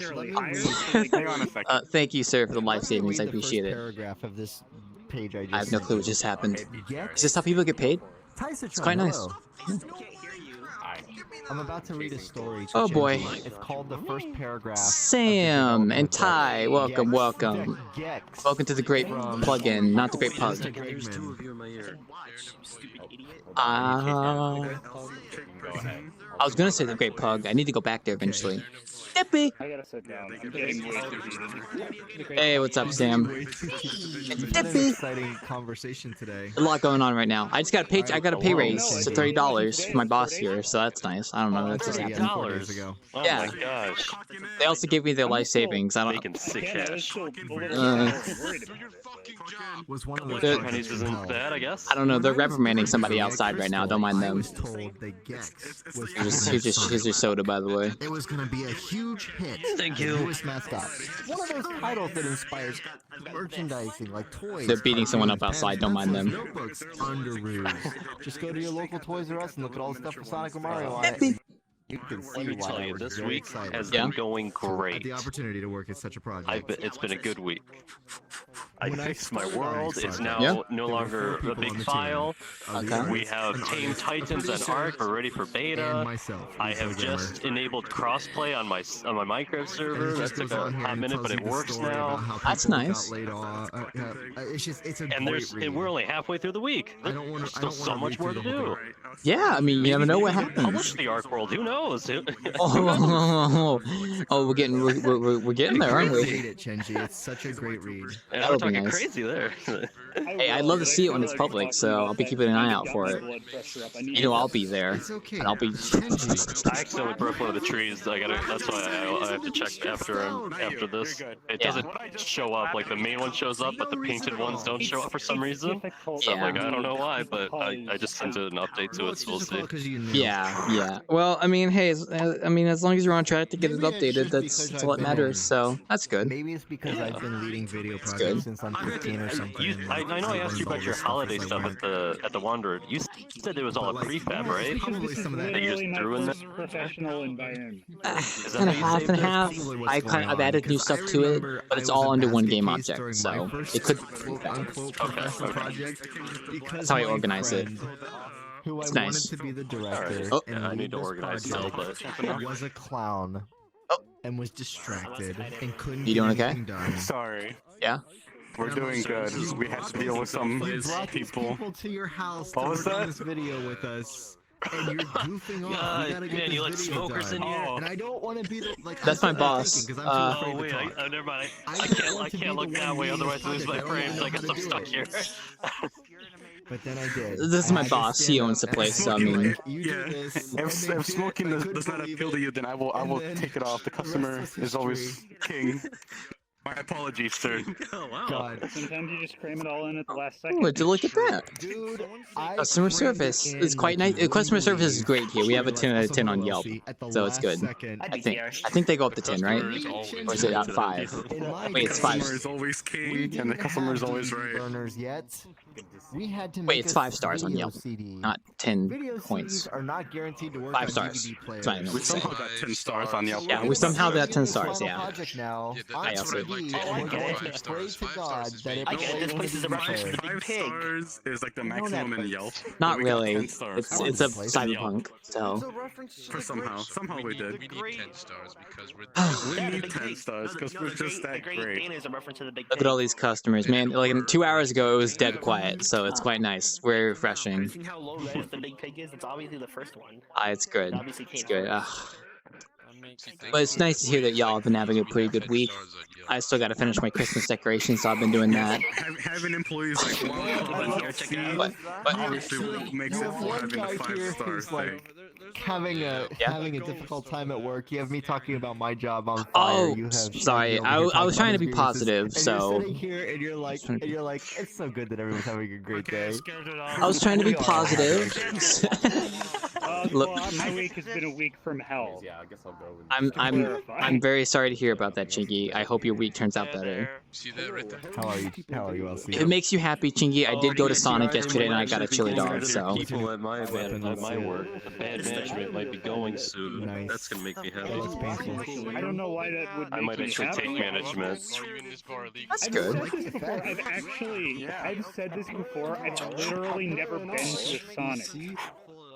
Hang on a second. Thank you, sir, for the life savings. I appreciate it. Paragraph of this page I have no clue what just happened. Is this how people get paid? It's quite nice. I'm about to read a story. To Oh boy. Shinji. It's called The First Paragraph. Sam and Ty, welcome, welcome. Gex. Welcome to the great plugin, not the great pug. There's 2 of you in my ear. I was gonna say the great pug. I need to go back there eventually. Dippy! I gotta sit down. I'm getting way too heated. Hey, what's up, Sam? It's been an exciting conversation today. A lot going on right now. I just got a pay. I got a pay raise to $30 from my boss here, so that's nice. I don't know. That's just happened. $4 Oh Yeah. my gosh. They also gave me their life savings. I don't. Making sick cash. Was one of the The- Pennies isn't bad, I guess. I don't know. They're reprimanding somebody outside right now. Don't mind them. Here's your soda, by the way. It was gonna be a huge hit. Thank you. Newest mascot. One of those titles that inspires merchandising, like toys. They're beating someone up outside. Don't mind them. Notebooks, underoos. Just go to your local Toys R Us and look at all the stuff for Sonic and Mario on it. You can see Let me why tell they you, were this very week excited. has been going Had great. the opportunity to work at such a project. It's been a good week. I When I fixed my started world. this It's project, now Yeah. no there were longer 4 a people big on the file. Okay. We have Tame Titans and Ark. We're ready for and beta. myself. I the have programmer. just enabled crossplay on my Minecraft server. And it That just took goes a on here hot and minute, tells but you it the works story now. about how That's people nice. got laid off. It's a And great read. we're only halfway through the week. I don't wanna- There's I still don't so wanna much read more to through the whole do. Yeah, I mean, you never know what Maybe we can happens. Publish the Ark World. Who knows? Oh, we're getting there, aren't Read we? it, Chenji. It's such a great read. And That'll we're be talking nice. crazy there. Hey, I'd love to see it when it's public, so I'll be keeping an eye out for it. You know, I'll be there, It's okay. and I'll be. I accidentally broke one of the trees. That's why I have to check after this. It doesn't show up. Like the main one shows up, but the painted ones don't show up for some reason. So I'm like, I don't know why, but I just sent an update to it, so we'll see. Yeah. Well, I mean, hey, as long as you're on track to get it updated, that's all that matters. So that's good. Maybe it's because I've been leading video good. projects since I'm 15 or something. I know I asked you about your holiday stuff at the Wanderer. You said it was all a prefab, right? Probably some of that. That you just threw in there. Professional environment. Is that Kind of how you half saved and it? half. I've added new stuff to it, but it's all under one game object, so it could. That's how I organize it. Who It's I nice. wanted to be the director Oh. and I lead need to this organize still, project but was a clown and was distracted and couldn't You get doing okay? anything done. Sorry. Yeah. We're doing good. We had to deal with some You brought these people. people to your house What to was work on that? this video with us. And you're goofing off. We gotta get man, this you let video smokers done. in here? And I don't want to be the like. That's my boss. Because I'm Uh, too Oh afraid wait, to talk. never mind. I I don't want to be can't the look that one way, leading otherwise I this lose my project. I don't frames. know I guess how I'm to do stuck it. here. But then I did. This is I my had to boss. stand He up owns the and place, so I smoking, mean. like, you do this, and they If did it, smoking I does couldn't not believe appeal to it. you, then I will And then take it off. The the rest customer was is always history. king. My apologies, sir. God. Sometimes you just cram it all in at the last second. Would you look at that? Dude, I Customer crammed service it is in quite like nice. Customer service is leaves. great here. We have a You're 10 out of also 10 on who else? Yelp, At the so it's last good. second. I think they go up to 10, right? Customer is always Or is it right at to that 5? deal. In my Wait, it's case, 5. Customer is always we king, and the didn't customer is have always DVD right. burners yet. We had to Wait, make it's a 5 stars on video Yelp, CD. not 10 Video points. CDs are not guaranteed to work 5 on stars. DVD players. That's what I meant We to say. somehow got 10 stars on Yelp. Yeah, we somehow got 10 stars, Final yeah. project now. Yeah, on that's what I CD, like to and hear. we're going Five to stars. pray to 5 God stars is that it big. will This place is a reference to the big 5 pig. stars is like the maximum in Yelp. Not We got really. 10 stars. It's a cyberpunk, so. For somehow we did. We need 10 stars because we're We need 10 stars because we're just that great. is a reference to the big Look at all these customers, man. Like 2 hours ago, it was dead quiet, so it's quite nice. Very refreshing. See how low res the big pig is? It's obviously the first one. It's good. Obviously It's came good. first. But it's nice to hear that y'all have been having a pretty good week. I still got to finish my Christmas decorations, so I've been doing that. Having employees like But obviously makes it for having the 5-star thing. having a difficult time at work. You have me talking about my job on fire. Oh, you have sorry. Shandy over here I was talking trying to about be his positive, grievances, so. and you're sitting here and you're like, it's so good that everyone's having a great day. I was trying to be positive. Look, Well, my week has been a week from hell. Yeah, I guess I'll go with I'm very sorry to hear about that, Chingy. I hope your week turns out better. See that right there? How are you, LC? If it makes you happy, Chingy, I did go to Sonic yesterday and I got a chili dog, so. People at my work, the bad management might be going soon. That's gonna make me happy. I don't know why that would make I might me actually happy. take management. That's I've good. said this before. I've said this before. I've literally never been to a Sonic.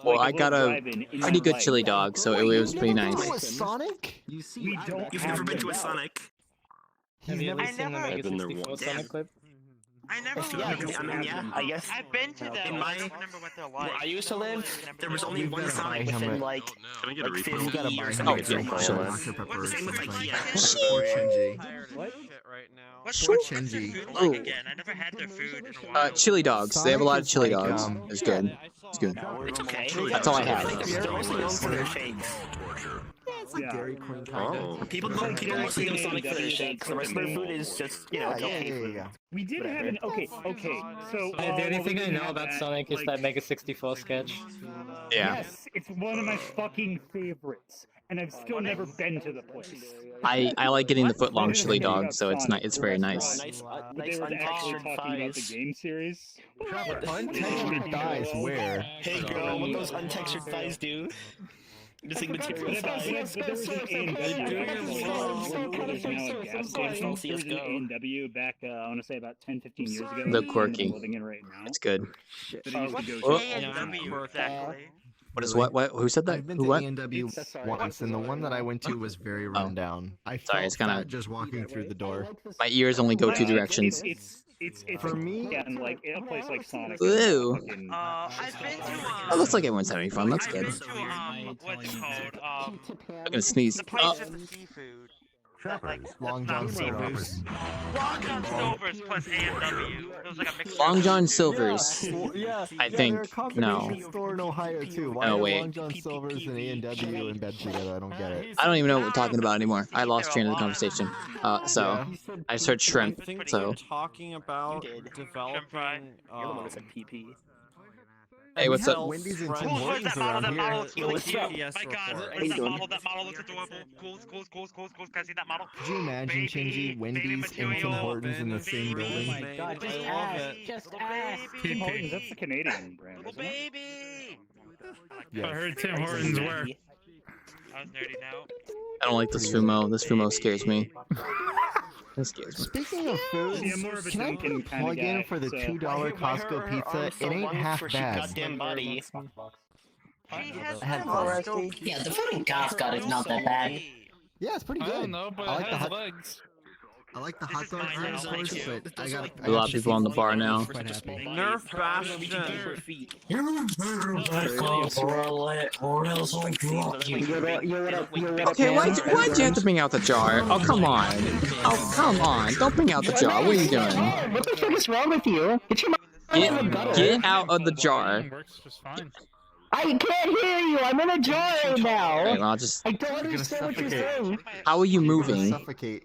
Well, like I got a drive-in in pretty my good life. chili dog, so it was pretty nice. Sonic? You see, We don't you've have never been to a them. Sonic. Have you ever seen the Mega I've been there 64 once. Sonic clip? I never. Yeah, I mean, yeah, I guess. I've been to them. In I my, don't remember what they're where like. I used to live, there was only We've one gotta buy Sonic him within a- like, Can I get a like refill? 50 buy or him Oh, something. yeah, It's sure. Dr. Pepper the same with like something. Kia. Poor Shinji. What? What's Poor what's their Shinji. food like again? I never had their food in a while. Chili dogs. They have a lot of chili Sonic is dogs. like, It's good. It's good. It's okay. That's all I I have. think they're mostly known for their shakes. It's like Dairy Queen kind Oh. People mostly know Sonic for their shakes. The rest of their food is just, you know, okay food. We did have an okay. So The only thing I know about Sonic is that Mega 64 sketch. Yeah. Yes, it's one of my fucking favorites, and I've still never been to the place. I like getting the foot long chili dog, so it's not. It's very nice. But they were actually talking about the game series. Untextured thighs where? Hey girl, what those untextured thighs do? Missing material thighs. There was an A&W back, I want to say about 10, 15 years ago. They're quirky. I'm living in right now. It's good. What's Oh. A&W exactly? What is what? What? Who said that? I've been Who to what? A&W once, and the one that I went to was very run down. I Sorry, felt it's kinda- fat just walking through the door. My ears only go two directions. It's For me, yeah, and like in a place like Sonic. Ooh. I've been to Oh, looks like everyone's having fun. That's I've good. been to what's it called? I'm gonna sneeze. The place Oh. with the seafood. Long John Silver's. Long John Silver's plus A&W. It was like a mixture. Long John Silver's. Yeah, I think they're a no. combination store in Ohio too. Why Oh, are wait. Long John Silver's and A&W in bed together? I don't get it. I don't even know what we're talking about anymore. I lost train of the conversation. So I just heard shrimp. I think So we're talking about developing. hey, what's up? Wendy's and Cool, Tim Cool, what's Hortons that model? around That model here. looks really cute. TPS My god, report. what's that model? That model looks adorable. Cool. Can I see that model? Could you imagine, Shinji, Wendy's and Tim material. Hortons in the same building? Oh my god, just I love ask. it. Just ask. Tim Hortons, that's the Canadian brand, Little isn't it? baby. Yes. I heard Tim Hortons where? I was nerdy now. I don't like this fumo. This fumo scares me. This scares me. Speaking of food, See, I'm more of a can I Dunkin' put a kinda plug in guy, for the so- $2 Costco pizza? It ain't half bad. Goddamn body. He has I had Costco. Yeah, the food in Costco is not that bad. Yeah, it's pretty I good. don't know, but I like it the has hot. legs. I like the This hot is dog mine, fries, I of don't course, like you. but I got. A lot of people on the bar now. Quite happy. Nerf Bastion. Or else I'll drop you. Okay, why'd you have to bring out the jar? Oh, come on. Oh, come on. Don't bring out the jar. What are you doing? What the fuck is wrong with you? Get your mouth in the gutter. Get out of the jar. Works just fine. I can't hear you. I'm in a jar right now. Okay, well, I'll just. I don't understand what you're saying. How are you You're gonna moving? suffocate.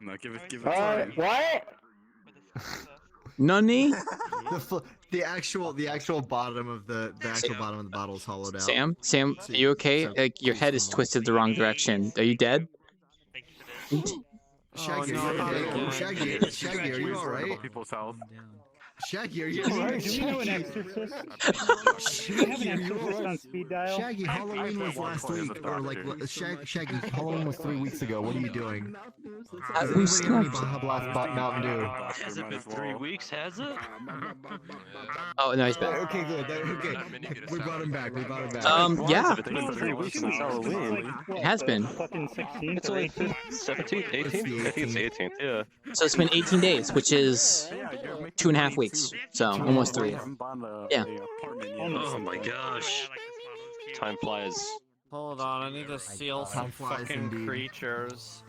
No, give it time. What? Nunny? The actual bottom of the actual bottom of the bottle is hollowed out. Sam, are you okay? Like your head is twisted the wrong direction. Are you dead? Shaggy, Shaggy, are you alright? People's health. Shaggy, are you Do alright? we know an exorcist? Do we have an exorcist on speed dial? Shaggy, Halloween was last week, or like Shaggy, Halloween was 3 weeks ago. What are you doing? Who's Baja Blast Mountain Dew. Has it been 3 weeks, has it? Oh, no, he's back. Okay, good. Okay, we brought him back. Yeah. It's been 3 weeks since Halloween. It has been. Fucking 16th It's or only 18th? 17th, 18th? I think it's 18th, yeah. So it's been 18 days, which is 2.5 weeks. So almost 3. Yeah. Oh my gosh. Time flies. Hold on, I need to seal some fucking creatures.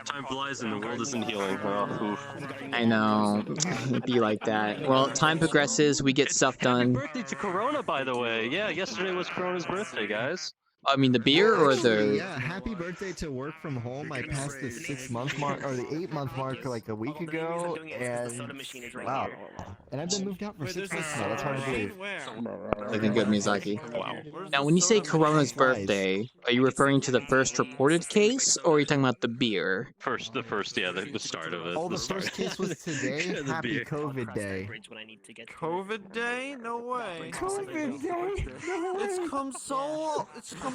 Time flies and the world isn't healing. Oh, oof. I know. It'd be like that. Well, time progresses. We get stuff done. Birthday to Corona, by the way. Yeah, yesterday was Corona's birthday, guys. I mean, the beer or the... Yeah, happy birthday to work from home. I passed the 6-month mark, or the 8-month mark like a week ago, and wow. And I've been moved out for 6 months now. That's hard to believe. Looking good, Miyazaki. Wow. Now, when you say Corona's birthday, are you referring to the first reported case, or are you talking about the beer? The first, yeah, the start of it. Oh, the first case was today? Happy beer. COVID Day. COVID day? No way. COVID Day? It's come so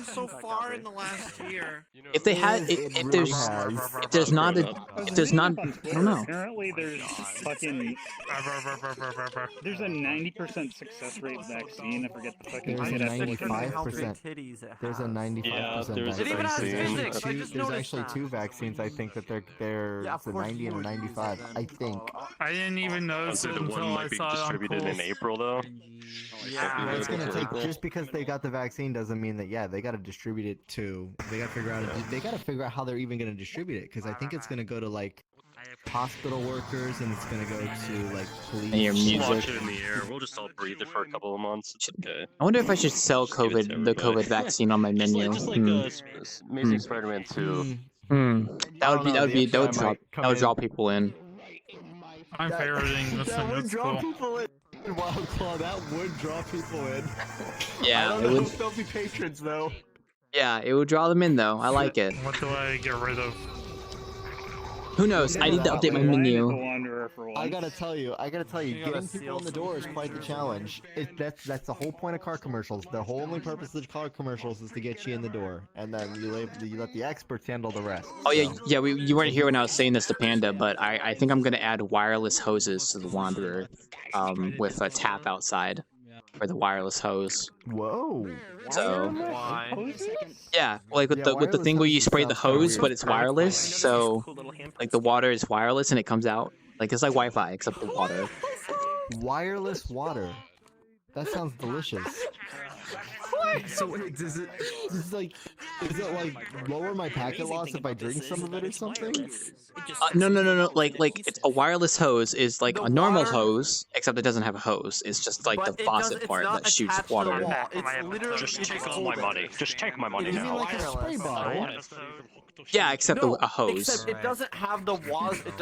grown so far in the last year. If they had, if there's not a, if there's not, I don't know. Apparently, there's fucking. There's a 90% success rate vaccine. I forget the fucking. There's a thing. 95%. There's a 95% vaccine. There's actually two vaccines. I think that they're it's a 90 and a 95. I think. I didn't even notice it The one until I might be saw it on distributed in polls. April though. Yeah, it's gonna take just because they got the vaccine doesn't mean that they got to distribute it to. They got to figure out how they're even gonna distribute it because I think it's gonna go to like hospital workers and it's gonna go to like police. And your music. Launch it in the air. We'll just all breathe it for a couple of months. It's okay. I wonder if I should sell the COVID vaccine on my menu. Just like Amazing Spider-Man 2. That would draw people in. I'm favoriting this That one. would It's draw cool. people in. Wild Claw, that would draw people in. Yeah, I don't it know would. if they'll be patrons though. Yeah, it would draw them in though. I like it. What do I get rid of? Who knows? I need to update my menu. I gotta tell you, getting people in the door is quite the challenge. That's the whole point of car commercials. The whole only purpose of car commercials is to get you in the door, and then you let the experts handle the rest. Oh yeah, yeah. You weren't here when I was saying this to Panda, but I think I'm gonna add wireless hoses to the Wanderer, with a tap outside for the wireless hose. Whoa. So Why? yeah, like with the thing where you spray the hose, but it's wireless. So like the water is wireless and it comes out. Like it's like Wi-Fi except the water. Wireless water. That sounds delicious. So wait, is it like lower my packet loss if I drink some of it or something? No. Like it's a wireless hose is like a normal hose, except it doesn't have a hose. It's just like the faucet part that shoots water. Just take all my money. Just take my money You mean now. like a spray bottle? Yeah, except a hose. Except it doesn't have the it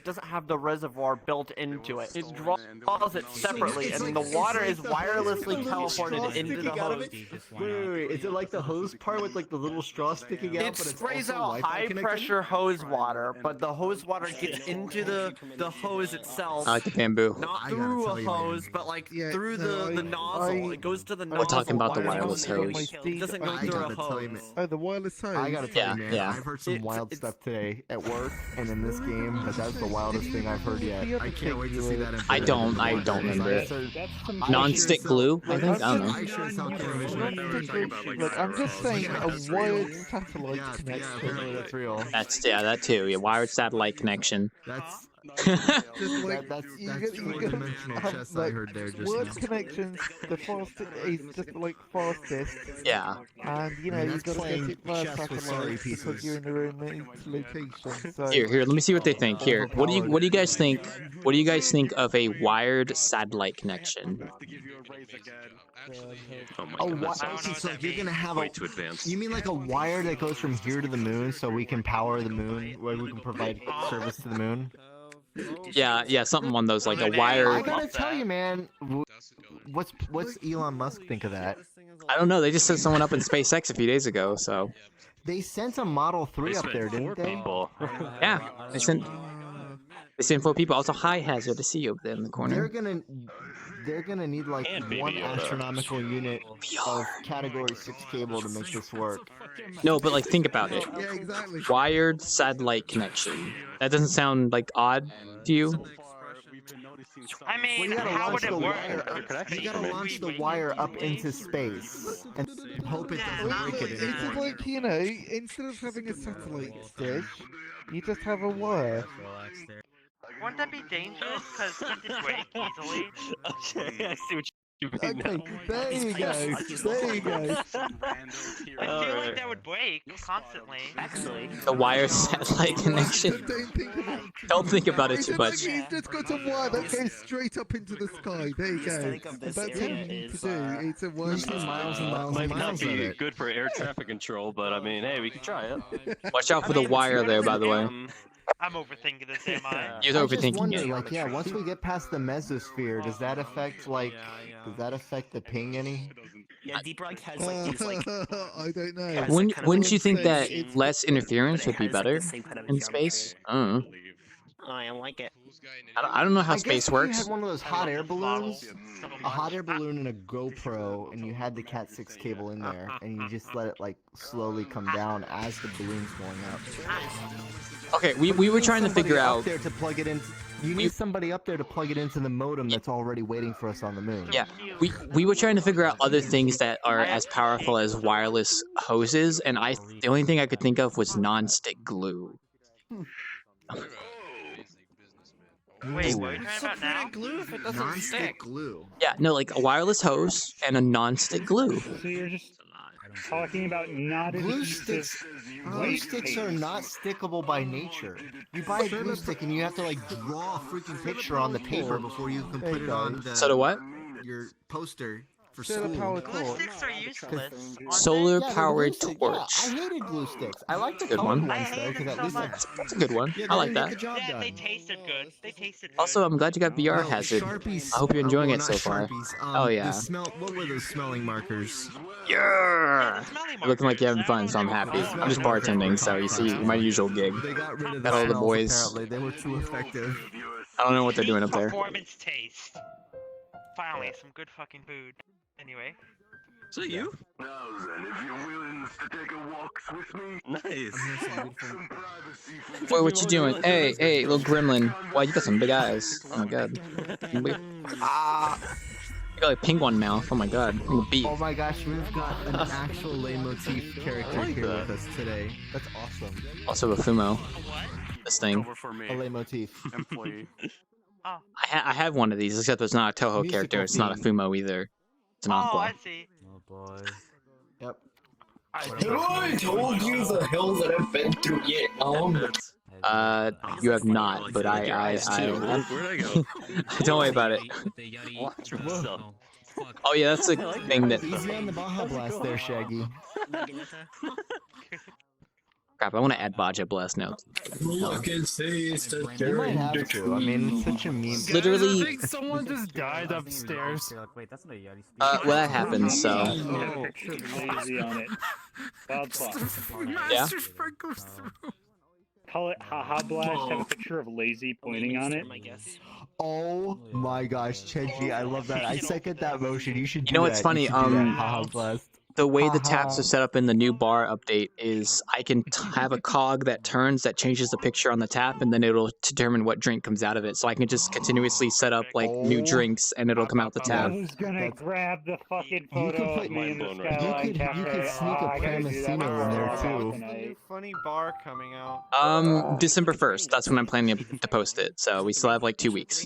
doesn't have the reservoir built into it. It draws it separately, and the water is wirelessly teleported into the hose. Wait. Is it like the hose part with like the little straw sticking out? It but it's sprays also out Wi-Fi high connected? pressure hose water, but the hose water gets into the hose itself. I like the bamboo. Not through a hose, but like through the nozzle. It goes to the nozzle. We're talking about the wireless wires hose. It doesn't go through a hose. Oh, the wireless hose. I gotta tell you, man, Yeah. I've heard some wild stuff today at work and in this game, but that's the wildest thing I've heard yet. I can't wait to see that. I don't remember. Non-stick glue? I think. I don't know. Look, I'm just saying a wired satellite connection. That's real. That's that too. Yeah, wired satellite connection. That's Just like that's you four-dimensional have, chess I like, heard there just word now. connections. The fastest is just like fastest. Yeah. And you know I mean, you've that's got to get playing it via chess with sorry satellite pieces. because you're in the remote location. So Here. Let me see what they think. Here, what do you guys think? What do you guys think of a wired satellite connection? Oh my Oh, god, that okay, sounds so you're gonna have way a. too advanced. You mean like a wire that goes from here to the moon, so we can power the moon, where we can provide service to the moon? Yeah, something on those like a wire. I gotta tell you, man. What's Elon Musk think of that? I don't know. They just sent someone up in SpaceX a few days ago, so They sent a Model 3 up there, didn't they? People. yeah, they sent 4 people. Also, High Hazard to see you over there in the corner. They're gonna need like And Baby one Yoda. astronomical unit of Category 6 cable to make this work. No, but like think about it. yeah, exactly. Wired satellite connection. That doesn't sound like odd to you? I mean, Well, you gotta how launch would it the work? wire. You gotta launch the wire up into space and hope it doesn't break it. It's just like, you know, instead of having a satellite dish, you just have a wire. Wouldn't that be dangerous? Because it could break easily. Okay, I see what you mean Okay, now. there you go. There you go. I feel like that would break constantly. Actually. The wire satellite connection. Don't think about it too much. You've just got a wire that goes straight up into the sky. There you go. That's what you need to do. It's a wire. Miles and miles Might and not miles of be it. good for air traffic control, but I mean, hey, we can try it. Watch out for the wire there, by the way. I'm overthinking this, am I? You're I just overthinking wonder, it. like, yeah, once we get past the mesosphere, does that affect, like, does that affect the ping any? Yeah, Deep Rock has like these like. I don't know. Wouldn't you think that It's- less interference would be It has, like, better the same kind of in jump space? cut. I don't know. I like it. I don't know how I guess space if works. you had one of those hot air balloons, a hot air balloon and a GoPro, and you had the Cat 6 cable in there, and you just let it like slowly come down as the balloon's going up. Okay, we were trying to figure out. There to plug it in. You need somebody up there to plug it into the modem that's already waiting for us on the moon. Yeah, we were trying to figure out other things that are as powerful as wireless hoses, and the only thing I could think of was non-stick glue. Wait, what are you talking about now? Glue if it doesn't stick. glue. Yeah, no, like a wireless hose and a non-stick glue. So you're just talking about not Glue sticks. Glue sticks are not stickable by nature. You buy a glue stick and you have to like draw a freaking picture on the paper before you can put it on the, So to what? your poster for Solar school. power Glue torch. sticks are useless. Solar Yeah, powered the glue stick, torch. Yeah, I hated glue sticks. I like the Good colored one. ones though, because at least That's a good one. I like that. Yeah, they tasted good. They tasted good. Also, I'm glad you got VR hazard. I hope you're enjoying it so far. Oh yeah. What were those smelling markers? Yeah. You're looking like you're having fun, so I'm happy. I'm just bartending, so you see my usual gig. They got rid of Got all the smells, boys. Apparently, they were too effective. I don't know what they're doing up there. Performance taste. Finally, some good fucking food. Anyway. Is that you? Now then, if you're willing to take a walk with me, Nice. Wait, what you doing? Hey, little gremlin. Wow, you got some big eyes. Oh my god. You got like penguin mouth. Oh my god. I'm a beat. Oh my gosh, we've got an actual leitmotif character here with us today. That's awesome. Also a Fumo. This thing. A leitmotif. Employee. I have one of these, except it's not a Toho character. It's not a Fumo either. It's an Aqua. I see. Oh boy. Yep. have I told you the hell that I've been through yet? You have not, but Where'd I go? Don't worry about it. Watch yourself. Oh yeah, that's a thing that. Easy on the Baja Blast there, Shaggy. Crap, I want to add Baja Blast now. Look and see, it's the You might have to. I mean, it's such a meme. Literally. I think someone just died upstairs. Wait, that's not a Yeti. Well, that happens, so. Lazy on it. Wild spot. Yeah? Call it Haha Blast, have a picture of Lazy pointing on it. Oh my gosh, Chenji, I love that. I second that motion. You should do that. You know what's funny? Haha Blast. The way the taps are set up in the new bar update is I can have a cog that turns that changes the picture on the tap, and then it'll determine what drink comes out of it. So I can just continuously set up like new drinks, and it'll come out the tap. Who's gonna grab the fucking photo of me in the Skyline Cafe? You could sneak a Pramacino in there too. Funny bar coming out. December 1st. That's when I'm planning to post it. So we still have like 2 weeks.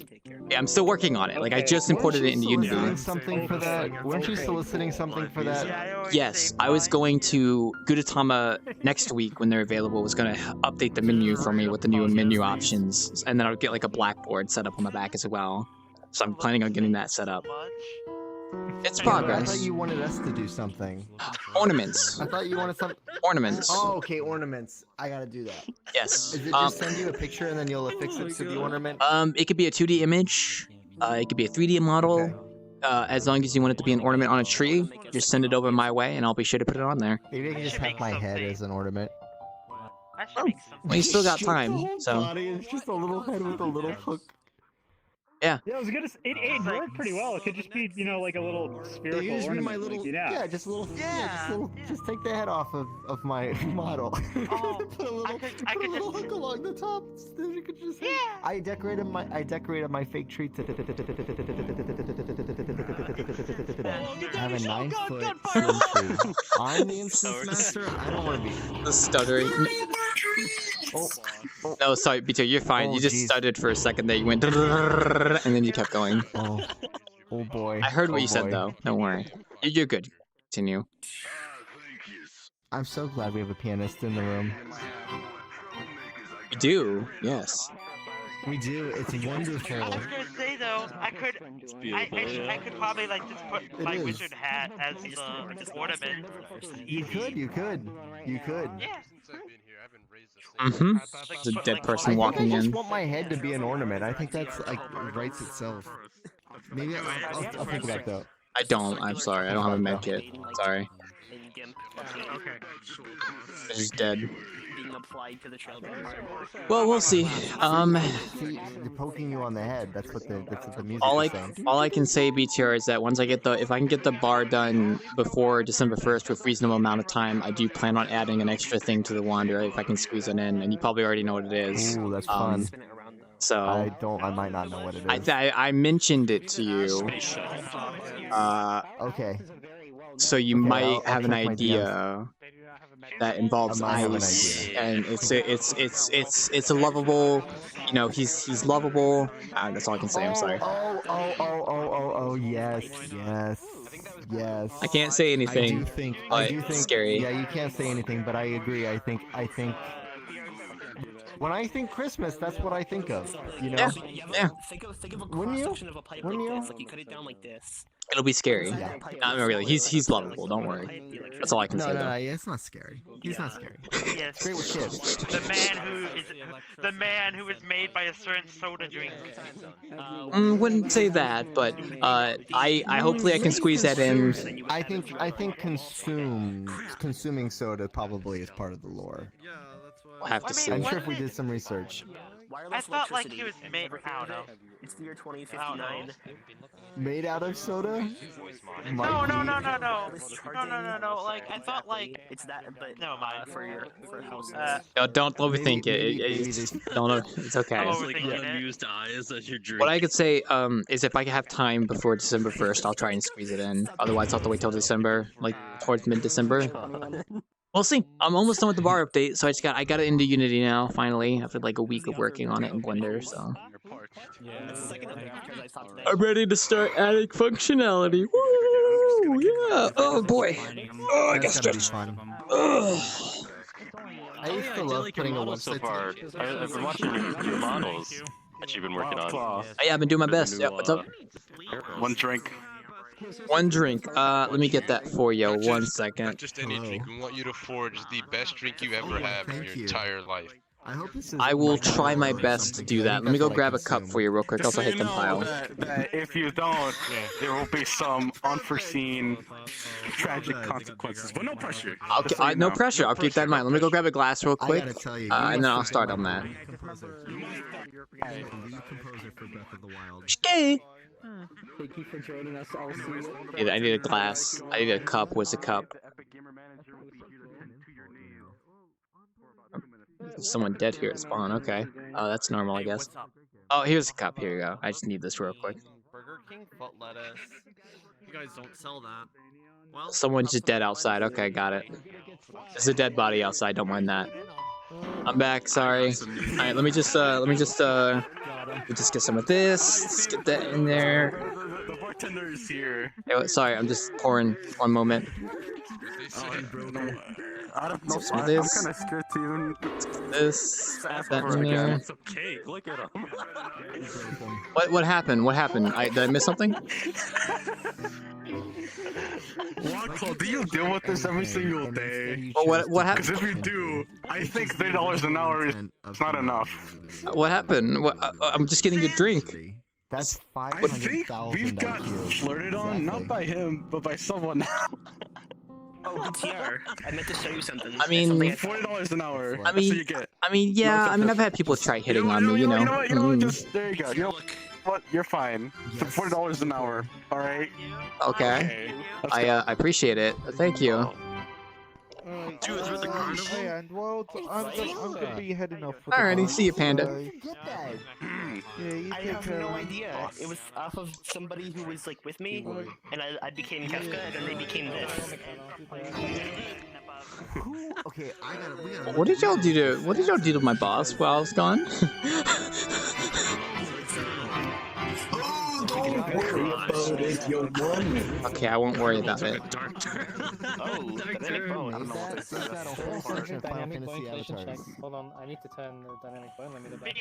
Yeah, I'm still working on it. Like I just imported it into Unity. Something for that? Weren't you soliciting something for that? Yes, I was going to Gudetama next week when they're available. Was going to update the menu for me with the new menu options, and then I'll get like a blackboard set up on the back as well. So I'm planning on getting that set up. It's progress. I thought you wanted us to do something. Ornaments. I thought you wanted some Ornaments. Oh, okay, ornaments. I gotta do that. Yes. Is it just send you a picture and then you'll affix it to the ornament? It could be a 2D image. It could be a 3D model. Okay. As long as you want it to be an ornament on a tree, just send it over my way, and I'll be sure to put it on there. Maybe I can just have my head as an ornament. Well, you still got time, so. Body is just a little head with a little hook. Yeah. Yeah, I was gonna. It worked pretty well. It could just be, you know, like a little spherical They used me ornament. my little, like, yeah, just a little, just take the head off of my model. Oh, put a little hook along the top. Then you could just. Yeah. I decorated my fake tree to have a 9-foot tree. I'm the instance master. I don't want to be. The stuttering. No, sorry, BT, you're fine. You just stuttered for a second there. You went, and then you kept going. Oh boy. I heard what you said though. Don't worry. You're good. Continue. I'm so glad we have a pianist in the room. We do. Yes. We do. It's wonderful. I was gonna say though, I could probably like just put my wizard hat as the ornament. You could. Yeah. Mm-hmm. There's a dead person walking I in. just want my head to be an ornament. I think that's like writes itself. Maybe I'll think about that. I don't. I'm sorry. I don't have a med kit. Sorry. Okay. It's just dead. being applied to the children. Well, we'll see. See, they're poking you on the head. That's what the music is saying. All I can say, BTR, is that once I get if I can get the bar done before December 1st with reasonable amount of time, I do plan on adding an extra thing to the Wanderer if I can squeeze it in, and you probably already know what it is. Ooh, that's fun. So I might not know what it is. I mentioned it to you. Okay. So you might have an idea that involves ice, and it's a lovable. You know, he's lovable. That's all I can say. I'm sorry. Oh, yes. I can't say anything. I do think it's scary. Yeah, you can't say anything, but I agree. I think when I think Christmas, that's what I think of. You know? Yeah. Think of a cross section of a pipe like this. Like you cut it down like this. It'll be scary. Not really. He's lovable. Don't worry. That's all I can say. No, it's not scary. He's not scary. Yes. Great with kids. The man who is made by a certain soda drink. Wouldn't say that, but I hopefully I can squeeze that in. I think consuming soda probably is part of the lore. We'll have to see. I'm sure if we did some research. I thought like he was made. I don't know. It's the year 2059. Made out of soda? No. Like I thought like it's that, but no mind for house. Don't overthink it. It's okay. Unused eyes as your drink. What I could say is if I have time before December 1st, I'll try and squeeze it in. Otherwise, I'll have to wait till December, like towards mid-December. We'll see. I'm almost done with the bar update, so I got it into Unity now, finally, after like a week of working on it in Blender, so. I'm ready to start adding functionality. Woo! Yeah! Oh boy! Oh, I got stretched. I used to love putting a website so far. I've been watching your models that you've been working on. Yeah, I've been doing my best. Yeah, what's up? One drink. One drink. Let me get that for you. Not One just- second. Not just any drink. We want you to forge the best drink you ever have in your entire life. I hope this is. I will try my best to do that. Let me go grab a cup for you real quick. Just Also so hit you know compile. that if you don't, there will be some unforeseen tragic consequences. But no pressure. Just so you No know. pressure. I'll keep that in mind. Let me go grab a glass real I quick, gotta tell you, and then I'll start on that. Composer for Breath of the Wild. Okay. Thank you for joining us, all. I need a glass. I need a cup. Where's a cup? There's someone dead here at spawn. Okay. Oh, that's normal, I guess. Oh, here's a cup. Here you go. I just need this real quick. Burger King foot lettuce. You guys don't sell that. Well, Someone's just dead outside. Okay, got it. There's a dead body outside. Don't mind that. I'm back. Sorry. All right, let me just get some of this. Let's get that in there. The bartender is here. Hey, sorry, I'm just pouring. One moment. I don't know. Some of I'm this. kind of scared to even. This. That in there. Some cake. Look at him. What happened? What happened? Did I miss something? Wacko, do you deal with this every single day? Well, what happened? Because if you do, I think $3 an hour is not enough. What happened? I'm just getting a drink. That's I think we've got flirted on, not by him, but by someone else. Oh, BTR. I meant to show you something. I mean, $40 an hour. I That's mean, what you get. Yeah. I mean, I've had people try hitting on me. You know. You know what? Just there you go. You know what? You're fine. For $40 an hour. All right. Okay. Let's I go. appreciate it. Thank you. Dude, it's with the carnival. And well, I'm gonna be heading off. Alrighty, see you, Panda. I have no idea. It was off of somebody who was like with me, and I became Kefka, and then they became this. Okay, we gotta. What did y'all do to my boss while I was gone? Okay, I won't worry about it. Hold on, I need to turn the dynamic phone. Let me go back.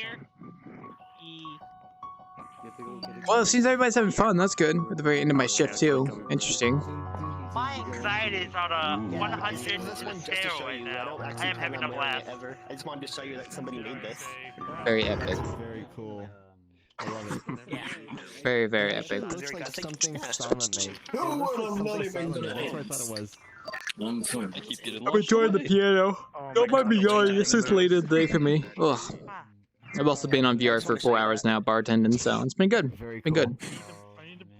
Well, it seems everybody's having fun. That's good. At the very end of my shift too. Interesting. My anxiety is on a 100 scale right now. I am having a blast. I just wanted to show you that somebody made this. Very epic. Very cool. I love it. Very, very epic. Looks like something Silent made. That's what I thought it was. I'm fun. I keep getting I'm enjoying the piano. Don't mind me yawning. It's just late in the day for me. Ugh. I've also been on VR for 4 hours now, bartending, so it's been good. Been good.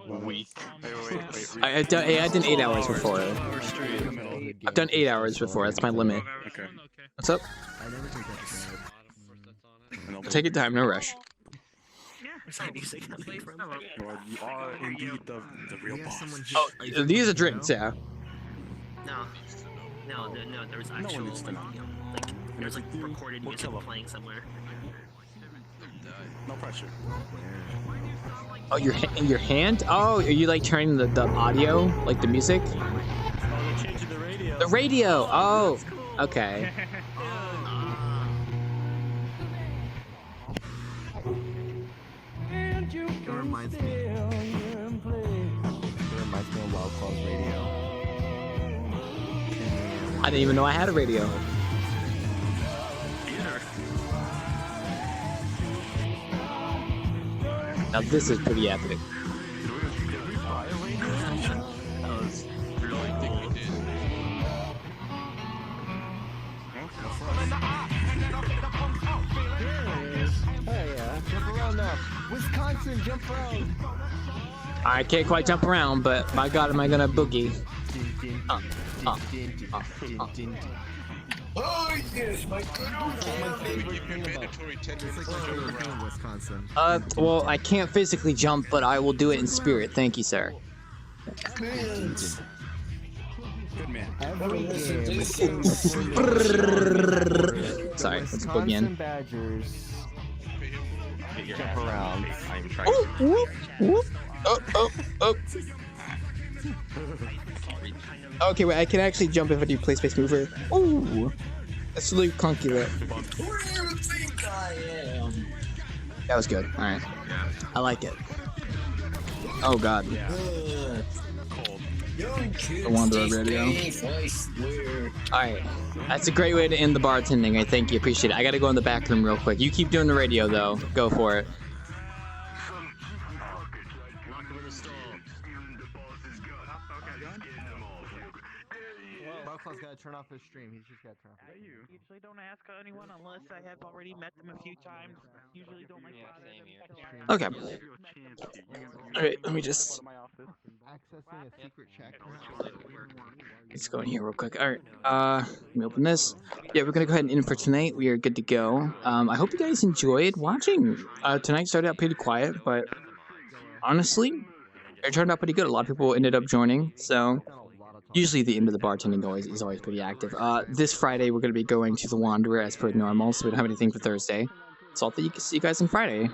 Weak. I've done 8 hours before. I've done 8 hours before. That's my limit. Okay. What's up? Take your time, no rush. Lord, you are indeed the real boss. Oh, these are drinks, yeah. No, there was actual, like, there's like recorded music playing somewhere. No pressure. Oh, your hand? Oh, are you like turning the audio, like the music? Oh, they're changing the radio. The radio. Oh, okay. It reminds me of Wild Claw's radio. I didn't even know I had a radio. Now this is pretty epic. That was really cool. Oh yeah. Jump around now. Wisconsin, jump around. I can't quite jump around, but my God, am I gonna boogie? Oh yes, my Wisconsin. Well, I can't physically jump, but I will do it in spirit. Thank you, sir. Good man. Sorry, let's boogie in. Badgers. Get your Jump around. I'm trying Whoop, whoop, whoop. Oh. Okay, wait, I can actually jump if I do play space mover. Ooh, that's really clunky there. Who do you think I am? That was good. All right, I like it. Oh God. The Wanderer radio. Alright, that's a great way to end the bartending. I thank you, appreciate it. I gotta go in the back room real quick. You keep doing the radio though. Go for it. Barclay's gotta turn off his stream. He's just gotta turn off his stream. Usually don't ask anyone unless I have already met them a few times. Usually don't like Okay. Alright, let me just... Accessing a secret check. Let's go in here real quick. Alright, let me open this. Yeah, we're gonna go ahead and end for tonight. We are good to go. I hope you guys enjoyed watching. Tonight started out pretty quiet, but honestly, it turned out pretty good. A lot of people ended up joining, so usually the end of the bartending is always pretty active. This Friday we're gonna be going to the Wanderer as per normal, so we don't have anything for Thursday. So I'll see you guys on Friday.